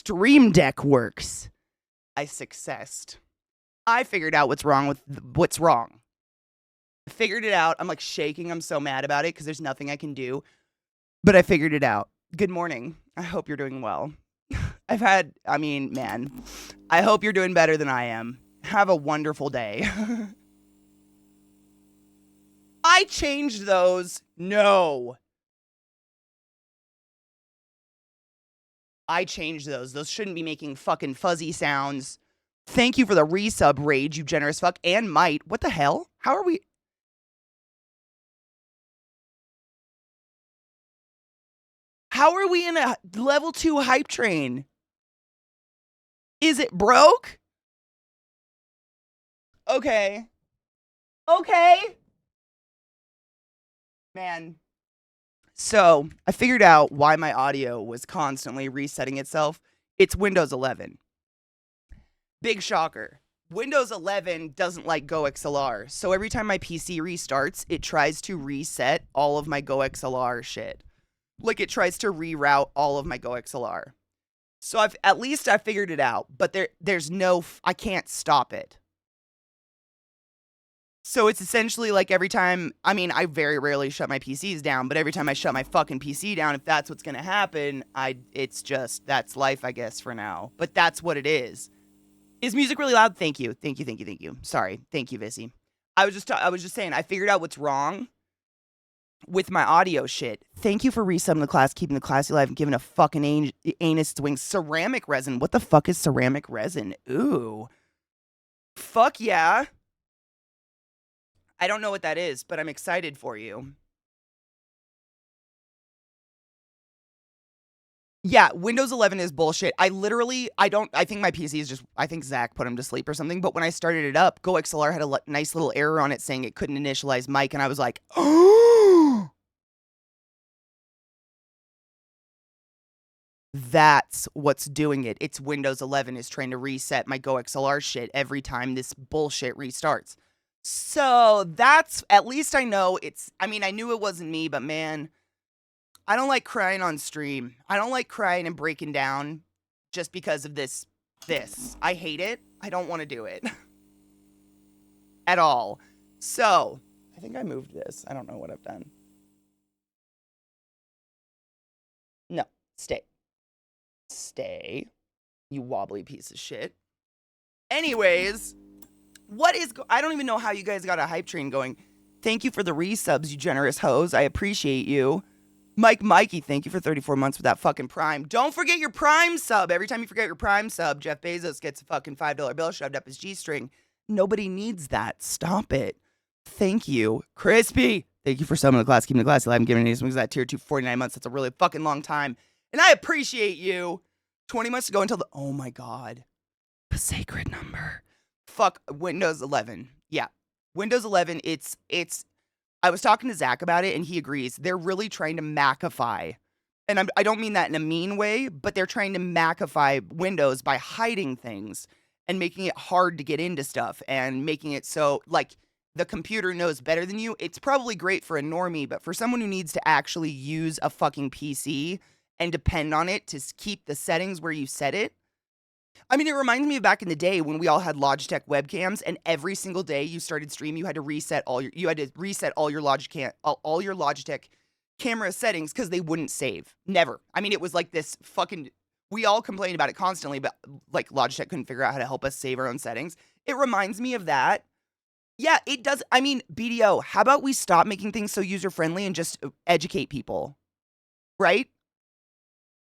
Stream Deck works. I successed. I figured out what's wrong with what's wrong. I figured it out. I'm like shaking. I'm so mad about it because there's nothing I can do. But I figured it out. Good morning. I hope you're doing well. Man, I hope you're doing better than I am. Have a wonderful day. I changed those. No. I changed those. Those shouldn't be making fucking fuzzy sounds. Thank you for the resub, Rage, you generous fuck. And Might. What the hell? How are we? How are we in a level 2 hype train? Is it broke? Okay. Man. So, I figured out why my audio was constantly resetting itself. It's Windows 11. Big shocker. Windows 11 doesn't like GoXLR. So every time my PC restarts, it tries to reset all of my GoXLR shit. Like it tries to reroute all of my GoXLR. So at least I figured it out, but there's no I can't stop it. So it's essentially like every time, I very rarely shut my PCs down, but every time I shut my fucking PC down, if that's what's going to happen, that's life, I guess, for now. But that's what it is. Is music really loud? Thank you. Sorry. Thank you, Vissy. I was just saying, I figured out what's wrong with my audio shit. Thank you for resubbing the class, keeping the classy alive, and giving a fucking anus to wings. Ceramic resin. What the fuck is ceramic resin? Ooh. Fuck yeah. I don't know what that is, but I'm excited for you. Yeah, Windows 11 is bullshit. I think my PC is just, I think Zach put him to sleep or something, but when I started it up, GoXLR had a nice little error on it saying it couldn't initialize mic, and I was like, oh! That's what's doing it. It's Windows 11 is trying to reset my GoXLR shit every time this bullshit restarts. So that's, at least I know I knew it wasn't me, but man, I don't like crying on stream. I don't like crying and breaking down just because of this. I hate it. I don't want to do it. At all. So, I think I moved this. I don't know what I've done. No, stay. Stay. You wobbly piece of shit. Anyways, I don't even know how you guys got a hype train going. Thank you for the resubs, you generous hoes. I appreciate you. Mikey, thank you for 34 months with that fucking Prime. Don't forget your Prime sub. Every time you forget your Prime sub, Jeff Bezos gets a fucking $5 bill shoved up his G-string. Nobody needs that. Stop it. Thank you. Crispy, thank you for subbing the class, keeping the class alive, and giving me that tier 2 for 49 months. That's a really fucking long time. And I appreciate you. 20 months to go until oh my God. The sacred number. Fuck Windows 11. Yeah. Windows 11, I was talking to Zach about it, and he agrees. They're really trying to Macify. And I don't mean that in a mean way, but they're trying to Macify Windows by hiding things and making it hard to get into stuff and making it so, like, the computer knows better than you. It's probably great for a normie, but for someone who needs to actually use a fucking PC and depend on it to keep the settings where you set it, it reminds me of back in the day when we all had Logitech webcams, and every single day you started stream, you had to reset all your Logitech camera settings because they wouldn't save. Never. It was like this fucking. We all complained about it constantly, but like Logitech couldn't figure out how to help us save our own settings. It reminds me of that. Yeah, it does. BDO. How about we stop making things so user friendly and just educate people, right?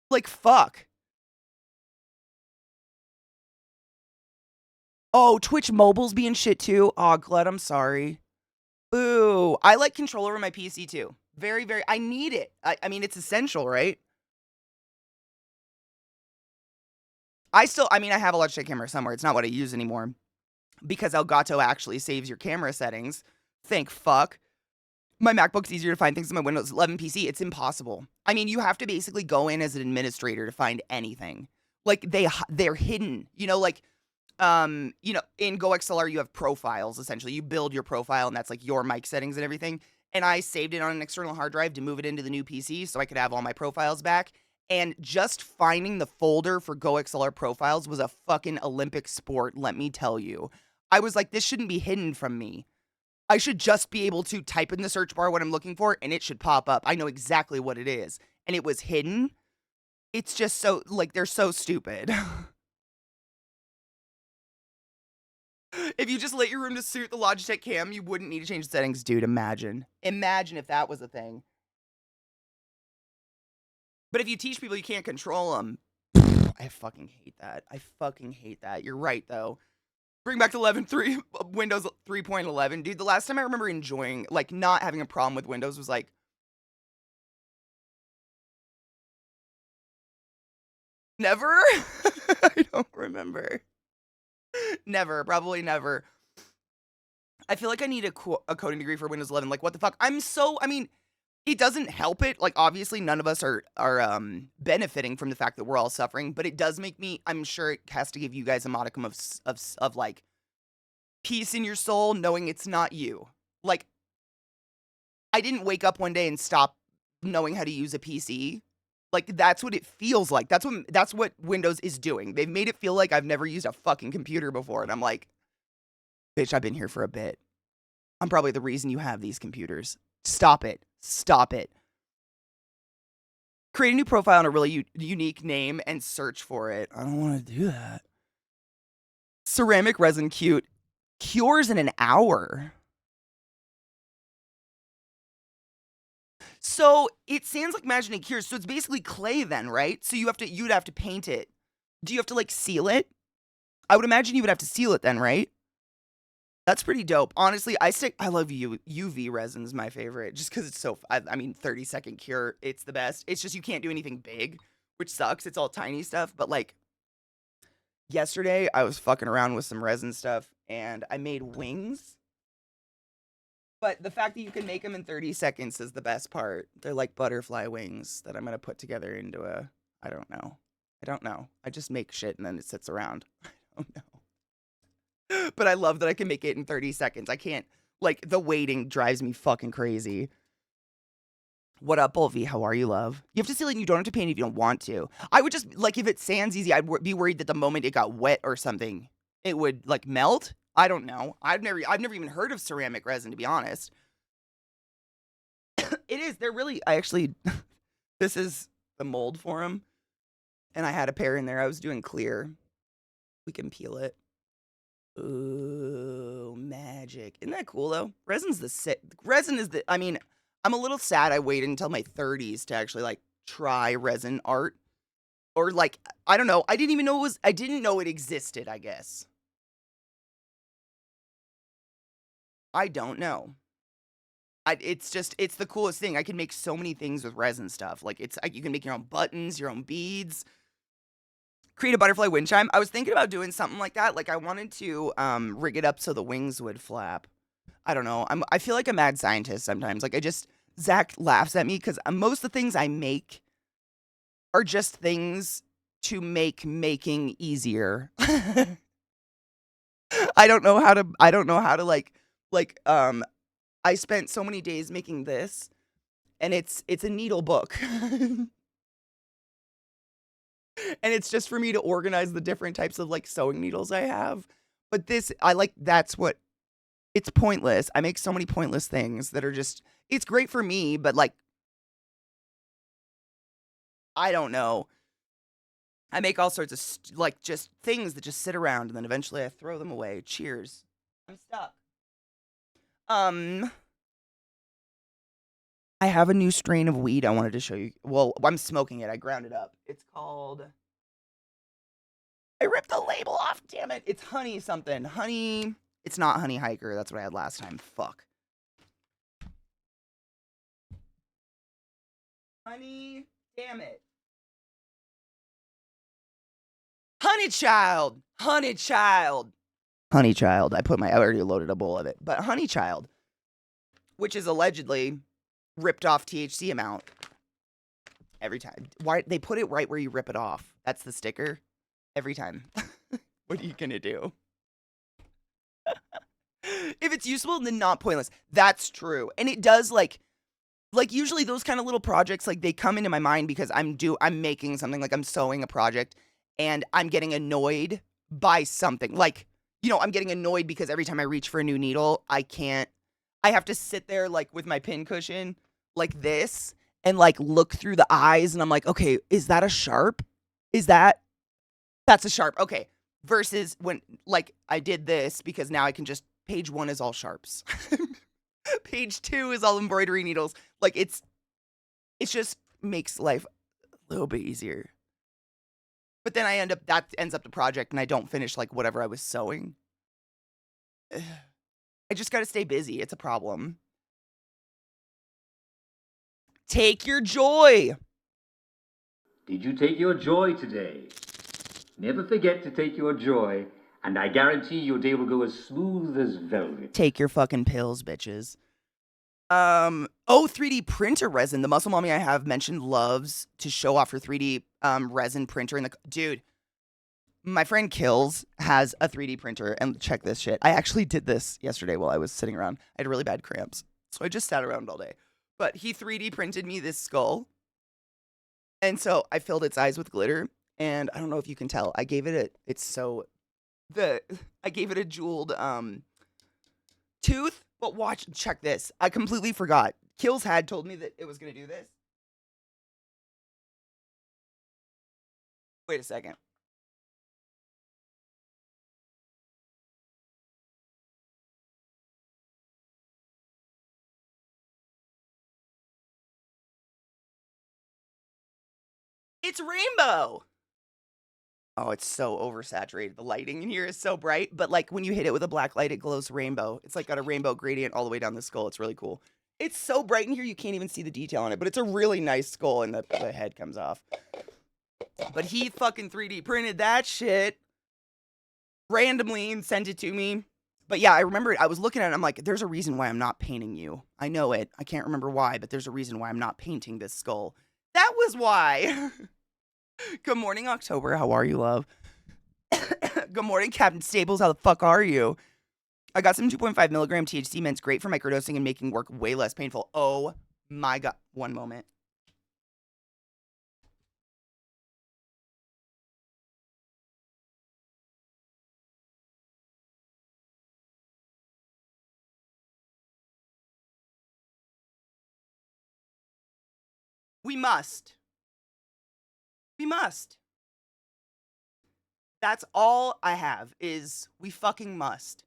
Like fuck. Oh, Twitch Mobile's being shit too. Oh, Glut, I'm sorry. Ooh, I like controller on my PC too. Very, very, I need it. It's essential, right? I have a Logitech camera somewhere. It's not what I use anymore because Elgato actually saves your camera settings. Thank fuck. My MacBook's easier to find things than my Windows 11 PC. It's impossible. You have to basically go in as an administrator to find anything. Like they're hidden. In GoXLR, you have profiles, essentially. You build your profile, and that's like your mic settings and everything. And I saved it on an external hard drive to move it into the new PC so I could have all my profiles back. And just finding the folder for GoXLR profiles was a fucking Olympic sport, let me tell you. I was like, this shouldn't be hidden from me. I should just be able to type in the search bar what I'm looking for, and it should pop up. I know exactly what it is. And it was hidden. It's just so, like, they're so stupid. If you just lit your room to suit the Logitech cam, you wouldn't need to change the settings. Dude, imagine. Imagine if that was a thing. But if you teach people you can't control them, I fucking hate that. I fucking hate that. You're right, though. Bring back to 11.3, Windows 3.11. Dude, the last time I remember enjoying, like, not having a problem with Windows was, like, never? I don't remember. Never. Probably never. I feel like I need a coding degree for Windows 11. Like, what the fuck? I mean, it doesn't help it. Like, obviously, none of us are benefiting from the fact that we're all suffering, but it does make me, I'm sure it has to give you guys a modicum of like, peace in your soul, knowing it's not you. Like, I didn't wake up one day and stop knowing how to use a PC. Like, that's what it feels like. That's what Windows is doing. They've made it feel like I've never used a fucking computer before, and I'm like, bitch, I've been here for a bit. I'm probably the reason you have these computers. Stop it. Stop it. Create a new profile and a really unique name and search for it. I don't want to do that. Ceramic resin cures in an hour. So it sounds like Magic it cures. So it's basically clay then, right? So you'd have to paint it. Do you have to like seal it? I would imagine you would have to seal it then, right? That's pretty dope. Honestly, I love UV resin's my favorite just because it's so, I mean, 30-second cure, it's the best. It's just you can't do anything big, which sucks. It's all tiny stuff. But like yesterday, I was fucking around with some resin stuff and I made wings. But the fact that you can make them in 30 seconds is the best part. They're like butterfly wings that I'm going to put together into I don't know. I just make shit and then it sits around. I don't know. But I love that I can make it in 30 seconds. I can't, like, the waiting drives me fucking crazy. What up, Bolvi? How are you, love? You have to seal it and you don't have to paint if you don't want to. I would just, like, if it sands easy, I'd be worried that the moment it got wet or something, it would, like, melt. I don't know. I've never even heard of ceramic resin, to be honest. It is. They're really, this is the mold for them. And I had a pair in there. I was doing clear. We can peel it. Ooh, magic. Isn't that cool, though? Resin is I mean, I'm a little sad I waited until my 30s to actually, like, try resin art. Or, like, I don't know. I didn't know it existed, I guess. I don't know. It's the coolest thing. I can make so many things with resin stuff. Like, you can make your own buttons, your own beads. Create a butterfly wind chime. I was thinking about doing something like that. Like, I wanted to rig it up so the wings would flap. I don't know. I feel like a mad scientist sometimes. Like, Zach laughs at me because most of the things I make are just things to make making easier. I don't know how to I spent so many days making this, and it's a needle book. And it's just for me to organize the different types of, like, sewing needles I have. But it's pointless. I make so many pointless things that are just, it's great for me, but, like, I don't know. I make all sorts of, like, just things that just sit around, and then eventually I throw them away. Cheers. I'm stuck. I have a new strain of weed I wanted to show you. Well, I'm smoking it. I ground it up. It's called, I ripped the label off, damn it. It's honey something. Honey, it's not honey hiker. That's what I had last time. Fuck. Honey, damn it. Honey child. Honey child. Honey child. I already loaded a bowl of it. But honey child, which is allegedly ripped off THC amount every time. Why they put it right where you rip it off? That's the sticker. Every time. What are you gonna do? If it's useful, then not pointless. That's true. And it does, like, like, usually those kind of little projects, like, they come into my mind because I'm making something, like, I'm sewing a project, and I'm getting annoyed by something. Like, I'm getting annoyed because every time I reach for a new needle, I have to sit there, like, with my pin cushion like this and, like, look through the eyes, and I'm like, "Okay, is that a sharp? Is that's a sharp, okay." Versus when, like, I did this because now I can just page 1 is all sharps. Page 2 is all embroidery needles. Like, it's just makes life a little bit easier. But then that ends up the project and I don't finish, like, whatever I was sewing. I just gotta stay busy. It's a problem. Take your joy. Did you take your joy today? Never forget to take your joy, and I guarantee your day will go as smooth as velvet. Take your fucking pills, bitches. 3D printer resin. The muscle mommy I have mentioned loves to show off her 3D resin printer dude. My friend Kills has a 3D printer, and check this shit. I actually did this yesterday while I was sitting around. I had really bad cramps, so I just sat around all day. But he 3D printed me this skull, and so I filled its eyes with glitter. And I don't know if you can tell, I gave it a jeweled tooth. But check this. I completely forgot. Kills had told me that it was gonna do this. Wait a second. It's rainbow. Oh, it's so oversaturated. The lighting in here is so bright, but like when you hit it with a black light, it glows rainbow. It's like got a rainbow gradient all the way down the skull. It's really cool. It's so bright in here you can't even see the detail on it, but it's a really nice skull and the head comes off. But he fucking 3D printed that shit randomly and sent it to me. But yeah, I remember it. I was looking at it. I'm like, there's a reason why I'm not painting you. I know it. I can't remember why, but there's a reason why I'm not painting this skull. That was why. Good morning, October. How are you, love? Good morning, Captain Stables. How the fuck are you? I got some 2.5 milligram THC mints. Great for microdosing and making work way less painful. Oh my God. One moment. We must. We must. That's all I have is we fucking must.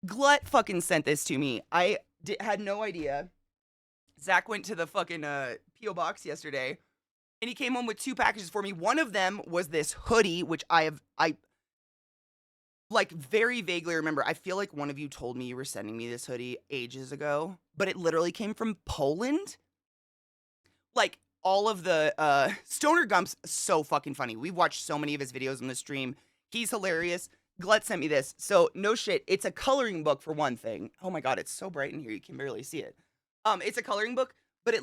Glut fucking sent this to me. I had no idea. Zach went to the fucking P.O. box yesterday, and he came home with 2 packages for me. One of them was this hoodie, which I like very vaguely remember. I feel like one of you told me you were sending me this hoodie ages ago, but it literally came from Poland. Like, all of the Stoner Gump's so fucking funny. We've watched so many of his videos on the stream. He's hilarious. Glut sent me this. So, no shit. It's a coloring book for one thing. Oh my God, it's so bright in here. You can barely see it. It's a coloring book, but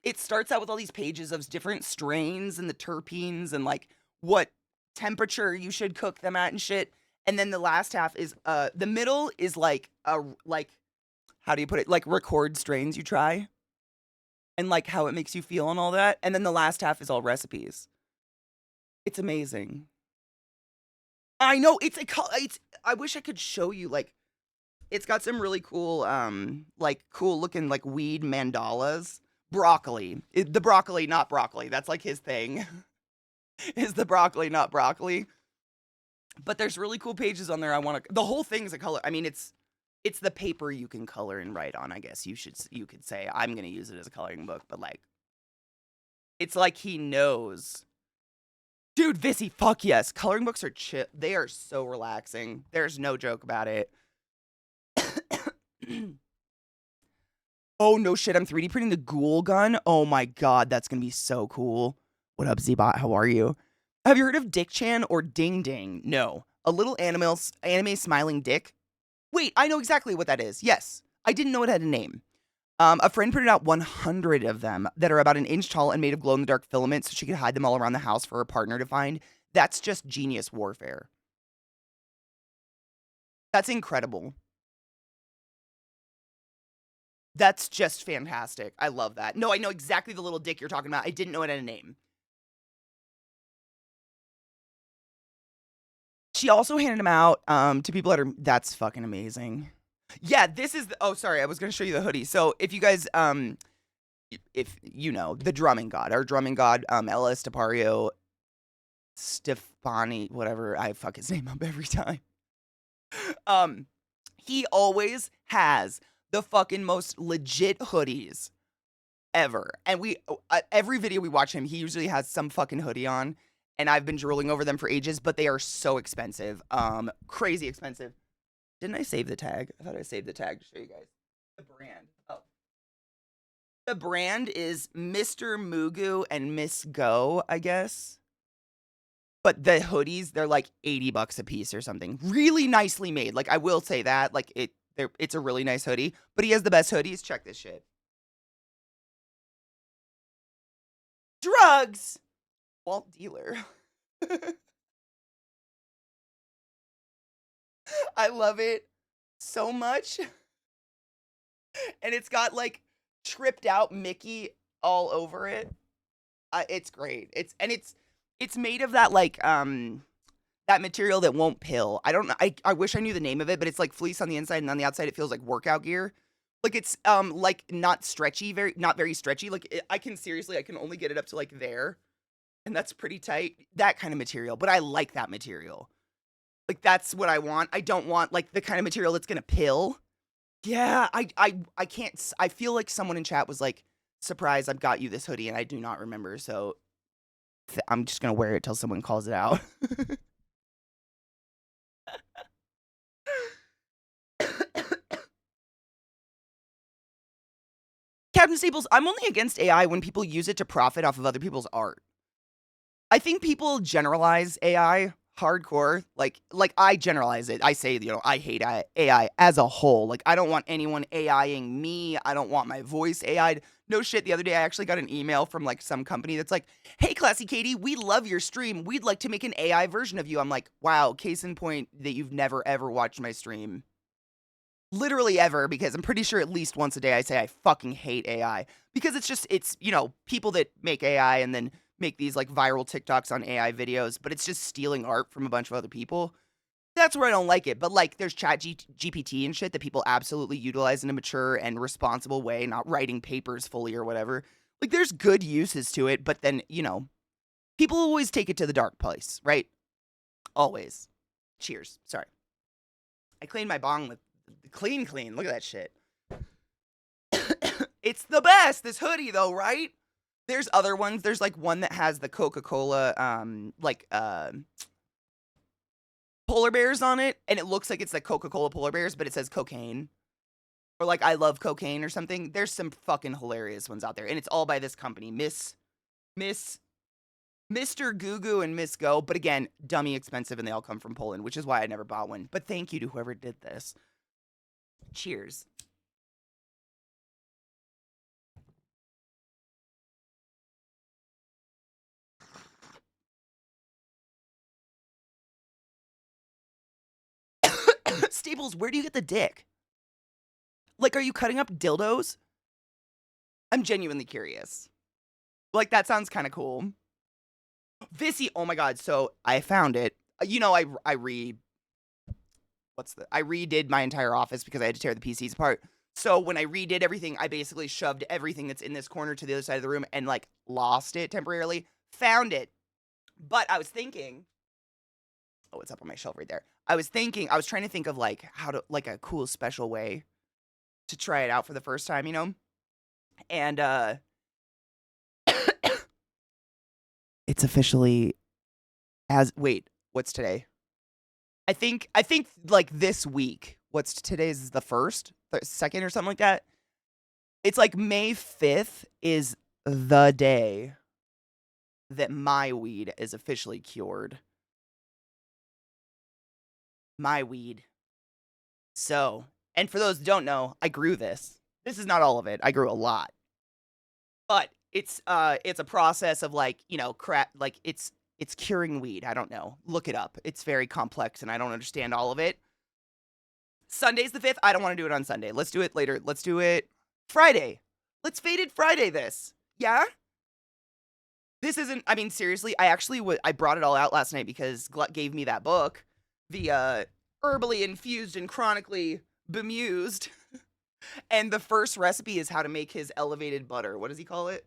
it starts out with all these pages of different strains and the terpenes and like what temperature you should cook them at and shit. And then the last half is the middle is like how do you put it? Like record strains you try and like how it makes you feel and all that. And then the last half is all recipes. It's amazing. I know it's I wish I could show you like it's got some really cool like cool looking like weed mandalas. Broccoli. The broccoli, not broccoli. That's like his thing. Is the broccoli, not broccoli. But there's really cool pages on there. The whole thing's a color. I mean, it's the paper you can color and write on, I guess you could say. I'm going to use it as a coloring book, but like it's like he knows. Dude, Vissy, fuck yes. Coloring books are chill. They are so relaxing. There's no joke about it. Oh, no shit. I'm 3D printing the ghoul gun. Oh my God. That's going to be so cool. What up, Zbot? How are you? Have you heard of Dick Chan or Ding Ding? No. A little anime smiling dick. Wait, I know exactly what that is. Yes. I didn't know it had a name. A friend printed out 100 of them that are about an inch tall and made of glow-in-the-dark filaments so she could hide them all around the house for her partner to find. That's just genius warfare. That's incredible. That's just fantastic. I love that. No, I know exactly the little dick you're talking about. I didn't know it had a name. She also handed them out to people that are that's fucking amazing. Yeah, this is oh sorry, I was gonna show you the hoodie. So if you guys if you know the drumming god, our drumming god, Ella Stepario Stefani, whatever, I fuck his name up every time. Um, he always has the fucking most legit hoodies ever. And every video we watch him, he usually has some fucking hoodie on. And I've been drooling over them for ages, but they are so expensive. Crazy expensive. Didn't I save the tag? I thought I saved the tag to show you guys. The brand. Oh. The brand is Mr. Mugu and Miss Go, I guess. But the hoodies, they're like $80 a piece or something. Really nicely made. Like I will say that. Like it's a really nice hoodie. But he has the best hoodies. Check this shit. Drugs. Walt dealer. I love it so much. And it's got like tripped out Mickey all over it. It's great. It's made of that like that material that won't pill. I don't know. I wish I knew the name of it, but it's like fleece on the inside and on the outside it feels like workout gear. Like it's like not stretchy, not very stretchy. Like I can only get it up to like there. And that's pretty tight. That kind of material, but I like that material. Like that's what I want. I don't want like the kind of material that's going to pill. Yeah, I can't I feel like someone in chat was like, "Surprise, I've got you this hoodie," and I do not remember. So I'm just going to wear it till someone calls it out. Captain Staples, I'm only against AI when people use it to profit off of other people's art. I think people generalize AI hardcore. Like I generalize it. I say, I hate AI as a whole. Like I don't want anyone AIing me. I don't want my voice AI'd. No shit. The other day I actually got an email from like some company that's like, "Hey, ClassyKatie, we love your stream. We'd like to make an AI version of you." I'm like, wow, case in point that you've never ever watched my stream. Literally ever, because I'm pretty sure at least once a day I say I fucking hate AI. Because it's people that make AI and then make these like viral TikToks on AI videos, but it's just stealing art from a bunch of other people. That's where I don't like it. But like there's GPT and shit that people absolutely utilize in a mature and responsible way, not writing papers fully or whatever. Like there's good uses to it, but then, people always take it to the dark place, right? Always. Cheers. Sorry. I cleaned my bong with clean. Look at that shit. It's the best. This hoodie though, right? There's other ones. There's like one that has the Coca-Cola polar bears on it, and it looks like it's like Coca-Cola polar bears, but it says cocaine. Or like I love cocaine or something. There's some fucking hilarious ones out there. And it's all by this company, Mr. Gugu and Miss Go. But again, dummy expensive, and they all come from Poland, which is why I never bought one. But thank you to whoever did this. Cheers. Staples, where do you get the dick? Like, are you cutting up dildos? I'm genuinely curious. Like, that sounds kind of cool. Vissy, oh my god, so I found it. I redid my entire office because I had to tear the PCs apart. So when I redid everything, I basically shoved everything that's in this corner to the other side of the room and like lost it temporarily. Found it. But I was thinking, oh, it's up on my shelf right there. I was trying to think of like how to, like a cool special way to try it out for the first time, And it's officially what's today? I think like this week. What's today's the 1st, 2nd or something like that. It's like May 5th is the day that my weed is officially cured. My weed. So, and for those who don't know, I grew this. This is not all of it. I grew a lot. But it's a process of like, crap, like it's curing weed. I don't know. Look it up. It's very complex and I don't understand all of it. Sunday's the 5th. I don't want to do it on Sunday. Let's do it later. Let's do it. Friday. Let's Faded Friday this. Yeah? This isn't, I mean, seriously, I actually I brought it all out last night because Glut gave me that book, the Herbally Infused and Chronically Bemused. And the first recipe is how to make his elevated butter. What does he call it?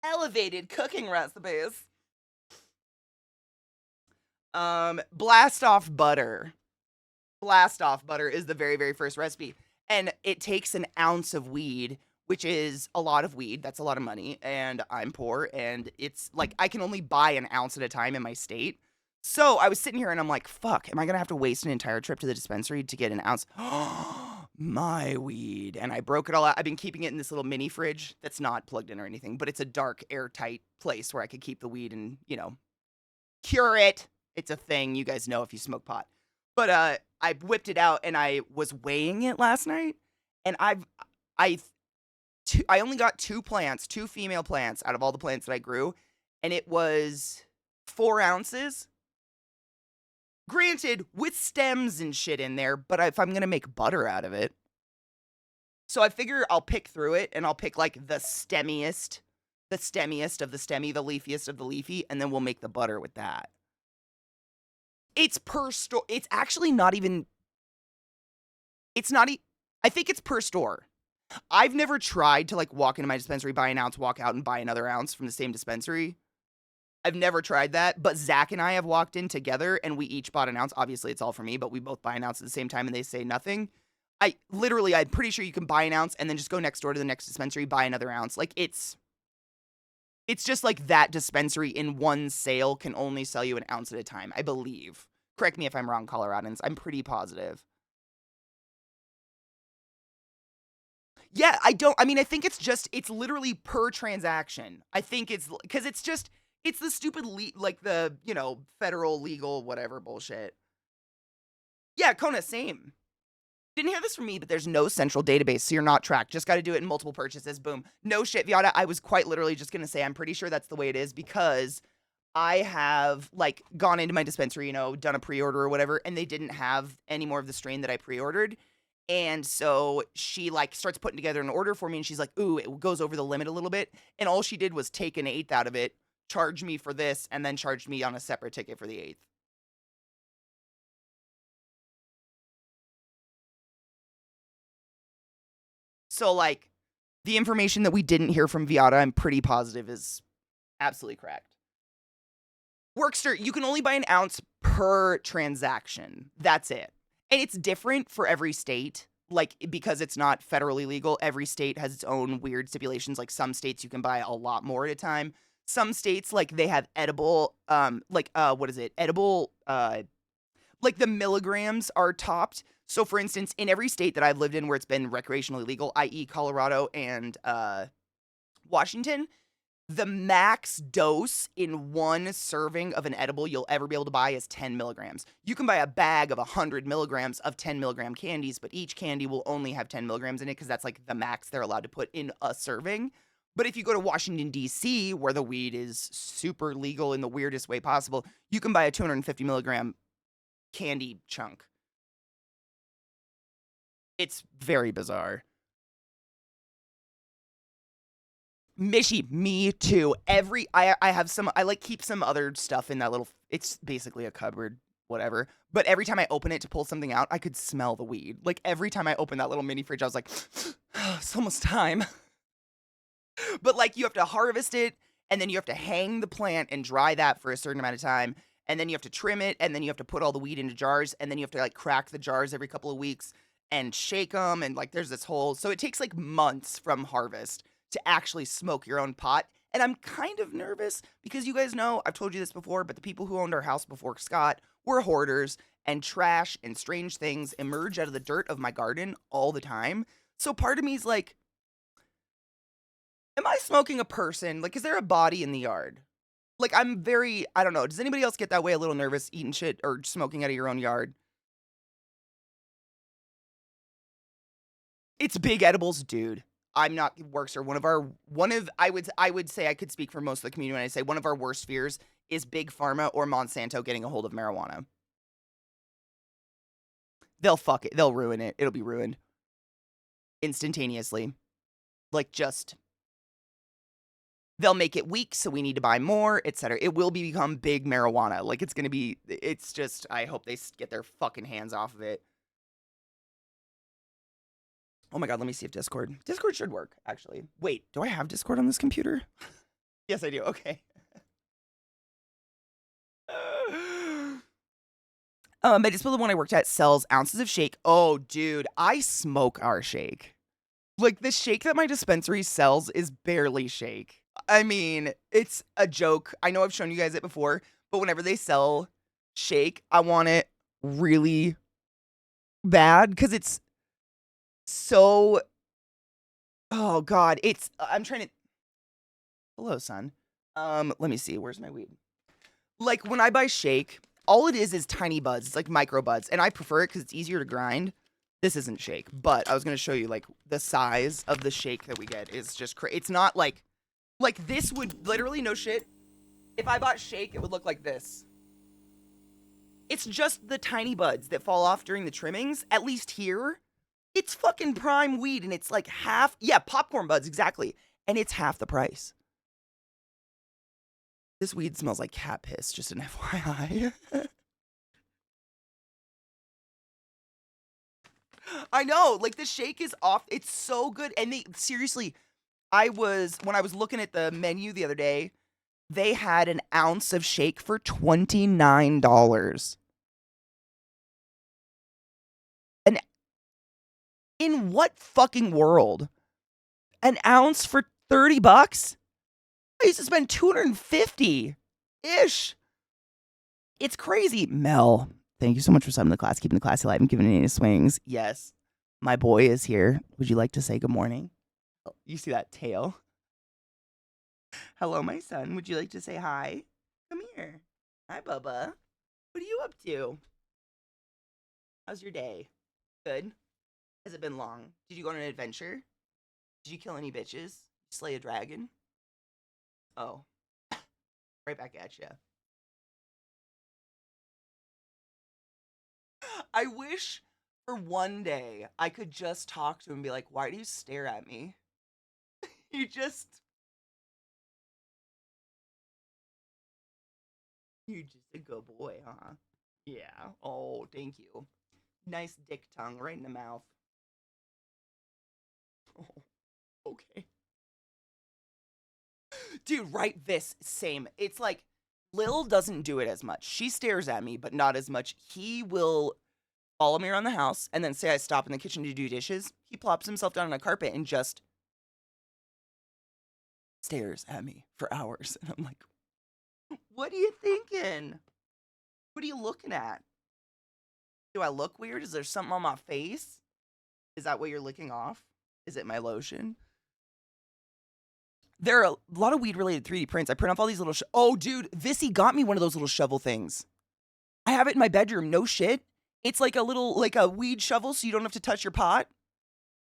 Elevated cooking recipes. Blast off butter. Blast off butter is the very, very first recipe. And it takes an ounce of weed, which is a lot of weed. That's a lot of money. And I'm poor. And it's like I can only buy an ounce at a time in my state. So I was sitting here and I'm like, fuck, am I going to have to waste an entire trip to the dispensary to get an ounce? My weed. And I broke it all out. I've been keeping it in this little mini fridge that's not plugged in or anything, but it's a dark, airtight place where I could keep the weed and, cure it. It's a thing. You guys know if you smoke pot. But I whipped it out and I was weighing it last night, and I only got two female plants out of all the plants that I grew, and it was 4 ounces. Granted, with stems and shit in there, but if I'm gonna make butter out of it, so I figure I'll pick through it and I'll pick like the stemmiest of the stemmy, the leafiest of the leafy, and then we'll make the butter with that. It's per store. It's actually not even. It's not. I think it's per store. I've never tried to like walk into my dispensary, buy an ounce, walk out and buy another ounce from the same dispensary. I've never tried that, but Zach and I have walked in together and we each bought an ounce. Obviously, it's all for me, but we both buy an ounce at the same time and they say nothing. I'm pretty sure you can buy an ounce and then just go next door to the next dispensary, buy another ounce. Like it's just like that dispensary in one sale can only sell you an ounce at a time, I believe. Correct me if I'm wrong, Coloradans. I'm pretty positive. Yeah, I think it's literally per transaction. I think it's, because it's the stupid, federal legal whatever bullshit. Yeah, Kona, same. Didn't hear this from me, but there's no central database, so you're not tracked. Just got to do it in multiple purchases. Boom. No shit, Viata. I was quite literally just going to say I'm pretty sure that's the way it is because I have, like, gone into my dispensary, done a pre-order or whatever, and they didn't have any more of the strain that I pre-ordered. And so she, like, starts putting together an order for me, and she's like, ooh, it goes over the limit a little bit. And all she did was take an eighth out of it, charge me for this, and then charged me on a separate ticket for the eighth. So, like, the information that we didn't hear from Viata, I'm pretty positive is absolutely correct. Workster, you can only buy an ounce per transaction. That's it. And it's different for every state. Like, because it's not federally legal, every state has its own weird stipulations. Like, some states you can buy a lot more at a time. Some states, like, they have edible, edible, like, the milligrams are topped. So, for instance, in every state that I've lived in where it's been recreationally legal, i.e. Colorado and Washington, the max dose in one serving of an edible you'll ever be able to buy is 10 milligrams. You can buy a bag of 100 milligrams of 10 milligram candies, but each candy will only have 10 milligrams in it because that's like the max they're allowed to put in a serving. But if you go to Washington, D.C., where the weed is super legal in the weirdest way possible, you can buy a 250 milligram candy chunk. It's very bizarre. Mishy, me too. I have some, I like keep some other stuff in that little, it's basically a cupboard, whatever. But every time I open it to pull something out, I could smell the weed. Like every time I open that little mini fridge, I was like, it's almost time. But like you have to harvest it and then you have to hang the plant and dry that for a certain amount of time. And then you have to trim it and then you have to put all the weed into jars and then you have to like crack the jars every couple of weeks and shake them. And like there's this whole, so it takes like months from harvest to actually smoke your own pot. And I'm kind of nervous because you guys know, I've told you this before, but the people who owned our house before Scott were hoarders and trash and strange things emerge out of the dirt of my garden all the time. So part of me is like, am I smoking a person? Like, is there a body in the yard? Like, I don't know. Does anybody else get that way a little nervous eating shit or smoking out of your own yard? It's big edibles, dude. I'm not Workster. I would say I could speak for most of the community when I say one of our worst fears is big pharma or Monsanto getting a hold of marijuana. they'll fuck it. They'll ruin it. It'll be ruined instantaneously. Like, just, they'll make it weak, so we need to buy more, etc. It will become big marijuana. Like, it's going to be, it's just, I hope they get their fucking hands off of it. Oh my God, let me see if Discord should work, actually. Wait, do I have Discord on this computer? Yes, I do. Okay. I just the one I worked at sells ounces of shake. Oh, dude, I smoke our shake. Like, the shake that my dispensary sells is barely shake. I mean, it's a joke. I know I've shown you guys it before, but whenever they sell shake, I want it really bad because it's so, oh God, it's, I'm trying to, hello, son. Let me see, where's my weed? Like, when I buy shake, all it is tiny buds. It's like micro buds, and I prefer it because it's easier to grind. This isn't shake, but I was going to show you, like, the size of the shake that we get is just crazy. It's not like this would literally, no shit, if I bought shake, it would look like this. It's just the tiny buds that fall off during the trimmings. At least here, it's fucking prime weed, and it's like half, yeah, popcorn buds, exactly. And it's half the price. This weed smells like cat piss, just an FYI. I know, like, the shake is off. It's so good. And they, seriously, when I was looking at the menu the other day, they had an ounce of shake for $29. And in what fucking world? An ounce for $30? I used to spend $250-ish. It's crazy. Mel, thank you so much for subbing the class, keeping the class alive and giving it any swings. Yes, my boy is here. Would you like to say good morning? Oh, you see that tail? Hello, my son. Would you like to say hi? Come here. Hi, Bubba. What are you up to? How's your day? Good? Has it been long? Did you go on an adventure? Did you kill any bitches? Slay a dragon? Oh. Right back at ya. I wish for one day I could just talk to him and be like, why do you stare at me? You just... You're just a good boy, huh? Yeah. Oh, thank you. Nice dick tongue right in the mouth. Oh, okay. Dude, right, this, same. It's like, Lil doesn't do it as much. She stares at me, but not as much. He will follow me around the house, and then say I stop in the kitchen to do dishes. He plops himself down on a carpet and just stares at me for hours. And I'm like, what are you thinking? What are you looking at? Do I look weird? Is there something on my face? Is that what you're licking off? Is it my lotion? There are a lot of weed-related 3D prints. I print off all these little... Oh, dude, Vissy got me one of those little shovel things. I have it in my bedroom. No shit. It's like a weed shovel so you don't have to touch your pot.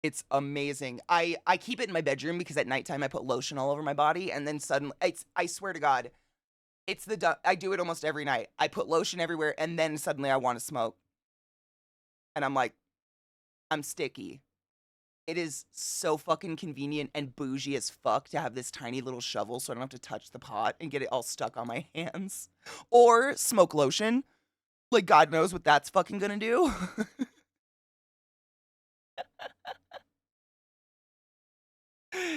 It's amazing. I keep it in my bedroom because at nighttime I put lotion all over my body, and then suddenly, I swear to God, I do it almost every night. I put lotion everywhere, and then suddenly I want to smoke. And I'm like, I'm sticky. It is so fucking convenient and bougie as fuck to have this tiny little shovel so I don't have to touch the pot and get it all stuck on my hands. Or smoke lotion. Like, God knows what that's fucking gonna do.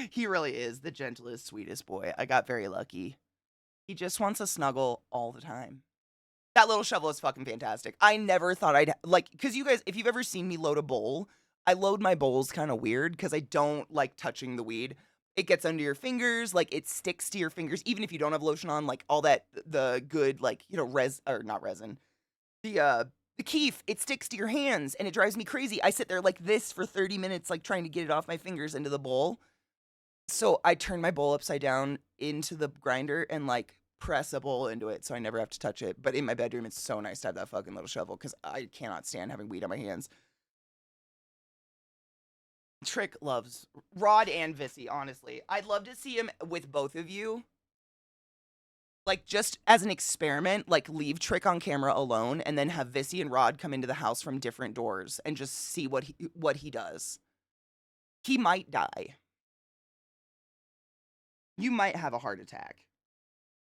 He really is the gentlest, sweetest boy. I got very lucky. He just wants a snuggle all the time. That little shovel is fucking fantastic. I never thought I'd, like, because you guys, if you've ever seen me load a bowl, I load my bowls kind of weird because I don't like touching the weed. It gets under your fingers, like, it sticks to your fingers, even if you don't have lotion on, like, all that, the good, like, you know, not resin. The keef, it sticks to your hands, and it drives me crazy. I sit there like this for 30 minutes, like, trying to get it off my fingers into the bowl. So I turn my bowl upside down into the grinder and, like, press a bowl into it so I never have to touch it. But in my bedroom, it's so nice to have that fucking little shovel because I cannot stand having weed on my hands. Trick loves Rod and Vissy, honestly. I'd love to see him with both of you. Like, just as an experiment, like, leave Trick on camera alone and then have Vissy and Rod come into the house from different doors and just see what he does. He might die. You might have a heart attack.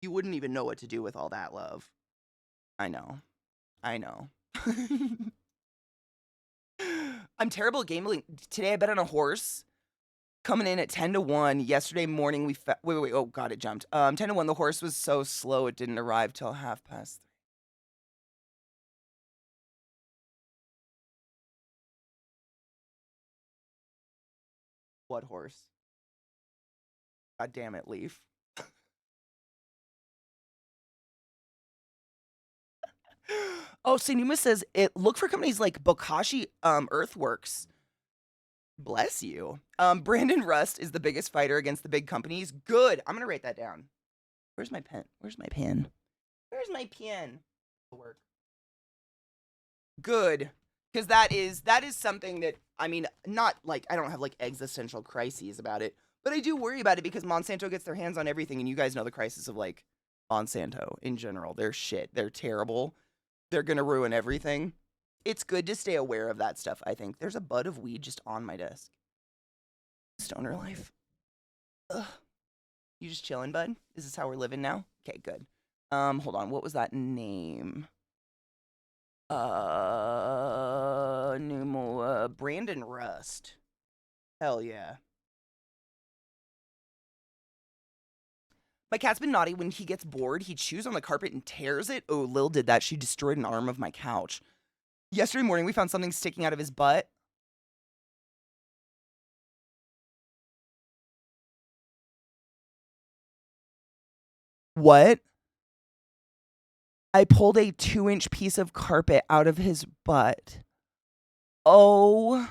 You wouldn't even know what to do with all that love. I know. I know. I'm terrible at gambling. Today I bet on a horse. Coming in at 10-1. Yesterday morning we wait. Oh god, it jumped. 10-1. The horse was so slow it didn't arrive till 3:30. What horse? God damn it, Leaf. Oh, Sinuma says look for companies like Bokashi Earthworks. Bless you. Brandon Rust is the biggest fighter against the big companies. Good. I'm gonna write that down. Where's my pen? Where's my pen? Where's my pen? Work. Good. Because that is something that, I mean, not like I don't have like existential crises about it, but I do worry about it because Monsanto gets their hands on everything, and you guys know the crisis of like Monsanto in general. They're shit. They're terrible. They're gonna ruin everything. It's good to stay aware of that stuff, I think. There's a bud of weed just on my desk. Stoner life. Ugh. You just chilling, bud? Is this how we're living now? Okay, good. Hold on. What was that name? Brandon Rust. Hell yeah. My cat's been naughty. When he gets bored, he chews on the carpet and tears it. Oh, Lil did that. She destroyed an arm of my couch. Yesterday morning, we found something sticking out of his butt. What? I pulled a 2-inch piece of carpet out of his butt. Oh.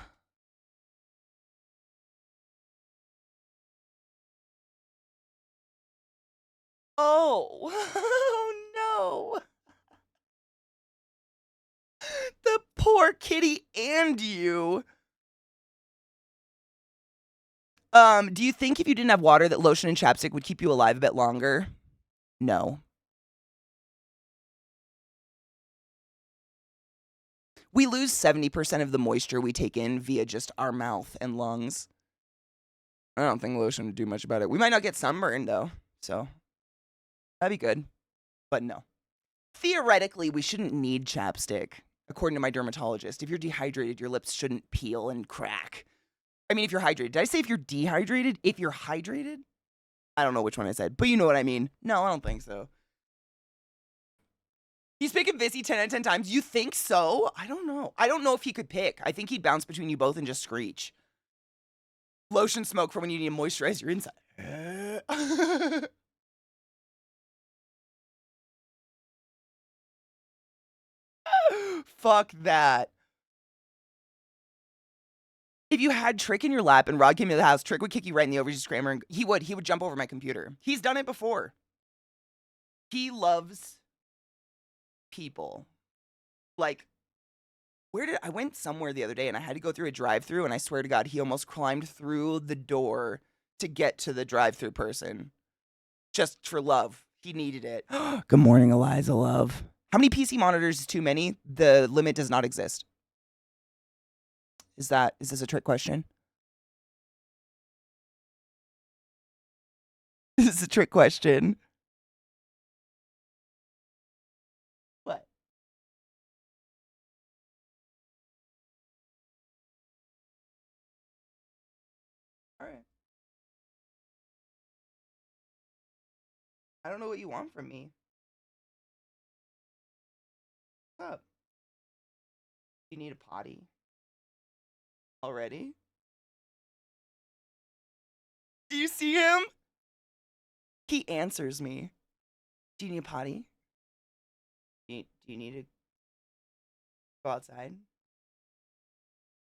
Oh. Oh, no. The poor kitty and you. Do you think if you didn't have water that lotion and chapstick would keep you alive a bit longer? No. We lose 70% of the moisture we take in via just our mouth and lungs. I don't think lotion would do much about it. We might not get sunburned, though, so that'd be good. But no. Theoretically, we shouldn't need chapstick, according to my dermatologist. If you're dehydrated, your lips shouldn't peel and crack. I mean, if you're hydrated. Did I say if you're dehydrated? If you're hydrated? I don't know which one I said, but you know what I mean. No, I don't think so. He's picking Vissy 10 out of 10 times. You think so? I don't know. I don't know if he could pick. I think he'd bounce between you both and just screech. Lotion smoke for when you need to moisturize your inside. Fuck that. If you had Trick in your lap and Rod came into the house, Trick would kick you right in the overseas grammar, and he would jump over my computer. He's done it before. He loves people. Like, I went somewhere the other day and I had to go through a drive-thru, and I swear to God, he almost climbed through the door to get to the drive-thru person. Just for love. He needed it. Good morning, Eliza Love. How many PC monitors is too many? The limit does not exist. Is this a trick question? Is this a trick question? What? All right. I don't know what you want from me. What's up? You need a potty? Already? Do you see him? He answers me. Do you need a potty? Do you need to go outside?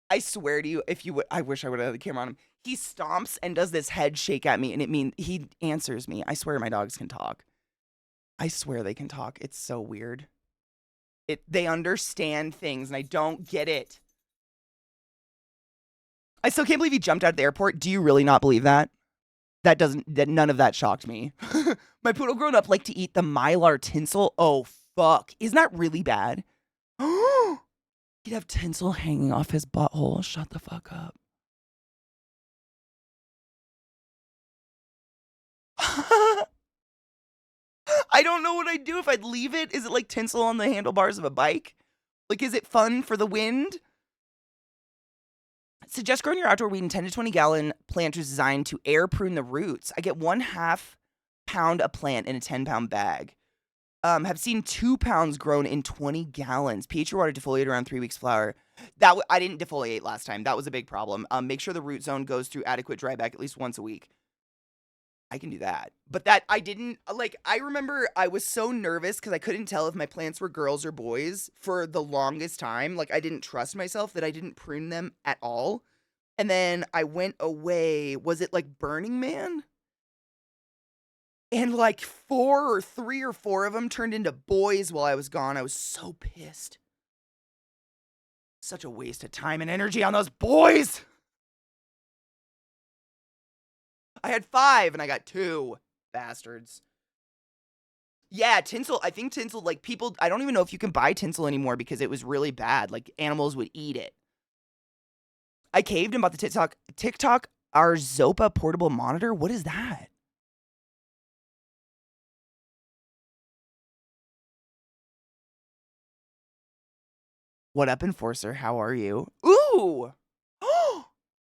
I swear to you, if you would, I wish I would have had the camera on him. He stomps and does this head shake at me, and it means he answers me. I swear my dogs can talk. I swear they can talk. It's so weird. They understand things, and I don't get it. I still can't believe he jumped out of the airport. Do you really not believe that? None of that shocked me. My poodle grown up liked to eat the Mylar tinsel. Oh, fuck. Isn't that really bad? He'd have tinsel hanging off his butthole. Shut the fuck up. I don't know what I'd do if I'd leave it. Is it like tinsel on the handlebars of a bike? Like, is it fun for the wind? Suggest growing your outdoor weed in 10 to 20 gallon planters designed to air prune the roots. I get 1/2 pound a plant in a 10-pound bag. Have seen 2 pounds grown in 20 gallons. pH your water, defoliate around 3 weeks flower. I didn't defoliate last time. That was a big problem. Make sure the root zone goes through adequate dryback at least once a week. I can do that. But that I didn't like. I remember I was so nervous because I couldn't tell if my plants were girls or boys for the longest time. Like, I didn't trust myself that I didn't prune them at all. And then I went away. Was it like Burning Man? And like 3 or 4 of them turned into boys while I was gone. I was so pissed. Such a waste of time and energy on those boys. I had 5 and I got 2. Bastards. Yeah, tinsel. I think tinsel, like people, I don't even know if you can buy tinsel anymore because it was really bad. Like animals would eat it. I caved and bought the TikTok Arzopa portable monitor. What is that? What up, Enforcer? How are you? Ooh!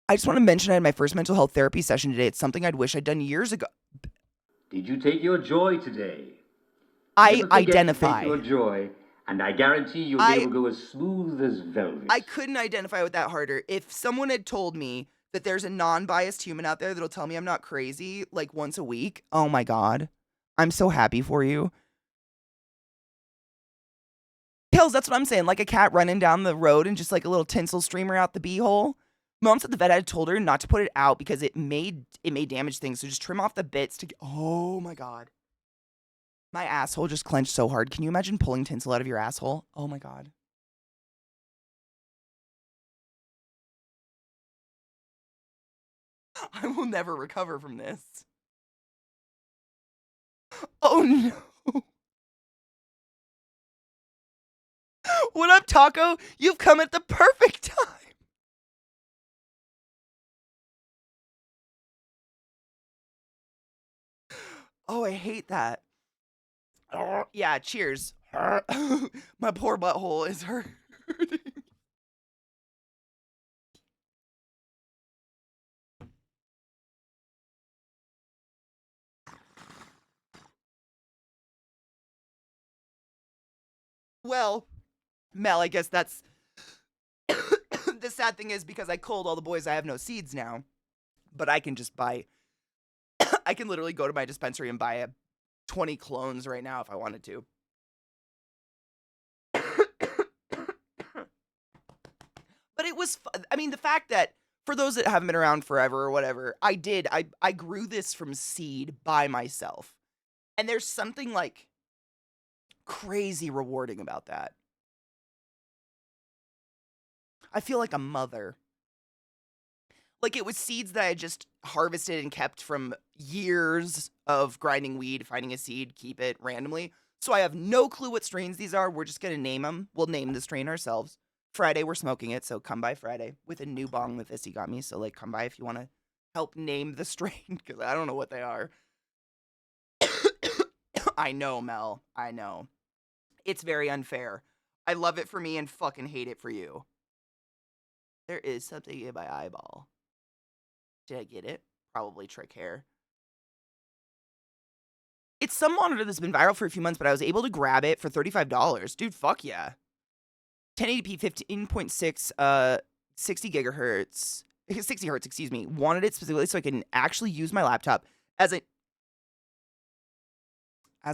I just want to mention I had my first mental health therapy session today. It's something I'd wish I'd done years ago. Did you take your joy today? I Never forget identify. To take your joy, and I guarantee your day will go as smooth as velvet. I couldn't identify with that harder. If someone had told me that there's a non-biased human out there that'll tell me I'm not crazy like once a week, oh my God. I'm so happy for you. Pills, that's what I'm saying. Like a cat running down the road and just like a little tinsel streamer out the beehole. Mom said the vet had told her not to put it out because it may damage things. So just trim off the bits to get, oh my God. My asshole just clenched so hard. Can you imagine pulling tinsel out of your asshole? Oh my God. I will never recover from this. Oh no. What up, Taco? You've come at the perfect time. Oh, I hate that. Yeah, cheers. My poor butthole is hurting. Well, Mel, I guess that's the sad thing is because I culled all the boys, I have no seeds now. But I can just buy I can literally go to my dispensary and buy 20 clones right now if I wanted to. But it was I mean, the fact that for those that haven't been around forever or whatever, I grew this from seed by myself. And there's something like crazy rewarding about that. I feel like a mother. Like it was seeds that I just harvested and kept from years of grinding weed, finding a seed, keep it randomly. So I have no clue what strains these are. We're just going to name them. We'll name the strain ourselves. Friday, we're smoking it. So come by Friday with a new bong that Issy got me. So like come by if you want to help name the strain because I don't know what they are. I know, Mel. I know. It's very unfair. I love it for me and fucking hate it for you. There is something in my eyeball. Did I get it? Probably trick hair. It's some monitor that's been viral for a few months, but I was able to grab it for $35. Dude, fuck yeah. 1080p 15.6 60 gigahertz 60 hertz, excuse me. Wanted it specifically so I can actually use my laptop as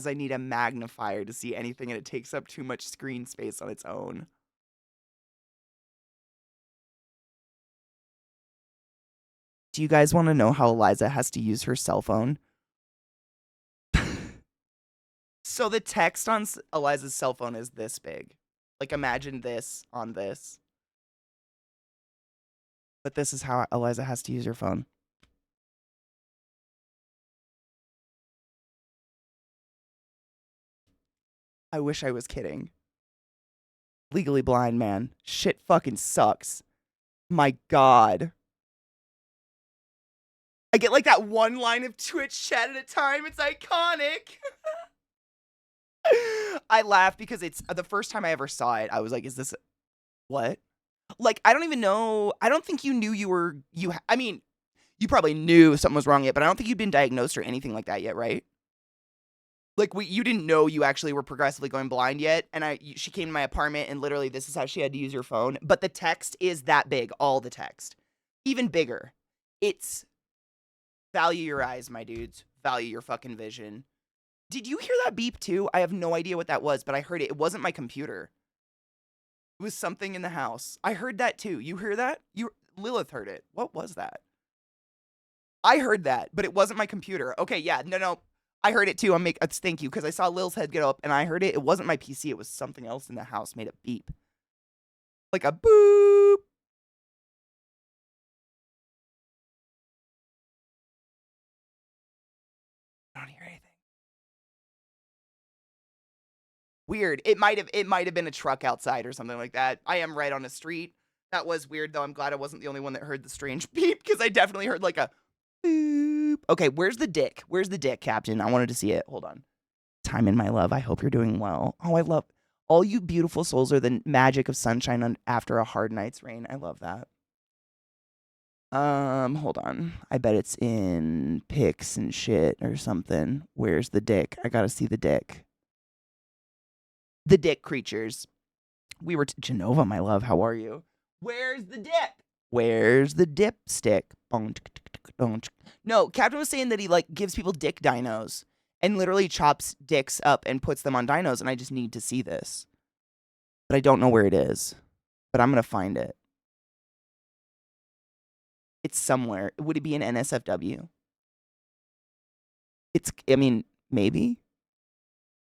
I need a magnifier to see anything and it takes up too much screen space on its own. Do you guys want to know how Eliza has to use her cell phone? So the text on Eliza's cell phone is this big. Like imagine this on this. But this is how Eliza has to use her phone. I wish I was kidding. Legally Blind, man. Shit fucking sucks. My God. I get like that one line of Twitch chat at a time. It's iconic. I laugh because it's the first time I ever saw it. I was like, is this what? Like, I don't even know. I don't think you knew I mean, you probably knew something was wrong yet, but I don't think you'd been diagnosed or anything like that yet, right? Like, you didn't know you actually were progressively going blind yet. And she came to my apartment and literally this is how she had to use her phone. But the text is that big, all the text. Even bigger. It's value your eyes, my dudes. Value your fucking vision. Did you hear that beep too? I have no idea what that was, but I heard it. It wasn't my computer. It was something in the house. I heard that too. You hear that? Lilith heard it. What was that? I heard that, but it wasn't my computer. Okay, yeah, no. I heard it too. Thank you, because I saw Lil's head get up and I heard it. It wasn't my PC. It was something else in the house made a beep. Like a boop. I don't hear anything. Weird. It might have been a truck outside or something like that. I am right on a street. That was weird though. I'm glad I wasn't the only one that heard the strange beep because I definitely heard like a boop. Okay, where's the dick? Where's the dick, Captain? I wanted to see it. Hold on. Time in my love. I hope you're doing well. Oh, I love all you beautiful souls are the magic of sunshine after a hard night's rain. I love that. Hold on. I bet it's in pics and shit or something. Where's the dick? I gotta see the dick. The dick creatures. We were Genova, my love. How are you? Where's the dick? Where's the dipstick? No, Captain was saying that he like gives people dick dinos and literally chops dicks up and puts them on dinos, and I just need to see this. But I don't know where it is. But I'm gonna find it. It's somewhere. Would it be an NSFW? I mean, maybe?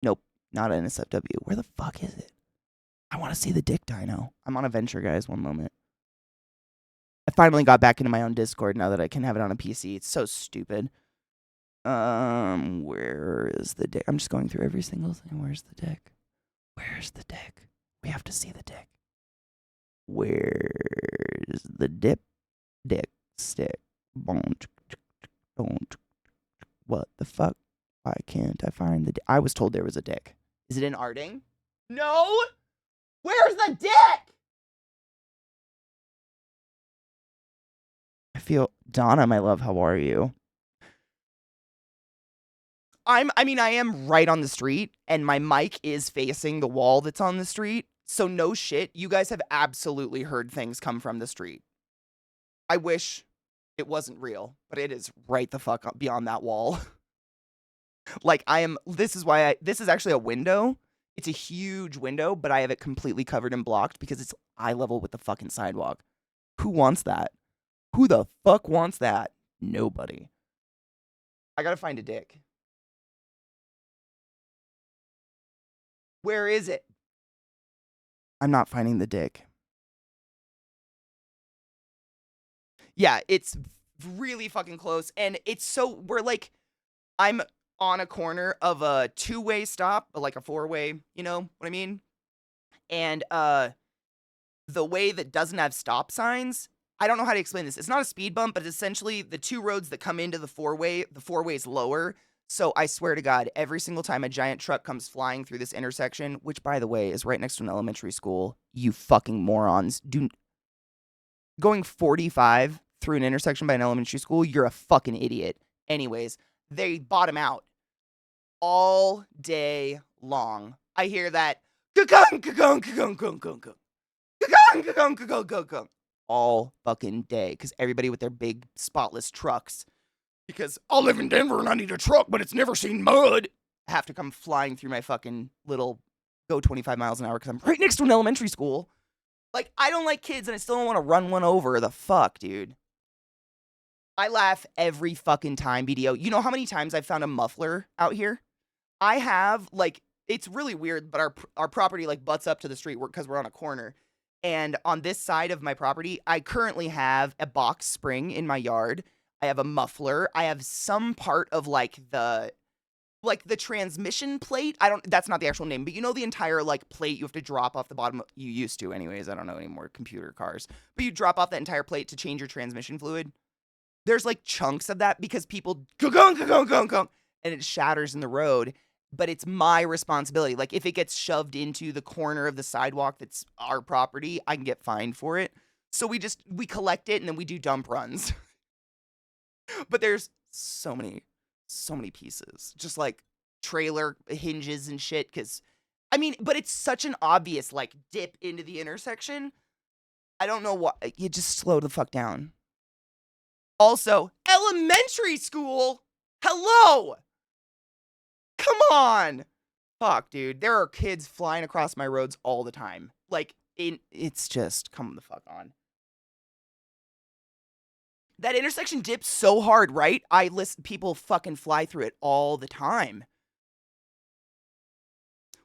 Nope, not NSFW. Where the fuck is it? I want to see the dick dino. I'm on a venture, guys. One moment. I finally got back into my own Discord now that I can have it on a PC. It's so stupid. Where is the dick? I'm just going through every single thing. Where's the dick? Where's the dick? We have to see the dick. Where's the dick stick? What the fuck? Why can't I find the dick? I was told there was a dick. Is it in Arding? No! Where's the dick? I feel Donna, my love, how are you? I am right on the street, and my mic is facing the wall that's on the street. So no shit, you guys have absolutely heard things come from the street. I wish it wasn't real, but it is right the fuck up beyond that wall. Like this is actually a window. It's a huge window, but I have it completely covered and blocked because it's eye level with the fucking sidewalk. Who wants that? Who the fuck wants that? Nobody. I gotta find a dick. Where is it? I'm not finding the dick. Yeah, it's really fucking close. And I'm on a corner of a 2-way stop, like a 4-way, you know what I mean? And the way that doesn't have stop signs, I don't know how to explain this. It's not a speed bump, but it's essentially the 2 roads that come into the 4-way, the 4-way's lower. So I swear to God, every single time a giant truck comes flying through this intersection, which by the way is right next to an elementary school, you fucking morons, going 45 through an intersection by an elementary school, you're a fucking idiot. Anyways, they bottom out all day long. I hear that all fucking day because everybody with their big spotless trucks, because I live in Denver and I need a truck, but it's never seen mud, have to come flying through my fucking little go 25 miles an hour because I'm right next to an elementary school. Like, I don't like kids and I still don't want to run one over. The fuck, dude. I laugh every fucking time, BDO. You know how many times I've found a muffler out here? I have, like, it's really weird, but our property, like, butts up to the street because we're on a corner. And on this side of my property, I currently have a box spring in my yard. I have a muffler. I have some part of, like, the like the transmission plate. That's not the actual name, but you know the entire like plate you have to drop off the bottom. You used to, anyways. I don't know anymore. Computer cars, but you drop off that entire plate to change your transmission fluid. There's like chunks of that because people and it shatters in the road. But it's my responsibility. Like if it gets shoved into the corner of the sidewalk that's our property, I can get fined for it. So we collect it and then we do dump runs. But there's so many pieces. Just like trailer hinges and shit. Cause I mean, but it's such an obvious like dip into the intersection. I don't know what, you just slow the fuck down. Also, elementary school. Hello. Come on. Fuck, dude. There are kids flying across my roads all the time. Like, it's just, come the fuck on. That intersection dips so hard, right? People fucking fly through it all the time.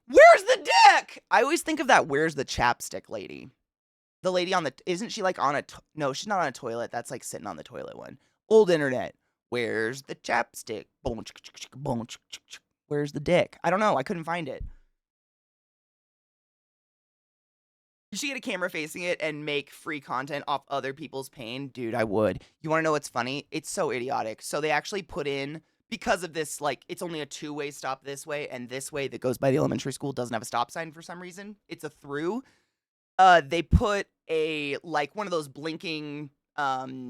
Where's the dick? I always think of that where's the chapstick lady. The lady on the, isn't she like on a, no, she's not on a toilet. That's like sitting on the toilet one. Old internet. Where's the chapstick? Where's the dick? I don't know. I couldn't find it. You should get a camera facing it and make free content off other people's pain. Dude, I would. You want to know what's funny? It's so idiotic. So they actually put in, because of this, like, it's only a two-way stop this way, and this way that goes by the elementary school doesn't have a stop sign for some reason. It's a through. They put a, like, one of those blinking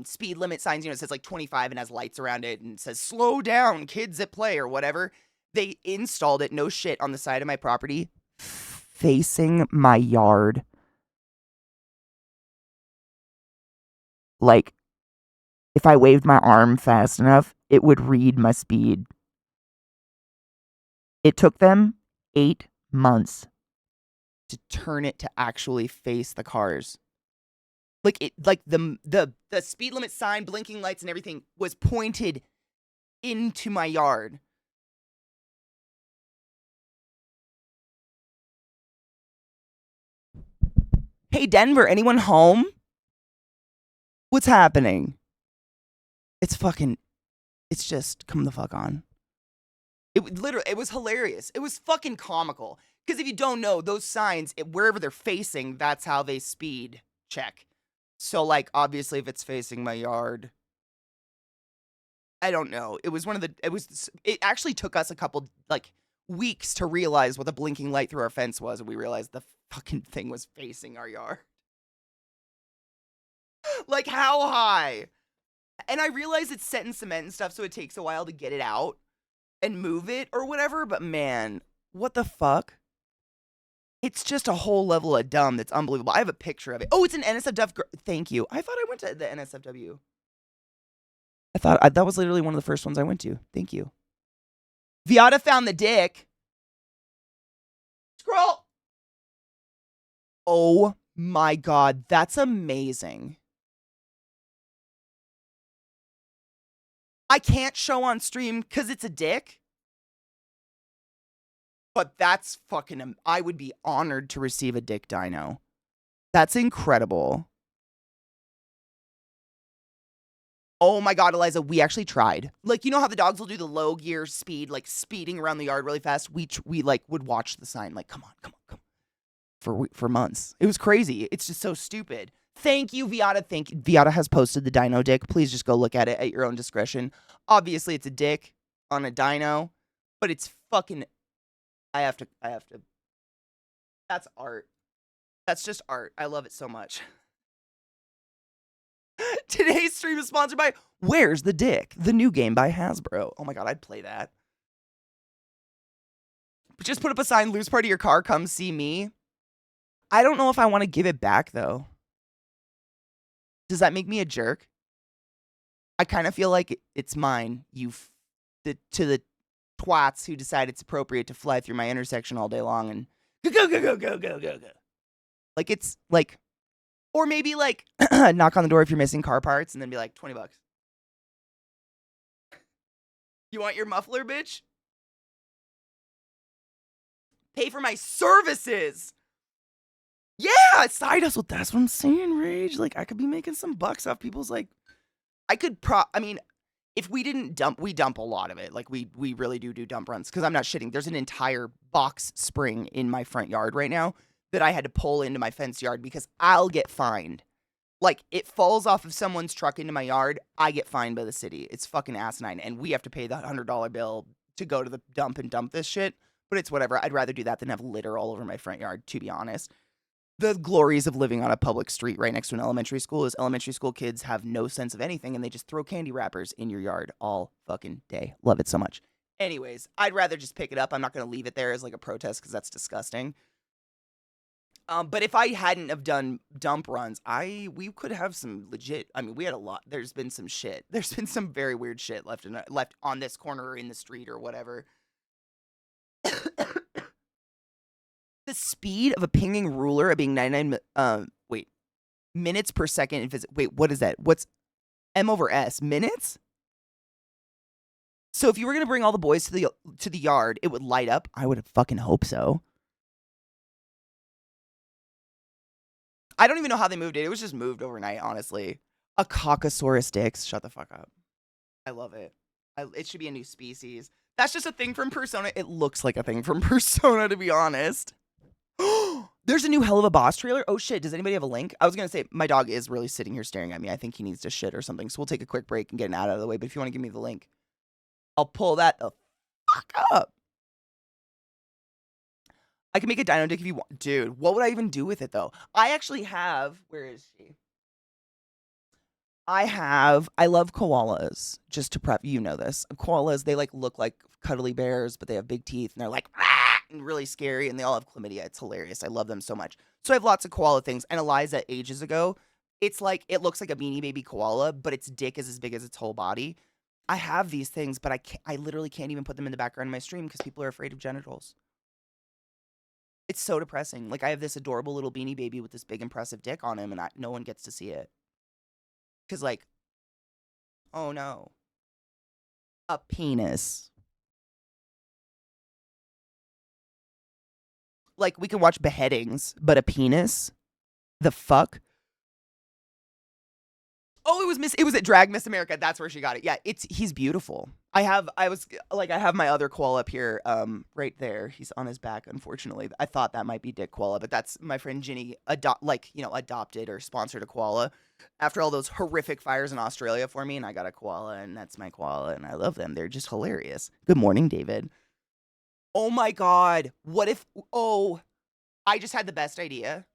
speed limit signs, you know, it says like 25 and has lights around it and it says slow down, kids at play or whatever. They installed it, no shit, on the side of my property facing my yard. Like, if I waved my arm fast enough, it would read my speed. It took them 8 months to turn it to actually face the cars. Like the speed limit sign, blinking lights and everything was pointed into my yard. Hey Denver, anyone home? What's happening? It's just come the fuck on. It was hilarious. It was fucking comical. Because if you don't know, those signs, wherever they're facing, that's how they speed check. So, like, obviously, if it's facing my yard, I don't know. It actually took us a couple, like, weeks to realize what the blinking light through our fence was, and we realized the fucking thing was facing our yard. Like, how high? And I realize it's set in cement and stuff, so it takes a while to get it out and move it or whatever, but man, what the fuck? It's just a whole level of dumb that's unbelievable. I have a picture of it. Oh, it's an NSFW. Thank you. I thought I went to the NSFW. I thought that was literally one of the first ones I went to. Thank you. Viata found the dick. Scroll. Oh my God. That's amazing. I can't show on stream because it's a dick. But that's fucking, I would be honored to receive a dick dino. That's incredible. Oh my God, Eliza, we actually tried. Like, you know how the dogs will do the low gear speed, like speeding around the yard really fast? We like would watch the sign, like, come on. For months. It was crazy. It's just so stupid. Thank you, Viata. Viata has posted the dino dick. Please just go look at it at your own discretion. Obviously, it's a dick on a dino, but it's fucking, I have to. That's art. That's just art. I love it so much. Today's stream is sponsored by Where's the Dick? The new game by Hasbro. Oh my God, I'd play that. But just put up a sign, lose part of your car, come see me. I don't know if I want to give it back, though. Does that make me a jerk? I kind of feel like it's mine. To the twats who decide it's appropriate to fly through my intersection all day long and go. Like, it's like, or maybe like knock on the door if you're missing car parts and then be like, $20. You want your muffler, bitch? Pay for my services. Yeah, side hustle. That's what I'm saying, Rage. Like, I could be making some bucks off people's, like, I mean, if we didn't dump, we dump a lot of it. Like we really do dump runs because I'm not shitting. There's an entire box spring in my front yard right now that I had to pull into my fence yard because I'll get fined. Like it falls off of someone's truck into my yard, I get fined by the city. It's fucking asinine, and we have to pay the $100 bill to go to the dump and dump this shit. But it's whatever. I'd rather do that than have litter all over my front yard, to be honest. The glories of living on a public street right next to an elementary school is elementary school kids have no sense of anything and they just throw candy wrappers in your yard all fucking day. Love it so much. Anyways, I'd rather just pick it up. I'm not going to leave it there as like a protest because that's disgusting. But if I hadn't have done dump runs, we could have some legit. I mean, we had a lot. There's been some shit. There's been some very weird shit left on this corner or in the street or whatever. The speed of a pinging ruler at being 99 minutes per second in physics. Wait, what is that? What's M over S? Minutes? So if you were gonna bring all the boys to the yard, it would light up. I would fucking hope so. I don't even know how they moved it. It was just moved overnight, honestly. A Caucasaurus dix. Shut the fuck up. I love it. It should be a new species. That's just a thing from Persona. It looks like a thing from Persona, to be honest. There's a new Hell of a Boss trailer. Oh shit, does anybody have a link? I was gonna say my dog is really sitting here staring at me. I think he needs to shit or something. So we'll take a quick break and get an ad out of the way. But if you want to give me the link, I'll pull that the fuck up. I can make a dino dick if you want. Dude, what would I even do with it though? I actually have, where is she? I love koalas. Just to prep, you know this. Koalas, they like look like cuddly bears, but they have big teeth and they're like, and really scary, and they all have chlamydia. It's hilarious. I love them so much. So I have lots of koala things. And Eliza, ages ago, it's like, it looks like a Beanie Baby koala, but its dick is as big as its whole body. I have these things, but I literally can't even put them in the background of my stream because people are afraid of genitals. It's so depressing. Like, I have this adorable little Beanie Baby with this big impressive dick on him, and no one gets to see it. Because, like, oh no. A penis. Like, we can watch beheadings, but a penis? The fuck? Oh, it was at Drag Miss America. That's where she got it. Yeah, he's beautiful. I have my other koala up here, right there. He's on his back, unfortunately. I thought that might be Dick Koala, but that's my friend Ginny adopted or sponsored a koala after all those horrific fires in Australia for me, and I got a koala, and that's my koala, and I love them. They're just hilarious. Good morning, David. Oh my god. What if I just had the best idea.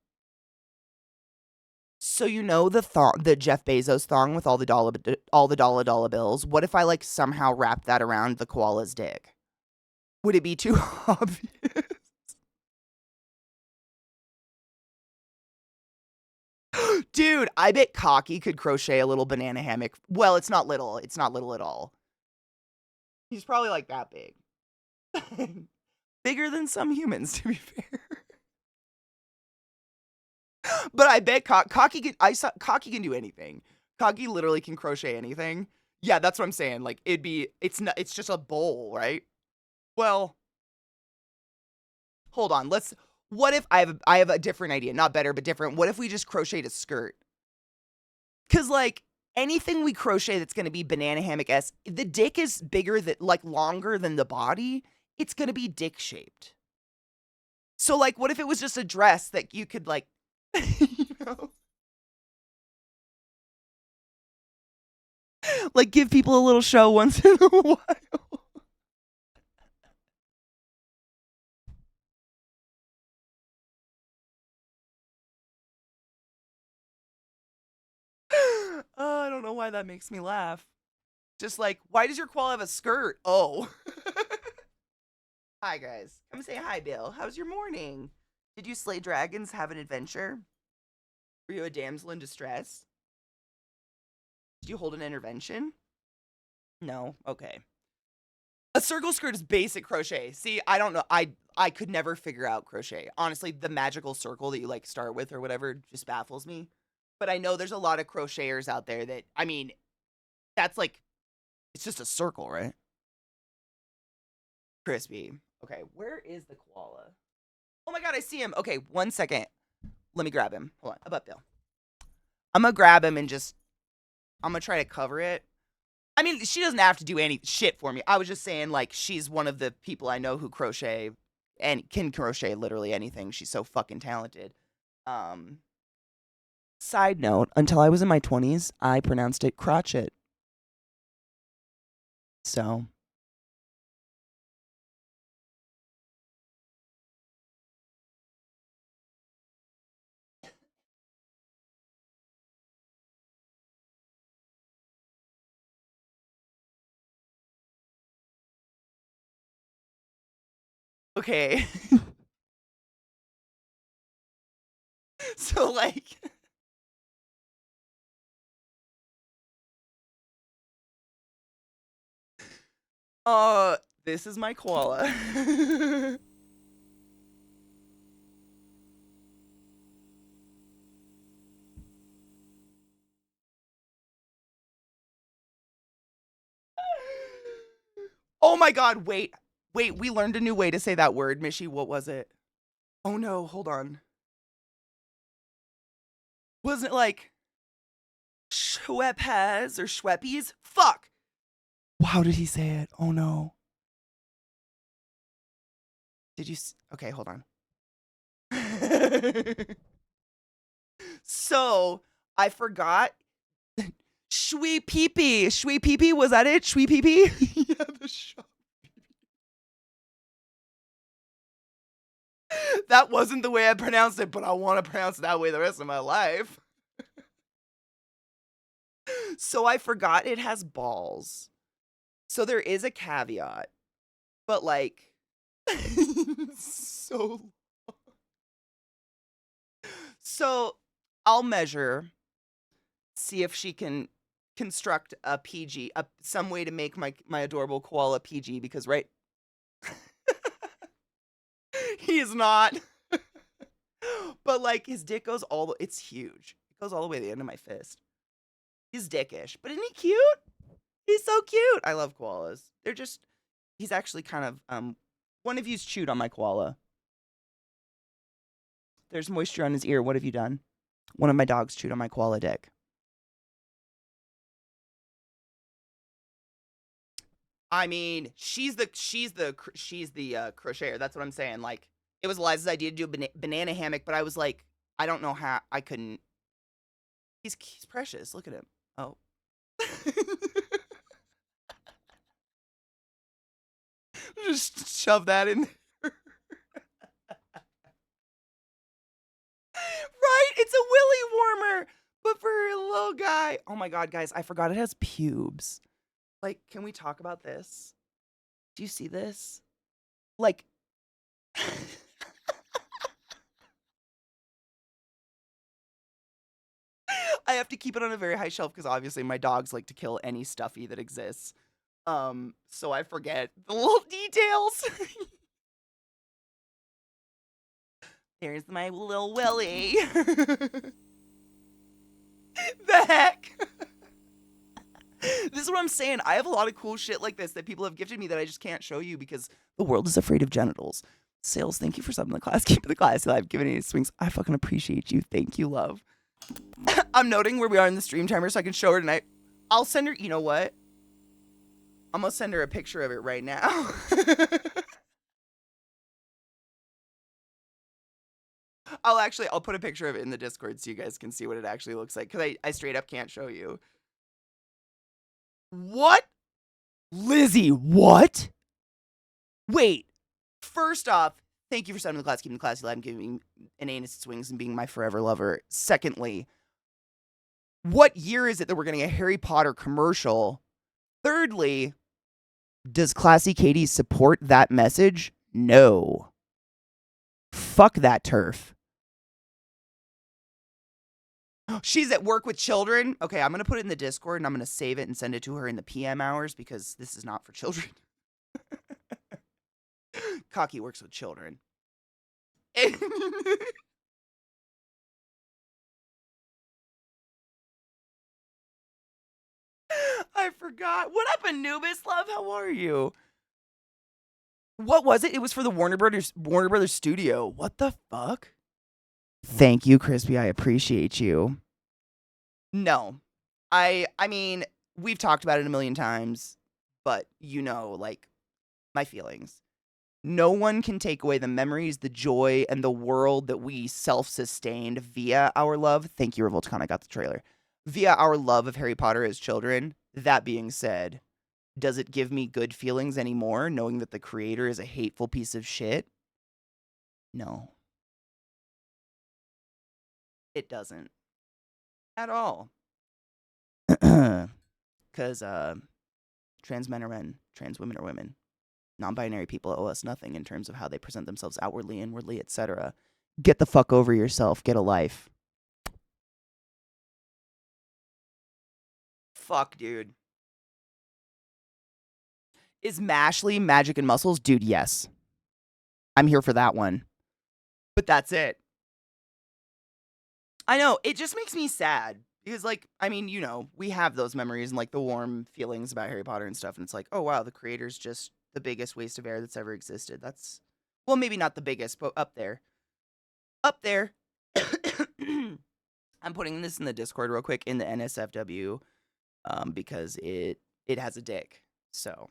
So you know the Jeff Bezos thong with all the dollar bills? What if I like somehow wrapped that around the koala's dick? Would it be too obvious? Dude, I bet Cocky could crochet a little banana hammock. Well, it's not little. It's not little at all. He's probably like that big. Bigger than some humans, to be fair. But I bet Cocky can do anything. Cocky literally can crochet anything. Yeah, that's what I'm saying. Like it's just a bowl, right? Well, hold on. What if I have a different idea, not better, but different. What if we just crocheted a skirt? Cuz like anything we crochet that's going to be banana hammock-esque, the dick is bigger longer than the body, it's going to be dick shaped. So like what if it was just a dress that you could like you know? Like give people a little show once in a while. I don't know why that makes me laugh. Just like, why does your koala have a skirt? Oh. Hi guys. Come say hi, Bill. How's your morning? Did you slay dragons, have an adventure? Were you a damsel in distress? Did you hold an intervention? No? Okay. A circle skirt is basic crochet. See, I don't know. I could never figure out crochet. Honestly, the magical circle that you like start with or whatever just baffles me. But I know there's a lot of crocheters out there that, I mean, that's like, it's just a circle, right? Crispy. Okay, where is the koala? Oh my god, I see him. Okay, 1 second. Let me grab him. Hold on. Up, Bill. I'm gonna grab him and I'm gonna try to cover it. I mean, she doesn't have to do any shit for me. I was just saying, like, she's one of the people I know who crochet and can crochet literally anything. She's so fucking talented. Um, Side note, until I was in my 20s, I pronounced it crotchet. So, okay. So, like, this is my koala. Oh my god, wait. Wait, we learned a new way to say that word, Mishy. What was it? Oh no, hold on. Wasn't it like Schweppes or Schweppies? Fuck. How did he say it? Oh no. Did you? Okay, hold on. So I forgot. Shwee peepee. Shwee peepee. Was that it? Shwee peepee? Yeah, the show. That wasn't the way I pronounced it, but I want to pronounce it that way the rest of my life. So I forgot it has balls. So there is a caveat, but like, so. So I'll measure, see if she can construct a PG, some way to make my adorable koala PG, because right, he is not. But like his dick goes it's huge. It goes all the way to the end of my fist. He's dickish, but isn't he cute? He's so cute. I love koalas. He's actually kind of, one of you's chewed on my koala. There's moisture on his ear. What have you done? One of my dogs chewed on my koala dick. I mean, she's the crocheter. That's what I'm saying. Like, it was Eliza's idea to do a banana hammock, but I was like, I don't know how I couldn't. He's precious. Look at him. Oh. Just shove that in there. Right? It's a willy warmer, but for a little guy. Oh my god, guys, I forgot it has pubes. Like, can we talk about this? Do you see this? Like, I have to keep it on a very high shelf because obviously my dogs like to kill any stuffy that exists. So I forget the little details. There's my little Willy. The heck? This is what I'm saying. I have a lot of cool shit like this that people have gifted me that I just can't show you because the world is afraid of genitals. Sales, thank you for subbing the class. Keep the class alive. Giving any swings. I fucking appreciate you. Thank you, love. I'm noting where we are in the stream timer so I can show her tonight. I'll send her, you know what? I'm gonna send her a picture of it right now. I'll put a picture of it in the Discord so you guys can see what it actually looks like. Because I straight up can't show you. What? Lizzie, what? Wait. First off, thank you for sending the class, keeping the class alive, and giving me an anus swings and being my forever lover. Secondly, what year is it that we're getting a Harry Potter commercial? Thirdly, does ClassyKatie support that message? No. Fuck that turf. She's at work with children. Okay, I'm going to put it in the Discord and I'm going to save it and send it to her in the PM hours because this is not for children. Cocky works with children. I forgot. What up, Anubis? Love, how are you? What was it? It was for the Warner Brothers studio. What the fuck? Thank you, Crispy. I appreciate you. No. I mean, we've talked about it a million times, but like my feelings. No one can take away the memories, the joy, and the world that we self-sustained via our love. Thank you, Revoltcon. I got the trailer. Via our love of Harry Potter as children. That being said, does it give me good feelings anymore, knowing that the creator is a hateful piece of shit? No. It doesn't. At all. Because trans men are men, trans women are women. Non-binary people owe us nothing in terms of how they present themselves outwardly, inwardly, etc. Get the fuck over yourself. Get a life. Fuck, dude. Is Mashley Magic and Muscles? Dude, yes. I'm here for that one. But that's it. I know. It just makes me sad. Because, like, I mean, we have those memories and, like, the warm feelings about Harry Potter and stuff. And it's like, oh, wow, the creator's just the biggest waste of air that's ever existed. That's, well, maybe not the biggest, but up there. Up there. I'm putting this in the Discord real quick in the NSFW because it has a dick. So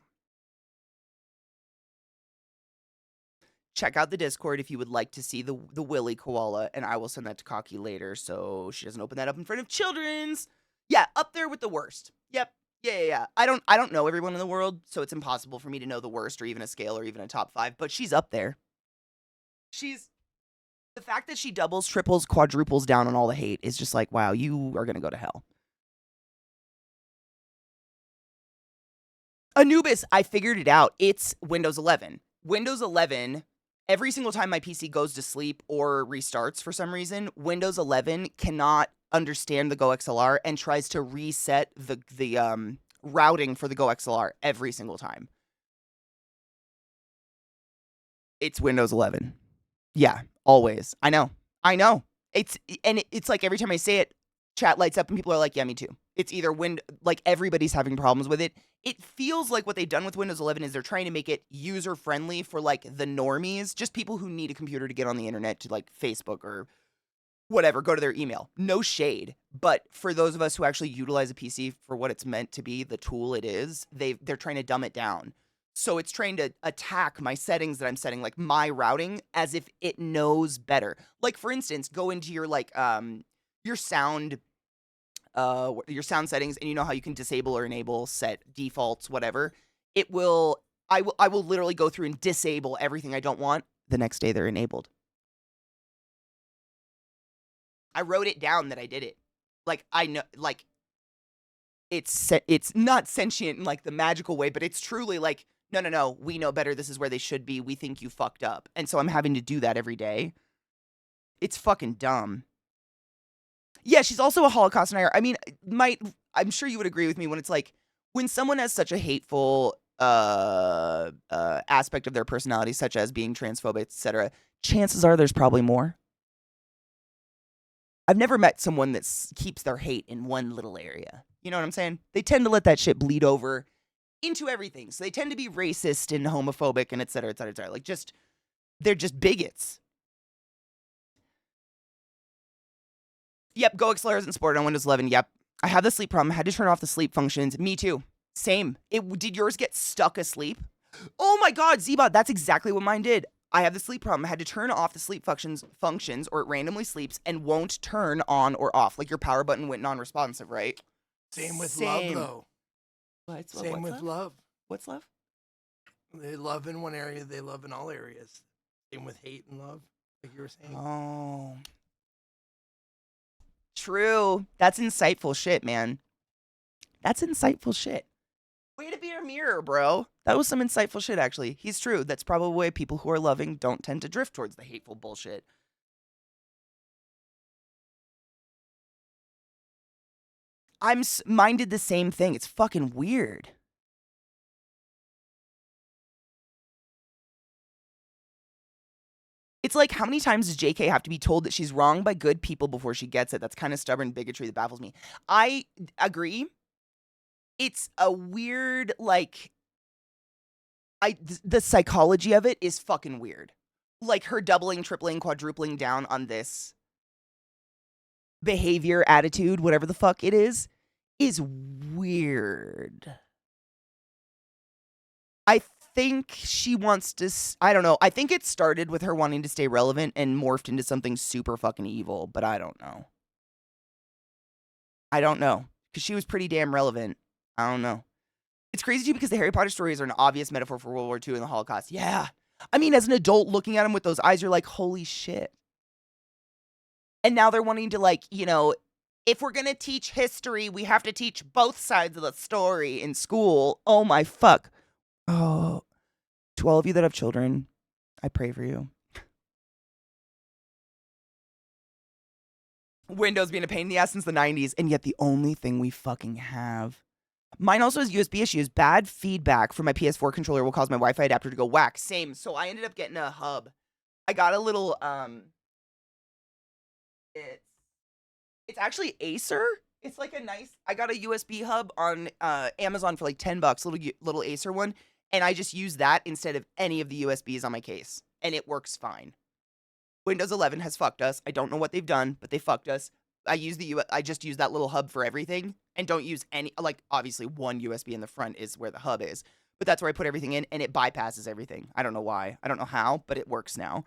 check out the Discord if you would like to see the Willy koala, and I will send that to Cocky later so she doesn't open that up in front of children's. Yeah, up there with the worst. Yep. Yeah. I don't know everyone in the world, so it's impossible for me to know the worst or even a scale or even a top 5, but she's up there. The fact that she doubles, triples, quadruples down on all the hate is just like, wow, you are going to go to hell. Anubis, I figured it out. It's Windows 11. Windows 11, every single time my PC goes to sleep or restarts for some reason, Windows 11 cannot understand the GoXLR and tries to reset the routing for the GoXLR every single time. It's Windows 11. Yeah, always. I know. It's like every time I say it, chat lights up and people are like, yeah, me too. It's either like everybody's having problems with it. It feels like what they've done with Windows 11 is they're trying to make it user friendly for like the normies, just people who need a computer to get on the internet to like Facebook or whatever, go to their email. No shade, but for those of us who actually utilize a PC for what it's meant to be, the tool it is, they're trying to dumb it down. So it's trying to attack my settings that I'm setting, like my routing, as if it knows better. Like, for instance, go into your like your sound settings, and you know how you can disable or enable, set defaults, whatever. I will literally go through and disable everything I don't want. The next day they're enabled. I wrote it down that I did it. Like, I know, like, it's not sentient in like the magical way, but it's truly like, no, we know better. This is where they should be. We think you fucked up. And so I'm having to do that every day. It's fucking dumb. Yeah, she's also a Holocaust denier. I mean, I'm sure you would agree with me when it's like, when someone has such a hateful aspect of their personality, such as being transphobic, etc., chances are there's probably more. I've never met someone that keeps their hate in one little area. You know what I'm saying? They tend to let that shit bleed over into everything. So they tend to be racist and homophobic and et cetera, et cetera, et cetera. Like, they're just bigots. Yep, GoXLR isn't supported on Windows 11. Yep. I have the sleep problem. I had to turn off the sleep functions. Me too. Same. Did yours get stuck asleep? Oh my God, Zbot, that's exactly what mine did. I have the sleep problem. I had to turn off the sleep functions, or it randomly sleeps and won't turn on or off. Like your power button went non-responsive, right? Same with love, though. What's love. What's love? They love in one area, they love in all areas. Same with hate and love, like you were saying. Oh. True. That's insightful shit, man. That's insightful shit. Way to be a mirror, bro. That was some insightful shit, actually. He's true. That's probably why people who are loving don't tend to drift towards the hateful bullshit. Mine did the same thing. It's fucking weird. It's like, how many times does JK have to be told that she's wrong by good people before she gets it? That's kind of stubborn bigotry that baffles me. I agree. It's a weird, like, the psychology of it is fucking weird. Like, her doubling, tripling, quadrupling down on this behavior, attitude, whatever the fuck it is is weird. I think she wants to, I don't know. I think it started with her wanting to stay relevant and morphed into something super fucking evil, but I don't know. I don't know. Because she was pretty damn relevant. I don't know. It's crazy too because the Harry Potter stories are an obvious metaphor for World War II and the Holocaust. Yeah. I mean, as an adult looking at them with those eyes, you're like, holy shit. And now they're wanting to, like, you know, if we're going to teach history, we have to teach both sides of the story in school. Oh my fuck. Oh, to all of you that have children, I pray for you. Windows being a pain in the ass since the 90s, and yet the only thing we fucking have. Mine also has USB issues. Bad feedback from my PS4 controller will cause my Wi-Fi adapter to go whack. Same. So I ended up getting a hub. I got a little it's actually Acer. It's like a nice, I got a USB hub on Amazon for like $10, little Acer one, and I just use that instead of any of the USBs on my case, and it works fine. Windows 11 has fucked us. I don't know what they've done, but they fucked us. I just use that little hub for everything and don't use any, like, obviously one USB in the front is where the hub is, but that's where I put everything in, and it bypasses everything. I don't know why. I don't know how, but it works now.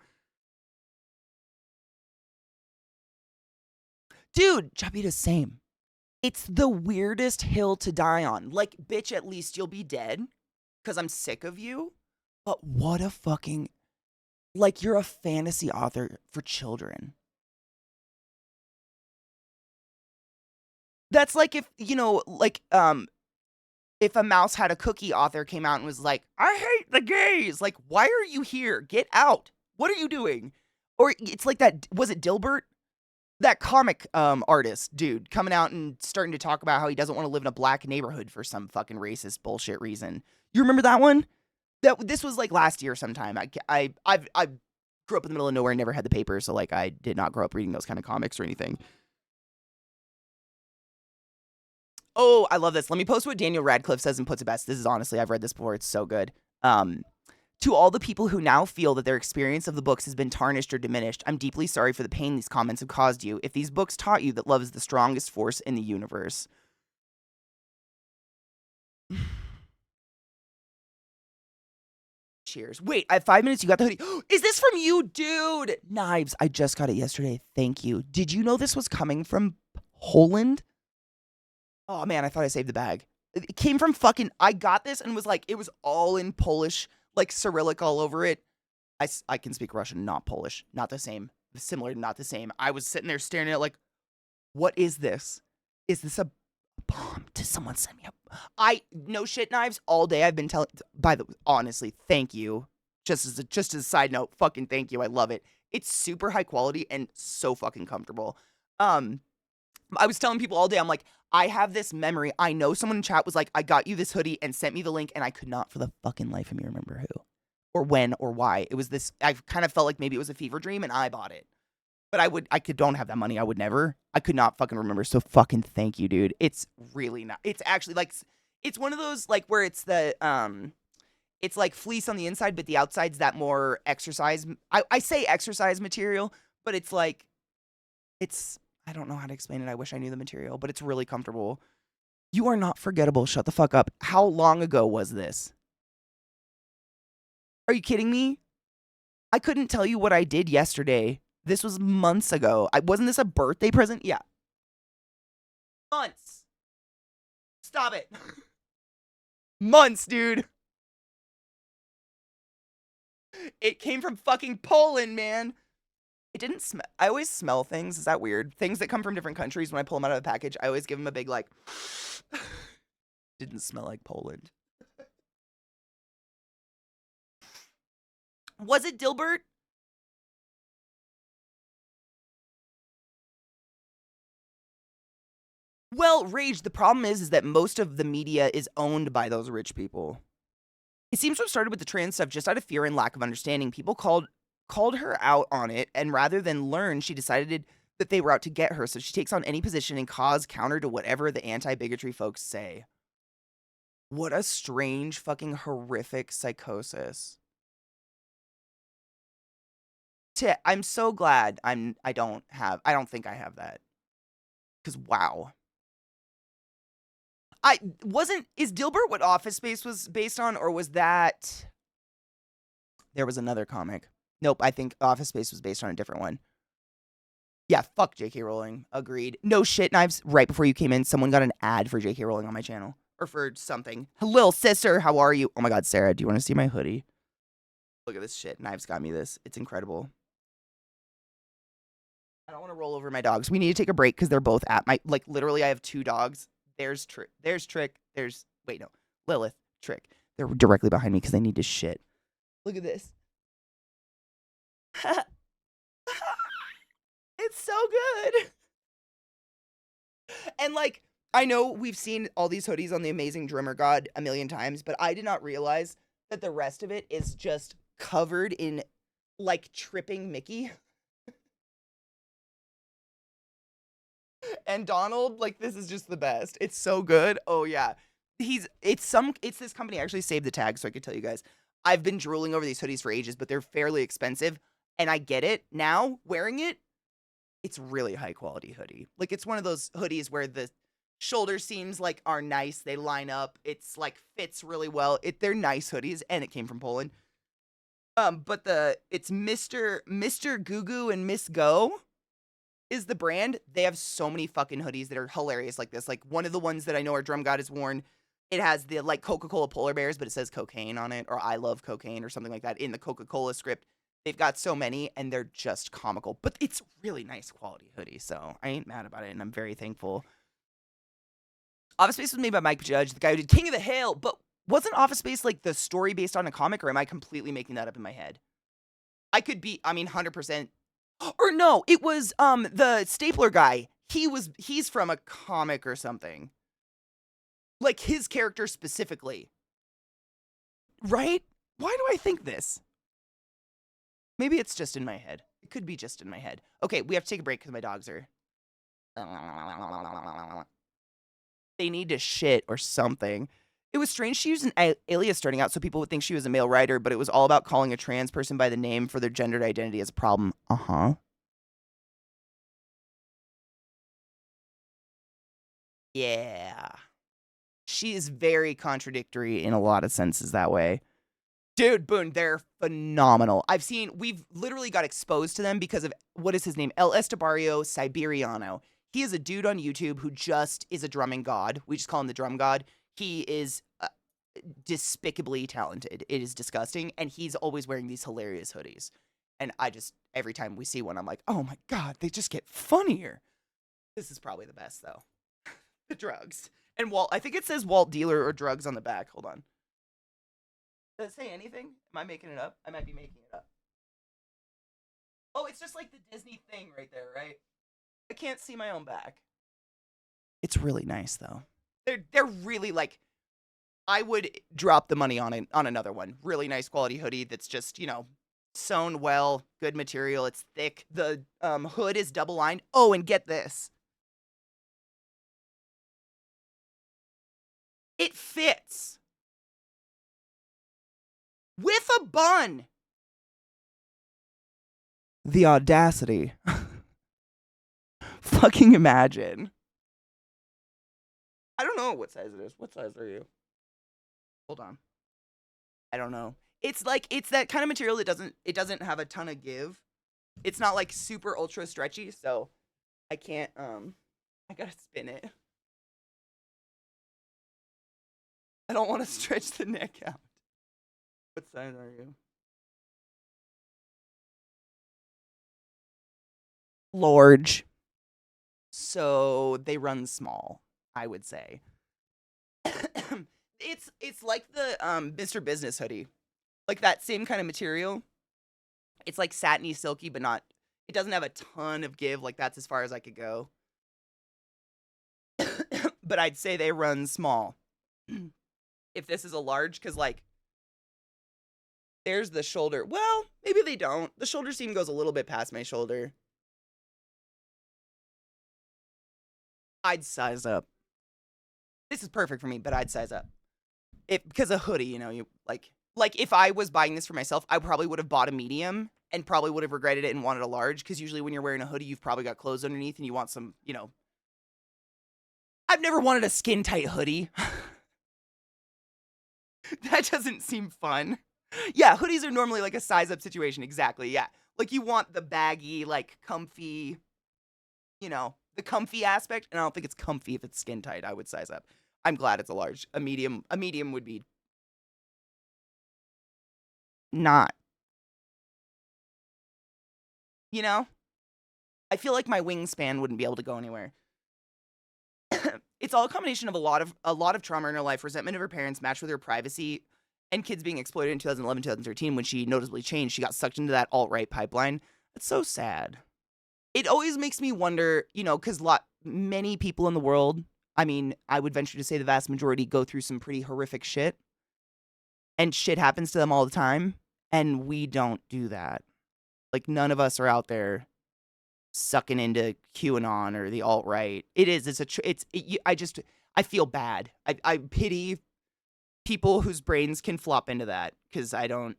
Dude, Chapita's same. It's the weirdest hill to die on. Like, bitch, at least you'll be dead because I'm sick of you. But what a fucking, like, you're a fantasy author for children. That's like if, you know, like, if a Mouse Had a Cookie author came out and was like, I hate the gays. Like, why are you here? Get out. What are you doing? Or it's like that, was it Dilbert? That comic artist dude coming out and starting to talk about how he doesn't want to live in a black neighborhood for some fucking racist bullshit reason. You remember that one? This was like last year sometime. I grew up in the middle of nowhere and never had the paper, so like I did not grow up reading those kind of comics or anything. Oh, I love this. Let me post what Daniel Radcliffe says and puts it best. This is honestly, I've read this before. It's so good. To all the people who now feel that their experience of the books has been tarnished or diminished, I'm deeply sorry for the pain these comments have caused you. If these books taught you that love is the strongest force in the universe. Cheers. Wait, I have 5 minutes. You got the hoodie. Is this from you, dude? Knives. I just got it yesterday. Thank you. Did you know this was coming from Poland? Oh, man, I thought I saved the bag. It came from fucking, I got this and was like, it was all in Polish, like Cyrillic all over it. I can speak Russian, not Polish. Not the same. Similar, not the same. I was sitting there staring at it like, what is this? Is this a bomb? Did someone send me a... no shit, Knives, all day I've been telling... honestly, thank you. Just as a side note, fucking thank you. I love it. It's super high quality and so fucking comfortable. I was telling people all day, I'm like, I have this memory. I know someone in chat was like, I got you this hoodie and sent me the link, and I could not for the fucking life of me remember who or when or why. It was this, I kind of felt like maybe it was a fever dream and I bought it. But don't have that money. I would never. I could not fucking remember. So fucking thank you, dude. It's really not, it's actually like, it's one of those like where it's the, it's like fleece on the inside, but the outside's that more exercise. I say exercise material, but it's like, I don't know how to explain it. I wish I knew the material, but it's really comfortable. You are not forgettable. Shut the fuck up. How long ago was this? Are you kidding me? I couldn't tell you what I did yesterday. This was months ago. Wasn't this a birthday present? Yeah. Months. Stop it. Months, dude. It came from fucking Poland, man. It didn't smell. I always smell things. Is that weird? Things that come from different countries, when I pull them out of the package, I always give them a big, like, didn't smell like Poland. Was it Dilbert? Well, Rage, the problem is that most of the media is owned by those rich people. It seems to have started with the trans stuff just out of fear and lack of understanding. People called her out on it, and rather than learn, she decided that they were out to get her, so she takes on any position and cause counter to whatever the anti-bigotry folks say. What a strange, fucking horrific psychosis. I'm so glad I don't think I have that. Because wow. Is Dilbert what Office Space was based on, or was that, there was another comic? Nope, I think Office Space was based on a different one. Yeah, fuck J.K. Rowling. Agreed. No shit, Knives. Right before you came in, someone got an ad for J.K. Rowling on my channel. Or for something. Hello, sister. How are you? Oh my god, Sarah, do you want to see my hoodie? Look at this shit. Knives got me this. It's incredible. I don't want to roll over my dogs. We need to take a break because they're both at my, like, literally I have 2 dogs. There's Trick. Wait, no. Lilith, Trick. They're directly behind me because they need to shit. Look at this. It's so good. And like, I know we've seen all these hoodies on the Amazing Drummer God a million times, but I did not realize that the rest of it is just covered in like tripping Mickey. And Donald, like, this is just the best. It's so good. Oh yeah. It's this company actually saved the tag so I could tell you guys. I've been drooling over these hoodies for ages, but they're fairly expensive. And I get it now wearing it. It's really high quality hoodie. Like, it's one of those hoodies where the shoulder seams like are nice. They line up. It's like fits really well. They're nice hoodies, and it came from Poland. But it's Mr. Goo and Miss Go is the brand. They have so many fucking hoodies that are hilarious like this. Like, one of the ones that I know our drum god has worn, it has the like Coca-Cola polar bears, but it says cocaine on it, or I love cocaine or something like that in the Coca-Cola script. They've got so many, and they're just comical. But it's really nice quality hoodie, so I ain't mad about it, and I'm very thankful. Office Space was made by Mike Judge, the guy who did King of the Hill, but wasn't Office Space like the story based on a comic, or am I completely making that up in my head? I could be, 100%. Or no, it was the stapler guy. He's from a comic or something. Like, his character specifically. Right? Why do I think this? Maybe it's just in my head. It could be just in my head. Okay, we have to take a break because my dogs are... They need to shit or something. It was strange she used an alias starting out so people would think she was a male writer, but it was all about calling a trans person by the name for their gendered identity as a problem. Uh-huh. Yeah. She is very contradictory in a lot of senses that way. Dude, Boone, they're phenomenal. We've literally got exposed to them because of, what is his name? El Estebario Siberiano. He is a dude on YouTube who just is a drumming god. We just call him the drum god. He is despicably talented. It is disgusting. And he's always wearing these hilarious hoodies. And every time we see one, I'm like, oh my God, they just get funnier. This is probably the best, though. The drugs. And Walt, I think it says Walt Dealer or drugs on the back. Hold on. Does it say anything? Am I making it up? I might be making it up. Oh, it's just like the Disney thing right there, right? I can't see my own back. It's really nice, though. They're really, like, I would drop the money on another one. Really nice quality hoodie that's just, sewn well, good material. It's thick. The hood is double lined. Oh, and get this. It fits. With a bun. The audacity. Fucking imagine. I don't know what size it is. What size are you? Hold on. I don't know. It's that kind of material that doesn't have a ton of give. It's not like super ultra stretchy, so I can't I gotta spin it. I don't want to stretch the neck out. What size are you? Large. So they run small, I would say. It's like the Mr. Business hoodie. Like that same kind of material. It's like satiny, silky, but not, it doesn't have a ton of give. Like, that's as far as I could go. But I'd say they run small. If this is a large, because like, there's the shoulder. Well, maybe they don't. The shoulder seam goes a little bit past my shoulder. I'd size up. This is perfect for me, but I'd size up. Because a hoodie, you like if I was buying this for myself, I probably would have bought a medium and probably would have regretted it and wanted a large, because usually when you're wearing a hoodie, you've probably got clothes underneath and you want some, I've never wanted a skin tight hoodie. That doesn't seem fun. Yeah, hoodies are normally like a size up situation. Exactly. Yeah. Like you want the baggy, like comfy, the comfy aspect. And I don't think it's comfy if it's skin tight. I would size up. I'm glad it's a large. A medium would be not. I feel like my wingspan wouldn't be able to go anywhere. It's all a combination of a lot of trauma in her life, resentment of her parents matched with her privacy, and kids being exploited in 2011, 2013 when she noticeably changed. She got sucked into that alt-right pipeline. It's so sad. It always makes me wonder, because many people in the world, I mean, I would venture to say the vast majority go through some pretty horrific shit, and shit happens to them all the time, and we don't do that. Like, none of us are out there sucking into QAnon or the alt-right. I feel bad. I pity people whose brains can flop into that, because I don't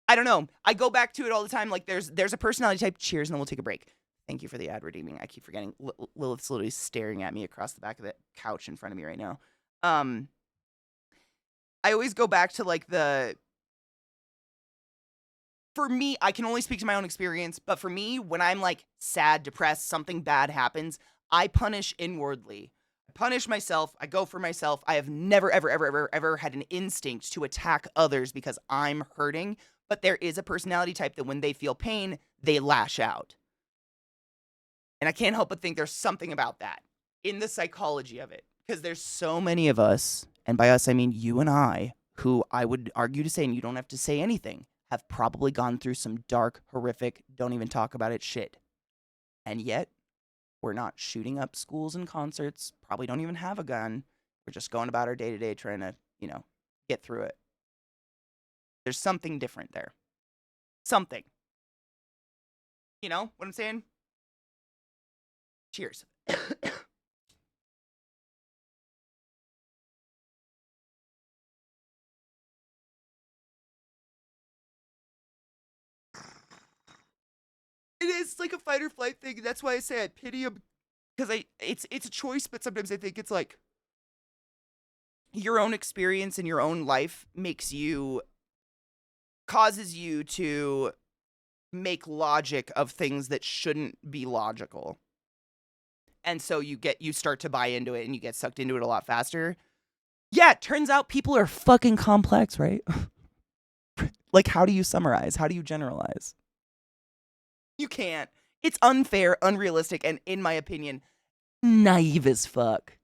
know. I go back to it all the time. Like there's a personality type. Cheers, and then we'll take a break. Thank you for the ad redeeming. I keep forgetting. Lilith's literally staring at me across the back of the couch in front of me right now. I always go back to like for me, I can only speak to my own experience, but for me, when I'm like sad, depressed, something bad happens, I punish inwardly. I punish myself. I go for myself. I have never, ever, ever, ever, ever had an instinct to attack others because I'm hurting. But there is a personality type that when they feel pain, they lash out. And I can't help but think there's something about that in the psychology of it. Because there's so many of us, and by us I mean you and I, who I would argue to say, and you don't have to say anything, have probably gone through some dark, horrific, don't even talk about it shit. And yet, we're not shooting up schools and concerts, probably don't even have a gun. We're just going about our day-to-day trying to, get through it. There's something different there. Something. You know what I'm saying? Cheers. It is like a fight or flight thing. That's why I say I pity him, because it's a choice, but sometimes I think it's like your own experience in your own life causes you to make logic of things that shouldn't be logical. And so you start to buy into it and you get sucked into it a lot faster. Yeah, it turns out people are fucking complex, right? Like, how do you summarize? How do you generalize? You can't. It's unfair, unrealistic, and in my opinion, naive as fuck.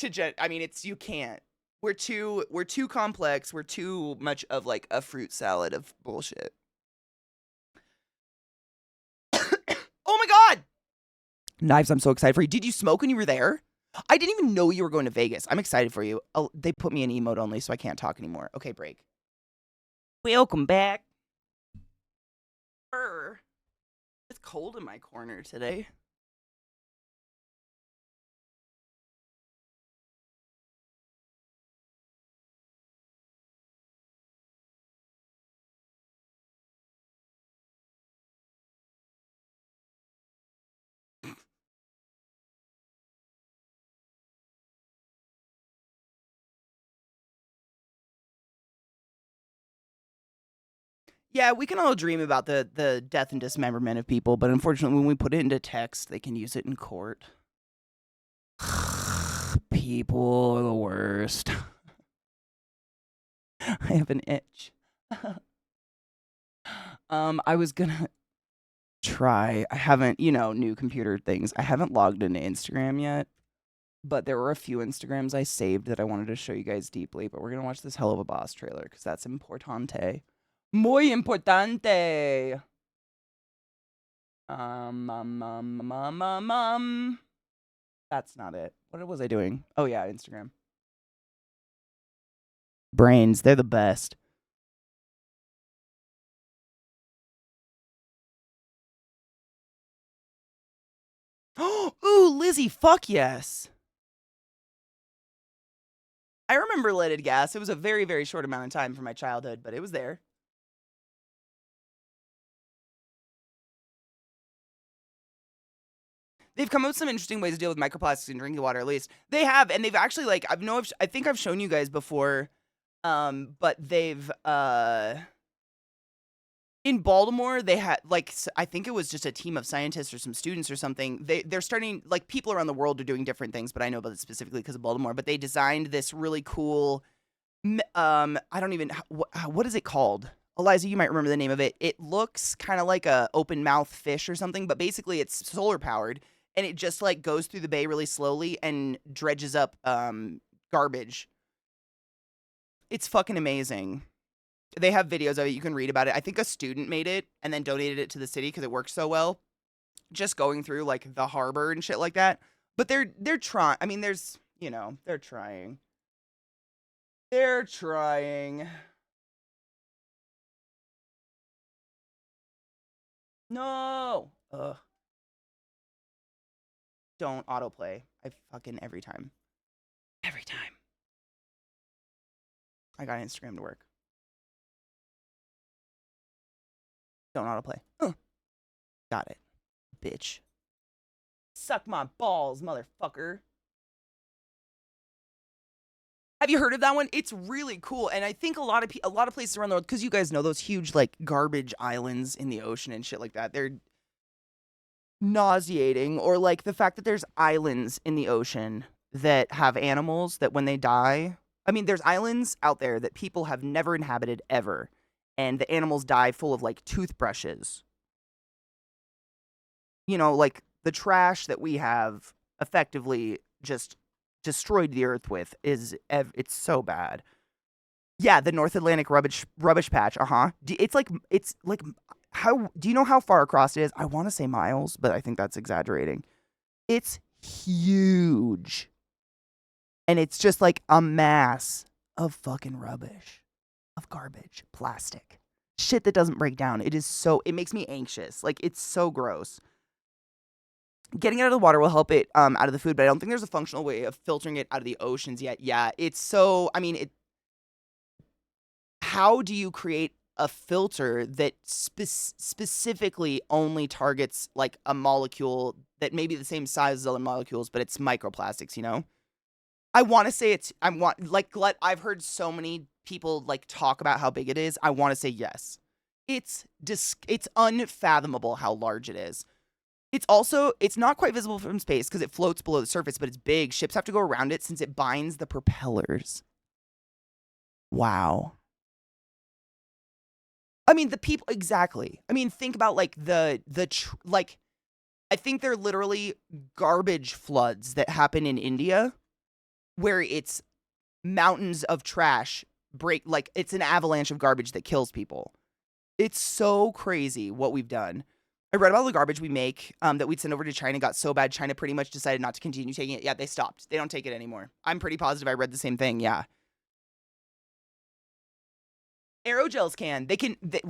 You can't. We're too complex. We're too much of like a fruit salad of bullshit. Oh my god! Knives, I'm so excited for you. Did you smoke when you were there? I didn't even know you were going to Vegas. I'm excited for you. They put me in emote only, so I can't talk anymore. Okay, break. Welcome back. It's cold in my corner today. Yeah, we can all dream about the death and dismemberment of people, but unfortunately, when we put it into text, they can use it in court. People are the worst. I have an itch. I was gonna try. I haven't, new computer things. I haven't logged into Instagram yet, but there were a few Instagrams I saved that I wanted to show you guys deeply, but we're gonna watch this Hell of a Boss trailer, because that's importante. Muy importante. That's not it. What was I doing? Oh yeah, Instagram. Brains, they're the best. Ooh, Lizzie, fuck yes. I remember Leaded Gas. It was a very, very short amount of time for my childhood, but it was there. they've come up with some interesting ways to deal with microplastics in drinking water. At least they have, and they've actually like I think I've shown you guys before, but they've in Baltimore, they had like I think it was just a team of scientists or some students or something. They're starting like people around the world are doing different things, but I know about it specifically because of Baltimore. But they designed this really cool. I don't even what is it called? Eliza, you might remember the name of it. It looks kind of like a open mouth fish or something, but basically it's solar powered and it just like goes through the bay really slowly and dredges up garbage. It's fucking amazing. They have videos of it. You can read about it. I think a student made it and then donated it to the city because it works so well. Just going through like the harbor and shit like that. But they're trying. I mean, there's they're trying. They're trying. No. Ugh. Don't autoplay. I fucking every time. Every time. I got Instagram to work. Don't autoplay. Got it. Bitch. Suck my balls, motherfucker. Have you heard of that one? It's really cool. And I think a lot of places around the world, because you guys know those huge like garbage islands in the ocean and shit like that. They're nauseating. Or like the fact that there's islands in the ocean that have animals that when they die, I mean, there's islands out there that people have never inhabited ever. And the animals die full of like toothbrushes. You know, like the trash that we have effectively just destroyed the earth with it's so bad. Yeah, the North Atlantic rubbish patch. It's like how do you know how far across it is? I want to say miles, but I think that's exaggerating. It's huge. And it's just like a mass of fucking rubbish. Of garbage, plastic, shit that doesn't break down. It makes me anxious. Like, it's so gross. Getting it out of the water will help it out of the food, but I don't think there's a functional way of filtering it out of the oceans yet. Yeah, it's so, I mean, how do you create a filter that specifically only targets like a molecule that may be the same size as other molecules, but it's microplastics, you know? I want to say I've heard so many people like talk about how big it is. I want to say yes. It's unfathomable how large it is. It's not quite visible from space because it floats below the surface, but it's big. Ships have to go around it since it binds the propellers. Wow. I mean, the people exactly. I mean, think about like like I think they're literally garbage floods that happen in India where it's mountains of trash like it's an avalanche of garbage that kills people. It's so crazy what we've done. I read about the garbage we make that we'd send over to China got so bad China pretty much decided not to continue taking it. Yeah, they stopped. They don't take it anymore. I'm pretty positive I read the same thing. Yeah. Aerogels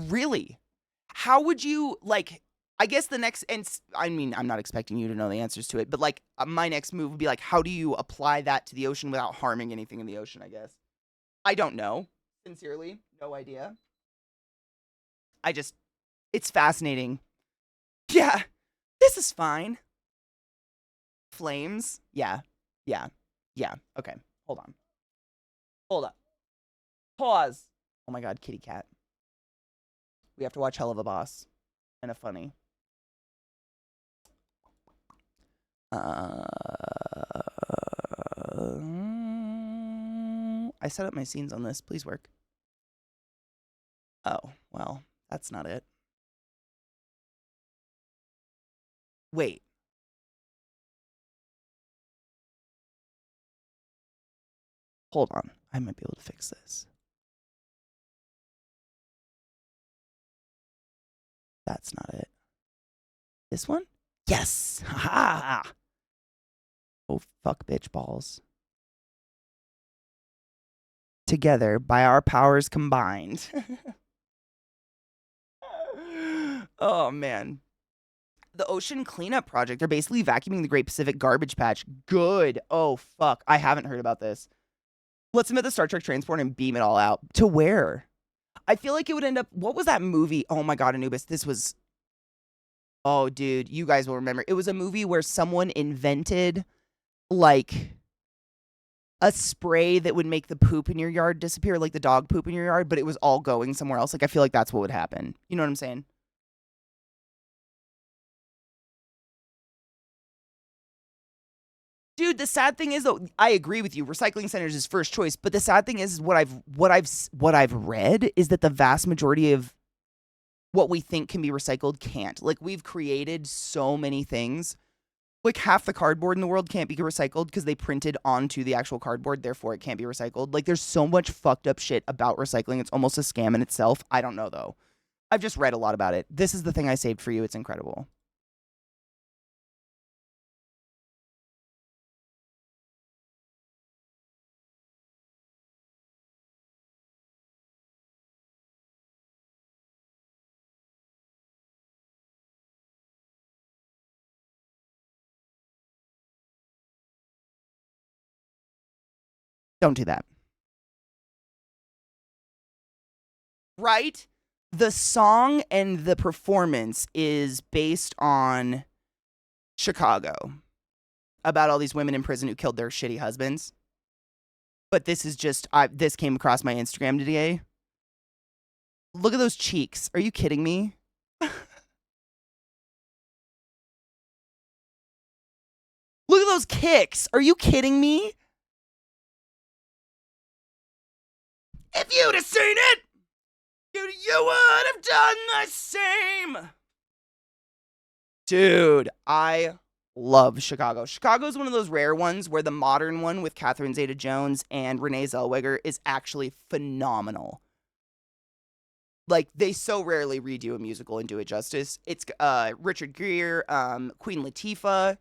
really? How would you like I guess the next, and I mean, I'm not expecting you to know the answers to it, but like my next move would be like, how do you apply that to the ocean without harming anything in the ocean, I guess? I don't know. Sincerely, no idea. It's fascinating. Yeah, this is fine. Flames? Yeah. Okay, hold on. Hold up. Pause. Oh my god, kitty cat. We have to watch Hell of a Boss. And a funny. I set up my scenes on this. Please work. Oh, well, that's not it. Wait. Hold on. I might be able to fix this. That's not it. This one? Yes! Ha! Oh, fuck bitch balls. Together, by our powers combined. Oh, man. The Ocean Cleanup Project. They're basically vacuuming the Great Pacific Garbage Patch. Good. Oh, fuck. I haven't heard about this. Let's submit the Star Trek transport and beam it all out. To where? I feel like it would end up... What was that movie? Oh, my God, Anubis. This was... Oh, dude, you guys will remember. It was a movie where someone invented like a spray that would make the poop in your yard disappear, like the dog poop in your yard, but it was all going somewhere else. Like I feel like that's what would happen. You know what I'm saying? Dude, the sad thing is though, I agree with you. Recycling centers is first choice, but the sad thing is what I've read is that the vast majority of what we think can be recycled can't. Like we've created so many things. Like half the cardboard in the world can't be recycled because they printed onto the actual cardboard, therefore it can't be recycled. Like there's so much fucked up shit about recycling. It's almost a scam in itself. I don't know though. I've just read a lot about it. This is the thing I saved for you. It's incredible. Don't do that. Right? The song and the performance is based on Chicago about all these women in prison who killed their shitty husbands. But this is just this came across my Instagram today. Look at those cheeks. Are you kidding me? Look at those kicks. Are you kidding me? If you'd have seen it, you would have done the same. Dude, I love Chicago. Chicago is one of those rare ones where the modern one with Catherine Zeta-Jones and Renee Zellweger is actually phenomenal. Like, they so rarely redo a musical and do it justice. It's Richard Gere, Queen Latifah,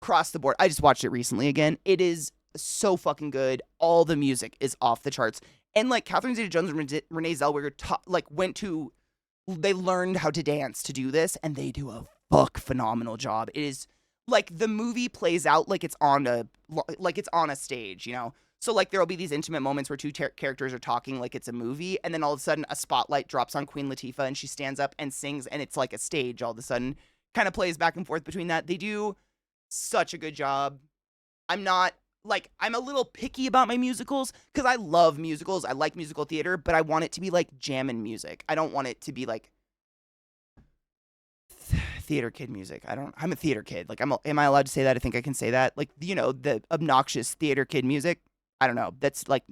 across the board. I just watched it recently again. It is so fucking good. All the music is off the charts. And, like, Catherine Zeta-Jones and Renee Zellweger, they learned how to dance to do this, and they do a phenomenal job. It is, like, the movie plays out like it's on a stage, you know? So, like, there'll be these intimate moments where two characters are talking like it's a movie, and then all of a sudden a spotlight drops on Queen Latifah, and she stands up and sings, and it's like a stage all of a sudden. Kind of plays back and forth between that. They do such a good job. I'm a little picky about my musicals because I love musicals. I like musical theater, but I want it to be like jammin' music. I don't want it to be like theater kid music. I'm a theater kid. Like, am I allowed to say that? I think I can say that. Like, you know, the obnoxious theater kid music. I don't know. That's like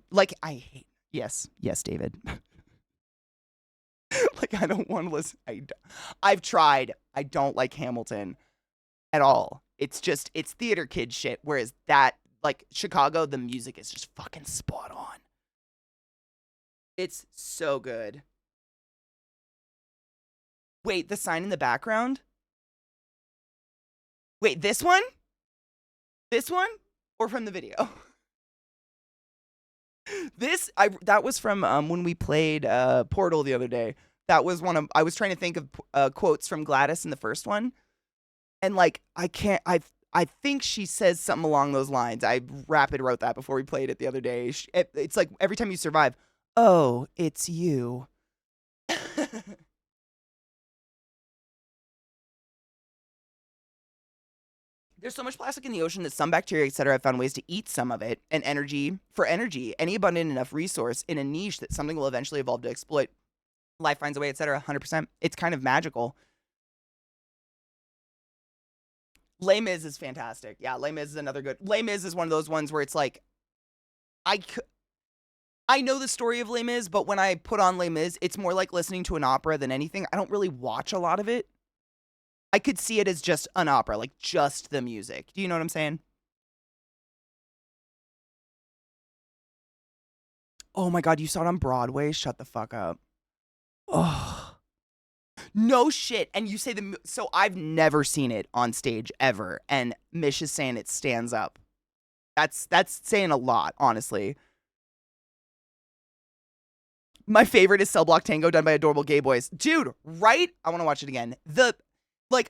I hate. Yes, David. Like, I don't want to listen. I've tried. I don't like Hamilton at all. It's theater kid shit. Whereas that, like, Chicago, the music is just fucking spot on. It's so good. Wait, the sign in the background? Wait, this one? This one? Or from the video? That was from when we played Portal the other day. That was I was trying to think of quotes from Gladys in the first one. And, like, I think she says something along those lines. I rapid wrote that before we played it the other day. It's like, every time you survive, oh, it's you. There's so much plastic in the ocean that some bacteria, etc., have found ways to eat some of it, and for energy, any abundant enough resource in a niche that something will eventually evolve to exploit. Life finds a way, etc., 100%. It's kind of magical. Les Mis is fantastic. Yeah, Les Mis is another good. Les Mis is one of those ones where it's like, I know the story of Les Mis, but when I put on Les Mis, it's more like listening to an opera than anything. I don't really watch a lot of it. I could see it as just an opera, like just the music. Do you know what I'm saying? Oh my God, you saw it on Broadway? Shut the fuck up. Oh, no shit. And you say so I've never seen it on stage ever. And Mish is saying it stands up. That's saying a lot, honestly. My favorite is Cell Block Tango done by Adorable Gay Boys. Dude, right? I want to watch it again.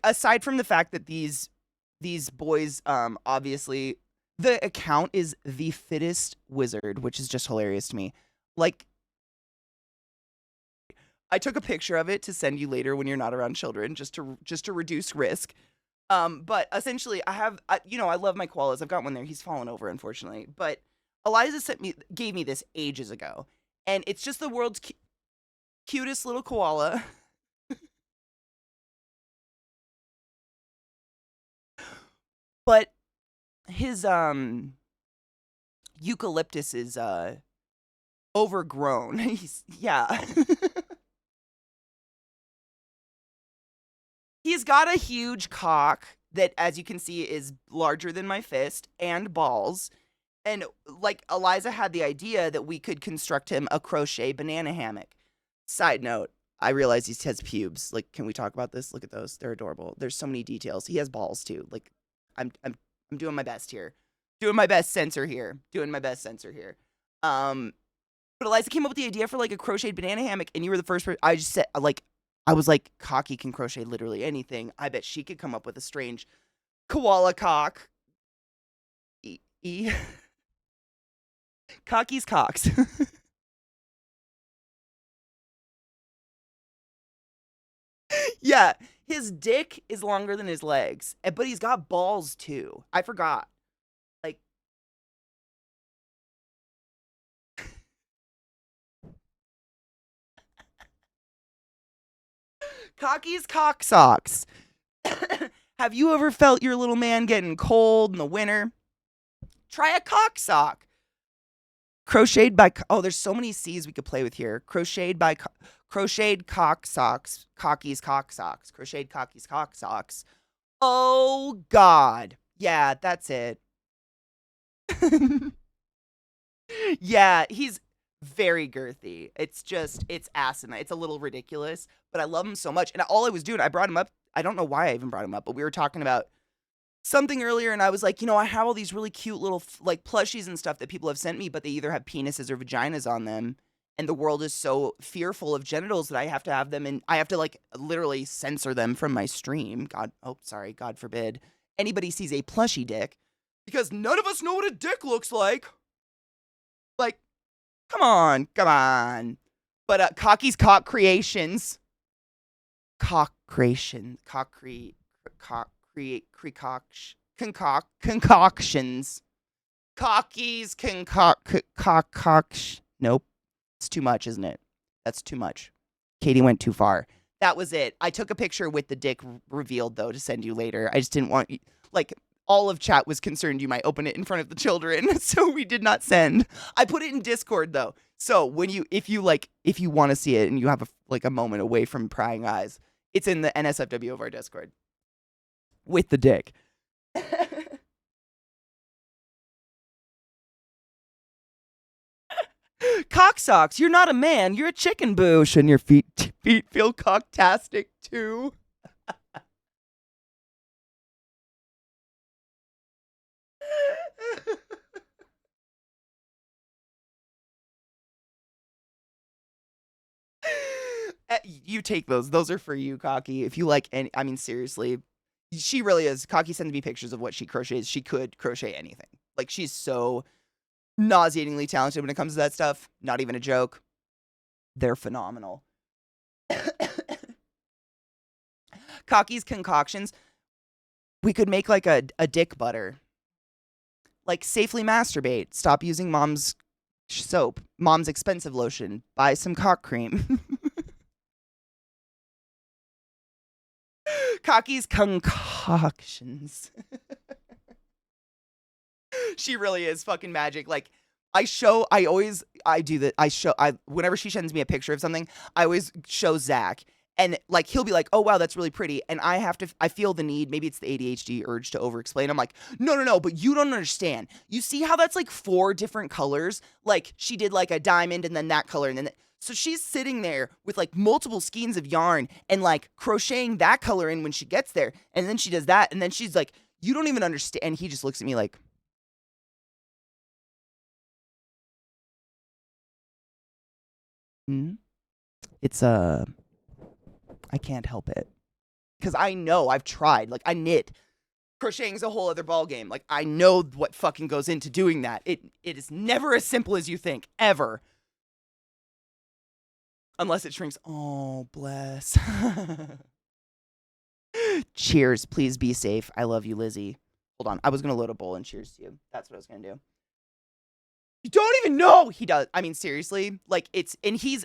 Aside from the fact that these boys, obviously, the account is The Fittest Wizard, which is just hilarious to me. Like, I took a picture of it to send you later when you're not around children, just to reduce risk. But essentially, I love my koalas. I've got one there. He's fallen over, unfortunately. But Eliza gave me this ages ago, and it's just the world's cutest little koala. But his eucalyptus is overgrown. Yeah. He's got a huge cock that, as you can see, is larger than my fist, and balls. And like Eliza had the idea that we could construct him a crochet banana hammock. Side note, I realize he has pubes. Like, can we talk about this? Look at those. They're adorable. There's so many details. He has balls too. Like, I'm doing my best here. Doing my best censor here. But Eliza came up with the idea for like a crocheted banana hammock, and you were the first person. I just said, like, I was like, Cocky can crochet literally anything. I bet she could come up with a strange koala cock. Cocky's cocks. Yeah, his dick is longer than his legs, but he's got balls too. I forgot. Like, Cocky's cock socks. Have you ever felt your little man getting cold in the winter? Try a cock sock. Crocheted by, oh, there's so many C's we could play with here. Crocheted cock socks. Cocky's cock socks. Crocheted Cocky's cock socks. Oh, God. Yeah, that's it. Yeah, he's very girthy. It's asinine. It's a little ridiculous, but I love him so much. And all I was doing, I brought him up. I don't know why I even brought him up, but we were talking about something earlier, and I was like, I have all these really cute little like plushies and stuff that people have sent me, but they either have penises or vaginas on them, and the world is so fearful of genitals that I have to have them, and I have to like literally censor them from my stream. God forbid anybody sees a plushie dick, because none of us know what a dick looks like. Like, come on. But Cocky's cock creations, concoctions. Cocky's concoction. Nope. It's too much, isn't it? That's too much. Katie went too far. That was it. I took a picture with the dick revealed, though, to send you later. I just didn't want you, like, all of chat was concerned you might open it in front of the children, so we did not send. I put it in Discord, though. So if you want to see it and you have a moment away from prying eyes, it's in the NSFW of our Discord. With the dick. Cock socks, you're not a man, you're a chicken boo. Shouldn't your feet feel cocktastic too? You take those. Those are for you, Cocky. If you like any, I mean, seriously, she really is. Cocky sends me pictures of what she crochets. She could crochet anything. Like, she's so nauseatingly talented when it comes to that stuff. Not even a joke. They're phenomenal. Cocky's concoctions. We could make like a dick butter. Like, safely masturbate. Stop using mom's soap. Mom's expensive lotion. Buy some cock cream. Cocky's concoctions. She really is fucking magic. Like, whenever she sends me a picture of something, I always show Zach. And like, he'll be like, oh wow, that's really pretty. And I feel the need, maybe it's the ADHD urge to over explain. I'm like, no, but you don't understand. You see how that's like 4 different colors? Like, she did like a diamond and then that color and then so she's sitting there with like multiple skeins of yarn and like crocheting that color in when she gets there. And then she does that. And then she's like, you don't even understand. And he just looks at me like, it's I can't help it. Because I know I've tried. Like, I knit. Crocheting's a whole other ball game. Like, I know what fucking goes into doing that. It is never as simple as you think. Ever. Unless it shrinks. Oh, bless. Cheers. Please be safe. I love you, Lizzie. Hold on. I was going to load a bowl and cheers to you. That's what I was going to do. You don't even know he does. I mean, seriously, like and he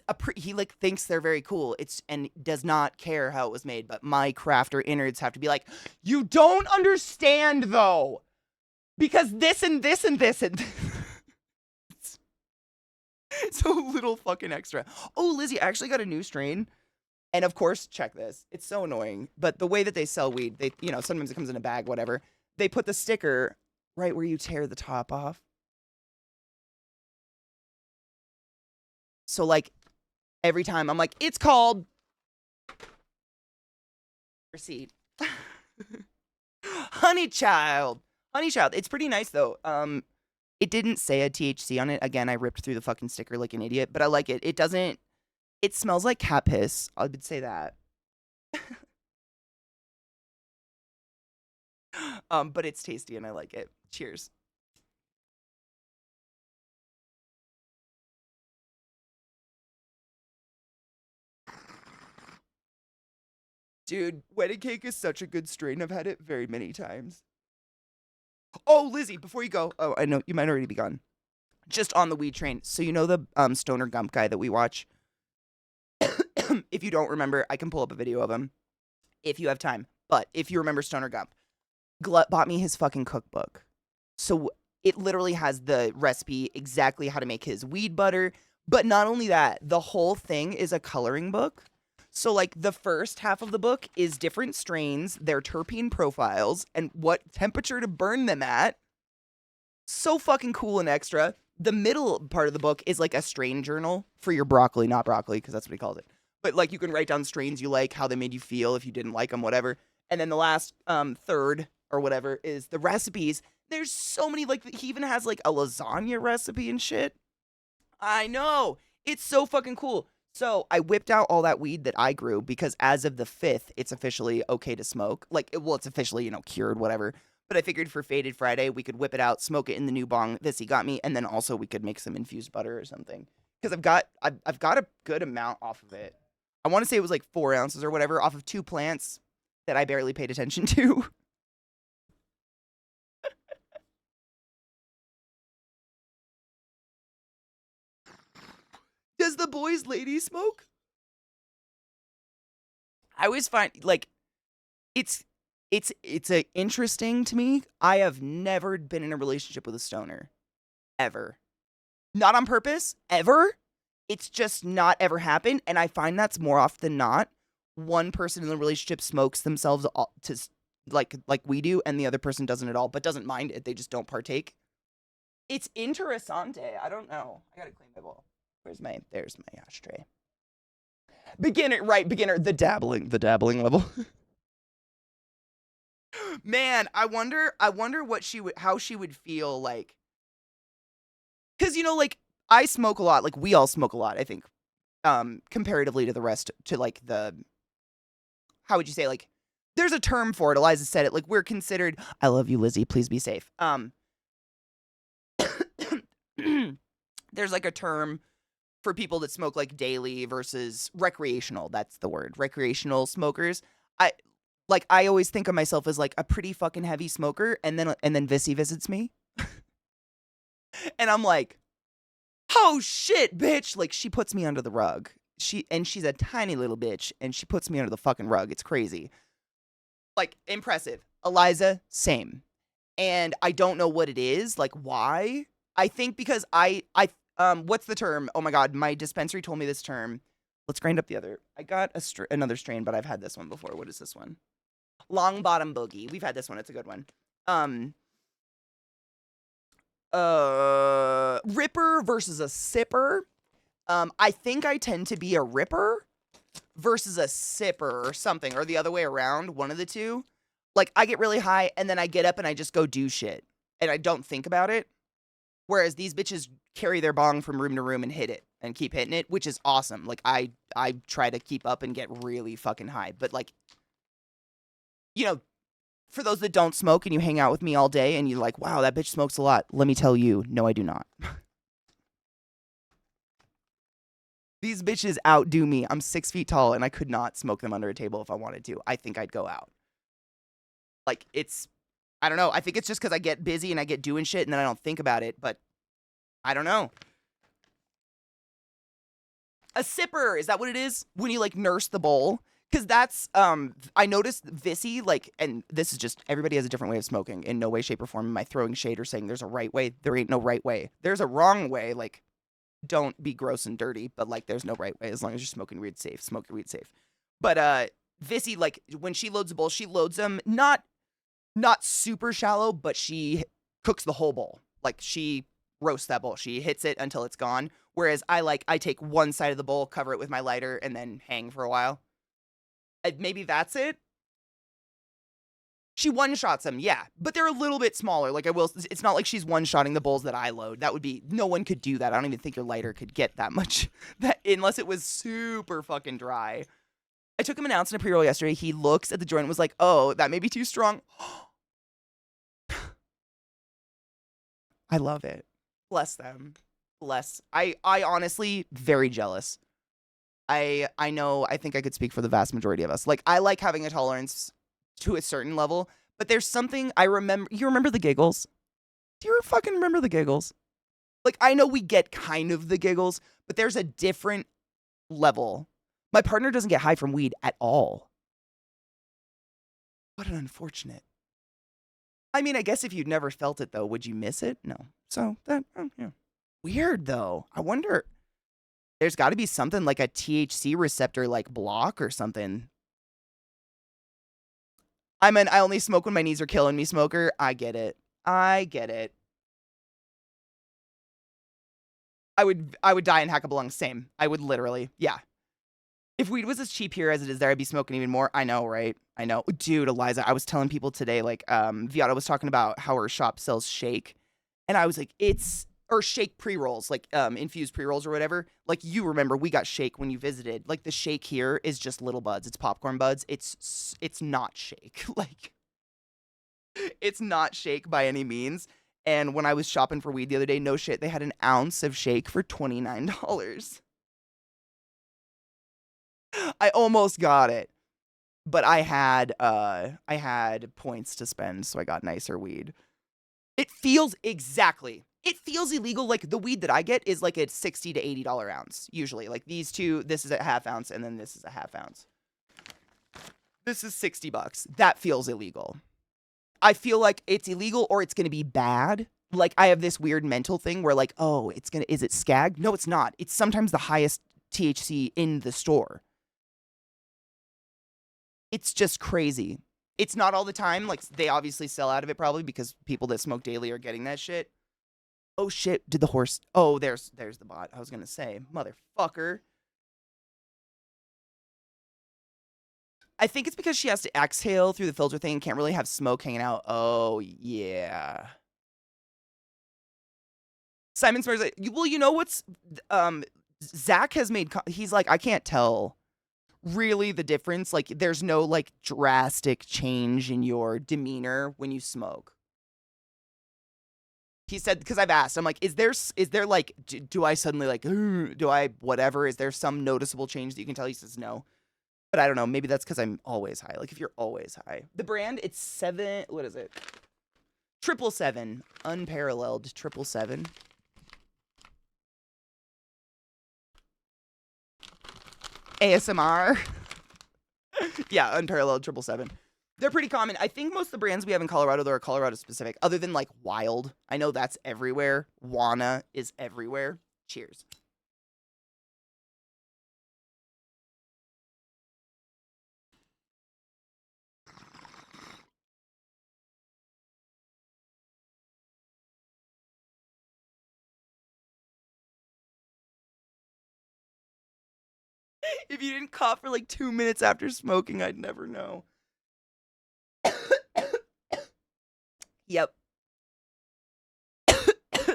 like thinks they're very cool. And does not care how it was made. But my crafter innards have to be like, you don't understand though, because this and this and this and this. So little fucking extra. Oh, Lizzie, I actually got a new strain. And of course, check this. It's so annoying. But the way that they sell weed, they, sometimes it comes in a bag, whatever. They put the sticker right where you tear the top off. So, like, every time I'm like, it's called receipt. Honey Child. Honey Child. It's pretty nice, though. It didn't say a THC on it. Again, I ripped through the fucking sticker like an idiot, but I like it. It smells like cat piss. I would say that. But it's tasty and I like it. Cheers. Dude, wedding cake is such a good strain. I've had it very many times. Oh, Lizzie, before you go. Oh, I know you might already be gone. Just on the weed train. So you know the Stoner Gump guy that we watch? If you don't remember, I can pull up a video of him if you have time. But if you remember Stoner Gump, Glut bought me his fucking cookbook. So it literally has the recipe, exactly how to make his weed butter. But not only that, the whole thing is a coloring book. So, like, the first half of the book is different strains, their terpene profiles, and what temperature to burn them at. So fucking cool and extra. The middle part of the book is, like, a strain journal for your broccoli, not broccoli, because that's what he calls it. But, like, you can write down strains you like, how they made you feel, if you didn't like them, whatever. And then the last third, or whatever, is the recipes. There's so many, like, he even has, like, a lasagna recipe and shit. I know. It's so fucking cool. So I whipped out all that weed that I grew because as of the 5th, it's officially okay to smoke. Like, well, it's officially, cured, whatever. But I figured for Faded Friday, we could whip it out, smoke it in the new bong Vissy got me, and then also we could make some infused butter or something. Because I've got a good amount off of it. I want to say it was like 4 ounces or whatever off of 2 plants that I barely paid attention to. Does the boys lady smoke? I always find, like, it's interesting to me. I have never been in a relationship with a stoner. Ever. Not on purpose. Ever. It's just not ever happened. And I find that's more often than not. One person in the relationship smokes themselves to like we do, and the other person doesn't at all, but doesn't mind it. They just don't partake. It's interessante. I don't know. I gotta clean my bowl. There's my ashtray. Beginner, the dabbling level. Man, I wonder how she would feel like, cause like I smoke a lot, like we all smoke a lot, I think, comparatively to the rest, to like how would you say, like, there's a term for it. Eliza said it, like we're considered, I love you, Lizzie, please be safe. There's like a term for people that smoke like daily versus recreational. That's the word. Recreational smokers. I always think of myself as like a pretty fucking heavy smoker, and then Vissy visits me. And I'm like, oh shit, bitch. Like, she puts me under the rug. She's a tiny little bitch, and she puts me under the fucking rug. It's crazy. Like, impressive. Eliza, same. And I don't know what it is, like why. I think because what's the term? Oh my god, my dispensary told me this term. Let's grind up the other. I got another strain, but I've had this one before. What is this one? Long bottom boogie. We've had this one. It's a good one. Ripper versus a sipper. I think I tend to be a ripper versus a sipper or something, or the other way around, one of the two. Like, I get really high, and then I get up and I just go do shit. And I don't think about it. Whereas these bitches carry their bong from room to room and hit it and keep hitting it, which is awesome. Like, I try to keep up and get really fucking high. But, like, for those that don't smoke and you hang out with me all day and you're like, wow, that bitch smokes a lot. Let me tell you, no, I do not. These bitches outdo me. I'm 6 feet tall and I could not smoke them under a table if I wanted to. I think I'd go out. Like, I don't know. I think it's just because I get busy and I get doing shit and then I don't think about it, but I don't know. A sipper, is that what it is? When you, like, nurse the bowl? Because that's, I noticed Vissy, like, and this is just, everybody has a different way of smoking. In no way, shape, or form am I throwing shade or saying there's a right way. There ain't no right way. There's a wrong way, like, don't be gross and dirty, but, like, there's no right way as long as you're smoking weed safe. Smoke your weed safe. But, Vissy, like, when she loads a bowl, she loads them not super shallow, but she cooks the whole bowl. Like, she roasts that bowl. She hits it until it's gone. Whereas I take one side of the bowl, cover it with my lighter, and then hang for a while. Maybe that's it. She one-shots them, yeah. But they're a little bit smaller. Like, it's not like she's one-shotting the bowls that I load. That would be, no one could do that. I don't even think your lighter could get that much, unless it was super fucking dry. I took him an ounce in a pre-roll yesterday. He looks at the joint and was like, oh, that may be too strong. I love it. Bless them. I honestly, very jealous. I know, I think I could speak for the vast majority of us. Like, I like having a tolerance to a certain level, but there's something I remember. You remember the giggles? Do you fucking remember the giggles? Like, I know we get kind of the giggles, but there's a different level. My partner doesn't get high from weed at all. What an unfortunate. I mean, I guess if you'd never felt it, though, would you miss it? No. So, yeah. Weird, though. I wonder, there's got to be something like a THC receptor, like, block or something. I mean, I only smoke when my knees are killing me, smoker. I get it. I would die and hack a lung. Same. I would literally. Yeah. If weed was as cheap here as it is there, I'd be smoking even more. I know, right? I know. Dude, Eliza, I was telling people today, like, Viata was talking about how her shop sells shake. And I was like, or shake pre-rolls, like, infused pre-rolls or whatever. Like, you remember, we got shake when you visited. Like, the shake here is just little buds. It's popcorn buds. It's not shake. Like, it's not shake by any means. And when I was shopping for weed the other day, no shit, they had an ounce of shake for $29. I almost got it, but I had points to spend, so I got nicer weed. It feels illegal. Like, the weed that I get is like a $60 to $80 ounce usually. Like, these two, this is a half ounce, and then this is a half ounce. This is $60. That feels illegal. I feel like it's illegal or it's gonna be bad. Like, I have this weird mental thing where, like, oh, is it skag? No, it's not. It's sometimes the highest THC in the store. It's just crazy. It's not all the time. Like, they obviously sell out of it probably because people that smoke daily are getting that shit. Oh shit, did the horse... Oh, there's the bot. I was gonna say, motherfucker. I think it's because she has to exhale through the filter thing and can't really have smoke hanging out. Oh, yeah. Simon swears like, well, you know what's... Zach has made... He's like, I can't tell really the difference. Like, there's no, like, drastic change in your demeanor when you smoke. He said, because I've asked, I'm like, is there like, do I suddenly like, do I whatever? Is there some noticeable change that you can tell? He says no. But I don't know. Maybe that's because I'm always high. Like, if you're always high. The brand, it's what is it? 777. Unparalleled 777. ASMR. Yeah, unparalleled 777. They're pretty common. I think most of the brands we have in Colorado, they're Colorado specific, other than like Wild. I know that's everywhere. Wana is everywhere. Cheers. If you didn't cough for like 2 minutes after smoking, I'd never know. Yep.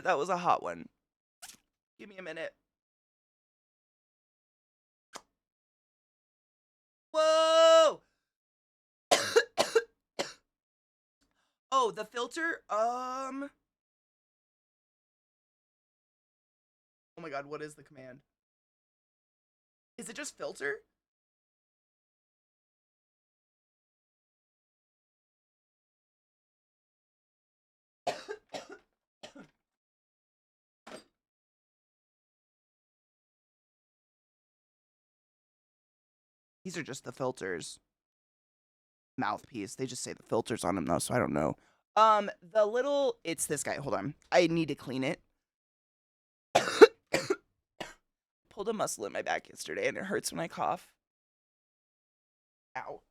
That was a hot one. Give me a minute. Whoa! Oh, the filter? Oh my god, what is the command? Is it just filter? These are just the filters. Mouthpiece. They just say the filters on them though, so I don't know. It's this guy. Hold on. I need to clean it. Pulled a muscle in my back yesterday and it hurts when I cough. Ow.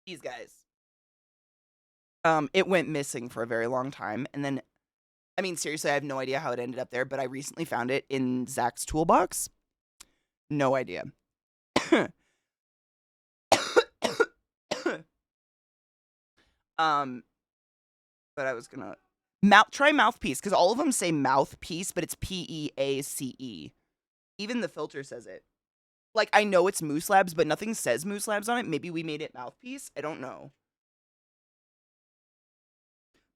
These guys. It went missing for a very long time, and then, I mean, seriously, I have no idea how it ended up there, but I recently found it in Zach's toolbox. No idea. But I was gonna try mouthpiece, because all of them say mouthpiece, but it's Peace. Even the filter says it. Like, I know it's Moose Labs, but nothing says Moose Labs on it. Maybe we made it mouthpiece. I don't know.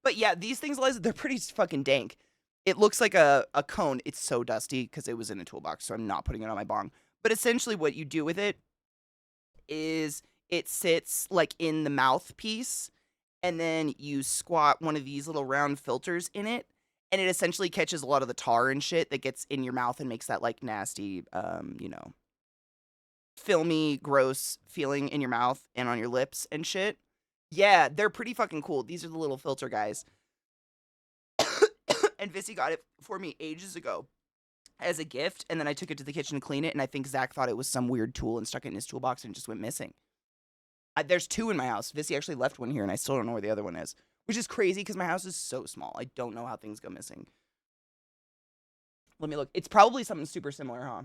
But yeah, these things, Liza, they're pretty fucking dank. It looks like a cone. It's so dusty because it was in a toolbox, so I'm not putting it on my bong. But essentially what you do with it is it sits like in the mouthpiece, and then you squat one of these little round filters in it, and it essentially catches a lot of the tar and shit that gets in your mouth and makes that like nasty, filmy, gross feeling in your mouth and on your lips and shit. Yeah, they're pretty fucking cool. These are the little filter guys. And Vissy got it for me ages ago as a gift, and then I took it to the kitchen to clean it, and I think Zach thought it was some weird tool and stuck it in his toolbox and it just went missing. There's 2 in my house. Vissy actually left one here, and I still don't know where the other one is, which is crazy because my house is so small. I don't know how things go missing. Let me look. It's probably something super similar, huh?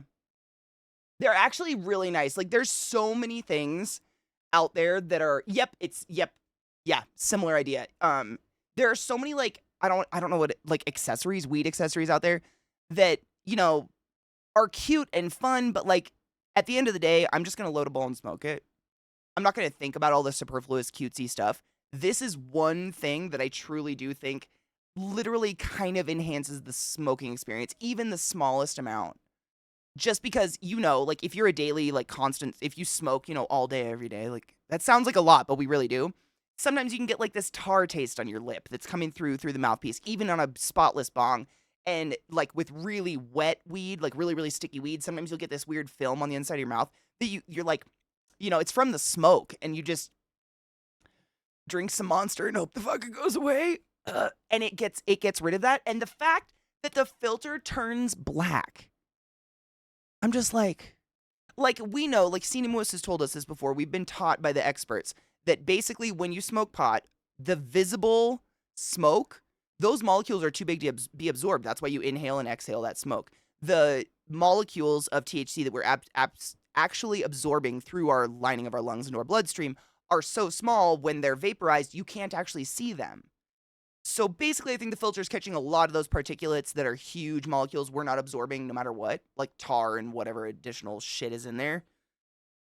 They're actually really nice. Like, there's so many things out there that are, yeah, similar idea. There are so many, like, I don't know what, like, accessories, weed accessories out there that, are cute and fun, but, like, at the end of the day, I'm just gonna load a bowl and smoke it. I'm not gonna think about all the superfluous cutesy stuff. This is one thing that I truly do think literally kind of enhances the smoking experience, even the smallest amount. Just because, like, if you're a daily, like, constant, if you smoke, all day, every day, like, that sounds like a lot, but we really do. Sometimes you can get, like, this tar taste on your lip that's coming through the mouthpiece, even on a spotless bong. And, like, with really wet weed, like, really, really sticky weed, sometimes you'll get this weird film on the inside of your mouth that you're like, it's from the smoke, and you just drink some Monster and hope the fuck it goes away. And it gets rid of that. And the fact that the filter turns black, I'm just like we know, like Cinemus has told us this before. We've been taught by the experts that basically when you smoke pot, the visible smoke, those molecules are too big to be absorbed. That's why you inhale and exhale that smoke. The molecules of THC that we're actually absorbing through our lining of our lungs into our bloodstream are so small, when they're vaporized, you can't actually see them. So basically, I think the filter is catching a lot of those particulates that are huge molecules we're not absorbing no matter what, like tar and whatever additional shit is in there.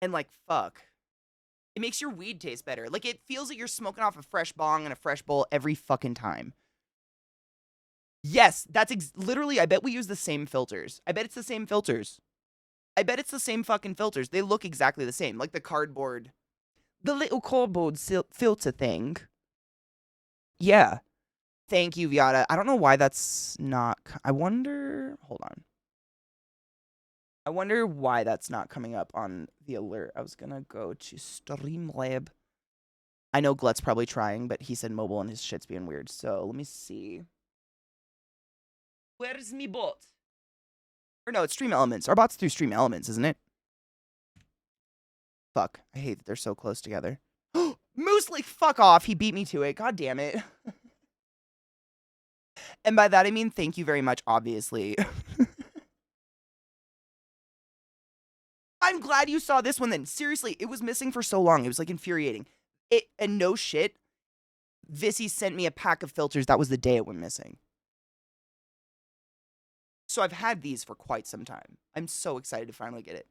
And like, fuck. It makes your weed taste better. Like, it feels like you're smoking off a fresh bong and a fresh bowl every fucking time. Yes, that's literally, I bet we use the same filters. I bet it's the same filters. I bet it's the same fucking filters. They look exactly the same. Like the cardboard. The little cardboard filter thing. Yeah. Thank you, Viata. I don't know why that's not... I wonder... Hold on. I wonder why that's not coming up on the alert. I was gonna go to Streamlab. I know Glut's probably trying, but he said mobile and his shit's being weird. So, let me see. Where's me bot? Or no, it's Stream Elements. Our bot's through Stream Elements, isn't it? Fuck. I hate that they're so close together. Moose, like, fuck off. He beat me to it. God damn it. And by that, I mean thank you very much, obviously. I'm glad you saw this one then. Seriously, it was missing for so long. It was, like, infuriating. And no shit, Vissy sent me a pack of filters. That was the day it went missing. So I've had these for quite some time. I'm so excited to finally get it.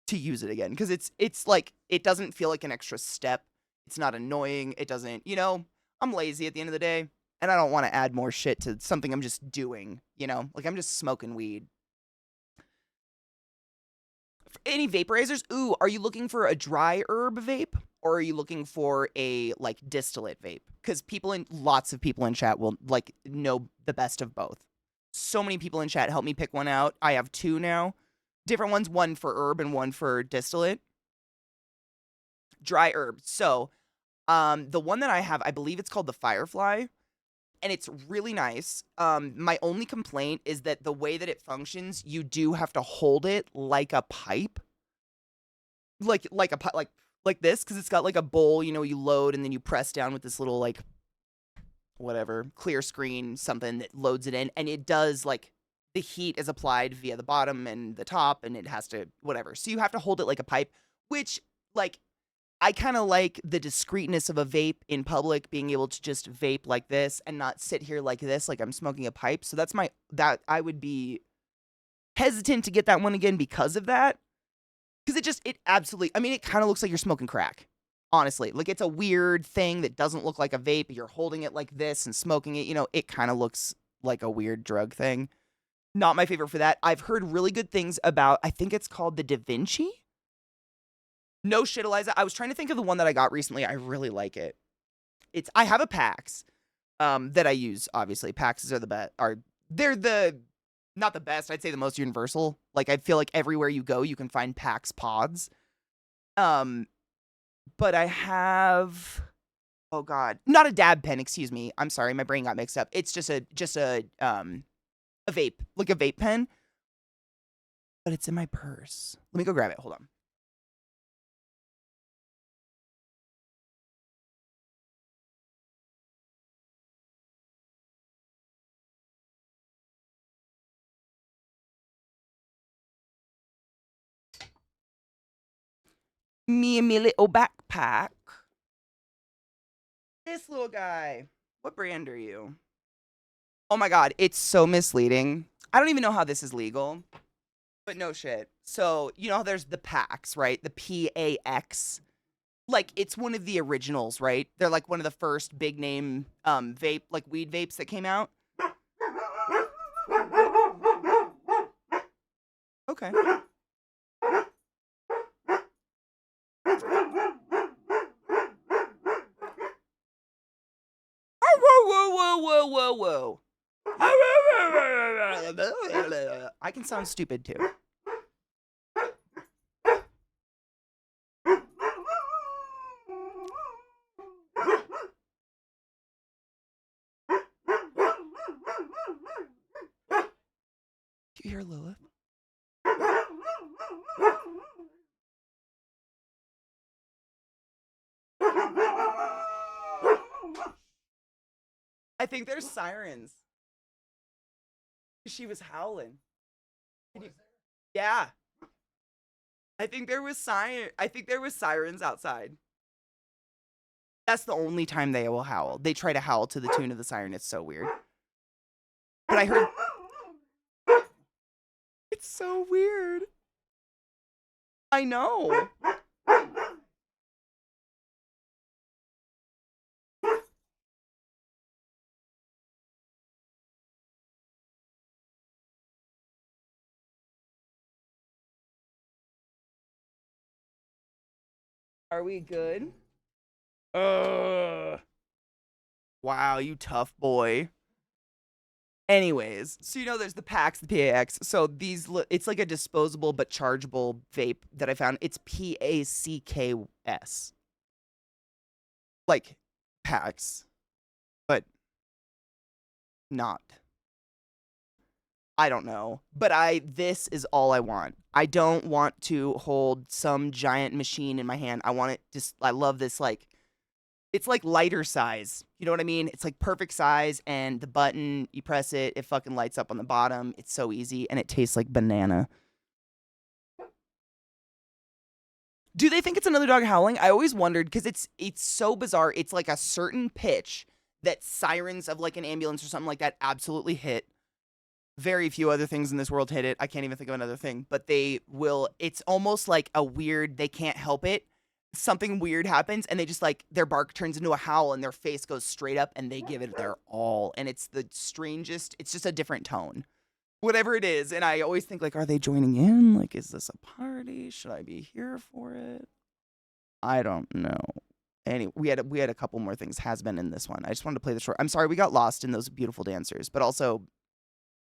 To use it again. Because it's like, it doesn't feel like an extra step. It's not annoying. It doesn't, I'm lazy at the end of the day. And I don't want to add more shit to something I'm just doing, Like, I'm just smoking weed. any vaporizers? Ooh, are you looking for a dry herb vape or are you looking for a like distillate vape? Because lots of people in chat will like know the best of both. So many people in chat help me pick one out. I have two now, different ones, one for herb and one for distillate. Dry herb. So, the one that I have, I believe it's called the Firefly, and it's really nice. My only complaint is that the way that it functions, you do have to hold it like a pipe, like a pipe, like this, because it's got like a bowl. You know, you load and then you press down with this little like whatever clear screen something that loads it in, and it does like the heat is applied via the bottom and the top, and it has to whatever. So you have to hold it like a pipe, which like I kind of like the discreetness of a vape in public, being able to just vape like this and not sit here like this, like I'm smoking a pipe. So that I would be hesitant to get that one again because of that. Because it absolutely, I mean, it kind of looks like you're smoking crack, honestly. Like it's a weird thing that doesn't look like a vape. You're holding it like this and smoking it. You know, it kind of looks like a weird drug thing. Not my favorite for that. I've heard really good things about, I think it's called the Da Vinci. No shit, Eliza. I was trying to think of the one that I got recently. I really like it. I have a PAX that I use, obviously. PAXs are the best. They're not the best, I'd say the most universal. Like, I feel like everywhere you go, you can find PAX pods. But I have, oh God, not a dab pen, excuse me. I'm sorry, my brain got mixed up. It's just a vape, like a vape pen. But it's in my purse. Let me go grab it, hold on. Me and my little backpack. This little guy. What brand are you? Oh my God, it's so misleading. I don't even know how this is legal, but no shit. So, you know how there's the PAX, right? The PAX. Like, it's one of the originals, right? They're like one of the first big name vape, like weed vapes that came out. Okay. Whoa, whoa, whoa. I can sound stupid too. Do you hear Lilith? I think there's sirens. She was howling. Yeah. I think there was sirens outside. That's the only time they will howl. They try to howl to the tune of the siren. It's so weird. But I heard it's so weird. I know. Are we good? Wow, you tough boy. Anyways, so you know there's the PAX, the PAX. So it's like a disposable but chargeable vape that I found. It's PACKS. Like PAX, but not. I don't know. But this is all I want. I don't want to hold some giant machine in my hand. I love this, like, it's like lighter size. You know what I mean? It's like perfect size, and the button, you press it, it fucking lights up on the bottom. It's so easy, and it tastes like banana. Do they think it's another dog howling? I always wondered, because it's so bizarre. It's like a certain pitch that sirens of like an ambulance or something like that absolutely hit. Very few other things in this world hit it. I can't even think of another thing, but it's almost like a weird, they can't help it. Something weird happens and they just like, their bark turns into a howl and their face goes straight up and they give it their all. And it's the strangest, it's just a different tone. whatever it is. And I always think, like, are they joining in? Like, is this a party? Should I be here for it? I don't know. Anyway, we had a couple more things has been in this one. I just wanted to play the short. I'm sorry we got lost in those beautiful dancers, but also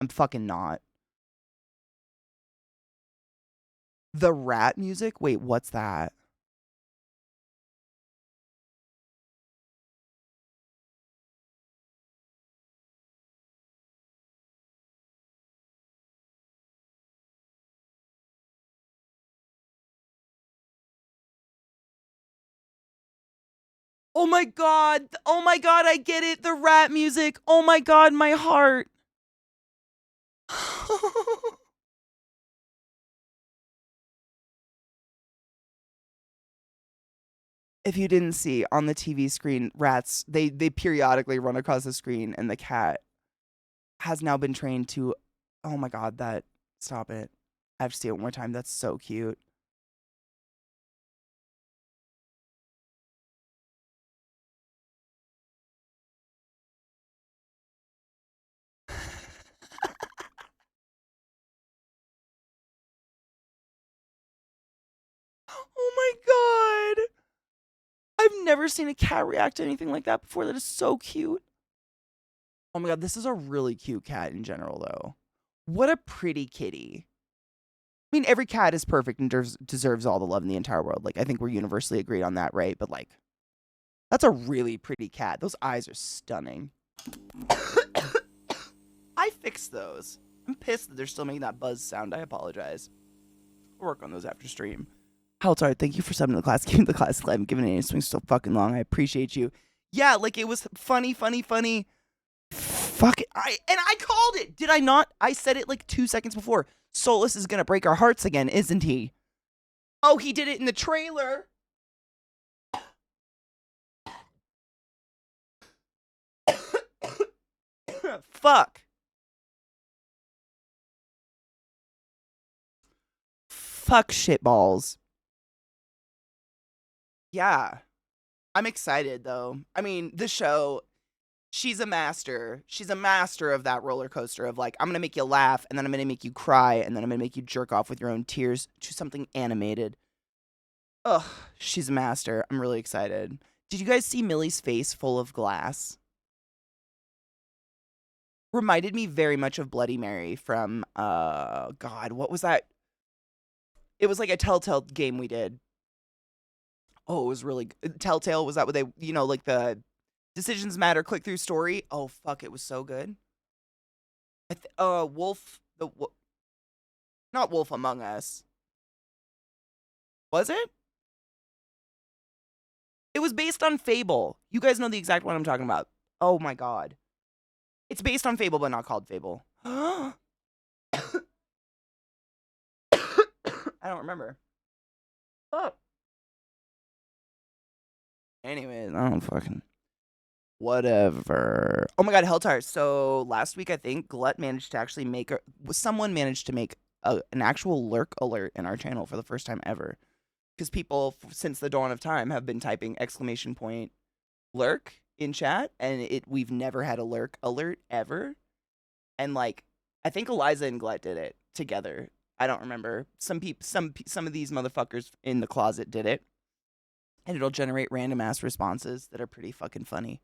I'm fucking not. The rat music? Wait, what's that? Oh my god. Oh my god, I get it. The rat music. Oh my god, my heart. If you didn't see on the TV screen, rats, they periodically run across the screen and the cat has now been trained to, oh my god, that, stop it. I have to see it one more time. That's so cute. Oh my god. I've never seen a cat react to anything like that before. That is so cute. Oh my god, this is a really cute cat in general, though. What a pretty kitty. I mean, every cat is perfect and deserves all the love in the entire world. Like, I think we're universally agreed on that, right? But, like, that's a really pretty cat. Those eyes are stunning. I fixed those. I'm pissed that they're still making that buzz sound. I apologize. We'll work on those after stream. Helltard, thank you for subbing to the class. Keeping the class alive and giving it a swing so fucking long. I appreciate you. Yeah, like, it was funny. Fuck it. I called it. Did I not? I said it like 2 seconds before. Solus is gonna break our hearts again, isn't he? Oh, he did it in the trailer. Fuck. Fuck shitballs. Yeah. I'm excited though. I mean, the show, she's a master. She's a master of that roller coaster of like, I'm going to make you laugh and then I'm going to make you cry and then I'm going to make you jerk off with your own tears to something animated. Ugh, she's a master. I'm really excited. Did you guys see Millie's face full of glass? Reminded me very much of Bloody Mary from, God, what was that? It was like a Telltale game we did. Oh, it was really good. Telltale, was that what they, like the Decisions Matter click through story? Oh, fuck, it was so good. Wolf, not Wolf Among Us. Was it? It was based on Fable. You guys know the exact one I'm talking about. Oh my god. It's based on Fable, but not called Fable. I don't remember. Oh. Anyways, I don't fucking... Whatever. Oh my god, Helltire. So last week, I think, Glut managed to actually someone managed to make an actual lurk alert in our channel for the first time ever. Because people, since the dawn of time, have been typing !lurk in chat, and we've never had a lurk alert ever. And like, I think Eliza and Glut did it together. I don't remember. Some of these motherfuckers in the closet did it, and it'll generate random ass responses that are pretty fucking funny.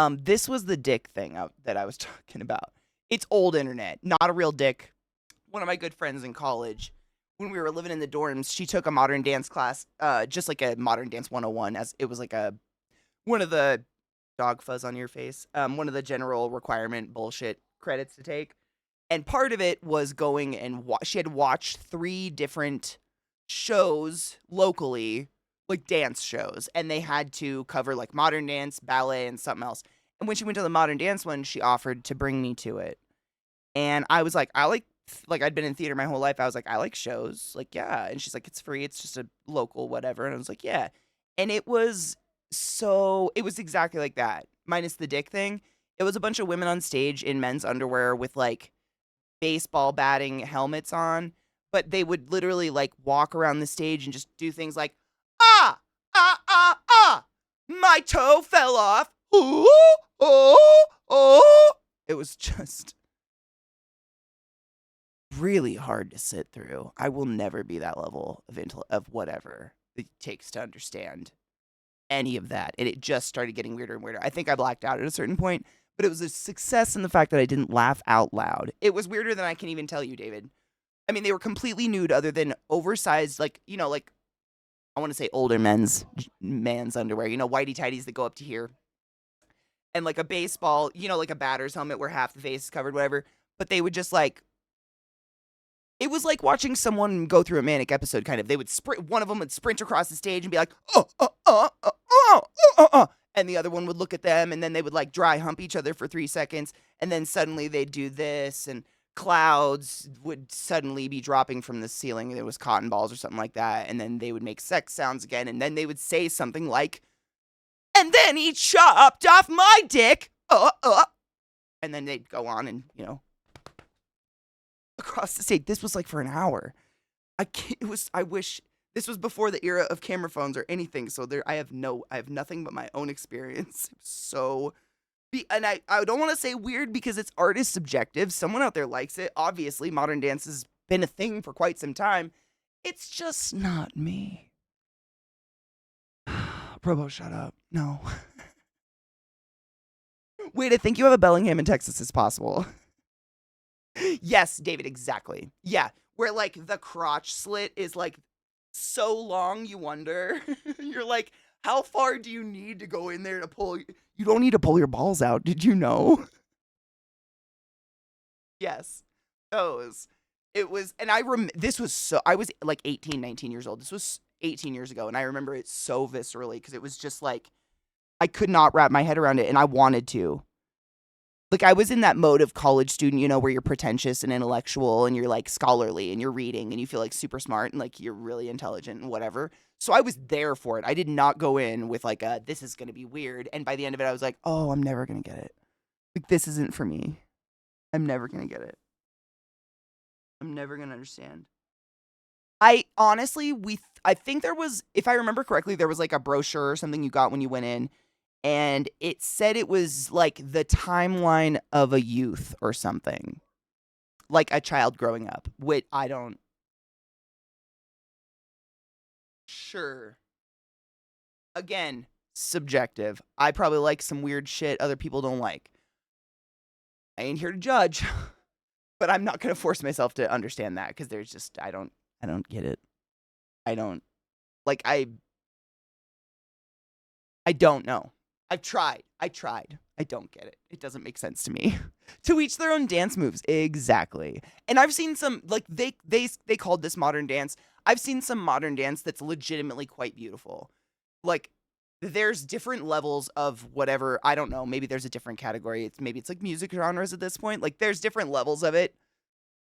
This was the dick thing that I was talking about. It's old internet, not a real dick. One of my good friends in college, when we were living in the dorms, she took a modern dance class, just like a modern dance 101, as it was like one of the dog fuzz on your face, one of the general requirement bullshit credits to take. And part of it was going and she had watched 3 different shows locally, like dance shows, and they had to cover like modern dance, ballet, and something else. And when she went to the modern dance one, she offered to bring me to it. And I was like, I'd been in theater my whole life. I was like, I like shows. Like, yeah. And she's like, it's free. It's just a local whatever. And I was like, yeah. And it was exactly like that, minus the dick thing. It was a bunch of women on stage in men's underwear with like baseball batting helmets on, but they would literally like walk around the stage and just do things like, ah, ah, ah, ah, my toe fell off. Ooh, oh, oh. It was just really hard to sit through. I will never be that level of whatever it takes to understand any of that. And it just started getting weirder and weirder. I think I blacked out at a certain point, but it was a success in the fact that I didn't laugh out loud. It was weirder than I can even tell you, David. I mean, they were completely nude other than oversized, like, like I want to say older man's underwear, whitey tighties that go up to here. And like a baseball, like a batter's helmet where half the face is covered, whatever. But they would just like, it was like watching someone go through a manic episode, kind of. They would sprint, one of them would sprint across the stage and be like, and the other one would look at them, and then they would like dry hump each other for 3 seconds, and then suddenly they'd do this, and clouds would suddenly be dropping from the ceiling. There was cotton balls or something like that, and then they would make sex sounds again, and then they would say something like, and then he chopped off my dick, and then they'd go on and, across the stage. This was like for an hour. I wish this was before the era of camera phones or anything. So I have nothing but my own experience. And I don't want to say weird because it's art is subjective. Someone out there likes it. Obviously, modern dance has been a thing for quite some time. It's just not me. Probo, shut up. No. Wait, I think you have a Bellingham in Texas as possible. Yes, David, exactly. Yeah, where like the crotch slit is like so long you wonder. You're like, how far do you need to go in there to pull? You don't need to pull your balls out. Did you know? Yes, those. It was, and this was I was like 18, 19 years old. This was 18 years ago, and I remember it so viscerally because it was just like, I could not wrap my head around it, and I wanted to. Like, I was in that mode of college student, where you're pretentious and intellectual and you're, like, scholarly and you're reading and you feel, like, super smart and, like, you're really intelligent and whatever. So I was there for it. I did not go in with, like, this is going to be weird. And by the end of it, I was like, oh, I'm never going to get it. Like, this isn't for me. I'm never going to get it. I'm never going to understand. I think there was, if I remember correctly, there was, like, a brochure or something you got when you went in. And it said it was like the timeline of a youth or something. Like a child growing up. Which I don't. Sure. Again, subjective. I probably like some weird shit other people don't like. I ain't here to judge. But I'm not going to force myself to understand that because there's just, I don't get it. I don't know. I've tried. I don't get it. It doesn't make sense to me. To each their own dance moves. Exactly. And I've seen some, like, they called this modern dance. I've seen some modern dance that's legitimately quite beautiful. Like, there's different levels of whatever. I don't know. Maybe there's a different category. Maybe it's like music genres at this point. Like, there's different levels of it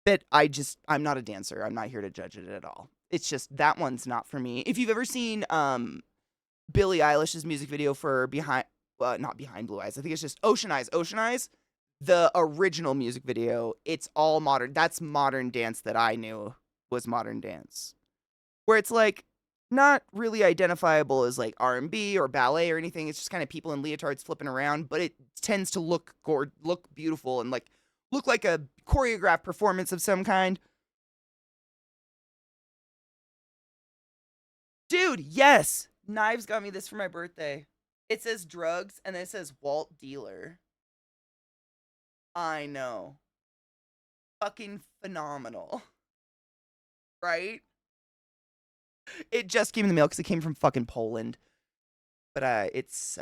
that I'm not a dancer. I'm not here to judge it at all. It's just, that one's not for me. If you've ever seen, Billie Eilish's music video for not Behind Blue Eyes. I think it's just Ocean Eyes. Ocean Eyes, the original music video, it's all modern. That's modern dance that I knew was modern dance. Where it's like not really identifiable as like R&B or ballet or anything. It's just kind of people in leotards flipping around, but it tends to look beautiful and like look like a choreographed performance of some kind. Dude, yes. Knives got me this for my birthday. It says drugs, and then it says Walt Dealer. I know. Fucking phenomenal. Right? It just came in the mail because it came from fucking Poland. But it's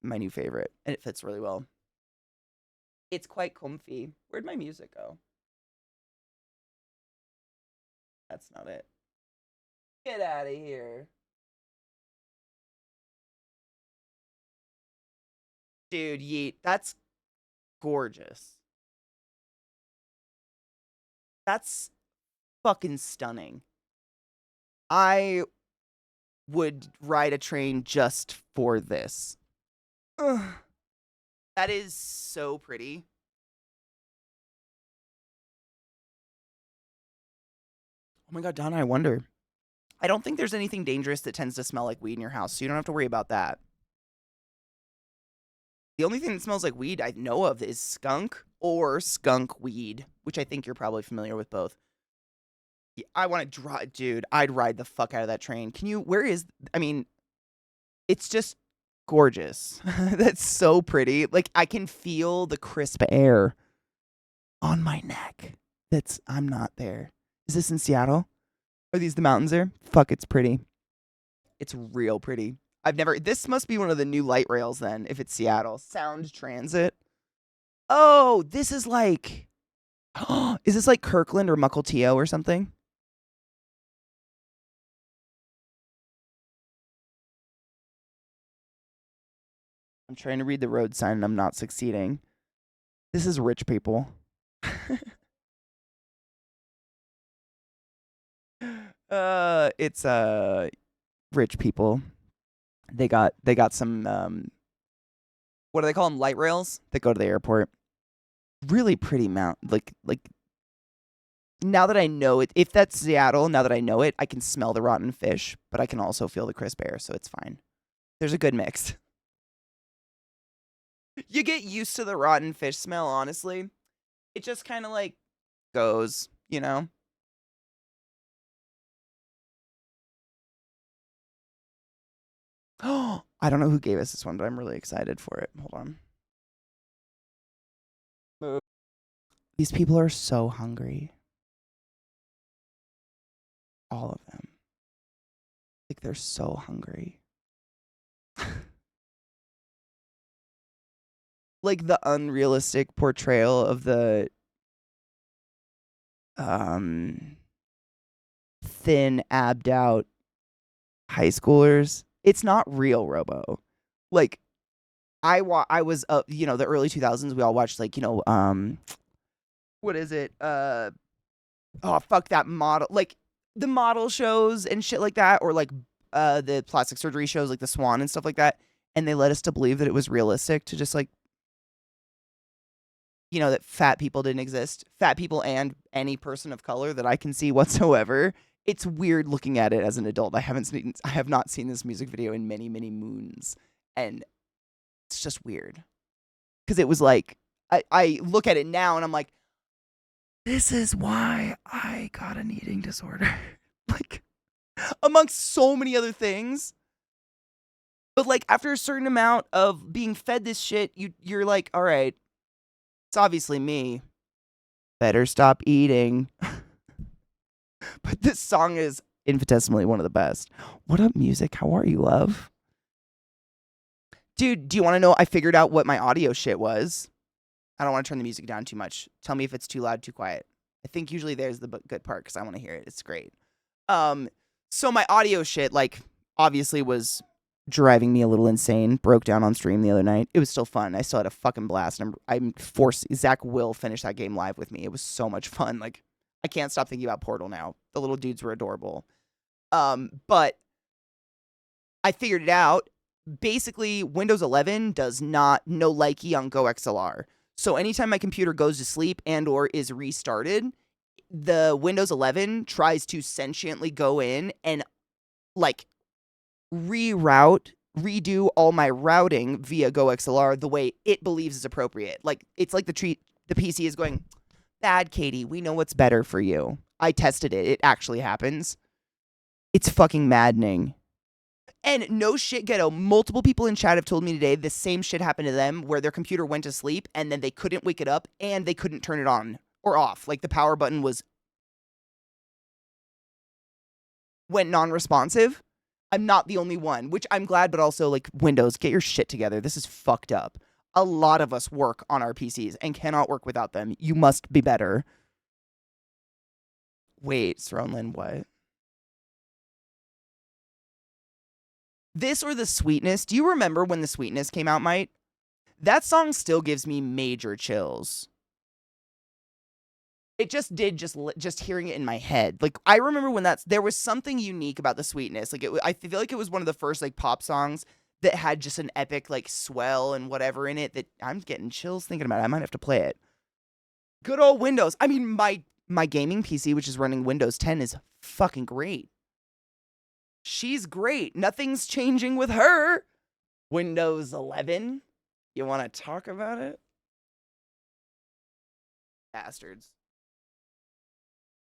my new favorite, and it fits really well. It's quite comfy. Where'd my music go? That's not it. Get out of here. Dude, yeet. That's gorgeous. That's fucking stunning. I would ride a train just for this. Ugh. That is so pretty. Oh my god, Donna, I wonder. I don't think there's anything dangerous that tends to smell like weed in your house, so you don't have to worry about that. The only thing that smells like weed I know of is skunk or skunk weed, which I think you're probably familiar with both. I want to drive, dude. I'd ride the fuck out of that train. I mean, it's just gorgeous. That's so pretty. Like, I can feel the crisp air on my neck. I'm not there. Is this in Seattle? Are these the mountains there? Fuck, it's pretty. It's real pretty. This must be one of the new light rails then, if it's Seattle. Sound Transit. Oh, this is like, is this like Kirkland or Mukilteo or something? I'm trying to read the road sign and I'm not succeeding. This is rich people. It's rich people. They got some what do they call them? Light rails that go to the airport. Really pretty mount. Like now that I know it, if that's Seattle, now that I know it, I can smell the rotten fish, but I can also feel the crisp air, so it's fine. There's a good mix. You get used to the rotten fish smell, honestly. It just kind of like goes, you know? Oh, I don't know who gave us this one, but I'm really excited for it. Hold on. These people are so hungry. All of them. Like, they're so hungry. Like, the unrealistic portrayal of the thin, abbed out high schoolers. It's not real, Robo. Like, I was the early 2000s. We all watched like what is it? Oh fuck that model, like the model shows and shit like that, or like the plastic surgery shows like the Swan and stuff like that. And they led us to believe that it was realistic to just like, that fat people didn't exist. Fat people and any person of color that I can see whatsoever. It's weird looking at it as an adult. I have not seen this music video in many, many moons. And it's just weird. Because it was like, I look at it now and I'm like, this is why I got an eating disorder. Like, amongst so many other things. But like, after a certain amount of being fed this shit, you're like, all right, it's obviously me. Better stop eating. But this song is infinitesimally one of the best. What up, music? How are you, love? Dude, do you want to know? I figured out what my audio shit was. I don't want to turn the music down too much. Tell me if it's too loud, too quiet. I think usually there's the good part because I want to hear it. It's great. So my audio shit, like, obviously was driving me a little insane. Broke down on stream the other night. It was still fun. I still had a fucking blast. And I'm forced. Zach will finish that game live with me. It was so much fun. Like, I can't stop thinking about Portal now. The little dudes were adorable. But I figured it out. Basically, Windows 11 does not no likey on Go XLR. So anytime my computer goes to sleep and or is restarted, the Windows 11 tries to sentiently go in and like redo all my routing via Go XLR the way it believes is appropriate. Like, it's like the PC is going, bad, Katie, we know what's better for you. I tested it. It actually happens. It's fucking maddening. And no shit, ghetto, multiple people in chat have told me today the same shit happened to them where their computer went to sleep and then they couldn't wake it up and they couldn't turn it on or off. Like, the power button went non-responsive. I'm not the only one, which I'm glad, but also, like, Windows, get your shit together. This is fucked up. A lot of us work on our PCs and cannot work without them. You must be better. Wait, Sronlin, what? This or The Sweetness? Do you remember when The Sweetness came out, Mike? That song still gives me major chills. It just did, just hearing it in my head. Like, I remember when there was something unique about The Sweetness. Like, I feel like it was one of the first, like, pop songs that had just an epic, like, swell and whatever in it that I'm getting chills thinking about it. I might have to play it. Good old Windows. I mean, my gaming PC, which is running Windows 10, is fucking great. She's great. Nothing's changing with her. Windows 11. You want to talk about it? Bastards.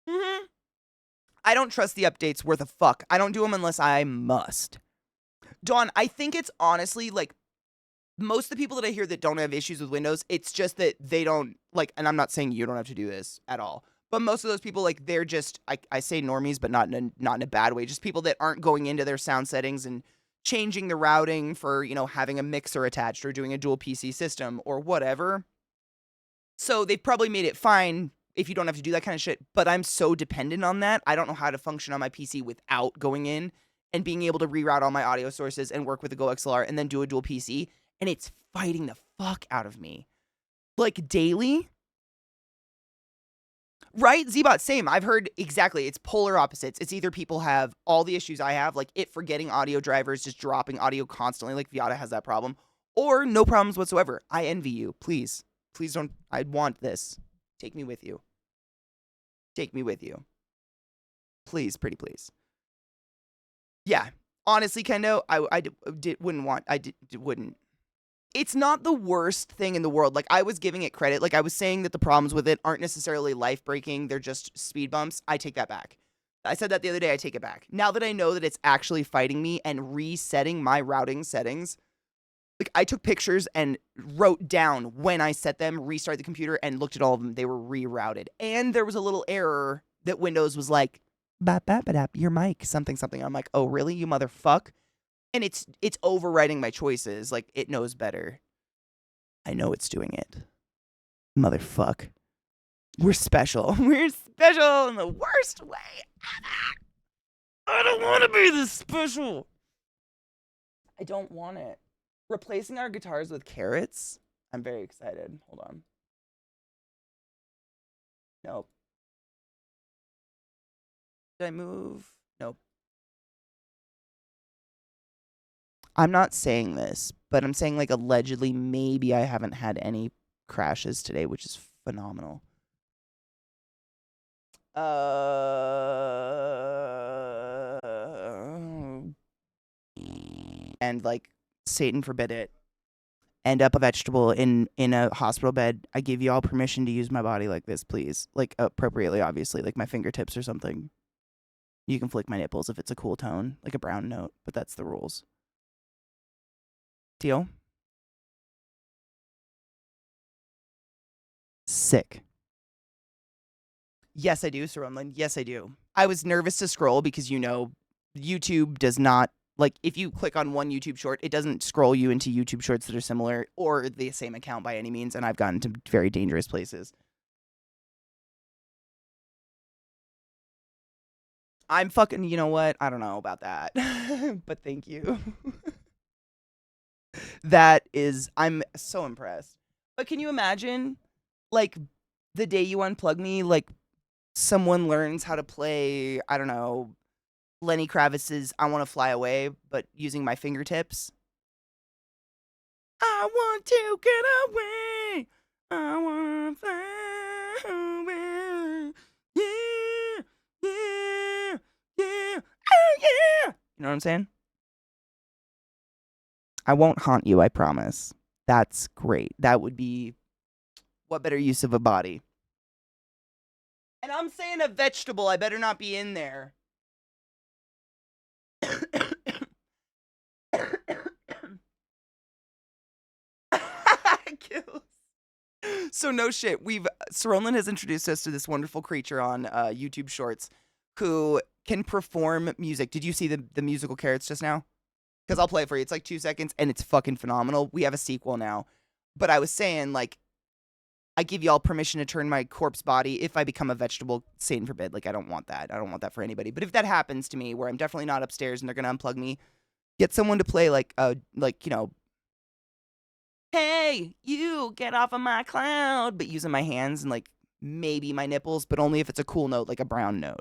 I don't trust the updates worth a fuck. I don't do them unless I must. Dawn, I think it's honestly like most of the people that I hear that don't have issues with Windows, it's just that they don't like, and I'm not saying you don't have to do this at all, but most of those people, like, they're just, I say normies, but not in a bad way, just people that aren't going into their sound settings and changing the routing for, you know, having a mixer attached or doing a dual PC system or whatever. So they've probably made it fine if you don't have to do that kind of shit, but I'm so dependent on that. I don't know how to function on my PC without going in and being able to reroute all my audio sources and work with the Go XLR and then do a dual PC. And it's fighting the fuck out of me. Like, daily. Right? Zbot, same. I've heard exactly. It's polar opposites. It's either people have all the issues I have, like it forgetting audio drivers, just dropping audio constantly, like Viata has that problem, or no problems whatsoever. I envy you. Please. Please don't. I want this. Take me with you. Take me with you. Please, pretty please. Yeah. Honestly, Kendo, wouldn't. It's not the worst thing in the world. Like, I was giving it credit. Like, I was saying that the problems with it aren't necessarily life-breaking. They're just speed bumps. I take that back. I said that the other day. I take it back. Now that I know that it's actually fighting me and resetting my routing settings, like, I took pictures and wrote down when I set them, restarted the computer, and looked at all of them. They were rerouted. And there was a little error that Windows was like, bap, your mic, something. I'm like, oh, really, you motherfuck? And it's overriding my choices. Like, it knows better. I know it's doing it. Motherfuck. We're special. We're special in the worst way ever. I don't want to be this special. I don't want it. Replacing our guitars with carrots? I'm very excited. Hold on. Nope. Did I move? Nope. I'm not saying this, but I'm saying, like, allegedly, maybe I haven't had any crashes today, which is phenomenal. And, like, Satan forbid it. End up a vegetable in a hospital bed. I give you all permission to use my body like this, please. Like, appropriately, obviously, like my fingertips or something. You can flick my nipples if it's a cool tone, like a brown note, but that's the rules. Deal? Sick. Yes, I do, Sir Rumlin. Yes, I do. I was nervous to scroll because, you know, YouTube does not, like, if you click on one YouTube short, it doesn't scroll you into YouTube shorts that are similar or the same account by any means, and I've gotten to very dangerous places. I'm fucking, you know what? I don't know about that, but thank you. I'm so impressed. But can you imagine, like, the day you unplug me, like, someone learns how to play, I don't know, Lenny Kravitz's I Want to Fly Away, but using my fingertips? I want to get away. I want to fly away. Yeah, yeah, yeah, oh yeah. You know what I'm saying? I won't haunt you, I promise. That's great. That would be what better use of a body? And I'm saying a vegetable. I better not be in there. So no shit. Sorolin has introduced us to this wonderful creature on YouTube Shorts who can perform music. Did you see the musical carrots just now? Because I'll play it for you. It's like 2 seconds and it's fucking phenomenal. We have a sequel now. But I was saying, like, I give y'all permission to turn my corpse body if I become a vegetable. Satan forbid. Like, I don't want that. I don't want that for anybody. But if that happens to me, where I'm definitely not upstairs and they're gonna unplug me, get someone to play like you know, hey, you get off of my cloud, but using my hands and like maybe my nipples, but only if it's a cool note, like a brown note.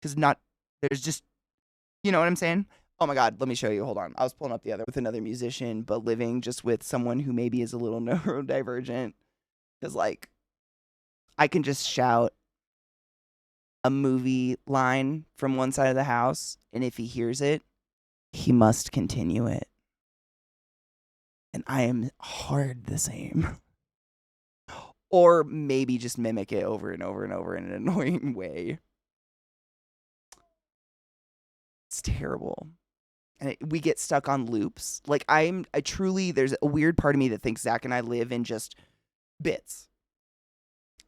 Because there's just, you know what I'm saying? Oh my God, let me show you. Hold on. I was pulling up the other with another musician, but living just with someone who maybe is a little neurodivergent. Because, like, I can just shout a movie line from one side of the house, and if he hears it, he must continue it. And I am hard the same. Or maybe just mimic it over and over and over in an annoying way. It's terrible. And we get stuck on loops. Like, I truly, there's a weird part of me that thinks Zach and I live in just bits.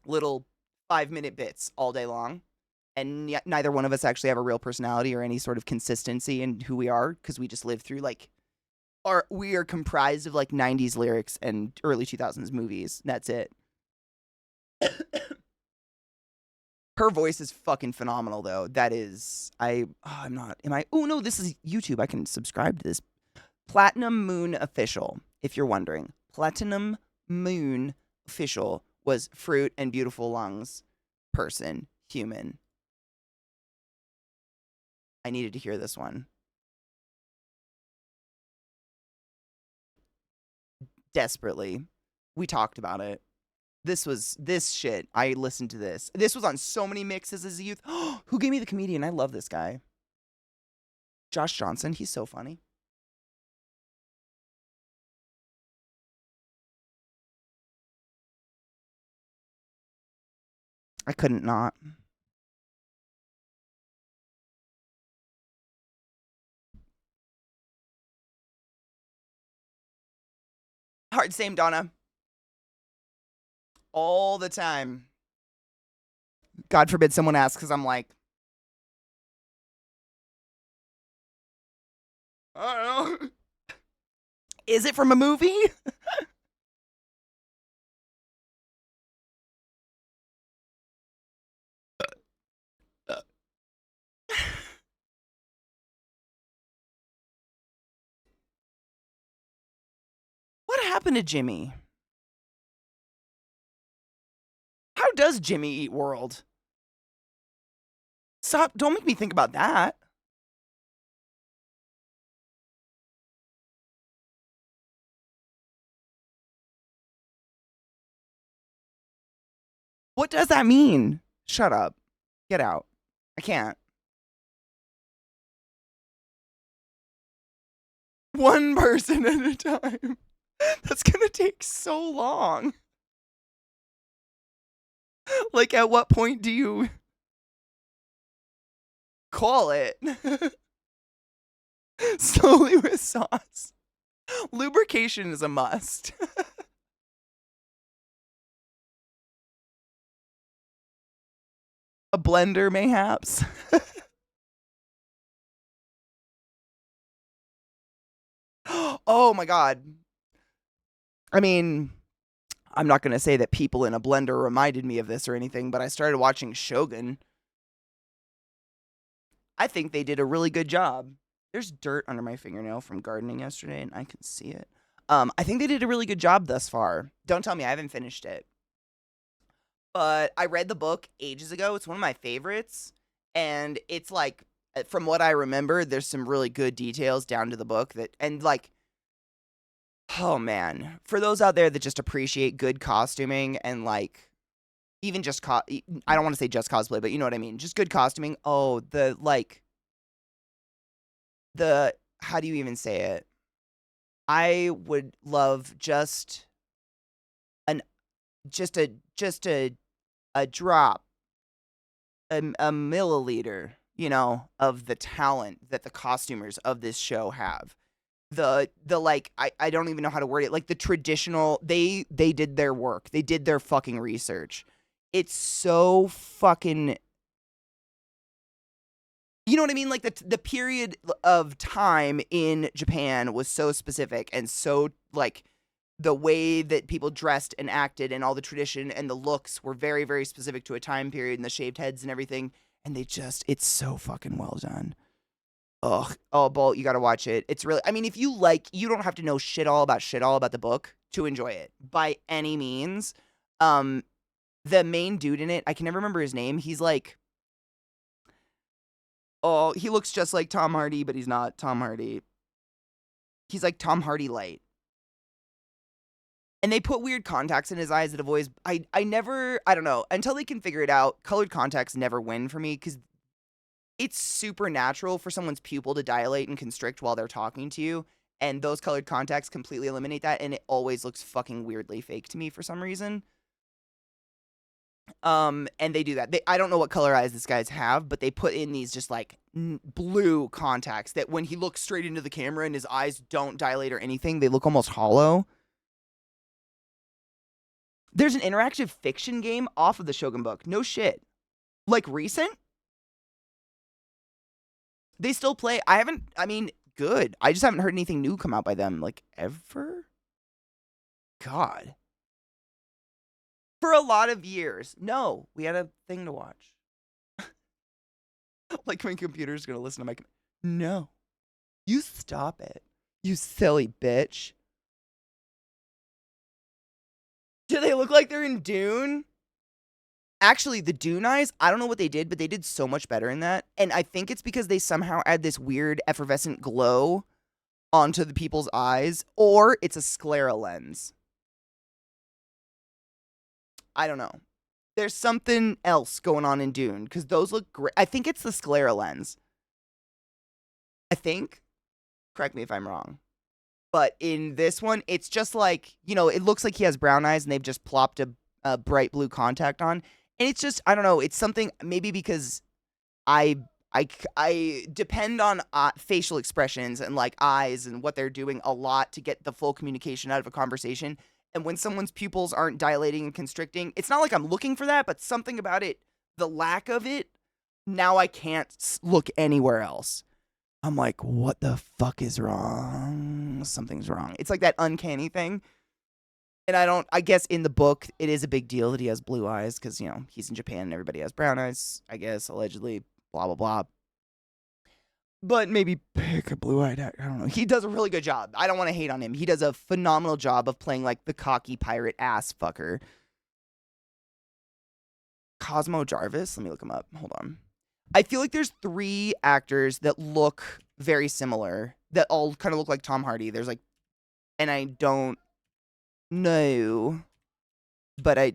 Little 5-minute bits all day long. And yet neither one of us actually have a real personality or any sort of consistency in who we are, because we just live through, like, we are comprised of, like, 90s lyrics and early 2000s movies. That's it. Her voice is fucking phenomenal, though. That is, am I? Oh, no, this is YouTube. I can subscribe to this. Platinum Moon Official, if you're wondering. Platinum Moon Official was Fruit and Beautiful Lungs person, human. I needed to hear this one. Desperately. We talked about it. This shit. I listened to this. This was on so many mixes as a youth. Who gave me the comedian? I love this guy. Josh Johnson. He's so funny. I couldn't not. Hard same, Donna. All the time. God forbid someone asks, because I'm like, I don't know. Is it from a movie? What happened to Jimmy? How does Jimmy Eat World? Stop, don't make me think about that. What does that mean? Shut up. Get out. I can't. One person at a time. That's gonna take so long. Like, at what point do you call it? Slowly with sauce. Lubrication is a must. A blender, mayhaps. Oh my God. I mean, I'm not going to say that people in a blender reminded me of this or anything, but I started watching Shogun. I think they did a really good job. There's dirt under my fingernail from gardening yesterday, and I can see it. I think they did a really good job thus far. Don't tell me I haven't finished it. But I read the book ages ago. It's one of my favorites. And it's like, from what I remember, there's some really good details down to the book that, and like, oh man, for those out there that just appreciate good costuming and like, even just, I don't want to say just cosplay, but you know what I mean? Just good costuming. Oh, how do you even say it? I would love just a drop, a milliliter, of the talent that the costumers of this show have. The like, I don't even know how to word it. Like the traditional, they did their work. They did their fucking research. It's so fucking, you know what I mean? Like the period of time in Japan was so specific and so like the way that people dressed and acted and all the tradition and the looks were very, very specific to a time period and the shaved heads and everything. And it's so fucking well done. Ugh. Oh, Bolt, you gotta watch it. It's really, I mean, if you like, you don't have to know shit all about the book to enjoy it by any means. The main dude in it, I can never remember his name. He's like, oh, he looks just like Tom Hardy, but he's not Tom Hardy. He's like Tom Hardy light. And they put weird contacts in his eyes that avoids, I don't know, until they can figure it out, colored contacts never win for me, because it's super natural for someone's pupil to dilate and constrict while they're talking to you, and those colored contacts completely eliminate that, and it always looks fucking weirdly fake to me for some reason. And they do that. I don't know what color eyes this guys have, but they put in these just like blue contacts that when he looks straight into the camera and his eyes don't dilate or anything, they look almost hollow. There's an interactive fiction game off of the Shogun book. No shit. Like recent? They still play. Good. I just haven't heard anything new come out by them, like, ever? God. For a lot of years. No, we had a thing to watch. Like, my computer's gonna listen to my... No. You stop it. You silly bitch. Do they look like they're in Dune? Actually, the Dune eyes, I don't know what they did, but they did so much better in that. And I think it's because they somehow add this weird effervescent glow onto the people's eyes, or it's a sclera lens. I don't know. There's something else going on in Dune, because those look great. I think it's the sclera lens. I think. Correct me if I'm wrong. But in this one, it's just like, it looks like he has brown eyes, and they've just plopped a bright blue contact on. And it's just, I don't know, it's something, maybe because I depend on facial expressions and like eyes and what they're doing a lot to get the full communication out of a conversation. And when someone's pupils aren't dilating and constricting, it's not like I'm looking for that, but something about it, the lack of it, now I can't look anywhere else. I'm like, what the fuck is wrong? Something's wrong. It's like that uncanny thing. And I guess in the book, it is a big deal that he has blue eyes because, he's in Japan and everybody has brown eyes, I guess, allegedly, blah, blah, blah. But maybe pick a blue-eyed actor. I don't know. He does a really good job. I don't want to hate on him. He does a phenomenal job of playing like the cocky pirate ass fucker. Cosmo Jarvis? Let me look him up. Hold on. I feel like there's 3 actors that look very similar, that all kind of look like Tom Hardy. There's like, and I don't know, but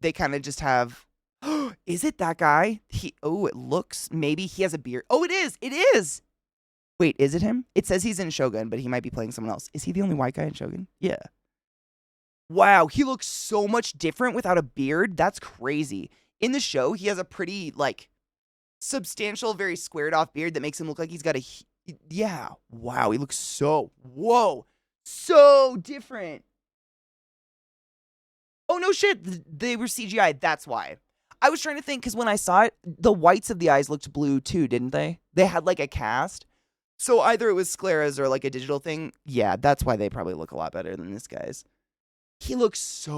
they kind of just have, is it that guy? It looks, maybe he has a beard. Oh, it is. Wait, is it him? It says he's in Shogun, but he might be playing someone else. Is he the only white guy in Shogun? Yeah. Wow, he looks so much different without a beard. That's crazy. In the show, he has a pretty, like, substantial, very squared off beard that makes him look like he's got yeah. Wow, he looks so different. Oh, no shit. They were CGI. That's why. I was trying to think, because when I saw it, the whites of the eyes looked blue too, didn't they? They had like a cast. So either it was scleras or like a digital thing. Yeah, that's why they probably look a lot better than this guy's. He looks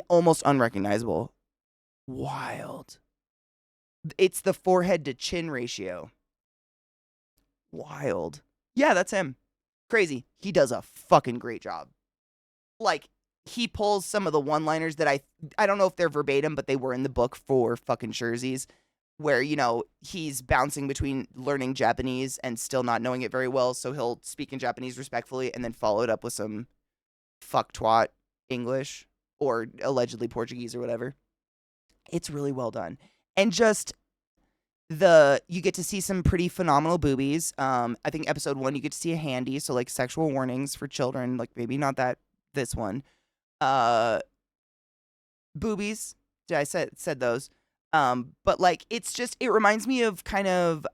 almost unrecognizable. Wild. It's the forehead to chin ratio. Wild. Yeah, that's him. Crazy. He does a fucking great job. Like, he pulls some of the one-liners that I don't know if they're verbatim, but they were in the book for fucking Sherzies, where, he's bouncing between learning Japanese and still not knowing it very well, so he'll speak in Japanese respectfully and then follow it up with some fuck twat English or allegedly Portuguese or whatever. It's really well done. And just you get to see some pretty phenomenal boobies. I think episode 1, you get to see a handy, so like sexual warnings for children, like maybe not this one. Boobies. I said those. But like it reminds me of kind of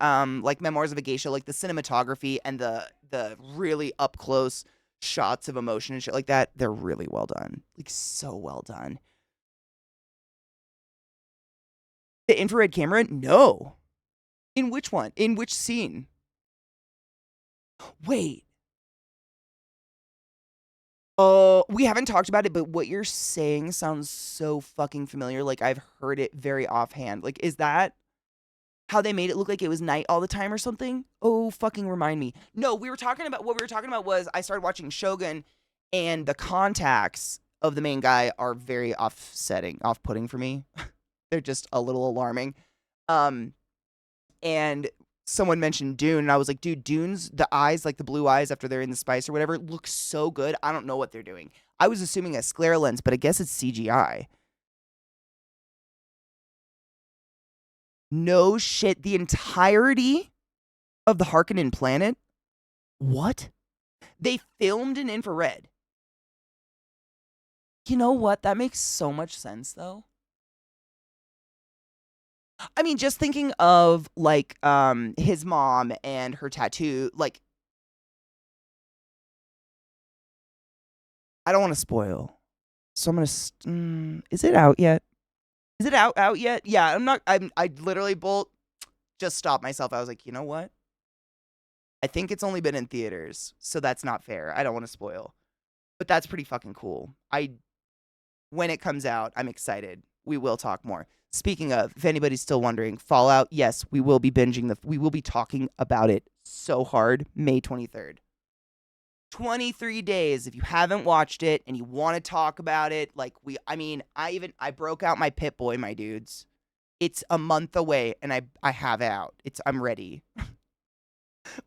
like Memoirs of a Geisha, like the cinematography and the really up close shots of emotion and shit like that. They're really well done. Like so well done. The infrared camera? No. In which one? In which scene? Wait. Oh, we haven't talked about it, but what you're saying sounds so fucking familiar. Like I've heard it very offhand. Like, is that how they made it look like it was night all the time or something? Oh, fucking remind me. No, what we were talking about was I started watching Shogun, and the contacts of the main guy are very off-putting for me. They're just a little alarming. And someone mentioned Dune, and I was like, dude, Dune's, the eyes, like the blue eyes after they're in the spice or whatever, look so good. I don't know what they're doing. I was assuming a sclera lens, but I guess it's CGI. No shit. The entirety of the Harkonnen planet? What? They filmed in infrared. You know what? That makes so much sense, though. I mean, just thinking of like his mom and her tattoo, like I don't want to spoil. So I'm gonna is it out yet? Is it out yet? Yeah, I literally bolt just stopped myself. I was like, "You know what? I think it's only been in theaters, so that's not fair. I don't want to spoil." But that's pretty fucking cool. When it comes out, I'm excited. We will talk more. Speaking of, if anybody's still wondering, Fallout, yes, we will be we will be talking about it so hard May 23rd. 23 days if you haven't watched it and you want to talk about it. Like I broke out my Pit Boy, my dudes. It's a month away and I have it out. I'm ready.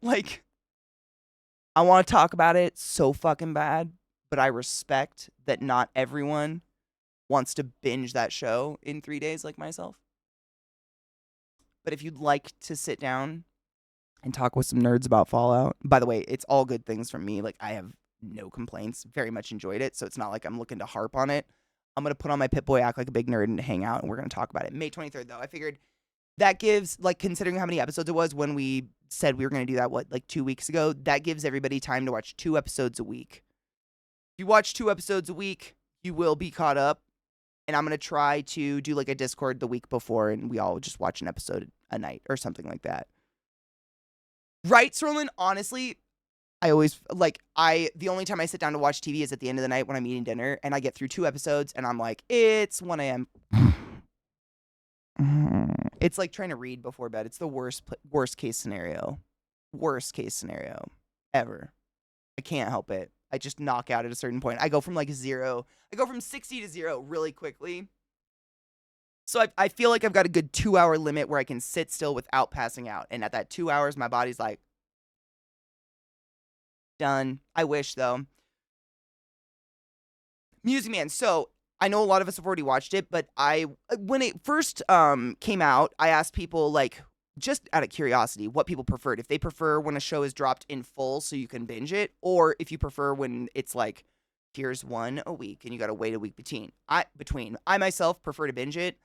Like I want to talk about it so fucking bad, but I respect that not everyone wants to binge that show in 3 days like myself. But if you'd like to sit down and talk with some nerds about Fallout, by the way, it's all good things from me. Like, I have no complaints. Very much enjoyed it. So it's not like I'm looking to harp on it. I'm going to put on my Pit Boy, act like a big nerd, and hang out, and we're going to talk about it. May 23rd, though. I figured that gives, like, considering how many episodes it was when we said we were going to do that, like 2 weeks ago, that gives everybody time to watch 2 episodes a week. If you watch 2 episodes a week, you will be caught up. And I'm going to try to do like a Discord the week before and we all just watch an episode a night or something like that. Right, Serlin? Honestly, I always, the only time I sit down to watch TV is at the end of the night when I'm eating dinner and I get through 2 episodes and I'm like, it's 1 a.m. It's like trying to read before bed. It's the worst case scenario. Worst case scenario ever. I can't help it. I just knock out at a certain point. I go from 60 to 0 really quickly. So I feel like I've got a good 2-hour limit where I can sit still without passing out. And at that 2 hours, my body's like, done. I wish, though. Music Man. So I know a lot of us have already watched it, but when it first came out, I asked people, like, just out of curiosity, what people preferred. If they prefer when a show is dropped in full so you can binge it, or if you prefer when it's like, here's one a week and you got to wait a week between. I myself prefer to binge it.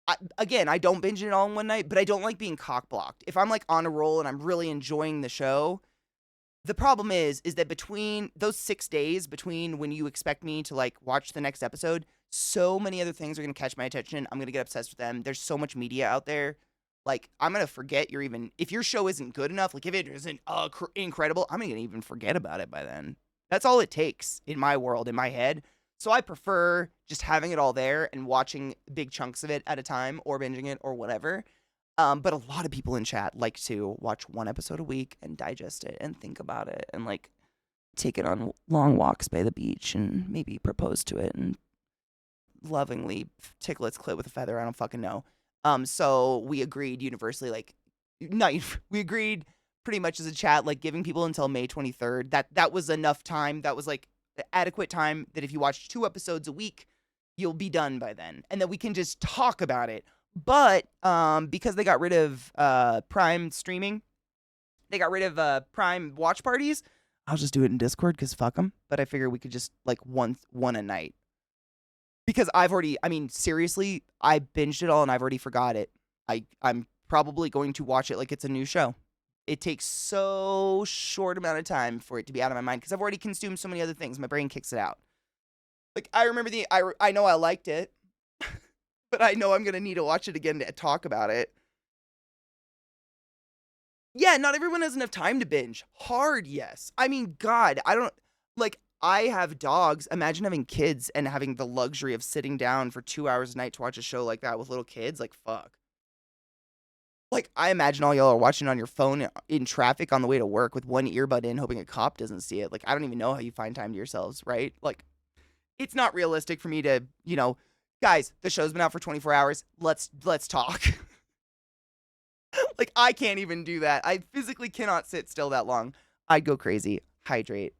I don't binge it all in one night, but I don't like being cock blocked. If I'm like on a roll and I'm really enjoying the show, the problem is that between those 6 days between when you expect me to like watch the next episode, so many other things are going to catch my attention. I'm going to get obsessed with them. There's so much media out there. Like, I'm going to forget if your show isn't good enough, like if it isn't incredible, I'm going to even forget about it by then. That's all it takes in my world, in my head. So I prefer just having it all there and watching big chunks of it at a time or binging it or whatever. But a lot of people in chat like to watch 1 episode a week and digest it and think about it and like take it on long walks by the beach and maybe propose to it and lovingly tickle its clit with a feather. I don't fucking know. So we agreed universally, we agreed pretty much as a chat, like giving people until May 23rd. That was enough time. That was like adequate time that if you watch 2 episodes a week, you'll be done by then. And then we can just talk about it. But because they got rid of Prime streaming, they got rid of Prime watch parties, I'll just do it in Discord because fuck them. But I figure we could just like one a night. Because seriously, I binged it all and I've already forgot it. I'm probably going to watch it like it's a new show. It takes so short amount of time for it to be out of my mind because I've already consumed so many other things. My brain kicks it out. Like, I remember I know I liked it, but I know I'm going to need to watch it again to talk about it. Yeah, not everyone has enough time to binge. Hard, yes. I mean, God, I have dogs. Imagine having kids and having the luxury of sitting down for 2 hours a night to watch a show like that with little kids. Like, fuck. Like, I imagine all y'all are watching on your phone in traffic on the way to work with one earbud in, hoping a cop doesn't see it. Like, I don't even know how you find time to yourselves, right? Like, it's not realistic for me to, guys, the show's been out for 24 hours. Let's talk. Like, I can't even do that. I physically cannot sit still that long. I'd go crazy. Hydrate.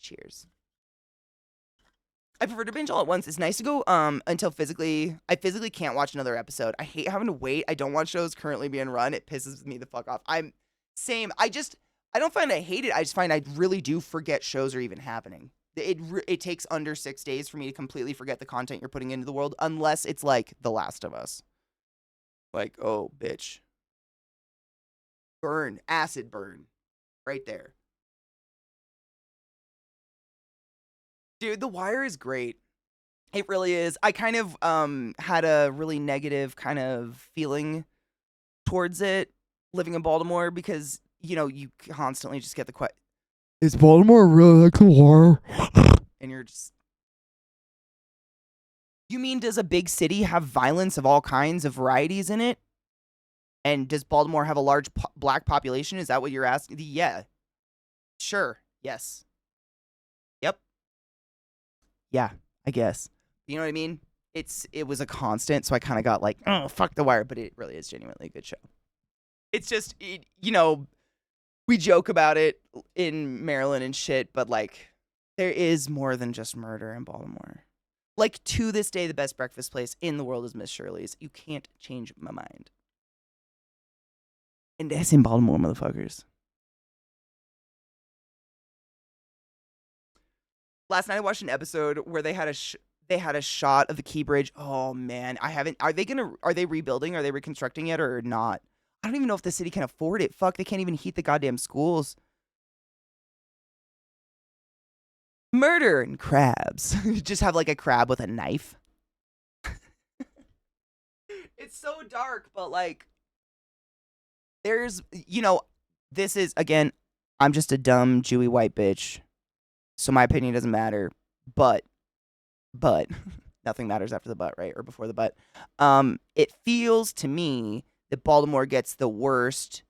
Cheers. I prefer to binge all at once. It's nice to go until I physically can't watch another episode. I hate having to wait. I don't watch shows currently being run. It pisses me the fuck off. I'm same. I don't find I hate it. I just find I really do forget shows are even happening. It takes under 6 days for me to completely forget the content you're putting into the world unless it's like The Last of Us. Like, oh, bitch. Burn. Acid burn. Right there. Dude, The Wire is great. It really is. I kind of had a really negative kind of feeling towards it living in Baltimore because, you know, you constantly just get the question, is Baltimore really like The Wire? And you're just, you mean does a big city have violence of all kinds of varieties in it? And does Baltimore have a large black population? Is that what you're asking? Yeah. Sure. Yes. Yep. Yeah, I guess. You know what I mean? It was a constant, so I kind of got like, oh, fuck The Wire, but it really is genuinely a good show. It's just, you know, we joke about it in Maryland and shit, but like, there is more than just murder in Baltimore. Like, to this day, the best breakfast place in the world is Miss Shirley's. You can't change my mind. And that's in Baltimore, motherfuckers. Last night I watched an episode where they had a shot of the Key Bridge. Oh man, I haven't. Are they rebuilding? Are they reconstructing it or not? I don't even know if the city can afford it. Fuck, they can't even heat the goddamn schools. Murder and crabs. Just have like a crab with a knife. It's so dark, but like, there's, you know, this is, again, I'm just a dumb Jewy white bitch, so my opinion doesn't matter. But nothing matters after the butt, right? Or before the butt. It feels to me that Baltimore gets the worst,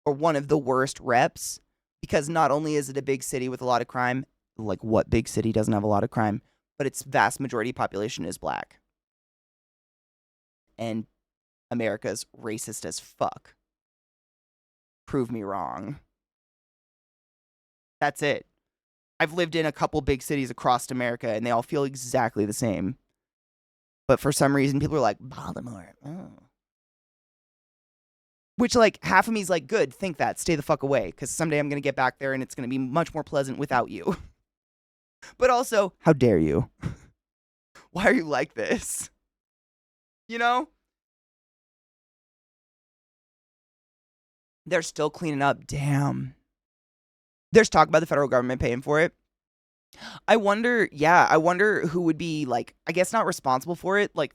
or one of the worst reps, because not only is it a big city with a lot of crime, like what big city doesn't have a lot of crime, but its vast majority population is black. And America's racist as fuck. Prove me wrong. That's it. I've lived in a couple big cities across America, and they all feel exactly the same. But for some reason, people are like, Baltimore. Oh. Which, like, half of me is like, good, think that. Stay the fuck away. Because someday I'm going to get back there, and it's going to be much more pleasant without you. But also, how dare you? Why are you like this? You know? They're still cleaning up. Damn. There's talk about the federal government paying for it. I wonder who would be, like, I guess not responsible for it, like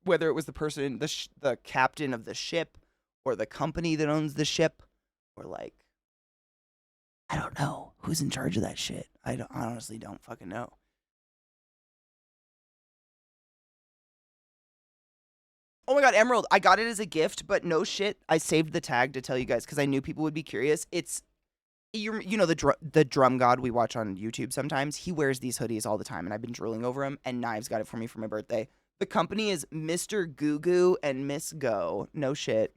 whether it was the person, the captain of the ship, or the company that owns the ship, or like, I don't know who's in charge of that shit. I honestly don't fucking know. Oh my god, Emerald! I got it as a gift, but no shit, I saved the tag to tell you guys because I knew people would be curious. It's, you know, the drum god we watch on YouTube sometimes. He wears these hoodies all the time, and I've been drooling over him. And Knives got it for me for my birthday. The company is Mr. Goo Goo and Miss Go. No shit.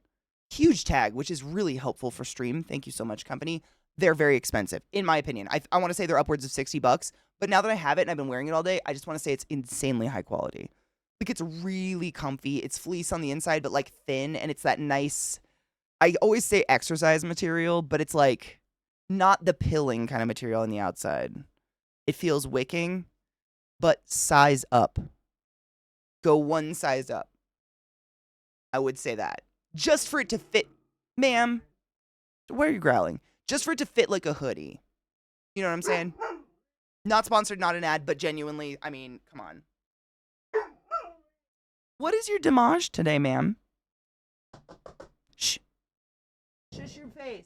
Huge tag, which is really helpful for stream. Thank you so much, company. They're very expensive, in my opinion. I want to say they're upwards of $60, but now that I have it and I've been wearing it all day, I just want to say it's insanely high quality. Like, it's really comfy. It's fleece on the inside, but like thin, and it's that nice, I always say exercise material, but it's like not the pilling kind of material on the outside. It feels wicking, but size up. Go one size up. I would say that. Just for it to fit, ma'am. Why are you growling? Just for it to fit like a hoodie. You know what I'm saying? Not sponsored, not an ad, but genuinely, I mean, come on. What is your damage today, ma'am? Shh. Shush your face.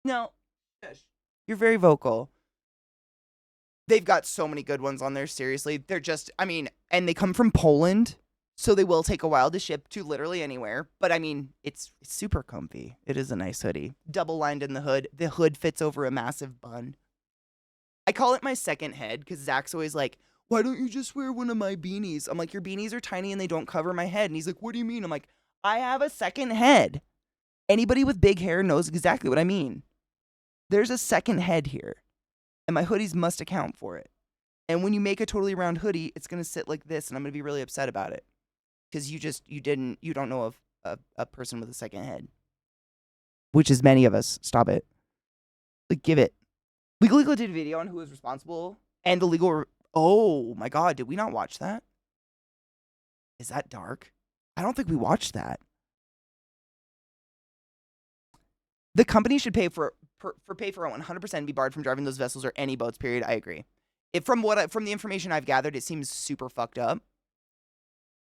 No. Shush. You're very vocal. They've got so many good ones on there, seriously. They're just, I mean, and they come from Poland, so they will take a while to ship to literally anywhere. But I mean, it's super comfy. It is a nice hoodie. Double lined in the hood. The hood fits over a massive bun. I call it my second head because Zach's always like, why don't you just wear one of my beanies? I'm like, your beanies are tiny and they don't cover my head. And he's like, what do you mean? I'm like, I have a second head. Anybody with big hair knows exactly what I mean. There's a second head here. And my hoodies must account for it. And when you make a totally round hoodie, it's going to sit like this, and I'm going to be really upset about it. Because you don't know of a person with a second head. Which is many of us. Stop it. Like, give it. Legal Eagle did a video on who was responsible. And the legal... Oh, my God. Did we not watch that? Is that dark? I don't think we watched that. The company should pay for 100% and be barred from driving those vessels or any boats. Period. I agree. From the information I've gathered, it seems super fucked up.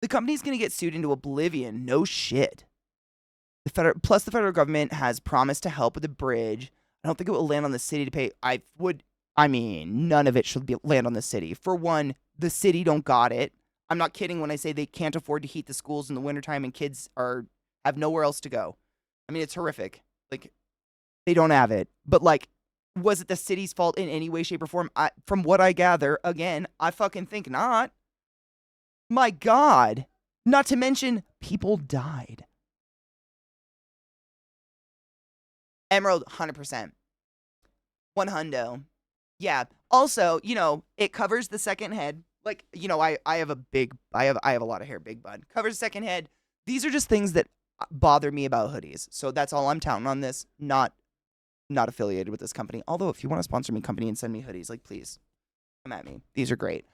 The company's gonna get sued into oblivion. No shit. Plus, the federal government has promised to help with the bridge. I don't think it will land on the city to pay. I mean, none of it should land on the city. For one, the city don't got it. I'm not kidding when I say they can't afford to heat the schools in the wintertime and kids have nowhere else to go. I mean, it's horrific. Like, they don't have it. But, like, was it the city's fault in any way, shape, or form? From what I gather, again, I fucking think not. My God. Not to mention, people died. Emerald, 100%. 100. Yeah. Also, it covers the second head. Like, I have a lot of hair, big bud. Covers the second head. These are just things that bother me about hoodies. So that's all I'm touting on this. Not affiliated with this company. Although, if you want to sponsor me company and send me hoodies, like, please come at me. These are great.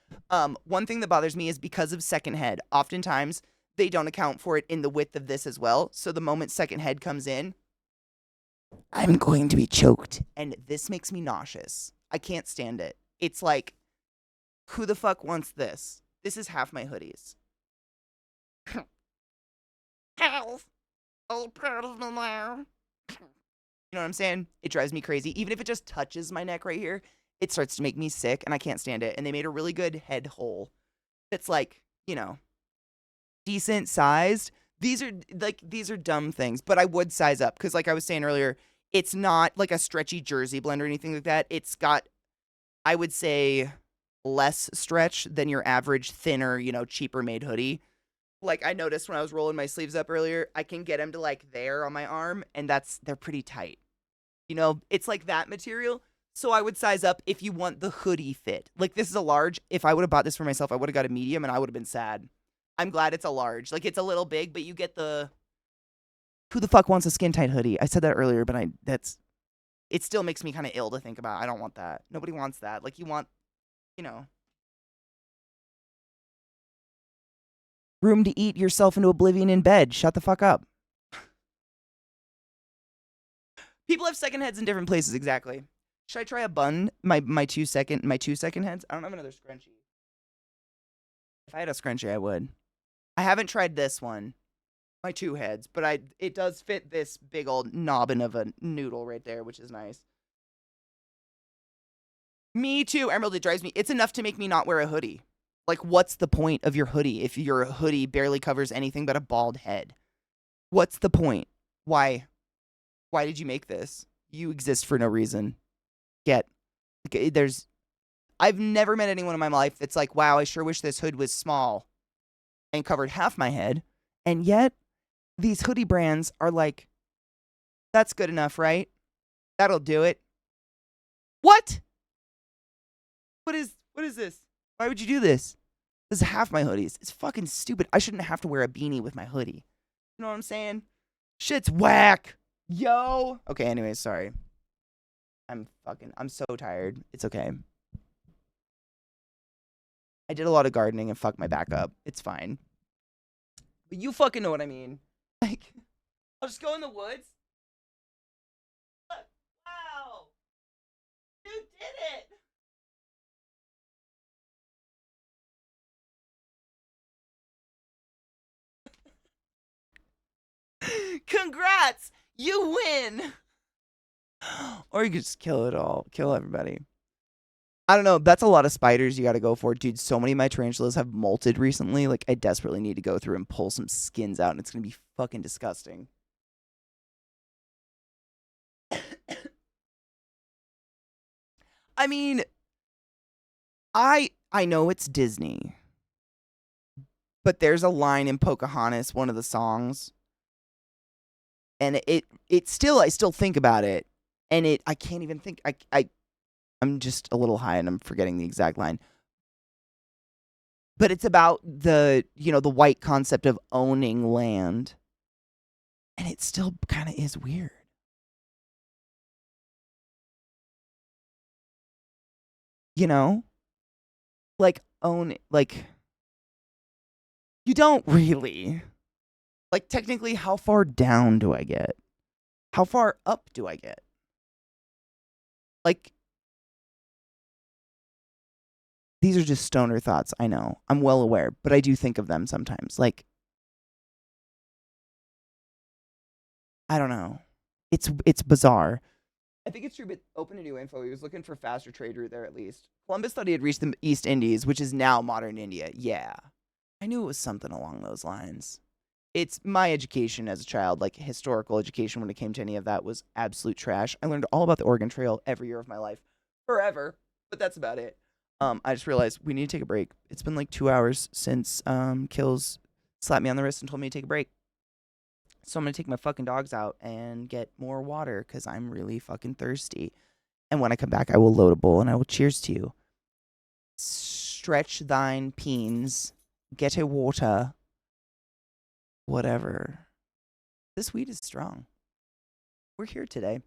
One thing that bothers me is because of second head. Oftentimes, they don't account for it in the width of this as well. So the moment second head comes in, I'm going to be choked. And this makes me nauseous. I can't stand it. It's like, who the fuck wants this? This is half my hoodies. Half. Are you proud of me now? You know what I'm saying? It drives me crazy. Even if it just touches my neck right here, it starts to make me sick and I can't stand it. And they made a really good head hole that's like, decent sized. These are dumb things, but I would size up because, like I was saying earlier, it's not like a stretchy jersey blend or anything like that. It's got, I would say, less stretch than your average thinner, cheaper made hoodie. Like I noticed when I was rolling my sleeves up earlier, I can get them to like there on my arm, and they're pretty tight. It's like that material. So I would size up if you want the hoodie fit. Like this is a large. If I would have bought this for myself, I would have got a medium, and I would have been sad. I'm glad it's a large. Like, it's a little big, but you get who the fuck wants a skin tight hoodie? I said that earlier, but it still makes me kind of ill to think about. I don't want that. Nobody wants that. Like, you want, room to eat yourself into oblivion in bed. Shut the fuck up. People have second heads in different places, exactly. Should I try a bun? My 2 second heads? I don't have another scrunchie. If I had a scrunchie, I would. I haven't tried this one, my 2 heads, but it does fit this big old nobbin of a noodle right there, which is nice. Me too, Emerald, it drives me. It's enough to make me not wear a hoodie. Like, what's the point of your hoodie if your hoodie barely covers anything but a bald head? What's the point? Why did you make this? You exist for no reason. I've never met anyone in my life that's like, wow, I sure wish this hood was small and covered half my head. And yet, these hoodie brands are like, that's good enough, right? That'll do it. What? What is this? Why would you do this? This is half my hoodies. It's fucking stupid. I shouldn't have to wear a beanie with my hoodie. You know what I'm saying? Shit's whack. Yo. Okay, anyways, sorry. I'm so tired. It's okay. I did a lot of gardening and fucked my back up. It's fine. But you fucking know what I mean. Like, I'll just go in the woods. Look. Wow. You did it. Congrats. You win. Or you could just kill it all. Kill everybody. I don't know. That's a lot of spiders you got to go for. Dude, so many of my tarantulas have molted recently. Like, I desperately need to go through and pull some skins out, and it's going to be fucking disgusting. I mean, I know it's Disney, but there's a line in Pocahontas, one of the songs, and I still think about it, and I can't even think. I'm just a little high and I'm forgetting the exact line. But it's about the white concept of owning land. And it still kind of is weird. Like you don't really. Like, technically, how far down do I get? How far up do I get? Like, these are just stoner thoughts, I know. I'm well aware, but I do think of them sometimes. Like, I don't know. It's bizarre. I think it's true, but open to new info. He was looking for faster trade route there at least. Columbus thought he had reached the East Indies, which is now modern India. Yeah. I knew it was something along those lines. It's my education as a child, like historical education when it came to any of that was absolute trash. I learned all about the Oregon Trail every year of my life. Forever. But that's about it. I just realized we need to take a break. It's been like 2 hours since Kills slapped me on the wrist and told me to take a break. So I'm going to take my fucking dogs out and get more water because I'm really fucking thirsty. And when I come back, I will load a bowl and I will cheers to you. Stretch thine peens. Get a water. Whatever. This weed is strong. We're here today.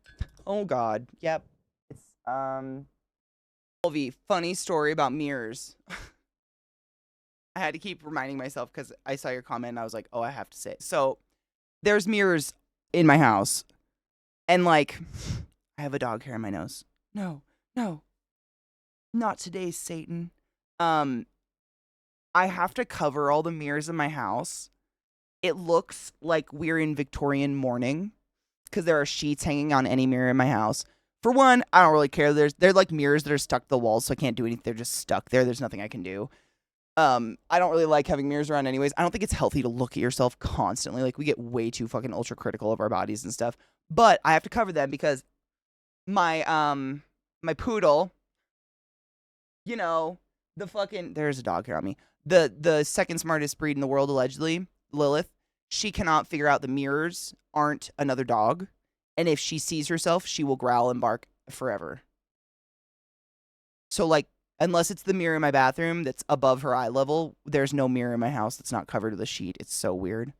Oh, God. Yep. It's, LV, funny story about mirrors. I had to keep reminding myself because I saw your comment and I was like, oh, I have to say it. So, there's mirrors in my house, and like, I have a dog hair in my nose. No, not today, Satan. I have to cover all the mirrors in my house. It looks like we're in Victorian mourning because there are sheets hanging on any mirror in my house. For one, I don't really care. They're like mirrors that are stuck to the walls, so I can't do anything. They're just stuck there. There's nothing I can do. I don't really like having mirrors around anyways. I don't think it's healthy to look at yourself constantly. Like, we get way too fucking ultra critical of our bodies and stuff. But I have to cover them because my poodle, you know, there's a dog hair on me. The second smartest breed in the world, allegedly, Lilith, she cannot figure out the mirrors aren't another dog. And if she sees herself, she will growl and bark forever. So, like, unless it's the mirror in my bathroom that's above her eye level, there's no mirror in my house that's not covered with a sheet. It's so weird.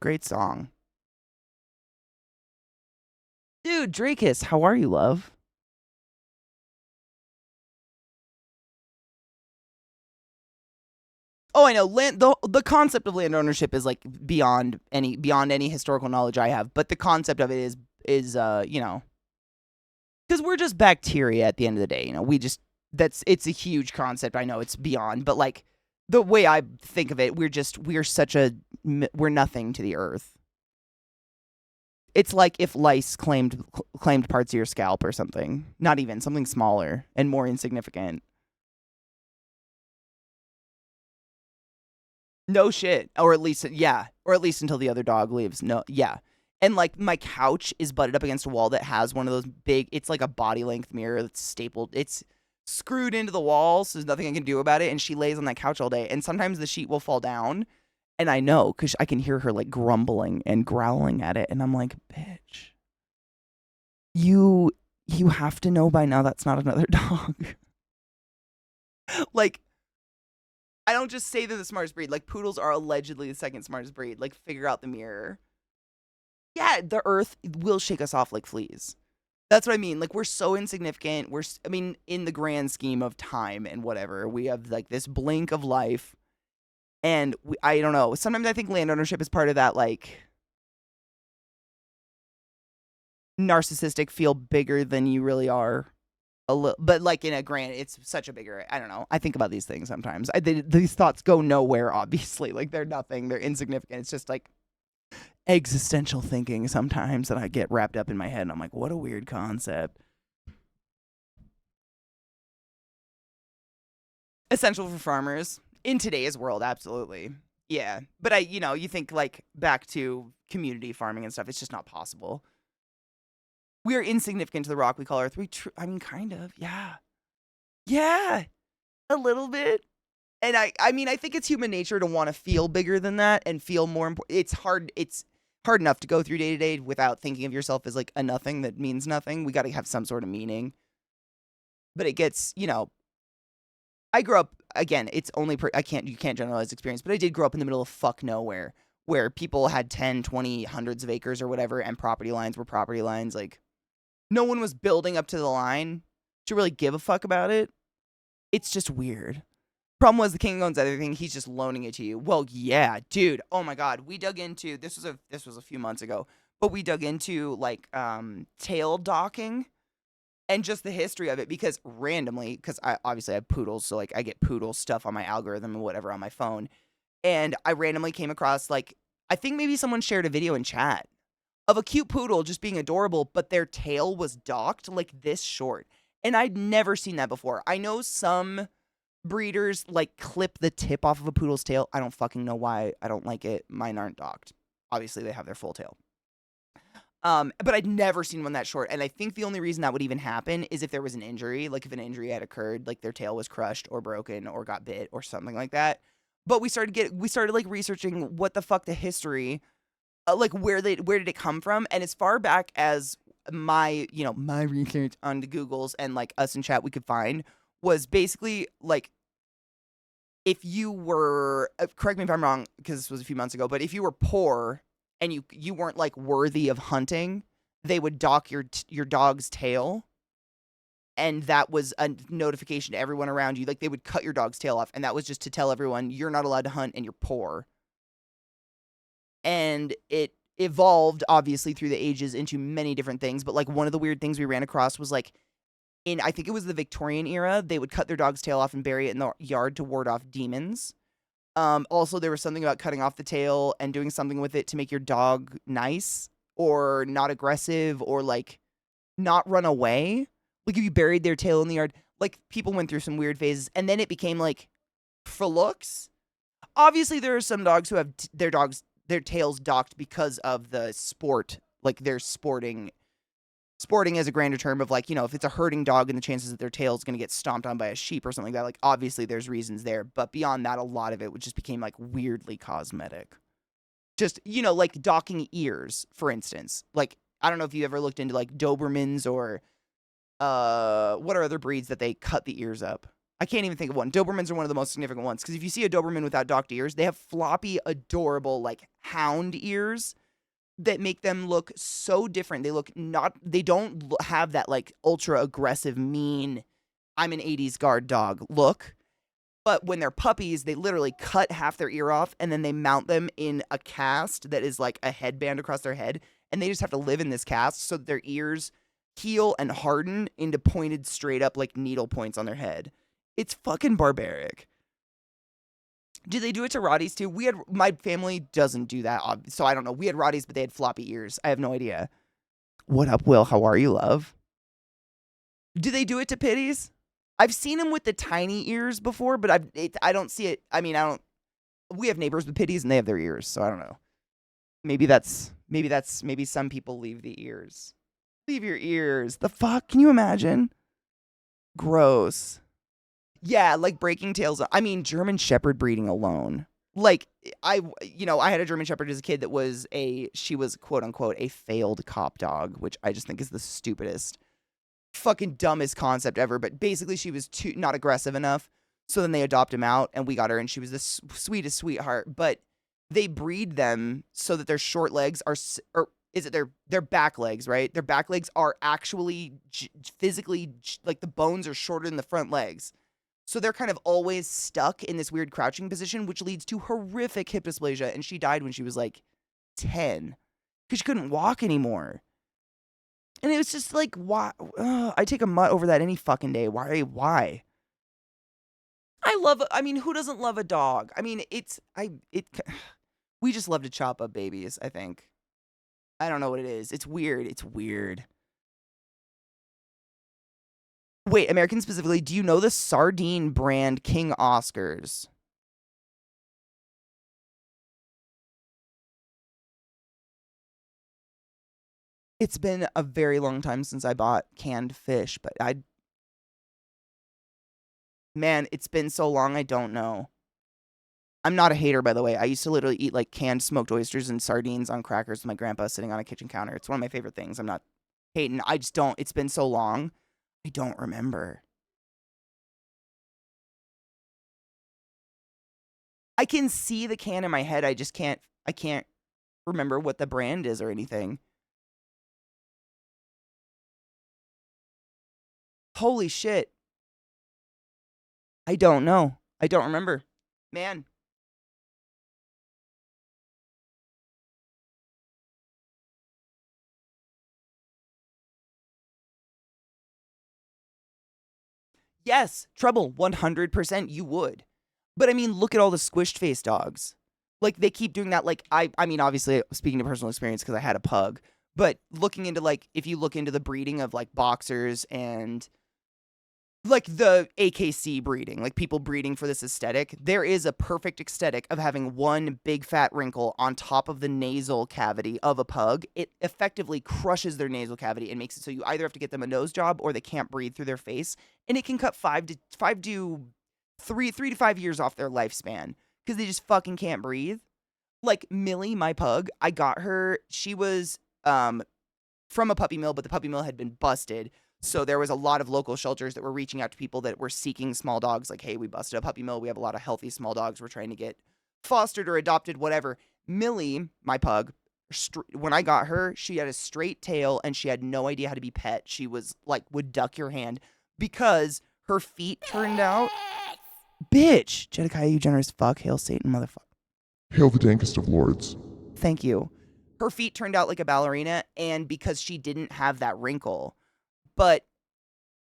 Great song. Dude, Drakus, how are you, love? Oh, I know. The concept of land ownership is like beyond any historical knowledge I have, but the concept of it is you know, because we're just bacteria at the end of the day. You know, it's a huge concept. I know it's beyond, but like the way I think of it, we're nothing to the earth. It's like if lice claimed parts of your scalp or something. Not even something smaller and more insignificant. No shit. Or at least, yeah. Or at least until the other dog leaves. No, yeah. And like my couch is butted up against a wall that has one of those big, it's like a body length mirror that's stapled. It's screwed into the wall, so there's nothing I can do about it. And she lays on that couch all day. And sometimes the sheet will fall down. And I know because I can hear her like grumbling and growling at it. And I'm like, bitch, you have to know by now that's not another dog. Like, I don't just say they're the smartest breed. Like, poodles are allegedly the second smartest breed. Like, figure out the mirror. Yeah, the earth will shake us off like fleas. That's what I mean. Like, we're so insignificant. In the grand scheme of time and whatever, we have like this blink of life. And I don't know. Sometimes I think land ownership is part of that, like, narcissistic feel bigger than you really are. But like in a grand, it's such a bigger, I don't know. I think about these things sometimes. These thoughts go nowhere, obviously. Like, they're nothing. They're insignificant. It's just like existential thinking sometimes that I get wrapped up in my head. And I'm like, what a weird concept. Essential for farmers in today's world. Absolutely. Yeah. But you think like back to community farming and stuff. It's just not possible. We are insignificant to the rock we call Earth. Kind of. Yeah. Yeah. A little bit. And I think it's human nature to want to feel bigger than that and feel more important. It's hard enough to go through day to day without thinking of yourself as like a nothing that means nothing. We got to have some sort of meaning. But it gets, I grew up, again, it's only, you can't generalize experience, but I did grow up in the middle of fuck nowhere where people had 10, 20, hundreds of acres or whatever, and property lines were property lines. Like, no one was building up to the line to really give a fuck about it. It's just weird. Problem was the king owns everything. He's just loaning it to you. Well, yeah, dude. Oh my God. We dug into this was a few months ago, but we dug into like tail docking and just the history of it because randomly, because I obviously have poodles, so like I get poodle stuff on my algorithm and whatever on my phone, and I randomly came across like I think maybe someone shared a video in chat of a cute poodle just being adorable, but their tail was docked like this short, and I'd never seen that before. I know some breeders like clip the tip off of a poodle's tail. I don't fucking know why. I don't like it. Mine aren't docked. Obviously, they have their full tail. But I'd never seen one that short, and I think the only reason that would even happen is if there was an injury, like if an injury had occurred, like their tail was crushed or broken or got bit or something like that. But we started like researching what the fuck the history, like where did it come from, and as far back as my research on the Googles and like us in chat we could find was basically like if you were correct me if I'm wrong because this was a few months ago, but if you were poor and you weren't like worthy of hunting, they would dock your dog's tail, and that was a notification to everyone around you. Like they would cut your dog's tail off, and that was just to tell everyone you're not allowed to hunt and you're poor. And it evolved obviously through the ages into many different things, but like one of the weird things we ran across was like in I think it was the Victorian era, they would cut their dog's tail off and bury it in the yard to ward off demons. Also, there was something about cutting off the tail and doing something with it to make your dog nice or not aggressive or like not run away. Like if you buried their tail in the yard, like people went through some weird phases, and then it became like for looks. Obviously, there are some dogs who have their tails docked because of the sport, like they're sporting as a grander term of like, if it's a herding dog and the chances that their tail is going to get stomped on by a sheep or something like that, like obviously there's reasons there. But beyond that, a lot of it just became like weirdly cosmetic. Just, like docking ears, for instance. Like, I don't know if you ever looked into like Dobermans or what are other breeds that they cut the ears up? I can't even think of one. Dobermans are one of the most significant ones because if you see a Doberman without docked ears, they have floppy, adorable, like hound ears that make them look so different. They don't have that like ultra aggressive, mean, I'm an 80s guard dog look. But when they're puppies, they literally cut half their ear off and then they mount them in a cast that is like a headband across their head. And they just have to live in this cast so that their ears heal and harden into pointed straight up like needle points on their head. It's fucking barbaric. Do they do it to Rotties too? My family doesn't do that, so I don't know. We had Rotties, but they had floppy ears. I have no idea. What up, Will? How are you, love? Do they do it to pitties? I've seen them with the tiny ears before, but I don't see it. I mean, we have neighbors with pitties and they have their ears, so I don't know. Maybe some people leave the ears. Leave your ears. The fuck? Can you imagine? Gross. Yeah, like breaking tails. I mean, German Shepherd breeding alone. Like, I had a German Shepherd as a kid she was quote unquote a failed cop dog, which I just think is the stupidest, fucking dumbest concept ever. But basically, she was not aggressive enough. So then they adopt him out and we got her and she was the sweetest sweetheart. But they breed them so that their short legs or is it their back legs, right? Their back legs are actually physically, like the bones are shorter than the front legs. So they're kind of always stuck in this weird crouching position, which leads to horrific hip dysplasia. And she died when she was like 10 because she couldn't walk anymore. And it was just like, why? I take a mutt over that any fucking day. Why? I mean, who doesn't love a dog? I mean, we just love to chop up babies, I think. I don't know what it is. It's weird. Wait, American specifically, do you know the sardine brand King Oscars? It's been a very long time since I bought canned fish, but man, it's been so long, I don't know. I'm not a hater, by the way. I used to literally eat like canned smoked oysters and sardines on crackers with my grandpa sitting on a kitchen counter. It's one of my favorite things. I'm not hating. I just don't. It's been so long. I don't remember. I can see the can in my head. I can't remember what the brand is or anything. Holy shit. I don't know. I don't remember. Man. Yes, trouble, 100% you would. But I mean, look at all the squished face dogs. Like they keep doing that. Like I mean, obviously speaking to personal experience because I had a pug. But looking into like if you look into the breeding of like boxers and like the AKC breeding, like people breeding for this aesthetic, there is a perfect aesthetic of having one big fat wrinkle on top of the nasal cavity of a pug. It effectively crushes their nasal cavity and makes it so you either have to get them a nose job or they can't breathe through their face, and it can cut 3 to 5 years off their lifespan because they just fucking can't breathe. Like Millie, my pug, I got her. She was from a puppy mill, but the puppy mill had been busted. So there was a lot of local shelters that were reaching out to people that were seeking small dogs. Like, hey, we busted a puppy mill. We have a lot of healthy small dogs. We're trying to get fostered or adopted, whatever. Millie, my pug, when I got her, she had a straight tail and she had no idea how to be pet. She was like, would duck your hand because her feet turned out. Bitch, Jedediah, you generous fuck. Hail Satan, motherfucker. Hail the dankest of lords. Thank you. Her feet turned out like a ballerina, and because she didn't have that wrinkle.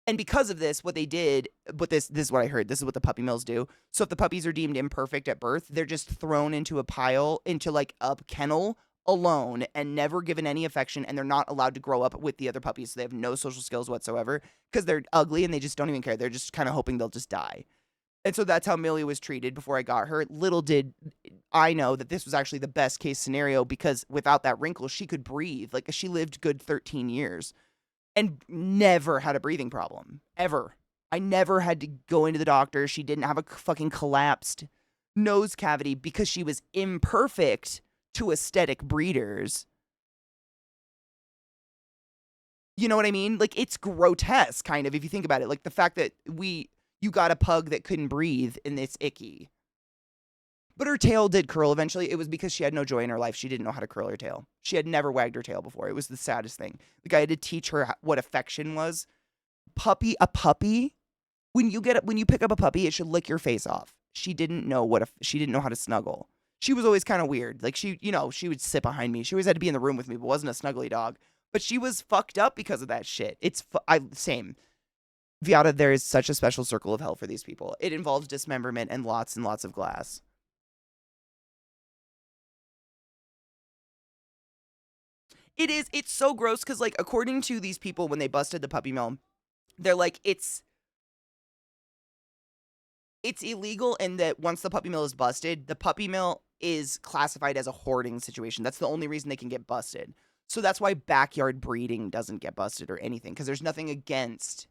And because of this, what they did, this is what I heard. This is what the puppy mills do. So if the puppies are deemed imperfect at birth, they're just thrown into a pile, into like a kennel alone and never given any affection, and they're not allowed to grow up with the other puppies. So they have no social skills whatsoever because they're ugly and they just don't even care. They're just kind of hoping they'll just die. And so that's how Millie was treated before I got her. Little did I know that this was actually the best case scenario because without that wrinkle, she could breathe. Like she lived good 13 years. And never had a breathing problem, ever. I never had to go into the doctor. She didn't have a fucking collapsed nose cavity because she was imperfect to aesthetic breeders. You know what I mean? Like, it's grotesque, kind of, if you think about it. Like, the fact that you got a pug that couldn't breathe, and it's icky. But her tail did curl eventually. It was because she had no joy in her life. She didn't know how to curl her tail. She had never wagged her tail before. It was the saddest thing. Like I had to teach her what affection was. A puppy. When you pick up a puppy, it should lick your face off. She didn't know she didn't know how to snuggle. She was always kind of weird. Like she would sit behind me. She always had to be in the room with me, but wasn't a snuggly dog. But she was fucked up because of that shit. Same. Viata, there is such a special circle of hell for these people. It involves dismemberment and lots of glass. It's so gross because, like, according to these people, when they busted the puppy mill, they're like, it's illegal in that once the puppy mill is busted, the puppy mill is classified as a hoarding situation. That's the only reason they can get busted. So that's why backyard breeding doesn't get busted or anything, because there's nothing against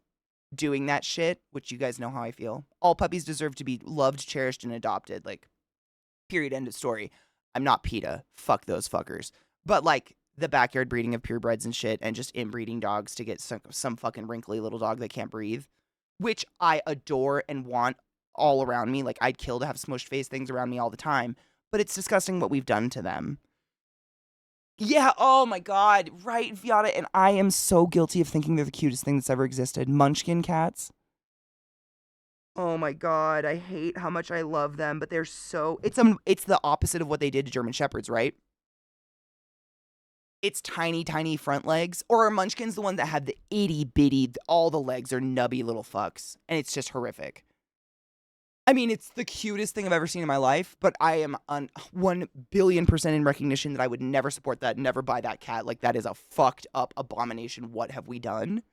doing that shit, which you guys know how I feel. All puppies deserve to be loved, cherished, and adopted. Like, period, end of story. I'm not PETA. Fuck those fuckers. But, like, the backyard breeding of purebreds and shit and just inbreeding dogs to get some fucking wrinkly little dog that can't breathe, which I adore and want all around me. Like, I'd kill to have smushed face things around me all the time, but it's disgusting what we've done to them. Yeah, oh my god, right, Viata, and I am so guilty of thinking they're the cutest thing that's ever existed. Munchkin cats. Oh my god, I hate how much I love them, but they're so... It's the opposite of what they did to German Shepherds, right? It's tiny, tiny front legs. Or are Munchkins the one that have the itty bitty, all the legs are nubby little fucks. And it's just horrific. I mean, it's the cutest thing I've ever seen in my life, but I am 1,000,000,000% in recognition that I would never support that, never buy that cat. Like, that is a fucked up abomination. What have we done?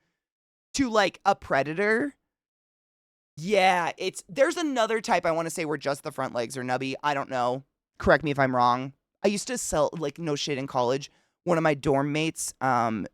To, like, a predator? Yeah, there's another type I want to say where just the front legs are nubby. I don't know. Correct me if I'm wrong. I used to sell, like, no shit in college. One of my dorm mates, her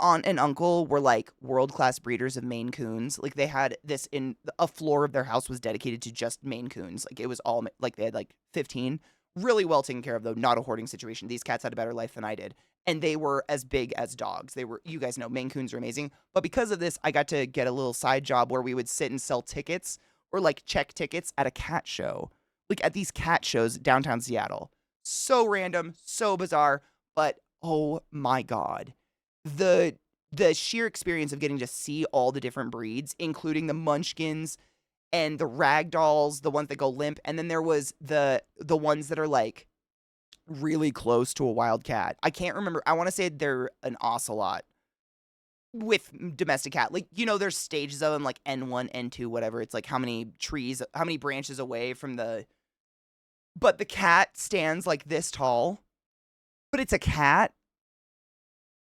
aunt and uncle were like world-class breeders of Maine Coons. Like they had this in a floor of their house was dedicated to just Maine Coons. Like it was all like they had like 15, really well taken care of though, not a hoarding situation. These cats had a better life than I did. And they were as big as dogs. They were, you guys know, Maine Coons are amazing. But because of this, I got to get a little side job where we would sit and sell tickets or like check tickets at a cat show. Like at these cat shows downtown Seattle. So random, so bizarre, but oh my god. The sheer experience of getting to see all the different breeds, including the Munchkins and the rag dolls, the ones that go limp, and then there was the ones that are like really close to a wild cat. I can't remember. I want to say they're an ocelot with domestic cat. Like, there's stages of them, like N1, N2, whatever. It's like how many branches away from but the cat stands like this tall, but it's a cat.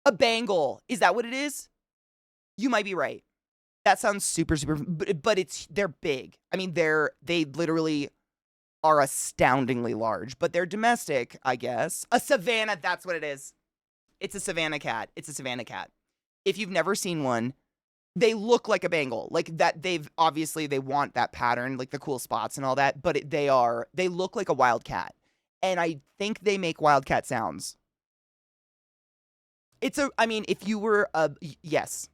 A Bengal. Is that what it is? You might be right. That sounds super, super, but they're big. I mean, they literally are astoundingly large, but they're domestic, I guess. A Savannah, that's what it is. It's a Savannah cat. It's a Savannah cat. If you've never seen one, they look like a Bengal. Like that, they want that pattern, like the cool spots and all that, but they look like a wild cat. And I think they make wild cat sounds. If you were yes.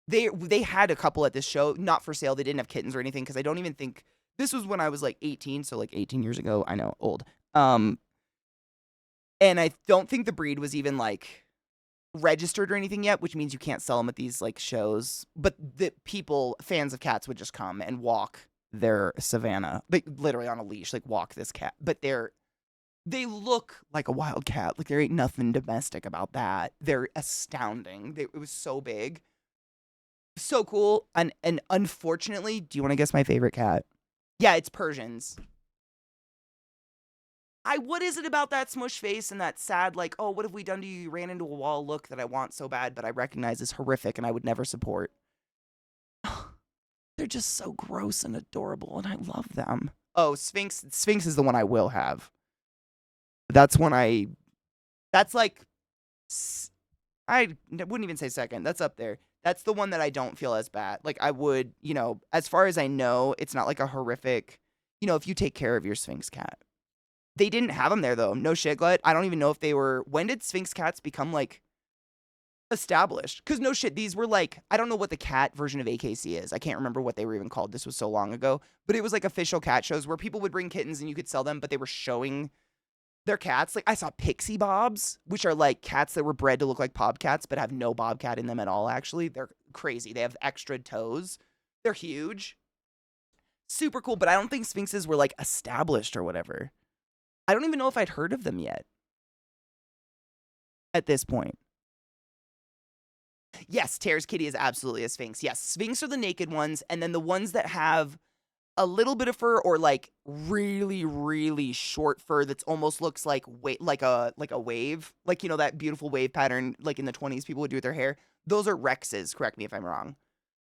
They had a couple at this show, not for sale. They didn't have kittens or anything because I don't even think this was when I was like 18, so like 18 years ago. I know, old. And I don't think the breed was even like registered or anything yet, which means you can't sell them at these like shows. But the fans of cats would just come and walk their Savannah, like literally on a leash, like walk this cat. But they look like a wild cat. Like there ain't nothing domestic about that. They're astounding. It was so big. So cool. And unfortunately, do you want to guess my favorite cat? Yeah, it's Persians. What is it about that smush face and that sad, like, oh, what have we done to you? You ran into a wall look that I want so bad, but I recognize is horrific and I would never support. They're just so gross and adorable, and I love them. Oh, Sphinx. Sphinx is the one I will have. That's like, I wouldn't even say second. That's up there. That's the one that I don't feel as bad. Like I would, as far as I know, it's not like a horrific, if you take care of your Sphinx cat. They didn't have them there though. No shit, Glut. I don't even know if they were, when did Sphinx cats become like established? Because no shit, these were like, I don't know what the cat version of AKC is. I can't remember what they were even called. This was so long ago. But it was like official cat shows where people would bring kittens and you could sell them, but they were showing their cats. Like I saw pixie bobs, which are like cats that were bred to look like bobcats, but have no bobcat in them at all, actually. They're crazy. They have extra toes. They're huge. Super cool, but I don't think Sphinxes were like established or whatever. I don't even know if I'd heard of them yet. At this point. Yes, Tara's kitty is absolutely a Sphinx. Yes, Sphinx are the naked ones, and then the ones that have a little bit of fur or like really, really short fur that's almost looks like a wave. Like, that beautiful wave pattern like in the 20s people would do with their hair. Those are Rexes, correct me if I'm wrong.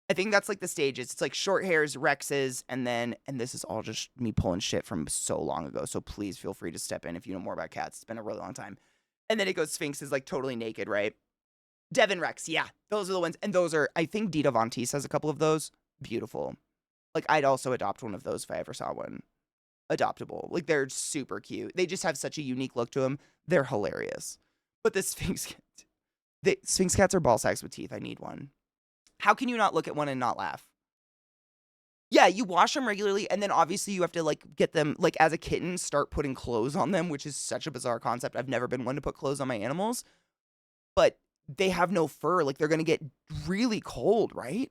I think that's like the stages. It's like short hairs, Rexes, and this is all just me pulling shit from so long ago, so please feel free to step in if you know more about cats. It's been a really long time. And then it goes Sphinxes, like totally naked, right? Devon Rex, yeah. Those are the ones. And those are, I think Dita Von Teese has a couple of those. Beautiful. Like, I'd also adopt one of those if I ever saw one. Adoptable. Like, they're super cute. They just have such a unique look to them. They're hilarious. But the Sphinx cats are ball sacks with teeth. I need one. How can you not look at one and not laugh? Yeah, you wash them regularly, and then obviously you have to, like, get them, like, as a kitten, start putting clothes on them, which is such a bizarre concept. I've never been one to put clothes on my animals. But they have no fur. Like, they're going to get really cold, right?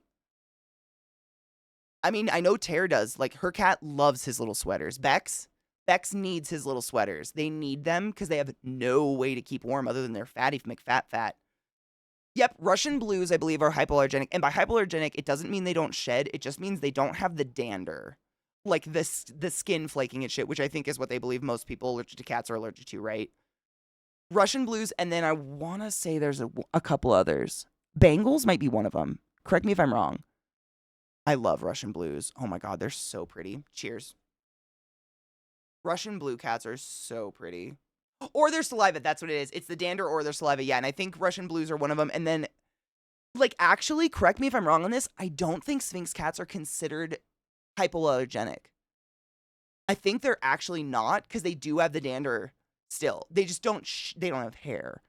I mean, I know Tara does. Like, her cat loves his little sweaters. Bex needs his little sweaters. They need them because they have no way to keep warm other than their fatty McFat. Yep, Russian blues, I believe, are hypoallergenic. And by hypoallergenic, it doesn't mean they don't shed. It just means they don't have the dander. Like, the skin flaking and shit, which I think is what they believe most people allergic to cats are allergic to, right? Russian blues, and then I want to say there's a couple others. Bengals might be one of them. Correct me if I'm wrong. I love Russian blues. Oh my god, they're so pretty. Cheers. Russian blue cats are so pretty. Or their saliva, that's what it is. It's the dander or their saliva, yeah. And I think Russian blues are one of them. And then, like, actually, correct me if I'm wrong on this, I don't think Sphinx cats are considered hypoallergenic. I think they're actually not, because they do have the dander still. They just don't, they don't have hair.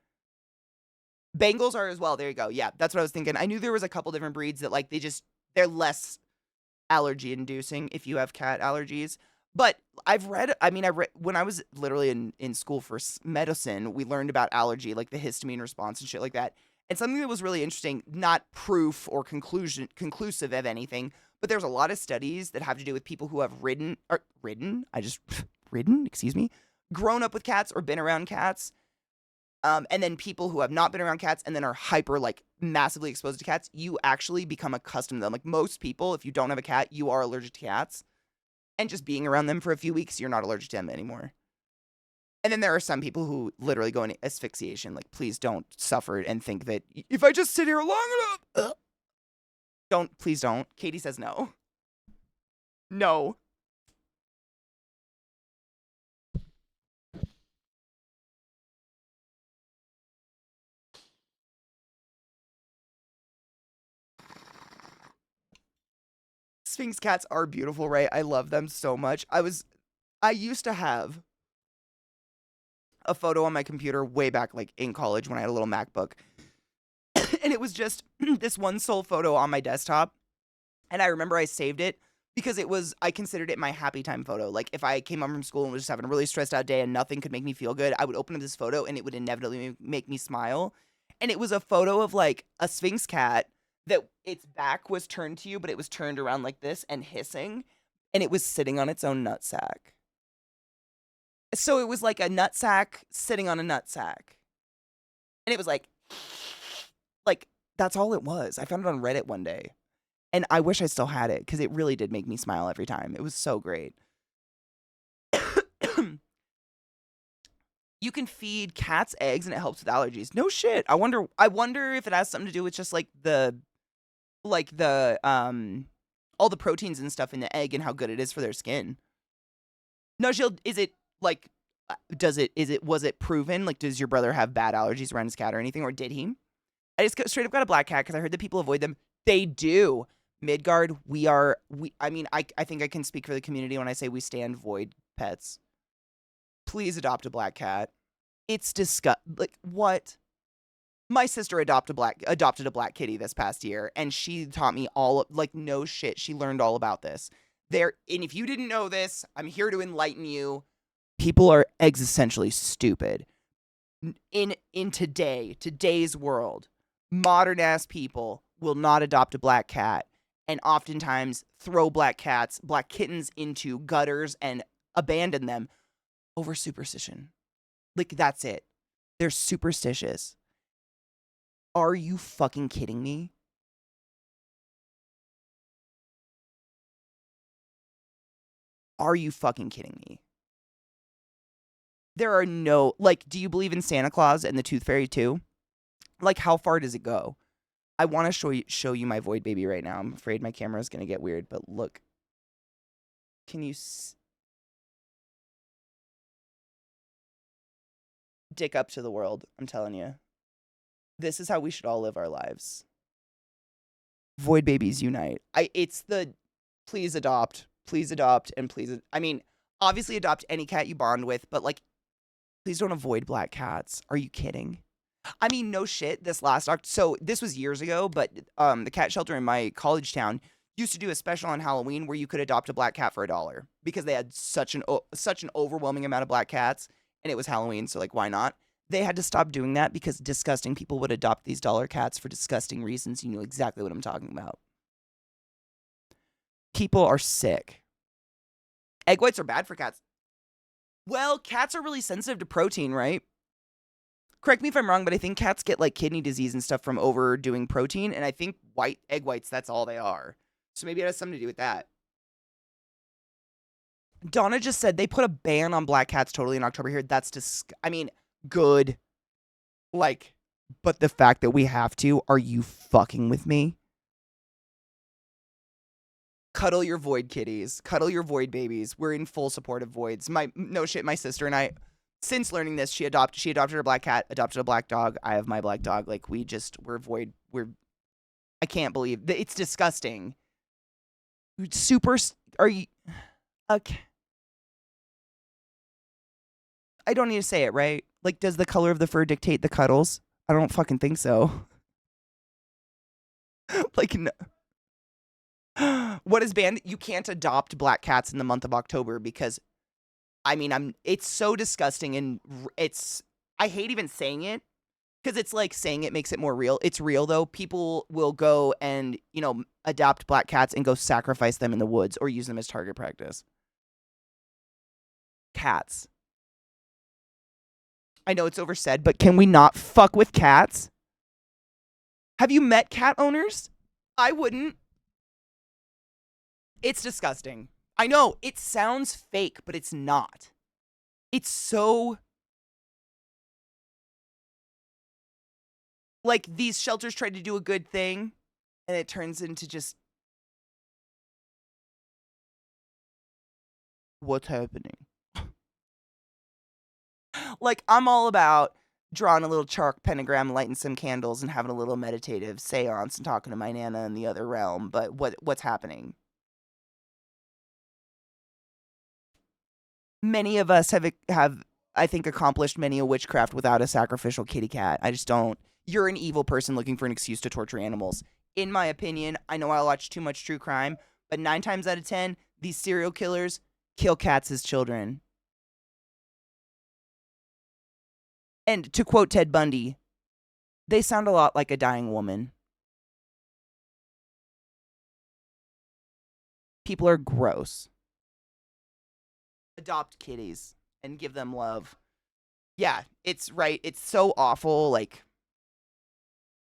Bengals are as well. There you go. Yeah, that's what I was thinking. I knew there was a couple different breeds that, like, they're less allergy inducing if you have cat allergies. But I read when I was literally in school for medicine, we learned about allergy, like the histamine response and shit like that. And something that was really interesting, not proof or conclusive of anything, But there's a lot of studies that have to do with people who have excuse me, grown up with cats or been around cats. And then people who have not been around cats and then are hyper, like, massively exposed to cats, you actually become accustomed to them. Like, most people, if you don't have a cat, you are allergic to cats. And just being around them for a few weeks, you're not allergic to them anymore. And then there are some people who literally go into asphyxiation. Like, please don't suffer and think that if I just sit here long enough. Please don't. Katie says no. No. Sphinx cats are beautiful, right? I love them so much. I used to have a photo on my computer way back, like, in college when I had a little MacBook. And it was just this one sole photo on my desktop. And I remember I saved it because I considered it my happy time photo. Like, if I came home from school and was just having a really stressed out day and nothing could make me feel good, I would open up this photo and it would inevitably make me smile. And it was a photo of, like, a Sphinx cat that its back was turned to you, but it was turned around like this and hissing. And it was sitting on its own nutsack. So it was like a nutsack sitting on a nutsack. And it was like, that's all it was. I found it on Reddit one day. And I wish I still had it because it really did make me smile every time. It was so great. You can feed cats eggs and it helps with allergies. No shit. I wonder if it has something to do with just like the all the proteins and stuff in the egg and how good it is for their skin. No, is it like was it proven? Like, does your brother have bad allergies around his cat or anything, or did he? I just straight up got a black cat because I heard that people avoid them. They do. Midgard, I think I can speak for the community when I say we stand void pets. Please adopt a black cat. It's like, what? My sister adopted a black kitty this past year, and she taught me no shit. She learned all about this. And if you didn't know this, I'm here to enlighten you. People are existentially stupid. In today's world, modern ass people will not adopt a black cat and oftentimes throw black kittens into gutters and abandon them over superstition. Like, that's it. They're superstitious. Are you fucking kidding me? Are you fucking kidding me? There are no, like, do you believe in Santa Claus and the Tooth Fairy too? Like, how far does it go? I want to show you my void baby right now. I'm afraid my camera is going to get weird, but look. Can you dick up to the world? I'm telling you. This is how we should all live our lives. Void babies unite. Please adopt, and please. I mean, obviously adopt any cat you bond with, but like, please don't avoid black cats. Are you kidding? I mean, no shit. So this was years ago, but the cat shelter in my college town used to do a special on Halloween where you could adopt a black cat for $1 because they had such an overwhelming amount of black cats, and it was Halloween, so like, why not? They had to stop doing that because disgusting people would adopt these dollar cats for disgusting reasons. You know exactly what I'm talking about. People are sick. Egg whites are bad for cats. Well, cats are really sensitive to protein, right? Correct me if I'm wrong, but I think cats get like kidney disease and stuff from overdoing protein, and I think egg whites, that's all they are. So maybe it has something to do with that. Donna just said they put a ban on black cats totally in October here. That's good. Like, but the fact that we have to, are you fucking with me? Cuddle your void kitties. Cuddle your void babies. We're in full support of voids. My sister and I, since learning this, she adopted a black cat, adopted a black dog. I have my black dog. Like, we're void. I can't believe that. It's disgusting. Are you, okay. I don't need to say it, right? Like, does the color of the fur dictate the cuddles? I don't fucking think so. Like, no. What is banned? You can't adopt black cats in the month of October because, it's so disgusting, and I hate even saying it, because it's like saying it makes it more real. It's real though. People will go and, adopt black cats and go sacrifice them in the woods or use them as target practice. Cats. I know it's oversaid, but can we not fuck with cats? Have you met cat owners? I wouldn't. It's disgusting. I know, it sounds fake, but it's not. It's so... Like, these shelters try to do a good thing, and it turns into just... What's happening? Like, I'm all about drawing a little chalk pentagram, lighting some candles, and having a little meditative seance and talking to my Nana in the other realm, but what's happening? Many of us have I think, accomplished many a witchcraft without a sacrificial kitty cat. I just don't. You're an evil person looking for an excuse to torture animals. In my opinion, I know I watch too much true crime, but 9 times out of 10, these serial killers kill cats as children. And to quote Ted Bundy, they sound a lot like a dying woman. People are gross. Adopt kitties and give them love. Yeah, it's right. It's so awful. Like,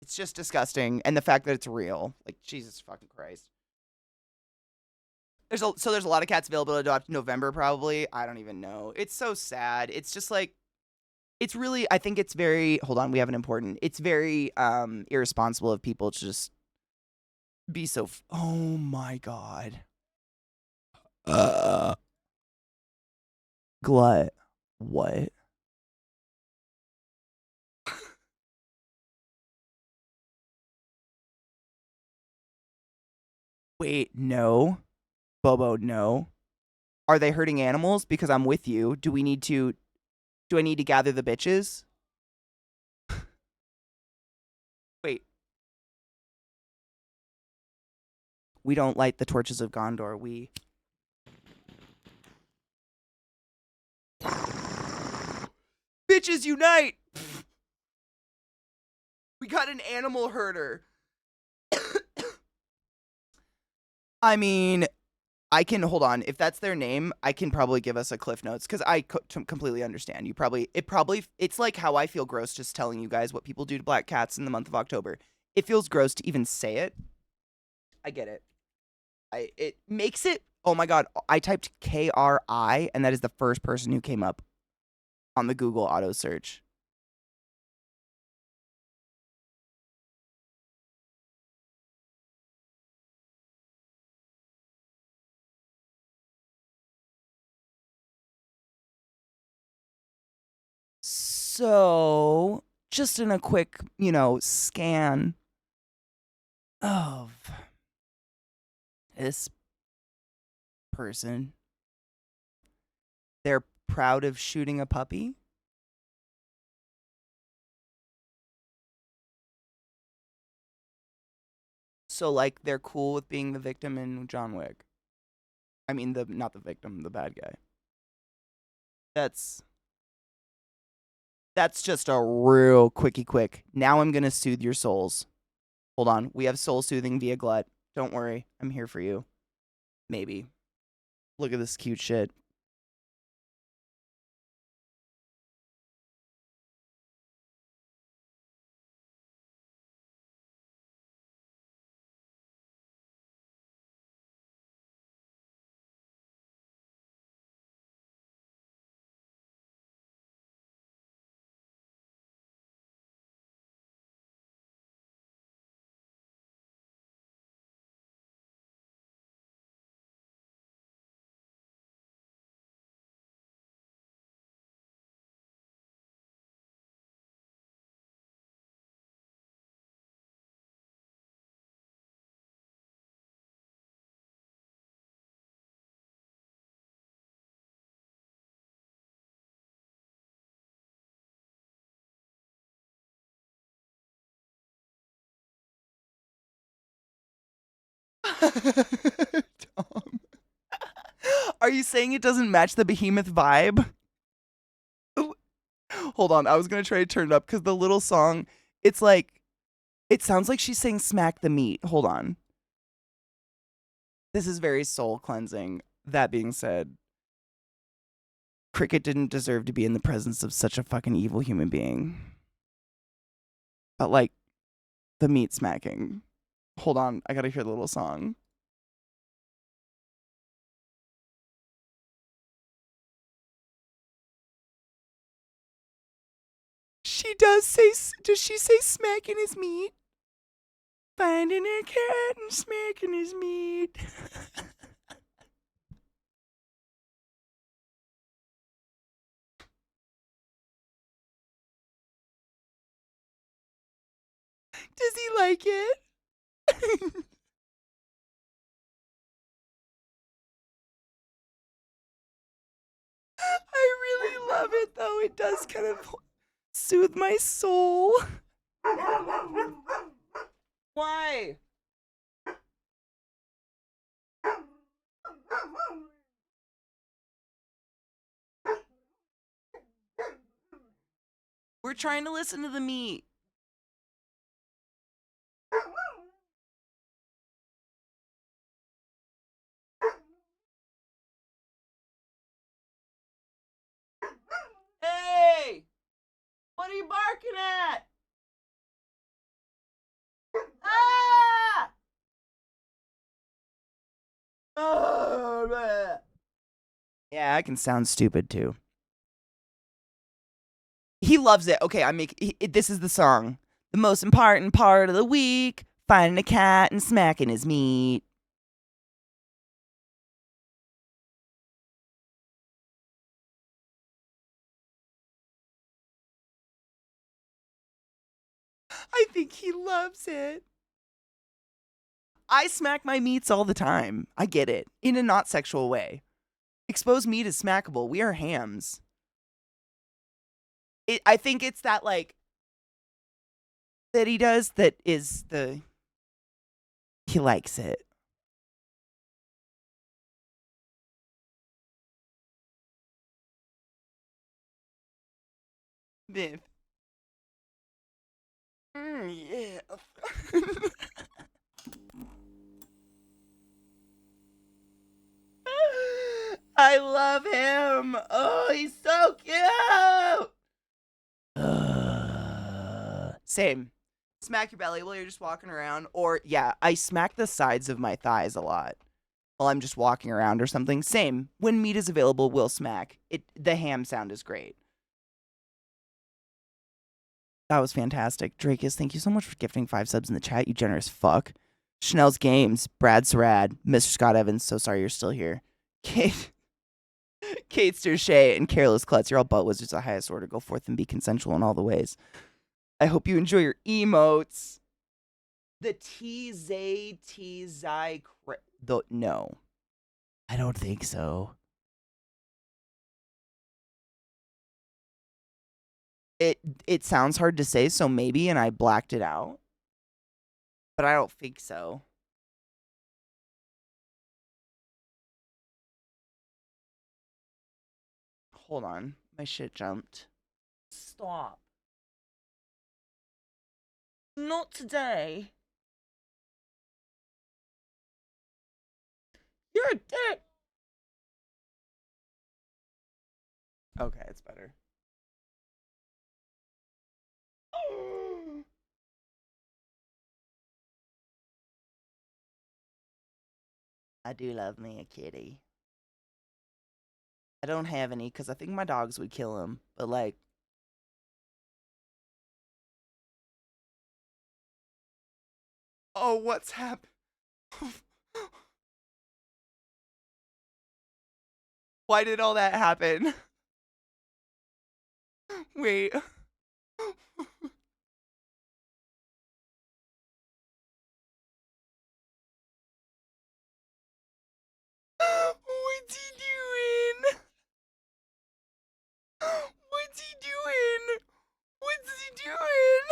it's just disgusting. And the fact that it's real. Like, Jesus fucking Christ. There's a lot of cats available to adopt in November, probably. I don't even know. It's so sad. It's just like, it's really, I think it's very, hold on, we have an important, it's very irresponsible of people to just be so, oh my God. Glut. What? Wait, no. Bobo, no. Are they hurting animals? Because I'm with you. Do I need to gather the bitches? Wait. We don't light the torches of Gondor. We... Bitches unite! We got an animal herder. I mean, I can, hold on. If that's their name, I can probably give us a Cliff Notes, because I completely understand. It's like how I feel gross just telling you guys what people do to black cats in the month of October. It feels gross to even say it. I get it. It makes it, oh my God, I typed KRI, and that is the first person who came up on the Google auto search. So, just in a quick, scan of this person, they're proud of shooting a puppy. So, like, they're cool with being the victim in John Wick. I mean, not the victim, the bad guy. That's just a real quick. Now I'm going to soothe your souls. Hold on. We have soul soothing via Glut. Don't worry. I'm here for you. Maybe. Look at this cute shit. Tom. Are you saying it doesn't match the behemoth vibe? Hold on. I was going to try to turn it up because the little song, it's like, it sounds like she's saying smack the meat. Hold on. This is very soul cleansing. That being said, Cricket didn't deserve to be in the presence of such a fucking evil human being. But like, the meat smacking. Hold on. I got to hear the little song. She does say, does she say smacking his meat? Finding her cat and smacking his meat. Does he like it? I really love it though. It does kind of soothe my soul. Why? We're trying to listen to the meat. Hey! What are you barking at? Ah! Oh, bleh. Yeah, I can sound stupid too. He loves it. Okay, this is the song. The most important part of the week, finding a cat and smacking his meat. I think he loves it. I smack my meats all the time. I get it. In a not sexual way. Exposed meat is smackable. We are hams. I think it's that, like, that he does that is the... He likes it. Biff. Yeah. I love him. Oh, he's so cute. Same. Smack your belly while you're just walking around. Or, yeah, I smack the sides of my thighs a lot while I'm just walking around or something. Same. When meat is available, we'll smack. The ham sound is great. That was fantastic. Drakus, thank you so much for gifting 5 subs in the chat, you generous fuck. Chanel's Games, Brad Sarad, Mr. Scott Evans, so sorry you're still here. Kate Sturchet, and Careless Klutz, you're all butt wizards of the highest order. Go forth and be consensual in all the ways. I hope you enjoy your emotes. The T-Zay, no. I don't think so. It sounds hard to say, so maybe, and I blacked it out. But I don't think so. Hold on. My shit jumped. Stop. Not today. You're a dick. Okay, it's better. I do love me a kitty. I don't have any because I think my dogs would kill him. But like, oh, what's happened? Why did all that happen? Wait. What's he doing? What's he doing? What's he doing?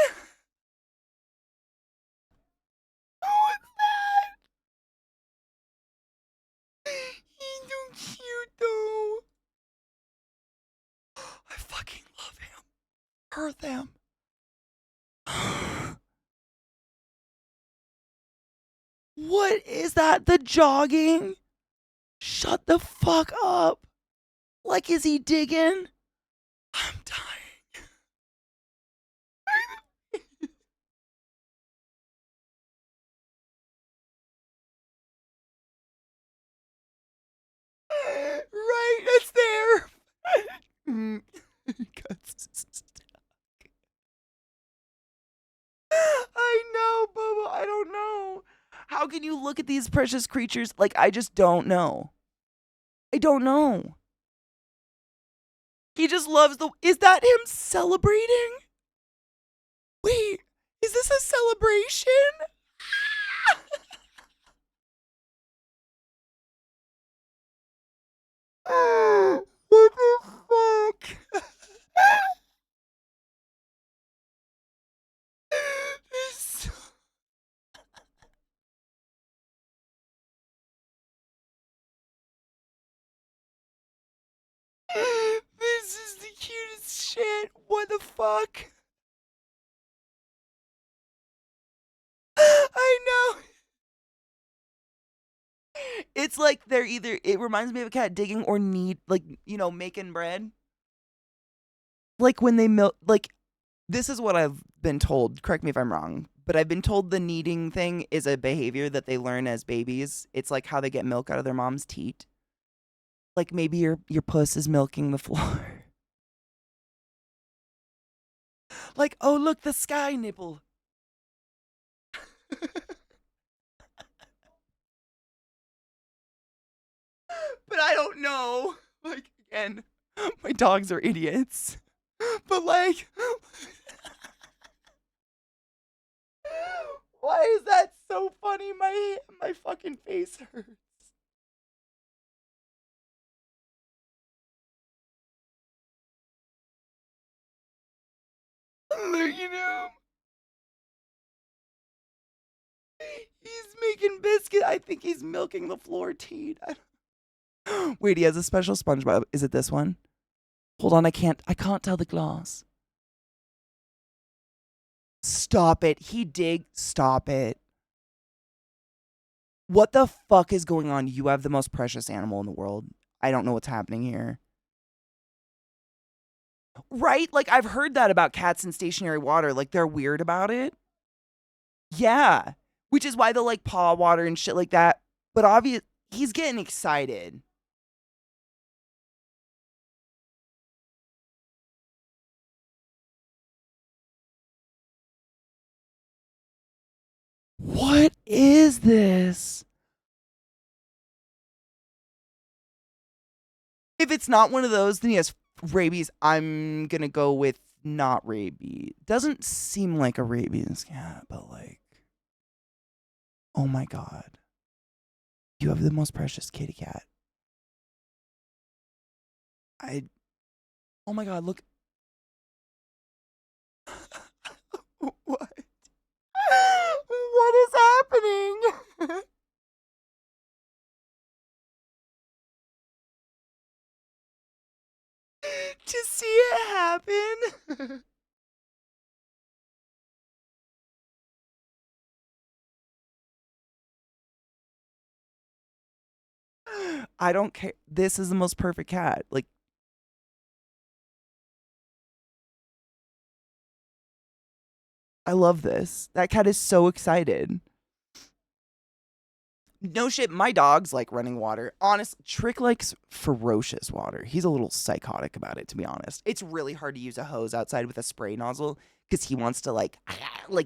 What's that? He's so cute though. I fucking love him. hurt them. What is that? The jogging? Shut the fuck up. Like, is he digging? I'm dying. Right, it's there. I know, Bubba. I don't know. How can you look at these precious creatures? Like, I just don't know. I don't know. He just loves the. Is that him celebrating? Wait, is this a celebration? What the fuck? This- This is the cutest shit. What the fuck? I know. It's like they're either, it reminds me of a cat digging or making bread. Like when they milk, like, this is what I've been told. Correct me if I'm wrong, but I've been told the kneading thing is a behavior that they learn as babies. It's like how they get milk out of their mom's teat. Like maybe your puss is milking the floor. Like, oh, look, the sky nipple. But I don't know. Like, again, my dogs are idiots. But like, why is that so funny? My fucking face hurts. Look at him. He's making biscuit. I think he's milking the floor teat. Wait, he has a special SpongeBob. Is it this one? Hold on, I can't tell the glass. Stop it. Stop it. What the fuck is going on? You have the most precious animal in the world. I don't know what's happening here. Right? Like, I've heard that about cats in stationary water. Like, they're weird about it. Yeah. Which is why they'll, like, paw water and shit like that. But he's getting excited. What is this? If it's not one of those, then he has rabies. I'm gonna go with not rabies. Doesn't seem like a rabies cat, but like, oh my god, you have the most precious kitty cat. Oh my god, look. What? What is happening? To see it happen. I don't care. This is the most perfect cat. Like, I love this. That cat is so excited. No shit, my dog's like running water. Honest, Trick likes ferocious water. He's a little psychotic about it, to be honest. It's really hard to use a hose outside with a spray nozzle because he wants to like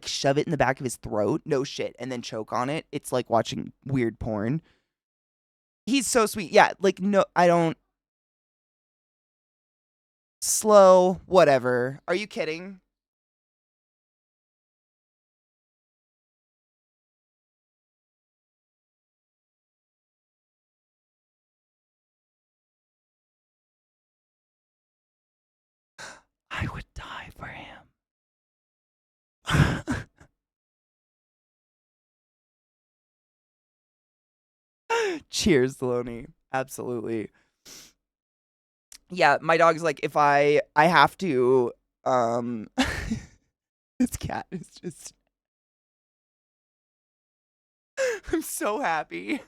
shove it in the back of his throat. No shit, and then choke on it. It's like watching weird porn. He's so sweet. Yeah, like no, I don't. Slow, whatever. Are you kidding? I would die for him. Cheers, Deloney. Absolutely. Yeah, my dog's like, if I have to This cat is just. I'm so happy.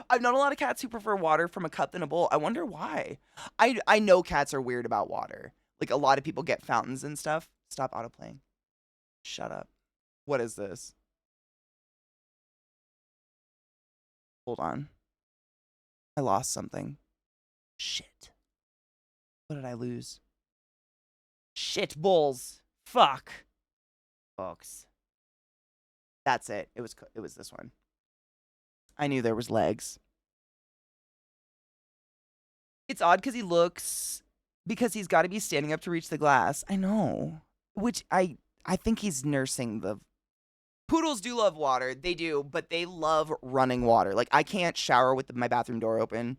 I've known a lot of cats who prefer water from a cup than a bowl. I wonder why. I know cats are weird about water. Like a lot of people get fountains and stuff. Stop autoplaying. Shut up. What is this? Hold on. I lost something. Shit. What did I lose? Shit bulls. Fuck. Folks. That's it. It was this one. I knew there was legs. It's odd because he's got to be standing up to reach the glass. I know. Which I think he's nursing the poodles do love water. They do, but they love running water. Like I can't shower with my bathroom door open,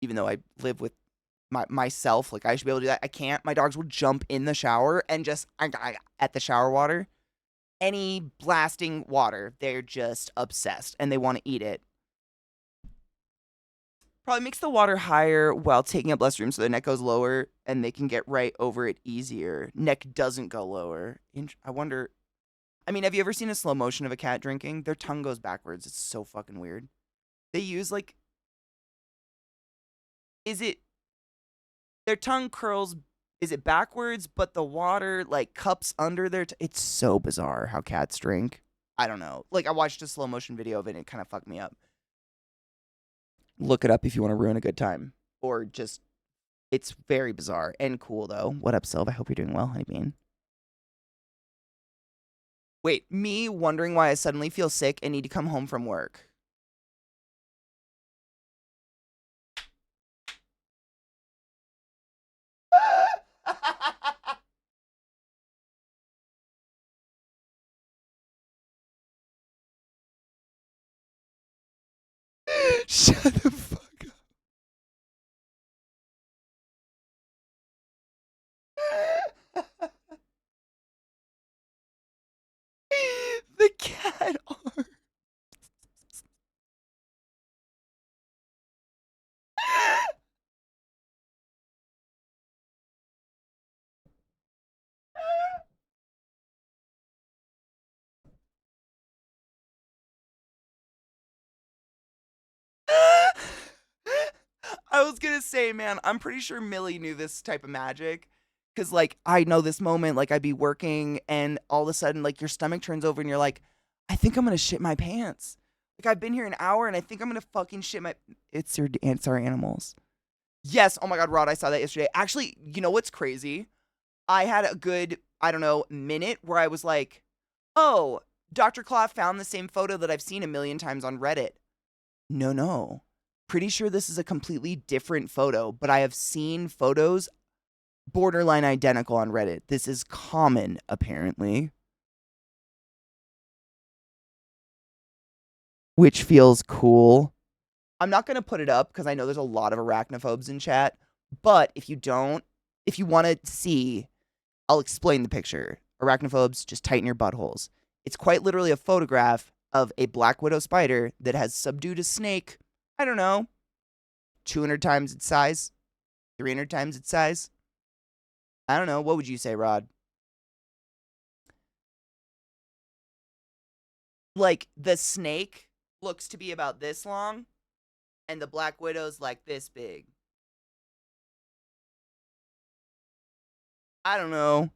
even though I live with myself. Like I should be able to do that. I can't. My dogs will jump in the shower and just at the shower water. Any blasting water, they're just obsessed and they want to eat it. Probably makes the water higher while taking up less room so their neck goes lower and they can get right over it easier. Neck doesn't go lower. I wonder. I mean, have you ever seen a slow motion of a cat drinking? Their tongue goes backwards. It's so fucking weird. They use like. Their tongue curls. Is it backwards, but the water like cups under their it's so bizarre how cats drink. I don't know. Like I watched a slow motion video of it and it kind of fucked me up. Look it up if you want to ruin a good time. Or just it's very bizarre and cool though. What up, Sylv? I hope you're doing well, honeybean. Wait, me wondering why I suddenly feel sick and need to come home from work. Shut the fuck up. The cat arm. I was gonna say, man, I'm pretty sure Millie knew this type of magic. Cause like I know this moment, like I'd be working and all of a sudden like your stomach turns over and you're like, I think I'm gonna shit my pants. Like I've been here an hour and I think I'm gonna fucking shit my it's our animals. Yes, oh my god, Rod, I saw that yesterday. Actually, you know what's crazy? I had a good, I don't know, minute where I was like, oh, Dr. Claw found the same photo that I've seen a million times on Reddit. No. Pretty sure this is a completely different photo, but I have seen photos borderline identical on Reddit. This is common, apparently. Which feels cool. I'm not going to put it up because I know there's a lot of arachnophobes in chat, but if you want to see, I'll explain the picture. Arachnophobes, just tighten your buttholes. It's quite literally a photograph of a black widow spider that has subdued a snake, I don't know, 200 times its size, 300 times its size. I don't know. What would you say, Rod? Like, the snake looks to be about this long, and the black widow's like this big. I don't know.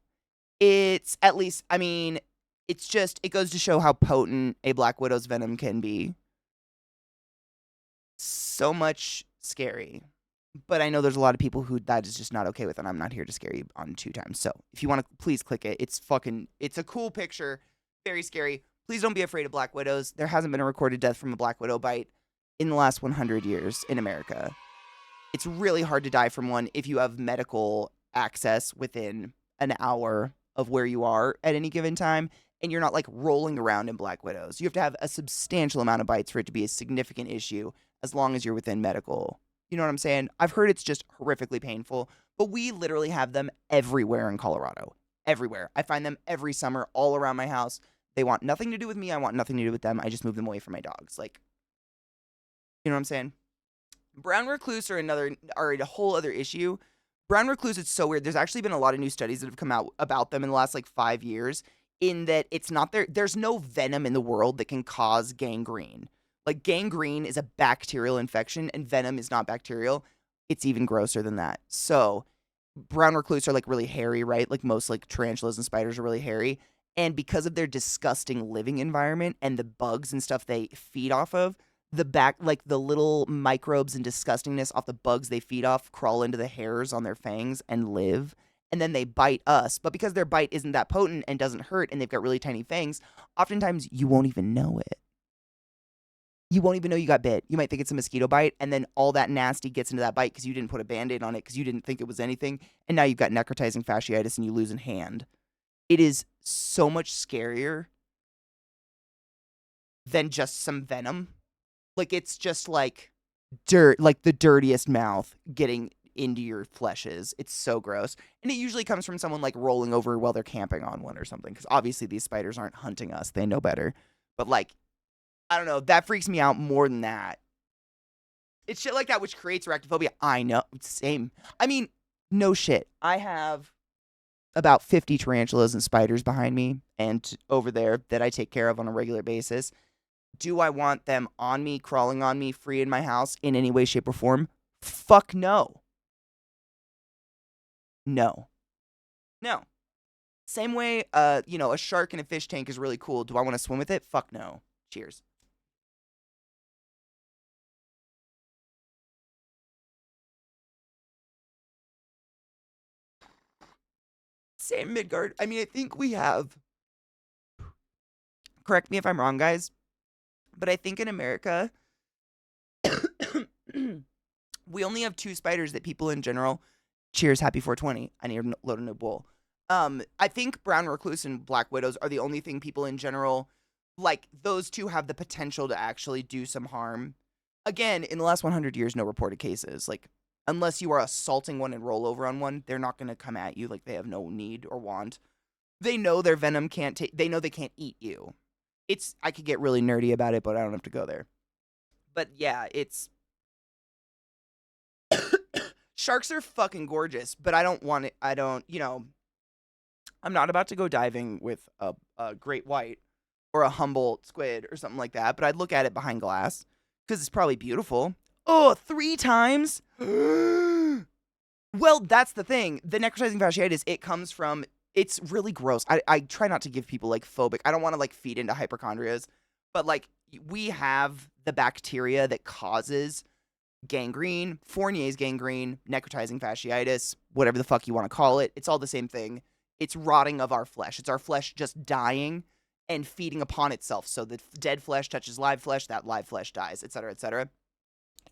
It's at least, I mean, it's just, it goes to show how potent a black widow's venom can be. So much scary. But I know there's a lot of people who that is just not okay with, and I'm not here to scare you on 2 times. So if you want to, please click it. It's a cool picture. Very scary. Please don't be afraid of black widows. There hasn't been a recorded death from a black widow bite in the last 100 years in America. It's really hard to die from one if you have medical access within an hour of where you are at any given time, and you're not like rolling around in black widows. You have to have a substantial amount of bites for it to be a significant issue as long as you're within medical. You know what I'm saying? I've heard it's just horrifically painful, but we literally have them everywhere in Colorado. Everywhere. I find them every summer all around my house. They want nothing to do with me. I want nothing to do with them. I just move them away from my dogs. Like, you know what I'm saying? Brown recluse are a whole other issue, Brown recluse, it's so weird. There's actually been a lot of new studies that have come out about them in the last like 5 years, in that it's not there's no venom in the world that can cause gangrene. Like gangrene is a bacterial infection and venom is not bacterial. It's even grosser than that. So brown recluse are like really hairy, right? Like most like tarantulas and spiders are really hairy. And because of their disgusting living environment and the bugs and stuff they feed off of, like the little microbes and disgustingness off the bugs they feed off crawl into the hairs on their fangs and live. And then they bite us. But because their bite isn't that potent and doesn't hurt and they've got really tiny fangs, oftentimes you won't even know it. You won't even know you got bit. You might think it's a mosquito bite, and then all that nasty gets into that bite because you didn't put a Band-Aid on it because you didn't think it was anything, and now you've got necrotizing fasciitis and you lose a hand. It is so much scarier than just some venom. Like, it's just like dirt, like the dirtiest mouth getting into your fleshes. It's so gross. And it usually comes from someone like rolling over while they're camping on one or something, because obviously these spiders aren't hunting us. They know better. But like, I don't know. That freaks me out more than that. It's shit like that which creates arachnophobia. I know. Same. I mean, no shit. I have about 50 tarantulas and spiders behind me and over there that I take care of on a regular basis. Do I want them on me, crawling on me, free in my house in any way, shape, or form? Fuck no. No. No. Same way, a shark in a fish tank is really cool. Do I want to swim with it? Fuck no. Cheers. Same Midgard. I mean, I think we have, correct me if I'm wrong, guys, but I think in America, we only have 2 spiders that people in general, cheers, happy 420, I need to load a new bowl. I think brown recluse and black widows are the only thing people in general, like, those 2 have the potential to actually do some harm. Again, in the last 100 years, no reported cases. Like, unless you are assaulting one and roll over on one, they're not going to come at you. Like, they have no need or want. They know their venom they know they can't eat you. I could get really nerdy about it, but I don't have to go there. But yeah, sharks are fucking gorgeous, but I don't want it. I'm not about to go diving with a great white or a Humboldt squid or something like that, but I'd look at it behind glass because it's probably beautiful. Oh, 3 times? Well, that's the thing. The necrotizing fasciitis, it comes from, it's really gross. I try not to give people, like, phobic. I don't want to, like, feed into hypochondrias. But, like, we have the bacteria that causes gangrene, Fournier's gangrene, necrotizing fasciitis, whatever the fuck you want to call it. It's all the same thing. It's rotting of our flesh. It's our flesh just dying and feeding upon itself. So the dead flesh touches live flesh, that live flesh dies, etc., etc.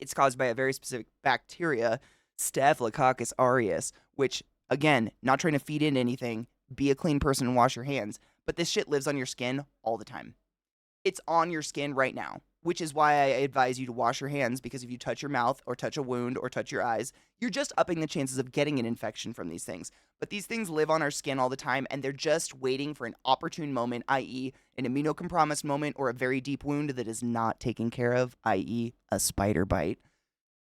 It's caused by a very specific bacteria, Staphylococcus aureus, which, again, not trying to feed into anything, be a clean person and wash your hands, but this shit lives on your skin all the time. It's on your skin right now, which is why I advise you to wash your hands, because if you touch your mouth or touch a wound or touch your eyes, you're just upping the chances of getting an infection from these things. But these things live on our skin all the time, and they're just waiting for an opportune moment, i.e. an immunocompromised moment or a very deep wound that is not taken care of, i.e. a spider bite,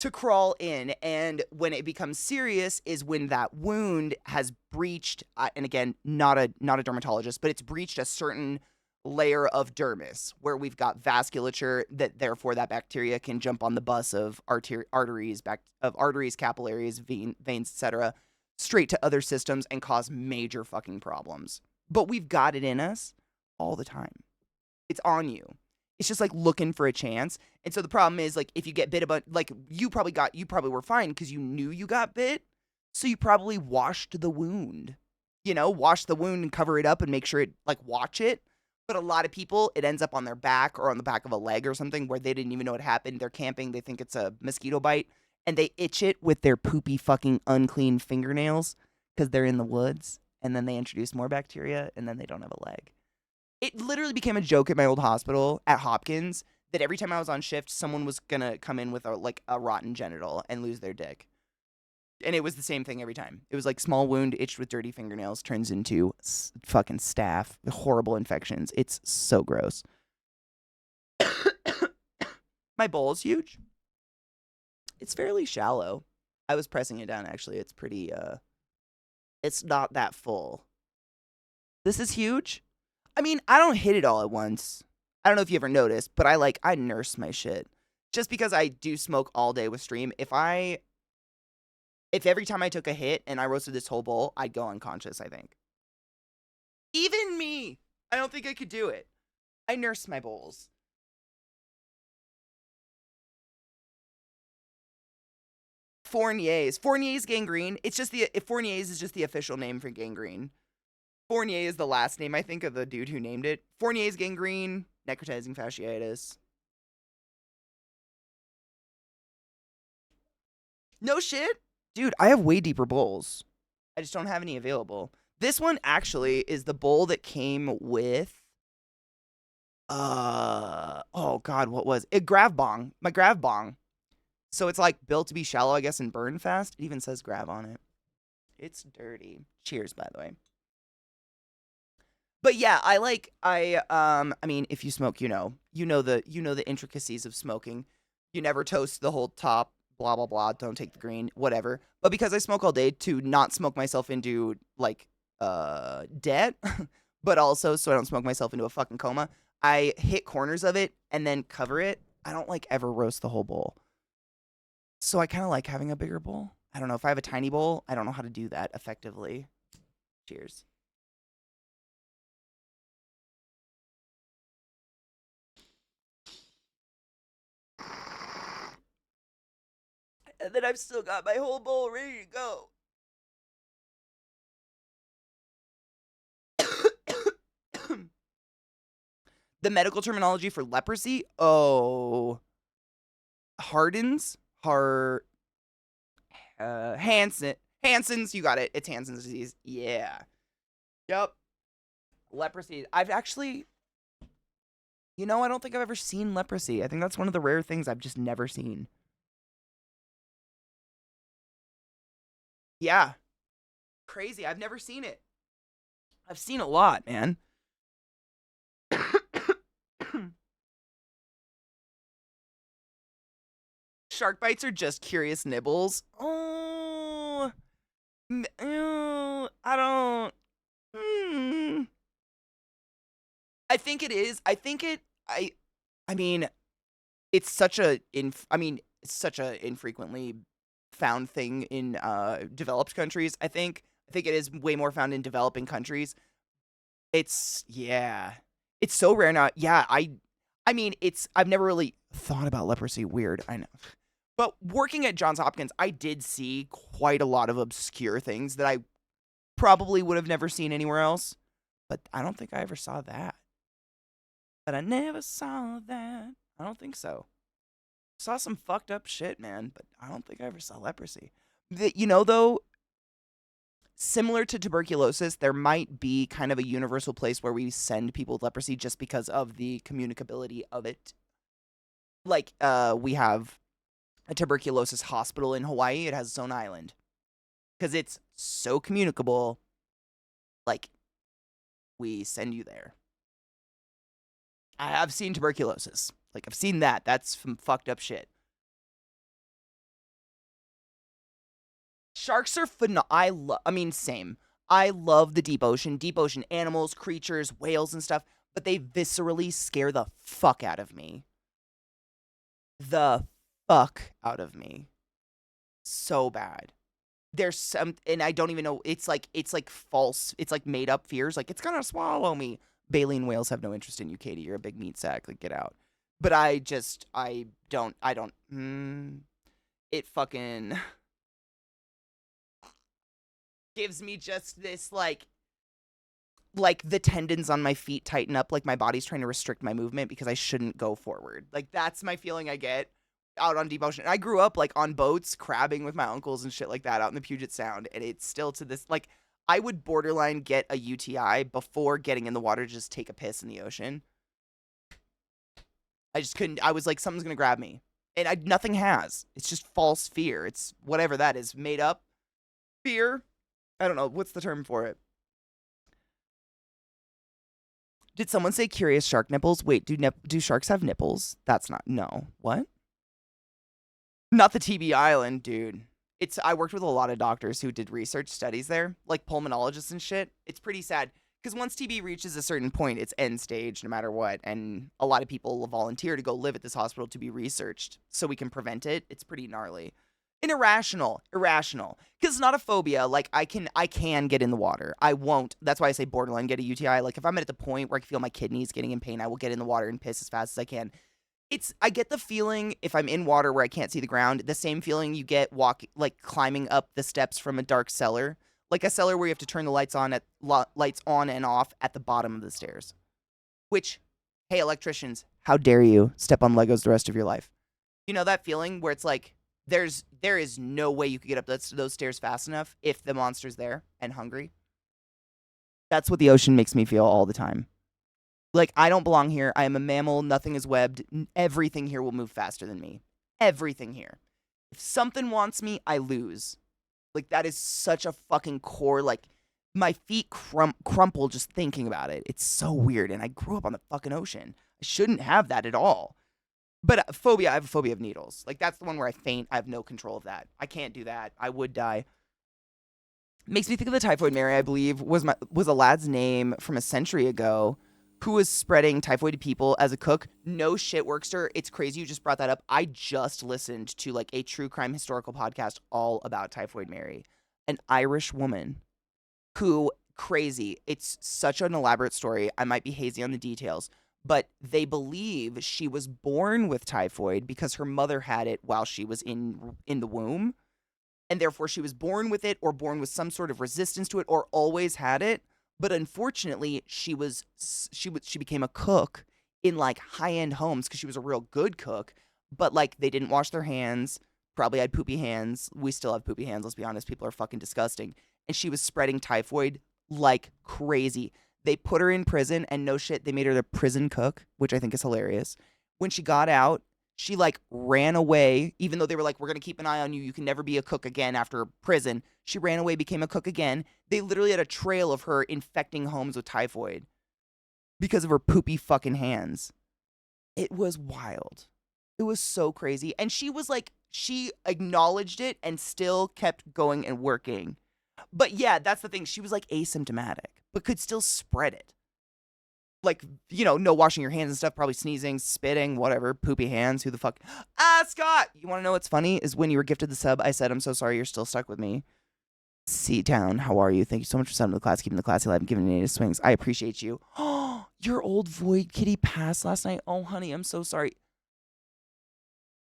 to crawl in. And when it becomes serious is when that wound has breached, and again, not a dermatologist, but it's breached a certain layer of dermis where we've got vasculature that therefore that bacteria can jump on the bus of arteries, capillaries, veins, etc., straight to other systems and cause major fucking problems. But we've got it in us all the time. It's on you. It's just like looking for a chance. And so the problem is, like, if you get bit about, like, you probably were fine because you knew you got bit. So you probably washed the wound, wash the wound and cover it up and make sure it, like, watch it. But a lot of people, it ends up on their back or on the back of a leg or something where they didn't even know what happened. They're camping. They think it's a mosquito bite. And they itch it with their poopy fucking unclean fingernails because they're in the woods. And then they introduce more bacteria and then they don't have a leg. It literally became a joke at my old hospital at Hopkins that every time I was on shift, someone was going to come in with a rotten genital and lose their dick. And it was the same thing every time. It was like small wound, itched with dirty fingernails, turns into fucking staph, horrible infections. It's so gross. My bowl is huge. It's fairly shallow. I was pressing it down, actually. It's pretty, it's not that full. This is huge. I mean, I don't hit it all at once. I don't know if you ever noticed, but I nurse my shit. Just because I do smoke all day with stream, if every time I took a hit and I roasted this whole bowl, I'd go unconscious, I think. Even me, I don't think I could do it. I nurse my bowls. Fournier's gangrene. It's just Fournier's is just the official name for gangrene. Fournier is the last name, I think, of the dude who named it. Fournier's gangrene, necrotizing fasciitis. No shit? Dude, I have way deeper bowls. I just don't have any available. This one actually is the bowl that came with oh god, what was it? Grav bong. My grav bong. So it's like built to be shallow, I guess, and burn fast. It even says grav on it. It's dirty. Cheers, by the way. But yeah, I mean, if you smoke, you know the intricacies of smoking. You never toast the whole top, blah blah blah, don't take the green, whatever. But because I smoke all day, to not smoke myself into debt, but also so I don't smoke myself into a fucking coma, I hit corners of it and then cover it. I don't ever roast the whole bowl. So I kind of like having a bigger bowl. I don't know if I have a tiny bowl, I don't know how to do that effectively. Cheers. And then I've still got my whole bowl ready to go. The medical terminology for leprosy? Oh. Hansen's, you got it. It's Hansen's disease. Yeah. Yep. Leprosy. I've actually, I don't think I've ever seen leprosy. I think that's one of the rare things I've just never seen. Yeah. Crazy. I've never seen it. I've seen a lot, man. Shark bites are just curious nibbles. Oh, I don't. I think it is. I think it. I mean, it's such a infrequently found thing in developed countries. I think it is way more found in developing countries. It's so rare now. Yeah, I mean, I've never really thought about leprosy. Weird, I know. But working at Johns Hopkins, I did see quite a lot of obscure things that I probably would have never seen anywhere else. But I don't think I ever saw that. But I never saw that. I don't think so. Saw some fucked up shit, man, but I don't think I ever saw leprosy. Though, similar to tuberculosis, there might be kind of a universal place where we send people with leprosy just because of the communicability of it. We have a tuberculosis hospital in Hawaii. It has its own island. Because it's so communicable, we send you there. I have seen tuberculosis. I've seen that. That's some fucked up shit. Sharks are same. I love the deep ocean. Deep ocean animals, creatures, whales and stuff, but they viscerally scare the fuck out of me. The fuck out of me. So bad. There's some, and I don't even know, it's like false, it's like made up fears, it's gonna swallow me. Baleen whales have no interest in you, Katie. You're a big meat sack. Get out. But I don't, it fucking gives me just this, the tendons on my feet tighten up, my body's trying to restrict my movement because I shouldn't go forward. That's my feeling I get out on deep ocean. I grew up, on boats, crabbing with my uncles and shit like that out in the Puget Sound, and it's still to this, I would borderline get a UTI before getting in the water to just take a piss in the ocean. I just couldn't. I was like, something's going to grab me. And nothing has. It's just false fear. It's whatever that is. Made up fear. I don't know. What's the term for it? Did someone say curious shark nipples? Wait, do sharks have nipples? That's not. No. What? Not the TB Island, dude. I worked with a lot of doctors who did research studies there, like pulmonologists and shit. It's pretty sad because once TB reaches a certain point, it's end stage no matter what. And a lot of people will volunteer to go live at this hospital to be researched so we can prevent it. It's pretty gnarly. And irrational. Because it's not a phobia. Like I can get in the water. I won't. That's why I say borderline get a UTI. Like if I'm at the point where I can feel my kidneys getting in pain, I will get in the water and piss as fast as I can. I get the feeling if I'm in water where I can't see the ground, the same feeling you get like climbing up the steps from a dark cellar, like a cellar where you have to turn the lights on and off at the bottom of the stairs. Which, hey, electricians, how dare you step on Legos the rest of your life? You know that feeling where it's like there is no way you could get up those stairs fast enough if the monster's there and hungry. That's what the ocean makes me feel all the time. Like, I don't belong here. I am a mammal. Nothing is webbed. Everything here will move faster than me. Everything here. If something wants me, I lose. Like, that is such a fucking core, like, my feet crumple just thinking about it. It's so weird, and I grew up on the fucking ocean. I shouldn't have that at all. But phobia, I have a phobia of needles. Like, that's the one where I faint. I have no control of that. I can't do that. I would die. Makes me think of the Typhoid Mary, I believe, was a lad's name from a century ago who was spreading typhoid to people as a cook. No shit, Workster. It's crazy you just brought that up. I just listened to like a true crime historical podcast all about Typhoid Mary, an Irish woman who, crazy. It's such an elaborate story. I might be hazy on the details, but they believe she was born with typhoid because her mother had it while she was in the womb. And therefore she was born with it or born with some sort of resistance to it or always had it. But unfortunately, she became a cook in like high-end homes because she was a real good cook. But like they didn't wash their hands, probably had poopy hands. We still have poopy hands, let's be honest. People are fucking disgusting. And she was spreading typhoid like crazy. They put her in prison and no shit, they made her the prison cook, which I think is hilarious. When she got out, she like ran away, even though they were like, we're going to keep an eye on you. You can never be a cook again after prison. She ran away, became a cook again. They literally had a trail of her infecting homes with typhoid because of her poopy fucking hands. It was wild. It was so crazy. And she was like, she acknowledged it and still kept going and working. But yeah, that's the thing. She was like asymptomatic, but could still spread it. Like, you know, no washing your hands and stuff, probably sneezing, spitting, whatever, poopy hands, who the fuck. Scott! You want to know what's funny? Is when you were gifted the sub, I said, I'm so sorry you're still stuck with me. C-Town, how are you? Thank you so much for subbing to the class, keeping the classy alive and giving native swings. I appreciate you. Oh, your old Void Kitty passed last night. Oh, honey, I'm so sorry.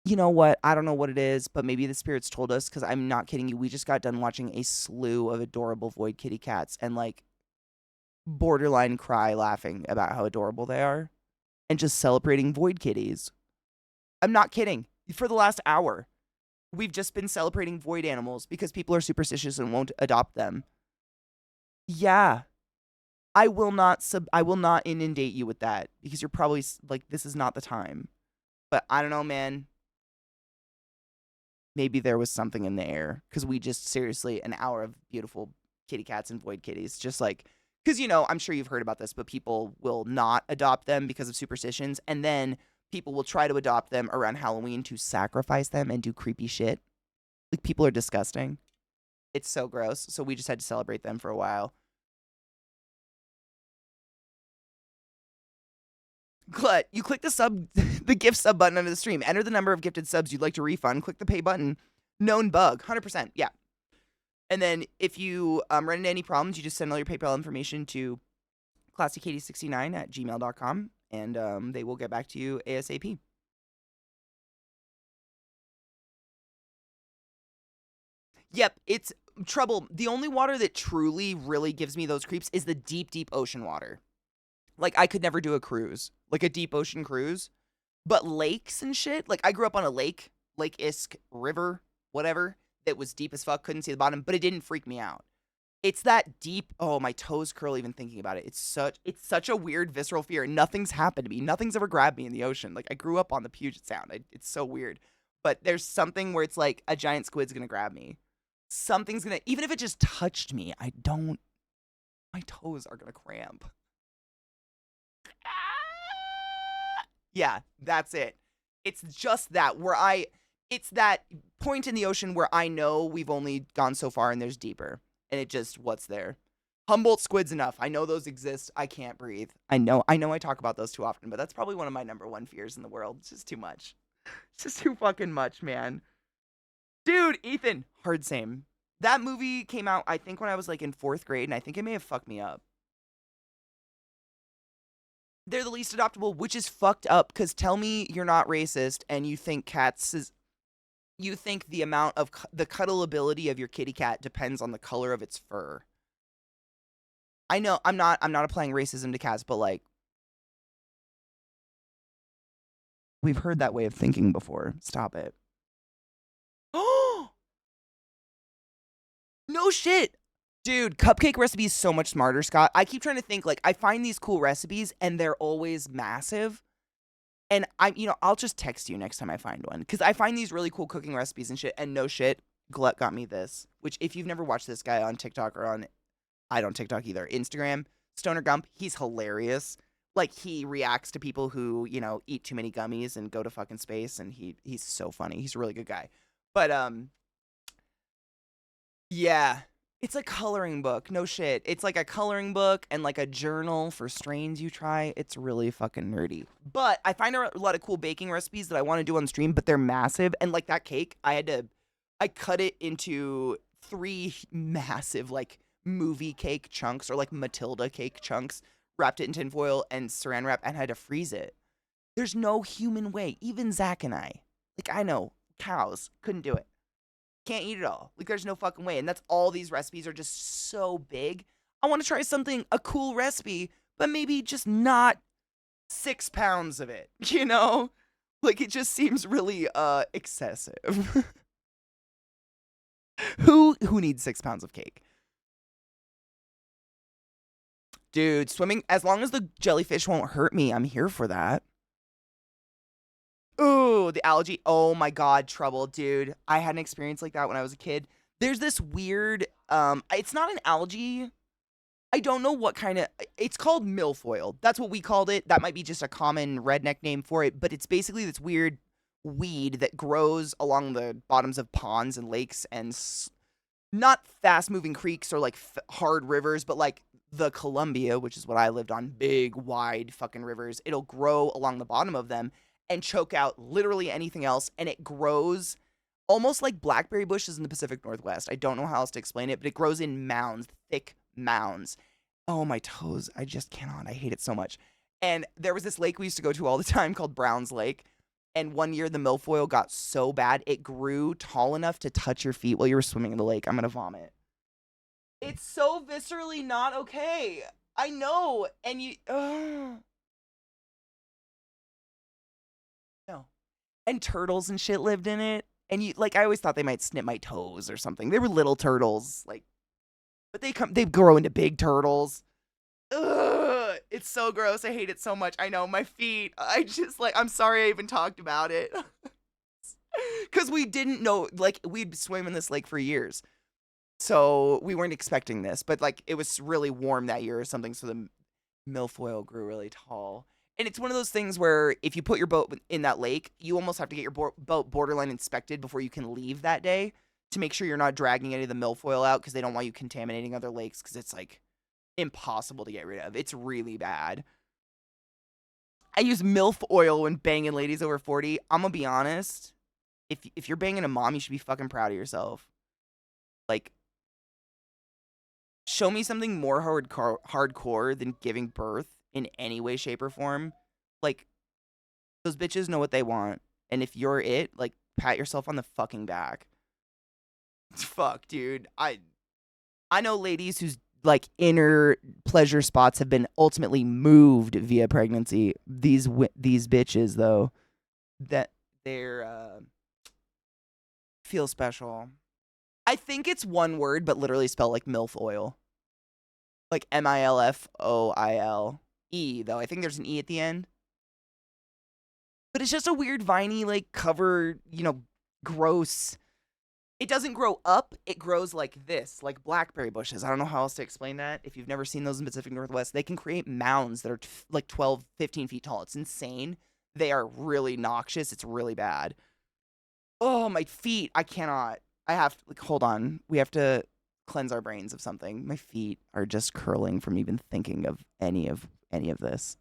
You know what? I don't know what it is, but maybe the spirits told us, because I'm not kidding you. We just got done watching a slew of adorable Void Kitty cats, and like, borderline cry laughing about how adorable they are and just celebrating void kitties. I'm not kidding. For the last hour, we've just been celebrating void animals because people are superstitious and won't adopt them. Yeah. I will not inundate you with that because you're probably like, this is not the time. But I don't know, man. Maybe there was something in the air because we just seriously an hour of beautiful kitty cats and void kitties, just like, because, you know, I'm sure you've heard about this, but people will not adopt them because of superstitions. And then people will try to adopt them around Halloween to sacrifice them and do creepy shit. Like, people are disgusting. It's so gross. So we just had to celebrate them for a while. Glut, you click the gift sub button under the stream. Enter the number of gifted subs you'd like to refund. Click the pay button. Known bug. 100%. Yeah. And then if you run into any problems, you just send all your PayPal information to ClassyKatie69@gmail.com, and they will get back to you ASAP. Yep, it's trouble. The only water that truly, really gives me those creeps is the deep, deep ocean water. Like, I could never do a cruise, like a deep ocean cruise. But lakes and shit, like, I grew up on a lake, Lake Isk River, whatever, that was deep as fuck, couldn't see the bottom, but it didn't freak me out. It's that deep, oh, my toes curl even thinking about it. It's such a weird visceral fear. Nothing's happened to me. Nothing's ever grabbed me in the ocean. Like, I grew up on the Puget Sound. It's so weird. But there's something where it's like a giant squid's gonna grab me. Something's gonna, even if it just touched me, my toes are gonna cramp. Yeah, that's it. It's just that where it's that point in the ocean where I know we've only gone so far and there's deeper. And it just, what's there? Humboldt squid's enough. I know those exist. I can't breathe. I know I talk about those too often, but that's probably one of my number one fears in the world. It's just too much. It's just too fucking much, man. Dude, Ethan, hard same. That movie came out, I think, when I was like in 4th grade, and I think it may have fucked me up. They're the least adoptable, which is fucked up, because tell me you're not racist and you think you think the amount of the cuddleability of your kitty cat depends on the color of its fur. I know I'm not applying racism to cats, but like we've heard that way of thinking before. Stop it. Oh, no shit. Dude, cupcake recipe is so much smarter, Scott. I keep trying to think, like, I find these cool recipes and they're always massive. And I'll just text you next time I find one. Because I find these really cool cooking recipes and shit. And no shit, Glut got me this. Which, if you've never watched this guy on TikTok or on, I don't TikTok either, Instagram, Stoner Gump, he's hilarious. Like, he reacts to people who, eat too many gummies and go to fucking space. And he's so funny. He's a really good guy. But, yeah. It's a coloring book. No shit. It's like a coloring book and like a journal for strains you try. It's really fucking nerdy. But I find a lot of cool baking recipes that I want to do on stream, but they're massive. And like that cake, I cut it into 3 massive like movie cake chunks or like Matilda cake chunks, wrapped it in tinfoil and saran wrap and had to freeze it. There's no human way. Even Zach and I, like I know, cows couldn't do it. Can't eat it all. Like, there's no fucking way. And that's all these recipes are just so big. I want to try a cool recipe, but maybe just not 6 pounds of it, Like, it just seems really, excessive. Who needs 6 pounds of cake? Dude, swimming, as long as the jellyfish won't hurt me, I'm here for that. Ooh, the algae. Oh my God, trouble, dude. I had an experience like that when I was a kid. There's this weird, it's not an algae. I don't know what kind of, it's called milfoil. That's what we called it. That might be just a common redneck name for it, but it's basically this weird weed that grows along the bottoms of ponds and lakes and not fast moving creeks or like hard rivers, but like the Columbia, which is what I lived on, big, wide fucking rivers. It'll grow along the bottom of them and choke out literally anything else. And it grows almost like blackberry bushes in the Pacific Northwest. I don't know how else to explain it, but it grows in mounds, thick mounds. Oh, my toes. I just cannot. I hate it so much. And there was this lake we used to go to all the time called Brown's Lake. And one year the milfoil got so bad, it grew tall enough to touch your feet while you were swimming in the lake. I'm going to vomit. It's so viscerally not okay. I know. And no. And turtles and shit lived in it. And I always thought they might snip my toes or something. They were little turtles, but they grow into big turtles. Ugh, it's so gross. I hate it so much. I know, my feet. I'm sorry I even talked about it. Because we didn't know, we'd swim in this lake for years. So we weren't expecting this. But, it was really warm that year or something, so the milfoil grew really tall. And it's one of those things where if you put your boat in that lake, you almost have to get your boat borderline inspected before you can leave that day to make sure you're not dragging any of the milfoil out because they don't want you contaminating other lakes because it's, impossible to get rid of. It's really bad. I use MILF oil when banging ladies over 40. I'm going to be honest. If you're banging a mom, you should be fucking proud of yourself. Show me something more hardcore than giving birth in any way, shape, or form. Those bitches know what they want. And if you're it, pat yourself on the fucking back. Fuck, dude. I know ladies whose, inner pleasure spots have been ultimately moved via pregnancy. These bitches, though, that they're, feel special. I think it's one word, but literally spelled like MILF oil. MILFOIL. E, though. I think there's an E at the end. But it's just a weird, viney, cover, gross. It doesn't grow up. It grows like this, like blackberry bushes. I don't know how else to explain that. If you've never seen those in the Pacific Northwest, they can create mounds that are 12, 15 feet tall. It's insane. They are really noxious. It's really bad. Oh, my feet. I cannot. I have to, like, hold on. We have to cleanse our brains of something. My feet are just curling from even thinking of any of this.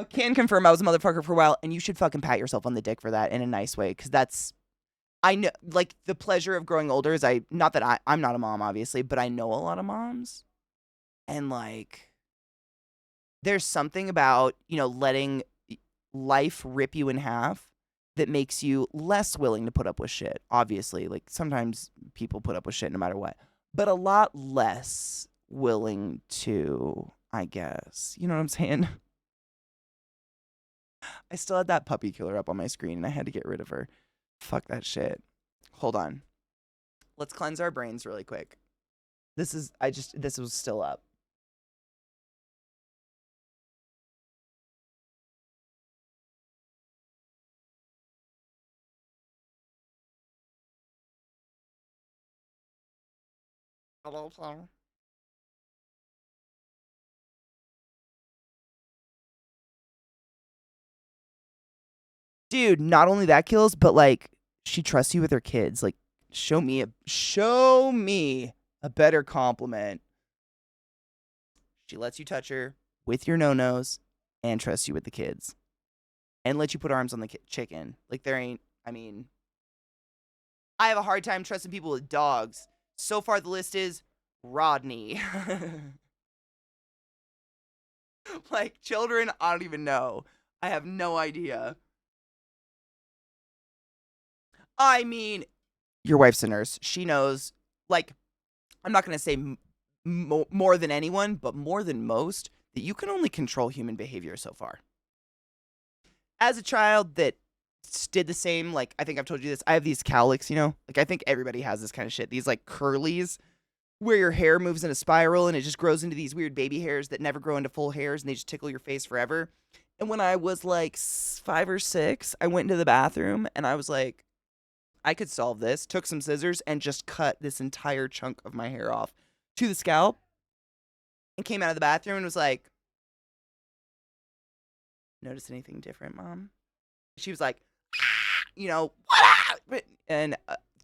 Can confirm I was a motherfucker for a while, and you should fucking pat yourself on the dick for that in a nice way, because that's, I know, like, the pleasure of growing older is not that I'm not a mom, obviously, but I know a lot of moms, and, like, there's something about, letting life rip you in half that makes you less willing to put up with shit. Obviously, like, sometimes people put up with shit no matter what, but a lot less willing to, I guess. You know what I'm saying? I still had that puppy killer up on my screen and I had to get rid of her. Fuck that shit. Hold on. Let's cleanse our brains really quick. This was still up. Hello, sir. Dude, not only that kills, but like she trusts you with her kids. Like, show me a better compliment. She lets you touch her with your no-nos and trusts you with the kids. And lets you put arms on the chicken. Like, there ain't, I mean, I have a hard time trusting people with dogs. So far, the list is Rodney. Like, children, I don't even know. I have no idea. I mean, your wife's a nurse. She knows, like, I'm not going to say more than anyone, but more than most, that you can only control human behavior so far. As a child that did the same, like, I think I've told you this, I have these cowlicks, Like, I think everybody has this kind of shit. These, like, curlies where your hair moves in a spiral and it just grows into these weird baby hairs that never grow into full hairs and they just tickle your face forever. And when I was, like, 5 or 6, I went into the bathroom and I was like, I could solve this. Took some scissors and just cut this entire chunk of my hair off to the scalp and came out of the bathroom and was like, notice anything different, Mom? She was like, what? And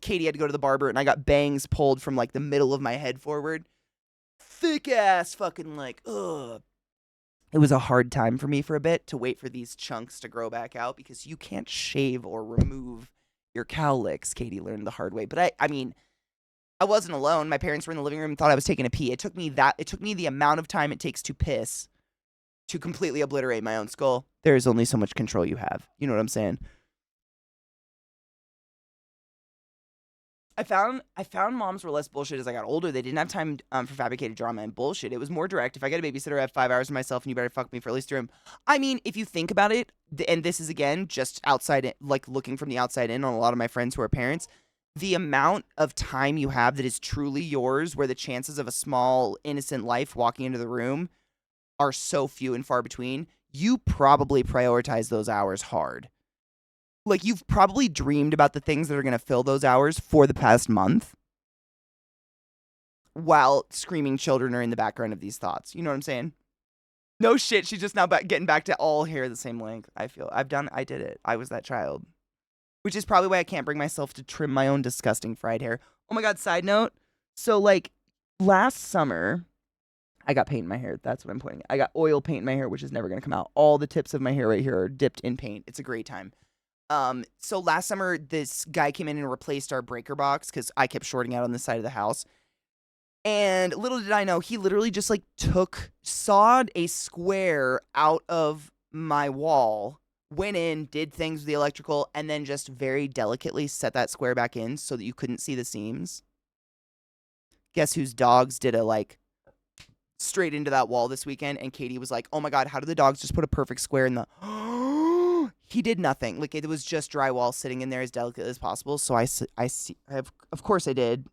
Katie had to go to the barber and I got bangs pulled from like the middle of my head forward. Thick ass fucking like, ugh. It was a hard time for me for a bit to wait for these chunks to grow back out because you can't shave or remove your cowlicks. Katie learned the hard way. But I mean, I wasn't alone. My parents were in the living room and thought I was taking a pee. It took me the amount of time it takes to piss to completely obliterate my own skull. There is only so much control you have. You know what I'm saying? I found moms were less bullshit as I got older. They didn't have time for fabricated drama and bullshit. It was more direct. If I get a babysitter, I have 5 hours to myself, and you better fuck me for at least 3 room. I mean, if you think about it, and this is again just outside, like looking from the outside in on a lot of my friends who are parents, the amount of time you have that is truly yours, where the chances of a small innocent life walking into the room are so few and far between. You probably prioritize those hours hard. Like, you've probably dreamed about the things that are going to fill those hours for the past month while screaming children are in the background of these thoughts. You know what I'm saying? No shit. She's just now getting back to all hair the same length. I did it. I was that child. Which is probably why I can't bring myself to trim my own disgusting fried hair. Oh my God, side note. So, like, last summer, I got paint in my hair. That's what I'm pointing at. I got oil paint in my hair, which is never going to come out. All the tips of my hair right here are dipped in paint. It's a great time. So last summer, this guy came in and replaced our breaker box because I kept shorting out on this side of the house. And little did I know, he literally just like sawed a square out of my wall, went in, did things with the electrical, and then just very delicately set that square back in so that you couldn't see the seams. Guess whose dogs did a like straight into that wall this weekend? And Katie was like, oh my God, how did the dogs just put a perfect square in the... He did nothing. Like, it was just drywall sitting in there as delicate as possible. So of course I did.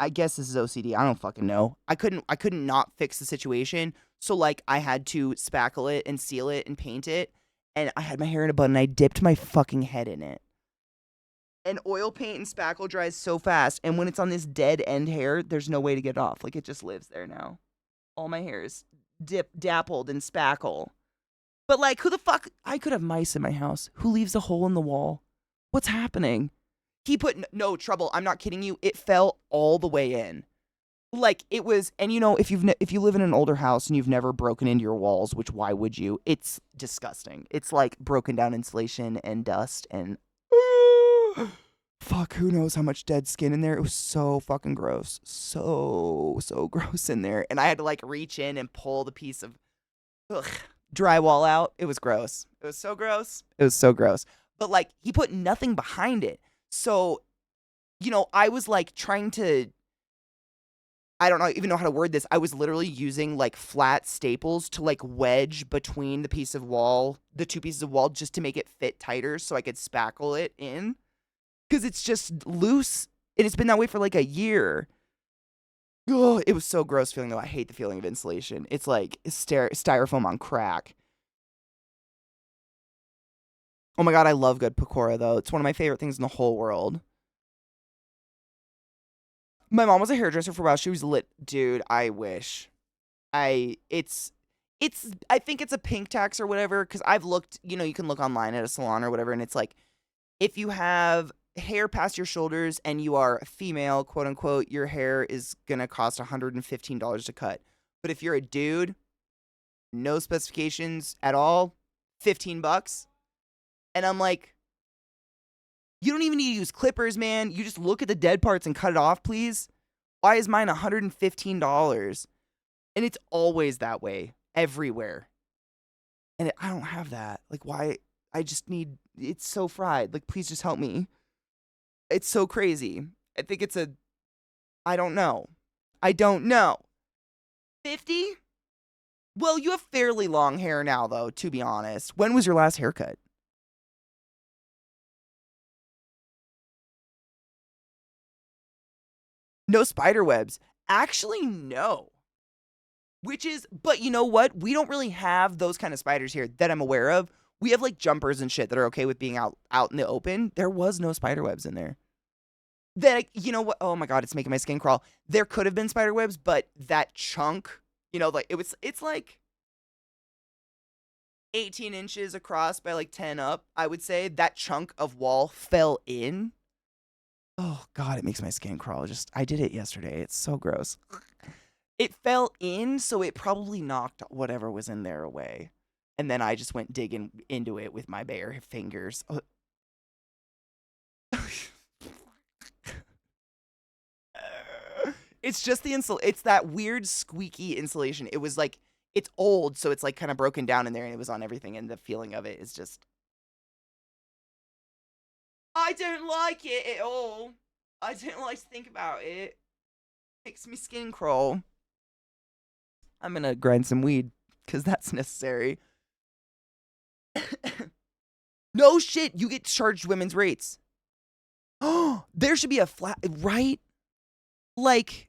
I guess this is OCD. I don't fucking know. I couldn't not fix the situation. So like I had to spackle it and seal it and paint it. And I had my hair in a bun and I dipped my fucking head in it. And oil paint and spackle dries so fast. And when it's on this dead end hair, there's no way to get it off. Like, it just lives there now. All my hair is dappled in spackle. But like, who the fuck? I could have mice in my house. Who leaves a hole in the wall? What's happening? He put no trouble. I'm not kidding you. It fell all the way in. Like it was, and you know, if you live in an older house and you've never broken into your walls, which why would you? It's disgusting. It's like broken down insulation and dust and fuck, who knows how much dead skin in there. It was so fucking gross. So gross in there. And I had to like reach in and pull the piece of drywall out. It was gross. It was so gross. It was so gross. But like he put nothing behind it. So, you know, I was like trying to, I don't even know how to word this. I was literally using like flat staples to like wedge between the two pieces of wall just to make it fit tighter so I could spackle it in. Because it's just loose and it's been that way for like a year. Oh, it was so gross feeling though. I hate the feeling of insulation. It's like styrofoam on crack. Oh my God, I love good pakora though. It's one of my favorite things in the whole world. My mom was a hairdresser for a while. She was lit. Dude, I wish. I think it's a pink tax or whatever, because I've looked, you know, you can look online at a salon or whatever, and it's like, if you have hair past your shoulders and you are a female, quote unquote, your hair is going to cost $115 to cut. But if you're a dude, no specifications at all, $15. And I'm like, you don't even need to use clippers, man. You just look at the dead parts and cut it off, please. Why is mine $115? And it's always that way, everywhere. And I don't have that. Like, why? I just need, it's so fried. Like, please just help me. It's so crazy. I think it's I don't know. 50? Well, you have fairly long hair now, though, to be honest. When was your last haircut? No spider webs. Actually, no. But you know what? We don't really have those kind of spiders here that I'm aware of. We have like jumpers and shit that are okay with being out in the open. There was no spider webs in there. Then, you know what? Oh my God, it's making my skin crawl. There could have been spider webs, but that chunk, you know, like it's like 18 inches across by like 10 up, I would say. That chunk of wall fell in. Oh God, it makes my skin crawl. I did it yesterday. It's so gross. It fell in, so it probably knocked whatever was in there away. And then I just went digging into it with my bare fingers. It's just it's that weird squeaky insulation. It was like, it's old, so it's like kind of broken down in there and it was on everything. And the feeling of it is just, I don't like it at all. I don't like to think about it. Makes me skin crawl. I'm gonna grind some weed because that's necessary. No shit, you get charged women's rates. Oh, there should be a flat, right? Like,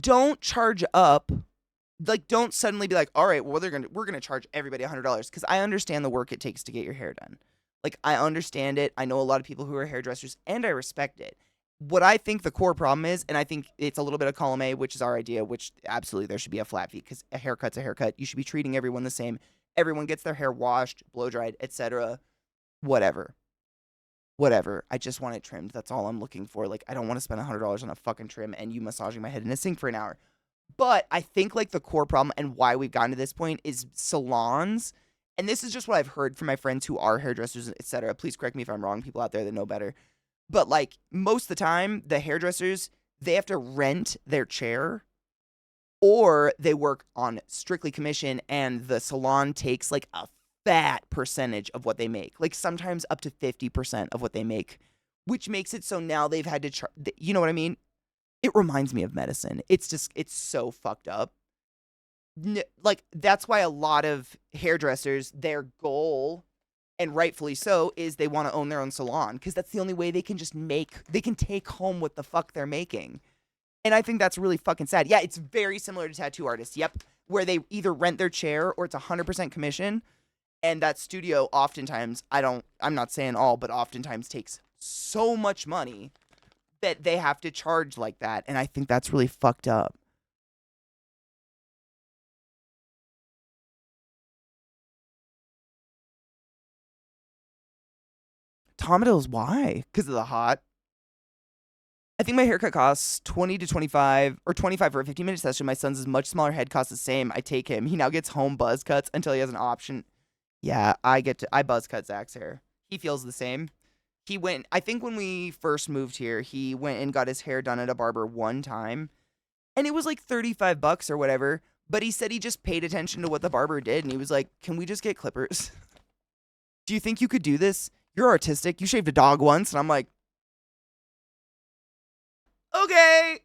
don't charge up. Like, don't suddenly be like, all right, well, we're gonna charge everybody $100, because I understand the work it takes to get your hair done. Like, I understand it. I know a lot of people who are hairdressers, and I respect it. What I think the core problem is, and I think it's a little bit of column A, which is our idea, which absolutely there should be a flat fee, because a haircut's a haircut. You should be treating everyone the same. Everyone gets their hair washed, blow dried, etc. Whatever. I just want it trimmed. That's all I'm looking for. Like, I don't want to spend $100 on a fucking trim and you massaging my head in a sink for an hour. But I think like the core problem and why we've gotten to this point is salons. And this is just what I've heard from my friends who are hairdressers, etc. Please correct me if I'm wrong, people out there that know better. But like most of the time, the hairdressers, they have to rent their chair or they work on strictly commission and the salon takes like a fat percentage of what they make. Like sometimes up to 50% of what they make, which makes it so now they've had to, you know what I mean? It reminds me of medicine. It's so fucked up. Like, that's why a lot of hairdressers, their goal, and rightfully so, is they want to own their own salon, because that's the only way they can they can take home what the fuck they're making. And I think that's really fucking sad. Yeah, it's very similar to tattoo artists. Yep. Where they either rent their chair or it's 100% commission. And that studio oftentimes, I'm not saying all, but oftentimes takes so much money that they have to charge like that. And I think that's really fucked up. comment is why? Because of the hot. I think my haircut costs 20 to 25 or 25 for a 15-minute session. My son's much smaller head costs the same. I take him. He now gets home buzz cuts until he has an option. Yeah, I buzz cut Zach's hair. He feels the same. I think when we first moved here, he went and got his hair done at a barber one time, and it was like $35 or whatever, but he said he just paid attention to what the barber did, and he was like, can we just get clippers? Do you think you could do this? You're artistic. You shaved a dog once, and I'm like, okay.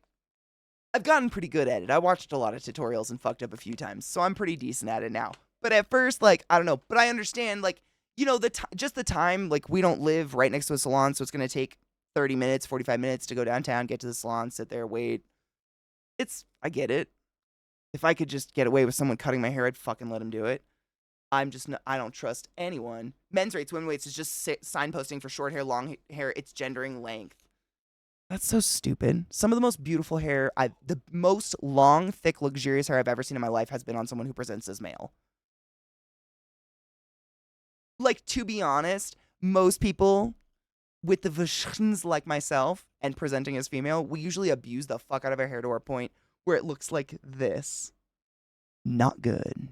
I've gotten pretty good at it. I watched a lot of tutorials and fucked up a few times, so I'm pretty decent at it now. But at first, like, I don't know, but I understand, like, you know, just the time, like, we don't live right next to a salon, so it's going to take 30 minutes, 45 minutes to go downtown, get to the salon, sit there, wait. I get it. If I could just get away with someone cutting my hair, I'd fucking let him do it. I don't trust anyone. Men's rates, women's rates is just signposting for short hair, long hair. It's gendering length. That's so stupid. Some of the most beautiful hair, the most long, thick, luxurious hair I've ever seen in my life has been on someone who presents as male. Like, to be honest, most people with the vishns like myself and presenting as female, we usually abuse the fuck out of our hair to our point where it looks like this. Not good.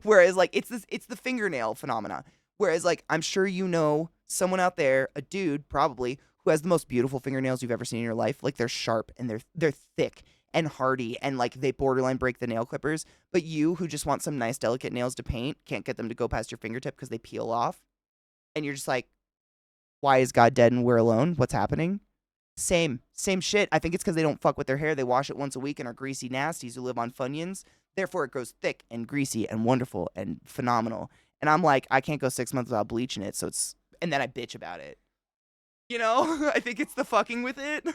Whereas, like, it's the fingernail phenomena. Whereas, like, I'm sure you know someone out there, a dude probably, who has the most beautiful fingernails you've ever seen in your life. Like, they're sharp and they're thick and hardy and, like, they borderline break the nail clippers. But you, who just want some nice, delicate nails to paint, can't get them to go past your fingertip because they peel off. And you're just like, why is God dead and we're alone? What's happening? Same shit. I think it's because they don't fuck with their hair. They wash it once a week and are greasy nasties who live on Funyuns. Therefore, it grows thick and greasy and wonderful and phenomenal. And I'm like, I can't go 6 months without bleaching it. And then I bitch about it. You know, I think it's the fucking with it.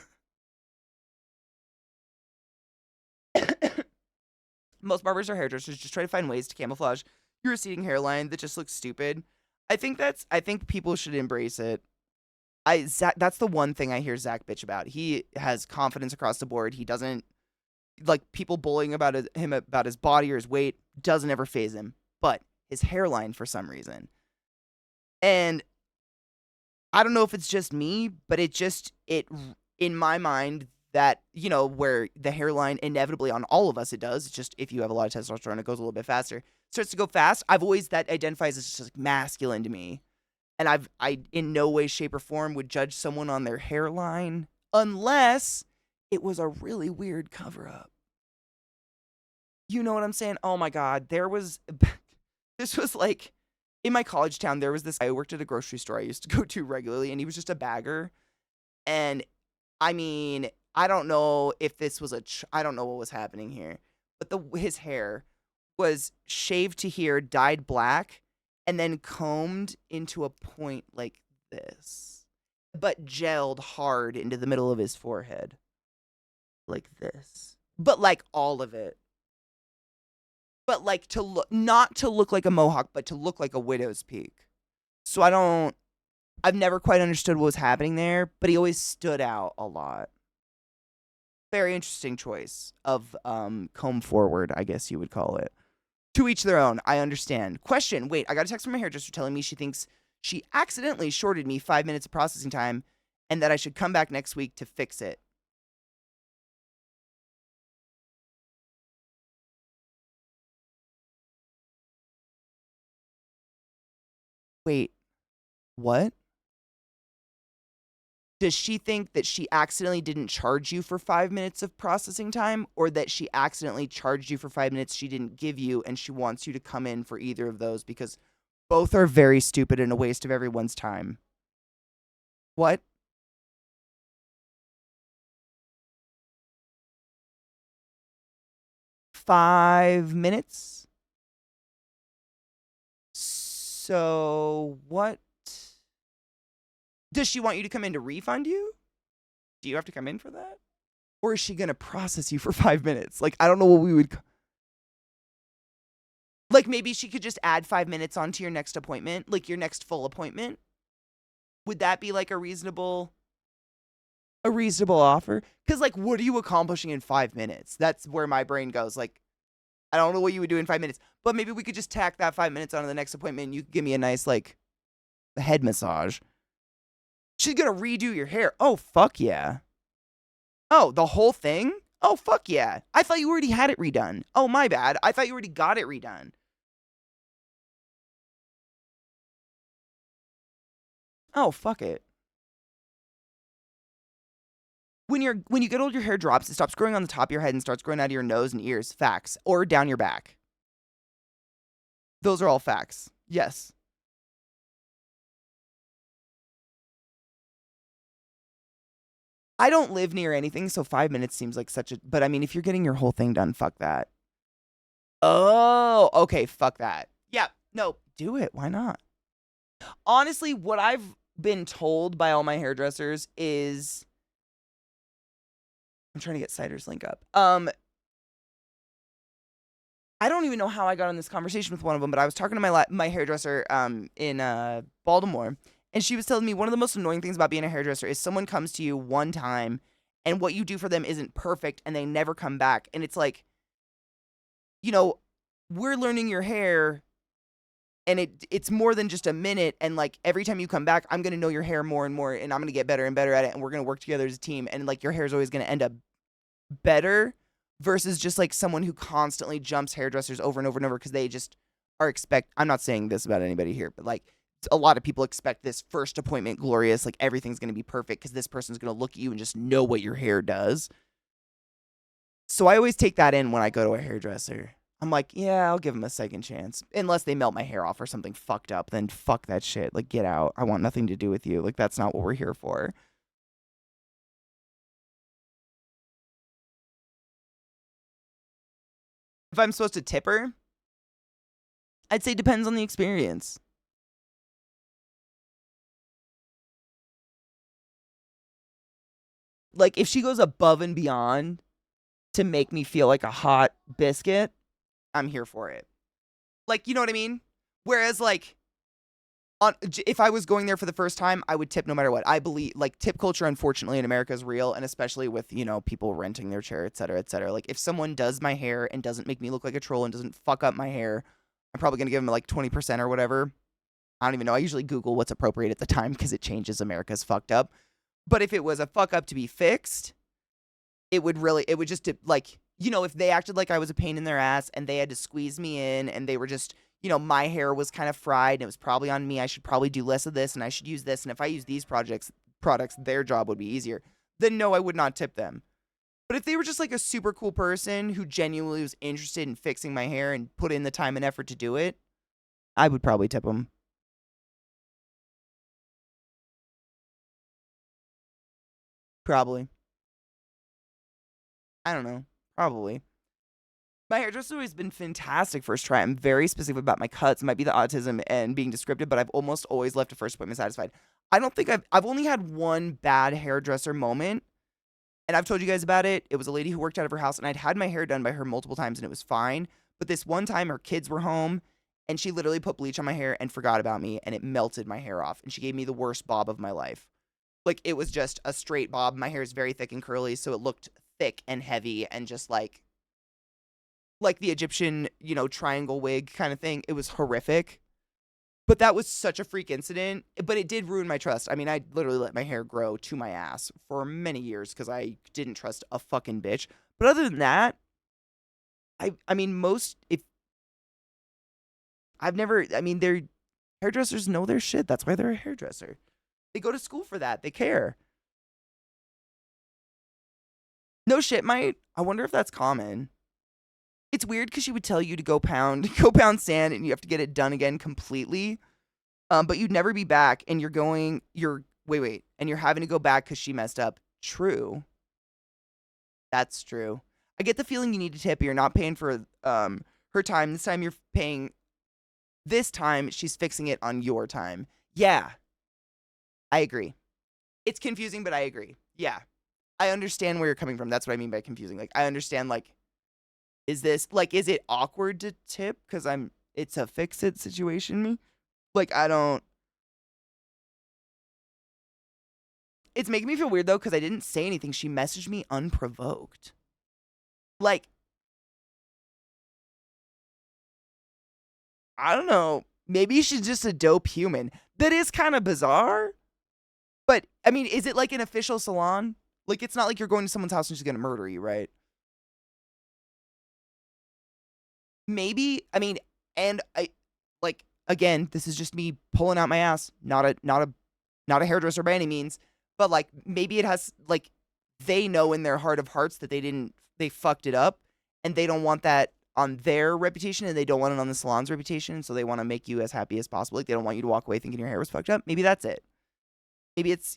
Most barbers or hairdressers just try to find ways to camouflage your receding hairline that just looks stupid. I think people should embrace it. That's the one thing I hear Zach bitch about. He has confidence across the board. He doesn't, like, people bullying about him about his body or his weight doesn't ever faze him. But his hairline, for some reason. And I don't know if it's just me, but it in my mind, that, you know, where the hairline inevitably on all of us, it does. It's just if you have a lot of testosterone, it goes a little bit faster. Starts to go fast. That identifies as just like masculine to me. And I in no way, shape, or form would judge someone on their hairline unless it was a really weird cover-up. You know what I'm saying? Oh my God. This was like, in my college town, there was this guy who worked at a grocery store I used to go to regularly, and he was just a bagger. And I mean, I don't know if this was I don't know what was happening here, but his hair was shaved to here, dyed black, and then combed into a point like this, but gelled hard into the middle of his forehead. Like this. But like all of it. But like not to look like a mohawk, but to look like a widow's peak. So I've never quite understood what was happening there, but he always stood out a lot. Very interesting choice of comb forward, I guess you would call it. To each their own, I understand. Question, wait, I got a text from my hairdresser telling me she thinks she accidentally shorted me 5 minutes of processing time and that I should come back next week to fix it. Wait, what? Does she think that she accidentally didn't charge you for 5 minutes of processing time, or that she accidentally charged you for 5 minutes she didn't give you and she wants you to come in for either of those? Because both are very stupid and a waste of everyone's time. What? $5 minutes? So what? Does she want you to come in to refund you? Do you have to come in for that? Or is she going to process you for 5 minutes? Like, I don't know what we would... Like, maybe she could just add 5 minutes onto your next appointment, like your next full appointment. Would that be like a reasonable offer? Because, like, what are you accomplishing in 5 minutes? That's where my brain goes. Like, I don't know what you would do in 5 minutes, but maybe we could just tack that 5 minutes onto the next appointment and you could give me a nice, like, the head massage. She's gonna redo your hair. Oh, fuck yeah. Oh, the whole thing? Oh, fuck yeah. I thought you already had it redone. Oh, my bad. I thought you already got it redone. Oh, fuck it. When you get old, your hair drops. It stops growing on the top of your head and starts growing out of your nose and ears. Facts. Or down your back. Those are all facts. Yes. I don't live near anything, so 5 minutes seems like such a... But I mean, if you're getting your whole thing done, fuck that. Oh, okay, fuck that. Yeah, no, do it. Why not? Honestly, what I've been told by all my hairdressers is... I'm trying to get Cider's link up. I don't even know how I got on this conversation with one of them, but I was talking to my hairdresser in Baltimore, and she was telling me one of the most annoying things about being a hairdresser is someone comes to you one time, and what you do for them isn't perfect, and they never come back. And it's like, you know, we're learning your hair, and it's more than just a minute, and like every time you come back, I'm gonna know your hair more and more, and I'm gonna get better and better at it, and we're gonna work together as a team, and like your hair is always gonna end up better versus just like someone who constantly jumps hairdressers over and over and over because they just are I'm not saying this about anybody here, but like a lot of people expect this first appointment glorious, like everything's gonna be perfect because this person's gonna look at you and just know what your hair does. So I always take that in when I go to a hairdresser. I'm like, yeah, I'll give them a second chance. Unless they melt my hair off or something fucked up, then fuck that shit. Like, get out. I want nothing to do with you. Like, that's not what we're here for. If I'm supposed to tip her, I'd say depends on the experience. Like, if she goes above and beyond to make me feel like a hot biscuit, I'm here for it. Like, you know what I mean? Whereas, like, if I was going there for the first time, I would tip no matter what. I believe, like, tip culture, unfortunately, in America is real, and especially with, you know, people renting their chair, et cetera, et cetera. Like, if someone does my hair and doesn't make me look like a troll and doesn't fuck up my hair, I'm probably going to give them, like, 20% or whatever. I don't even know. I usually Google what's appropriate at the time because it changes. America's fucked up. But if it was a fuck up to be fixed, it would just, like, you know, if they acted like I was a pain in their ass and they had to squeeze me in and they were just, you know, my hair was kind of fried and it was probably on me, I should probably do less of this and I should use this. And if I use these products, their job would be easier. Then no, I would not tip them. But if they were just like a super cool person who genuinely was interested in fixing my hair and put in the time and effort to do it, I would probably tip them. Probably. I don't know. Probably. My hairdresser's always been fantastic first try. I'm very specific about my cuts. It might be the autism and being descriptive, but I've almost always left a first appointment satisfied. I don't think I've only had one bad hairdresser moment, and I've told you guys about it. It was a lady who worked out of her house, and I'd had my hair done by her multiple times, and it was fine. But this one time, her kids were home, and she literally put bleach on my hair and forgot about me, and it melted my hair off, and she gave me the worst bob of my life. Like, it was just a straight bob. My hair is very thick and curly, so it looked thick and heavy and just like the Egyptian, you know, triangle wig kind of thing. It was horrific. But that was such a freak incident. But it did ruin my trust. I mean, I literally let my hair grow to my ass for many years because I didn't trust a fucking bitch. But other than that, I mean, their hairdressers know their shit. That's why they're a hairdresser. They go to school for that. They care. No shit, I wonder if that's common. It's weird because she would tell you to go pound sand and you have to get it done again completely. But you'd never be back and and you're having to go back because she messed up. True. That's true. I get the feeling you need to tip. You're not paying for her time. This time she's fixing it on your time. Yeah. I agree. It's confusing, but I agree. Yeah. I understand where you're coming from. That's what I mean by confusing. Like, I understand, like, is it awkward to tip? Because it's a fix-it situation, me? Like, it's making me feel weird, though, because I didn't say anything. She messaged me unprovoked. Like, I don't know. maybe she's just a dope human. That is kind of bizarre. But, I mean, is it like an official salon? Like, it's not like you're going to someone's house and she's going to murder you, right? Maybe, I mean, and I, like, again, this is just me pulling out my ass. Not a hairdresser by any means. But, like, maybe it has, like, they know in their heart of hearts that they fucked it up. And they don't want that on their reputation, and they don't want it on the salon's reputation. So they want to make you as happy as possible. Like, they don't want you to walk away thinking your hair was fucked up. Maybe that's it. Maybe it's,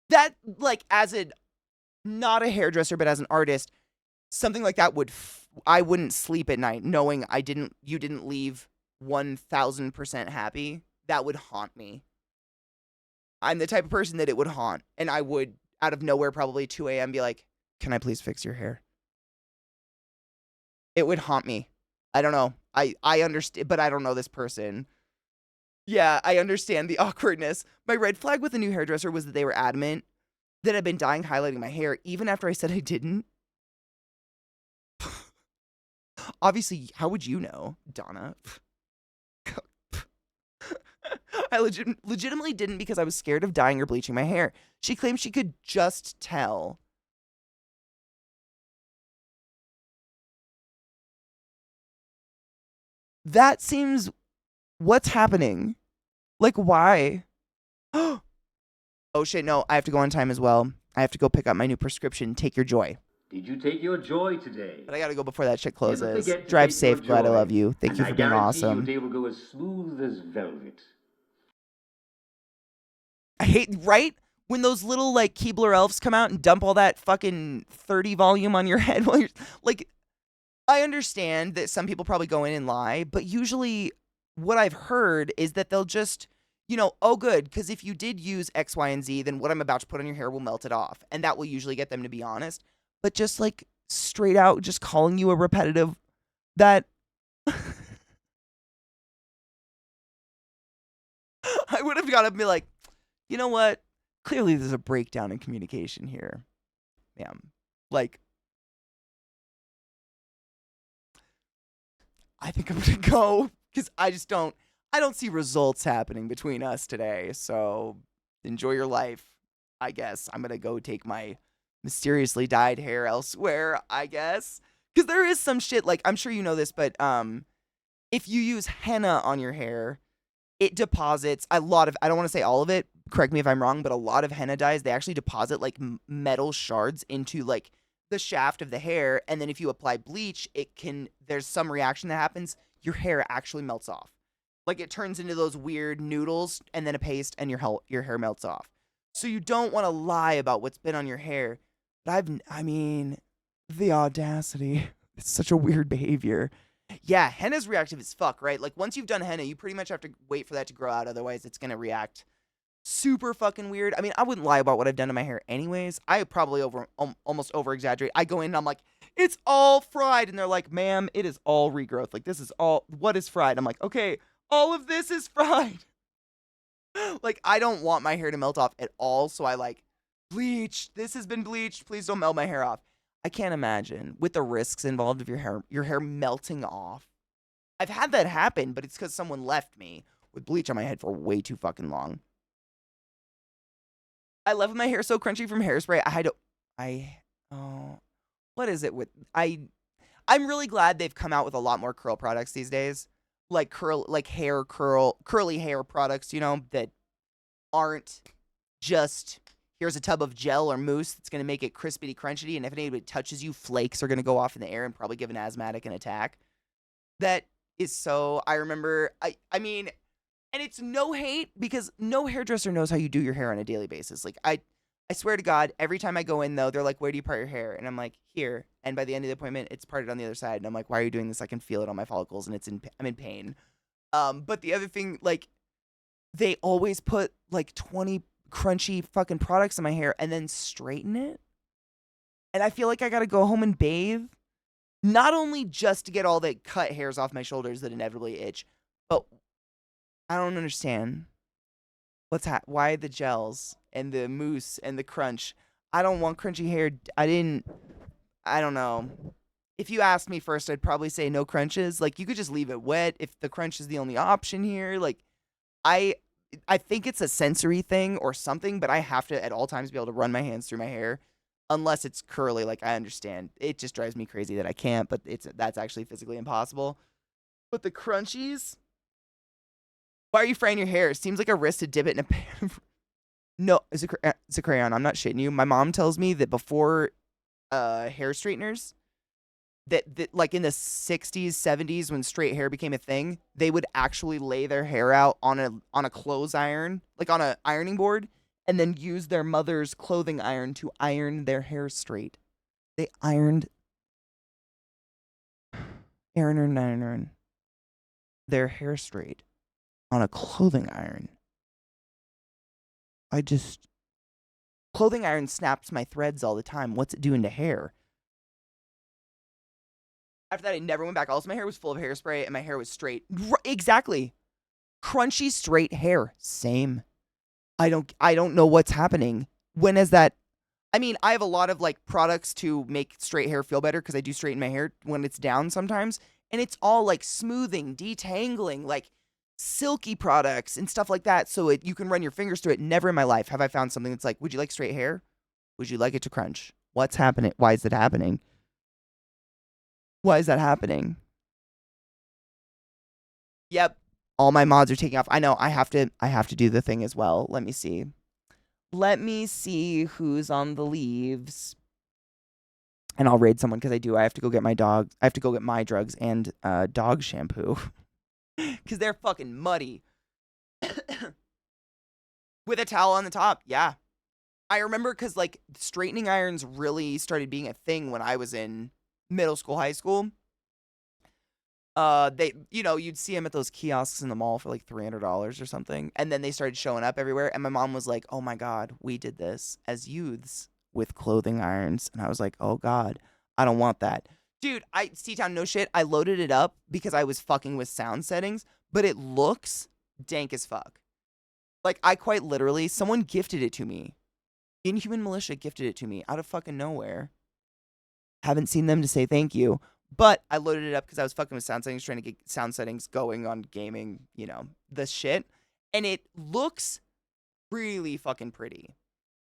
that, like, as a, not a hairdresser, but as an artist, something like that I wouldn't sleep at night knowing you didn't leave 1000% happy. That would haunt me. I'm the type of person that it would haunt. And I would, out of nowhere, probably 2 a.m. be like, can I please fix your hair? It would haunt me. I don't know. I understand, but I don't know this person. Yeah, I understand the awkwardness. My red flag with the new hairdresser was that they were adamant that I'd been dyeing, highlighting my hair, even after I said I didn't. Obviously, how would you know, Donna? I legitimately didn't because I was scared of dyeing or bleaching my hair. She claimed she could just tell. That seems... What's happening? Like, why? Oh shit, no, I have to go on time as well. I have to go pick up my new prescription. Take your joy. Did you take your joy today? But I gotta go before that shit Never closes. forget to Drive take safe, your glad I joy, love you. Thank you and for I being guarantee awesome. your day will go as smooth as velvet. I hate, right? When those little, like, Keebler elves come out and dump all that fucking 30 volume on your head while you're, like, I understand that some people probably go in and lie, but usually what I've heard is that they'll just, oh, good, because if you did use X, Y, and Z, then what I'm about to put on your hair will melt it off. And that will usually get them to be honest. But just, like, straight out just calling you a repetitive, that... I would have got to be like, you know what? Clearly there's a breakdown in communication here, ma'am. Like, I think I'm going to go because I don't see results happening between us today. So enjoy your life, I guess. I'm going to go take my mysteriously dyed hair elsewhere, I guess. Because there is some shit, like, I'm sure you know this, but if you use henna on your hair, it deposits a lot of, I don't want to say all of it, correct me if I'm wrong, but a lot of henna dyes, they actually deposit like metal shards into like the shaft of the hair. And then if you apply bleach, there's some reaction that happens. Your hair actually melts off. Like it turns into those weird noodles and then a paste and your hair melts off. So you don't want to lie about what's been on your hair. But the audacity. It's such a weird behavior. Yeah, henna's reactive as fuck, right? Like, once you've done henna, you pretty much have to wait for that to grow out. Otherwise, it's going to react super fucking weird. I mean, I wouldn't lie about what I've done to my hair anyways. I probably almost over-exaggerate. I go in and I'm like, it's all fried. And they're like, ma'am, it is all regrowth. Like, this is all, what is fried? I'm like, okay, all of this is fried. Like, I don't want my hair to melt off at all. So I like, bleach. This has been bleached. Please don't melt my hair off. I can't imagine with the risks involved of your hair melting off. I've had that happen, but it's because someone left me with bleach on my head for way too fucking long. I love my hair so crunchy from Hairspray. What is it with, I'm really glad they've come out with a lot more curl products these days. Like curly hair products, that aren't just, here's a tub of gel or mousse that's going to make it crispity crunchy, and if anybody touches you, flakes are going to go off in the air and probably give an asthmatic an attack. That is so, I remember, I mean, and it's no hate because no hairdresser knows how you do your hair on a daily basis. Like, I swear to God, every time I go in, though, they're like, where do you part your hair? And I'm like, here. And by the end of the appointment, it's parted on the other side. And I'm like, why are you doing this? I can feel it on my follicles, and I'm in pain. But the other thing, like, they always put, like, 20 crunchy fucking products in my hair and then straighten it. And I feel like I gotta go home and bathe. Not only just to get all the cut hairs off my shoulders that inevitably itch, but I don't understand. Why the gels and the mousse and the crunch? I don't want crunchy hair. I don't know. if you asked me first, I'd probably say no crunches. Like, you could just leave it wet if the crunch is the only option here. Like, I think it's a sensory thing or something, but I have to at all times be able to run my hands through my hair unless it's curly. Like, I understand. It just drives me crazy that I can't, but that's actually physically impossible. But the crunchies, why are you frying your hair? It seems like a risk to dip it in a pan. No, it's a crayon. I'm not shitting you. My mom tells me that before hair straighteners, that like in the 60s, 70s, when straight hair became a thing, they would actually lay their hair out on a clothes iron, like on a ironing board, and then use their mother's clothing iron to iron their hair straight. They ironed their hair straight on a clothing iron. Clothing iron snaps my threads all the time. What's it doing to hair? After that, I never went back. Also, my hair was full of hairspray and my hair was straight. Exactly. Crunchy, straight hair. Same. I don't know what's happening. When is that? I mean, I have a lot of like products to make straight hair feel better because I do straighten my hair when it's down sometimes. And it's all like smoothing, detangling, like silky products and stuff like that. So you can run your fingers through it. Never in my life have I found something that's like, would you like straight hair? Would you like it to crunch? What's happening? Why is it happening? Why is that happening? Yep. All my mods are taking off. I know. I have to do the thing as well. Let me see. Let me see who's on the leaves. And I'll raid someone because I have to go get my dog. I have to go get my drugs and dog shampoo. Because they're fucking muddy. With a towel on the top. Yeah. I remember because like straightening irons really started being a thing when I was in middle school, high school. You'd see them at those kiosks in the mall for like $300 or something. And then they started showing up everywhere. And my mom was like, oh my God, we did this as youths with clothing irons. And I was like, oh God, I don't want that. Dude, C-Town, no shit. I loaded it up because I was fucking with sound settings, but it looks dank as fuck. Like, I quite literally, someone gifted it to me. Inhuman Militia gifted it to me out of fucking nowhere. Haven't seen them to say thank you. But I loaded it up because I was fucking with sound settings, trying to get sound settings going on gaming, the shit. And it looks really fucking pretty.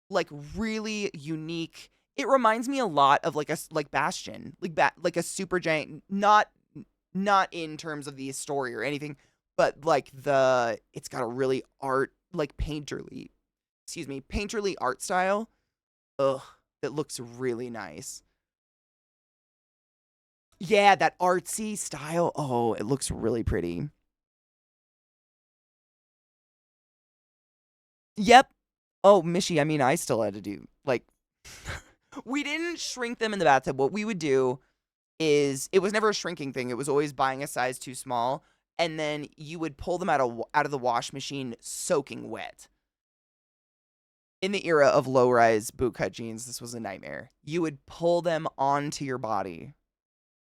Like, really unique. It reminds me a lot of like Bastion. Like a super giant, not in terms of the story or anything, but like it's got a really painterly art style. Ugh, that looks really nice. Yeah, that artsy style. Oh, it looks really pretty. Yep. Oh, Mishy, I mean, I still had to do, like, we didn't shrink them in the bathtub. What we would do is, it was never a shrinking thing. It was always buying a size too small, and then you would pull them out of the wash machine soaking wet. In the era of low-rise bootcut jeans, this was a nightmare. You would pull them onto your body.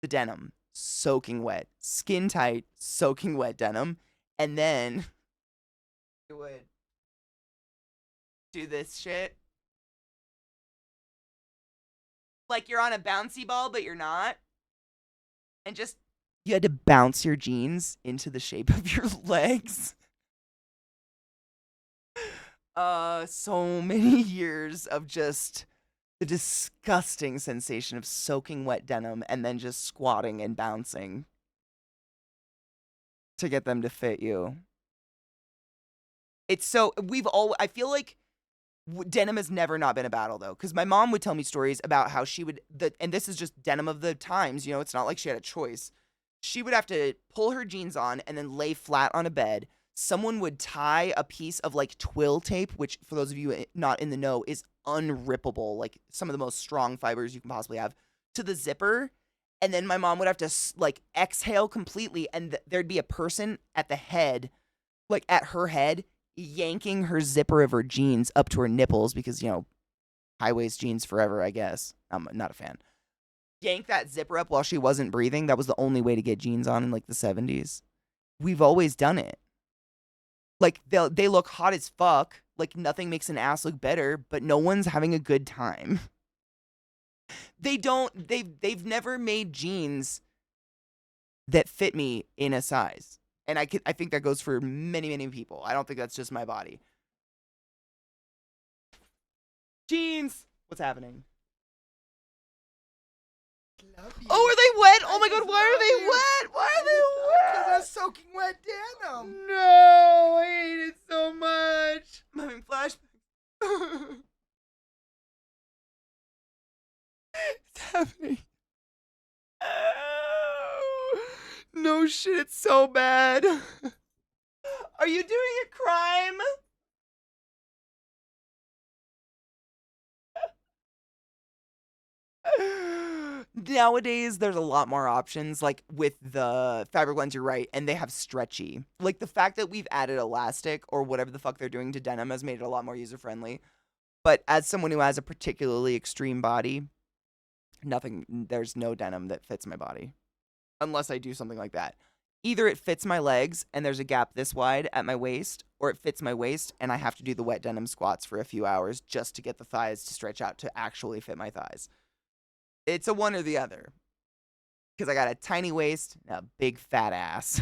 The denim, soaking wet, skin tight, soaking wet denim, and then you would do this shit. Like you're on a bouncy ball, but you're not. And you had to bounce your jeans into the shape of your legs. So many years of just the disgusting sensation of soaking wet denim and then just squatting and bouncing to get them to fit you. It's so, I feel like denim has never not been a battle though. Cause my mom would tell me stories about how she would, and this is just denim of the times, it's not like she had a choice. She would have to pull her jeans on and then lay flat on a bed. Someone would tie a piece of like twill tape, which for those of you not in the know is unrippable, like some of the most strong fibers you can possibly have, to the zipper. And then my mom would have to like exhale completely, and there'd be a person at the head, like at her head, yanking her zipper of her jeans up to her nipples because, high waist jeans forever, I guess. I'm not a fan. Yank that zipper up while she wasn't breathing. That was the only way to get jeans on in like the 70s. We've always done it. Like, they look hot as fuck. Like, nothing makes an ass look better, but no one's having a good time. They've never made jeans that fit me in a size. And I think that goes for many, many people. I don't think that's just my body. Jeans! What's happening? Love you. Oh, are they wet? Oh I my just god, why are love they you. wet? Why are Because they I'm wet? soaking wet denim. No, I hate it so much. I'm having flashbacks. It's happening. Oh, no shit, it's so bad. Are you doing a crime? Nowadays, there's a lot more options. Like with the fabric ones, you're right, and they have stretchy. Like the fact that we've added elastic or whatever the fuck they're doing to denim has made it a lot more user friendly. But as someone who has a particularly extreme body, there's no denim that fits my body unless I do something like that. Either it fits my legs and there's a gap this wide at my waist, or it fits my waist and I have to do the wet denim squats for a few hours just to get the thighs to stretch out to actually fit my thighs. It's a one or the other. Because I got a tiny waist and a big fat ass.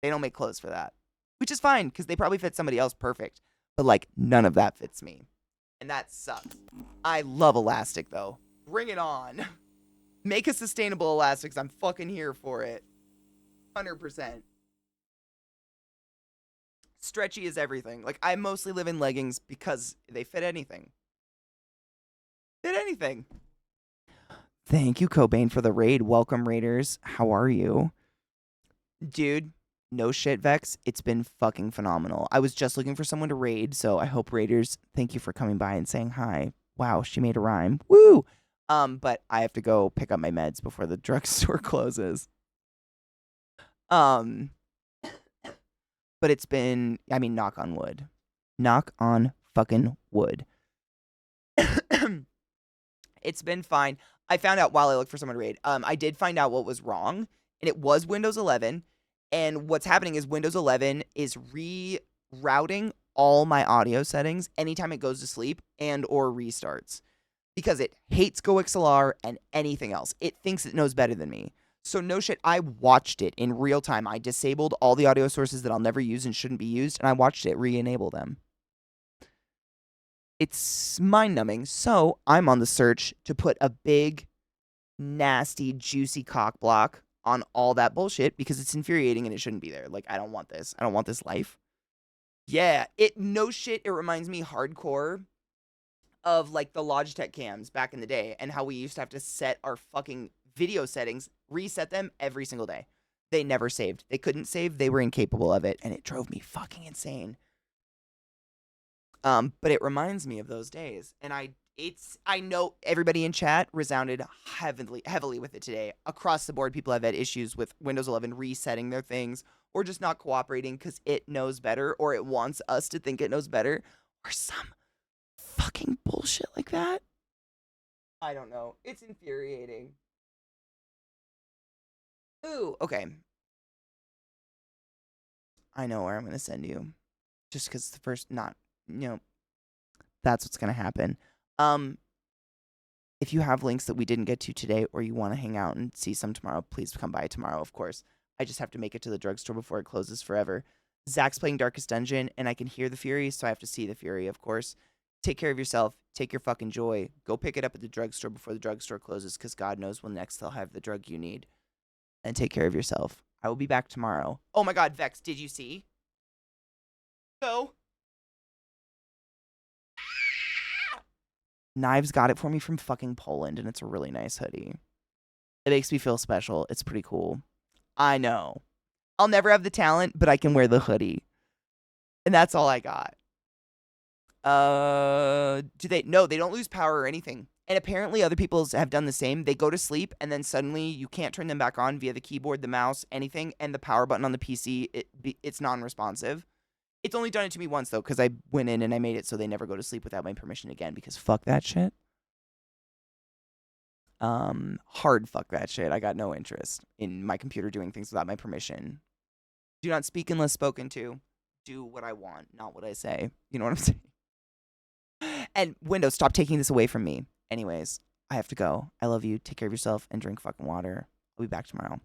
They don't make clothes for that. Which is fine, because they probably fit somebody else perfect. But, like, none of that fits me. And that sucks. I love elastic, though. Bring it on. Make a sustainable elastic, 'cause I'm fucking here for it. 100%. Stretchy is everything. Like, I mostly live in leggings because they fit anything. Fit anything. Thank you, Cobain, for the raid. Welcome, Raiders. How are you? Dude, no shit, Vex. It's been fucking phenomenal. I was just looking for someone to raid, so I hope Raiders, thank you for coming by and saying hi. Wow, she made a rhyme. Woo! But I have to go pick up my meds before the drugstore closes. But it's been, I mean, knock on wood. Knock on fucking wood. It's been fine. I found out while I looked for someone to raid. I did find out what was wrong, and it was Windows 11. And what's happening is Windows 11 is rerouting all my audio settings anytime it goes to sleep and or restarts because it hates GoXLR and anything else. It thinks it knows better than me. So no shit, I watched it in real time. I disabled all the audio sources that I'll never use and shouldn't be used, and I watched it re-enable them. It's mind-numbing. So I'm on the search to put a big, nasty, juicy cock block on all that bullshit because it's infuriating and it shouldn't be there. Like, I don't want this. I don't want this life. Yeah, no shit, it reminds me hardcore of like the Logitech cams back in the day and how we used to have to set our fucking video settings, reset them every single day. They never saved. They couldn't save. They were incapable of it, and it drove me fucking insane. But it reminds me of those days, and I know everybody in chat resounded heavily with it today. Across the board, people have had issues with Windows 11 resetting their things or just not cooperating because it knows better or it wants us to think it knows better or some fucking bullshit like that. I don't know. It's infuriating. Ooh, okay. I know where I'm going to send you. Just because the first, that's what's going to happen. If you have links that we didn't get to today or you want to hang out and see some tomorrow, please come by tomorrow, of course. I just have to make it to the drugstore before it closes forever. Zach's playing Darkest Dungeon, and I can hear the Fury, so I have to see the Fury, of course. Take care of yourself. Take your fucking joy. Go pick it up at the drugstore before the drugstore closes, because God knows when next they'll have the drug you need. And take care of yourself. I will be back tomorrow. Oh my God, Vex, did you see? Go. Knives got it for me from fucking Poland, and it's a really nice hoodie. It makes me feel special. It's pretty cool. I know. I'll never have the talent, but I can wear the hoodie. And that's all I got. No, they don't lose power or anything. And apparently other people have done the same. They go to sleep, and then suddenly you can't turn them back on via the keyboard, the mouse, anything, and the power button on the PC, it's non-responsive. It's only done it to me once, though, because I went in and I made it so they never go to sleep without my permission again, because fuck that shit. Hard fuck that shit. I got no interest in my computer doing things without my permission. Do not speak unless spoken to. Do what I want, not what I say. You know what I'm saying? And Windows, stop taking this away from me. Anyways, I have to go. I love you. Take care of yourself and drink fucking water. I'll be back tomorrow.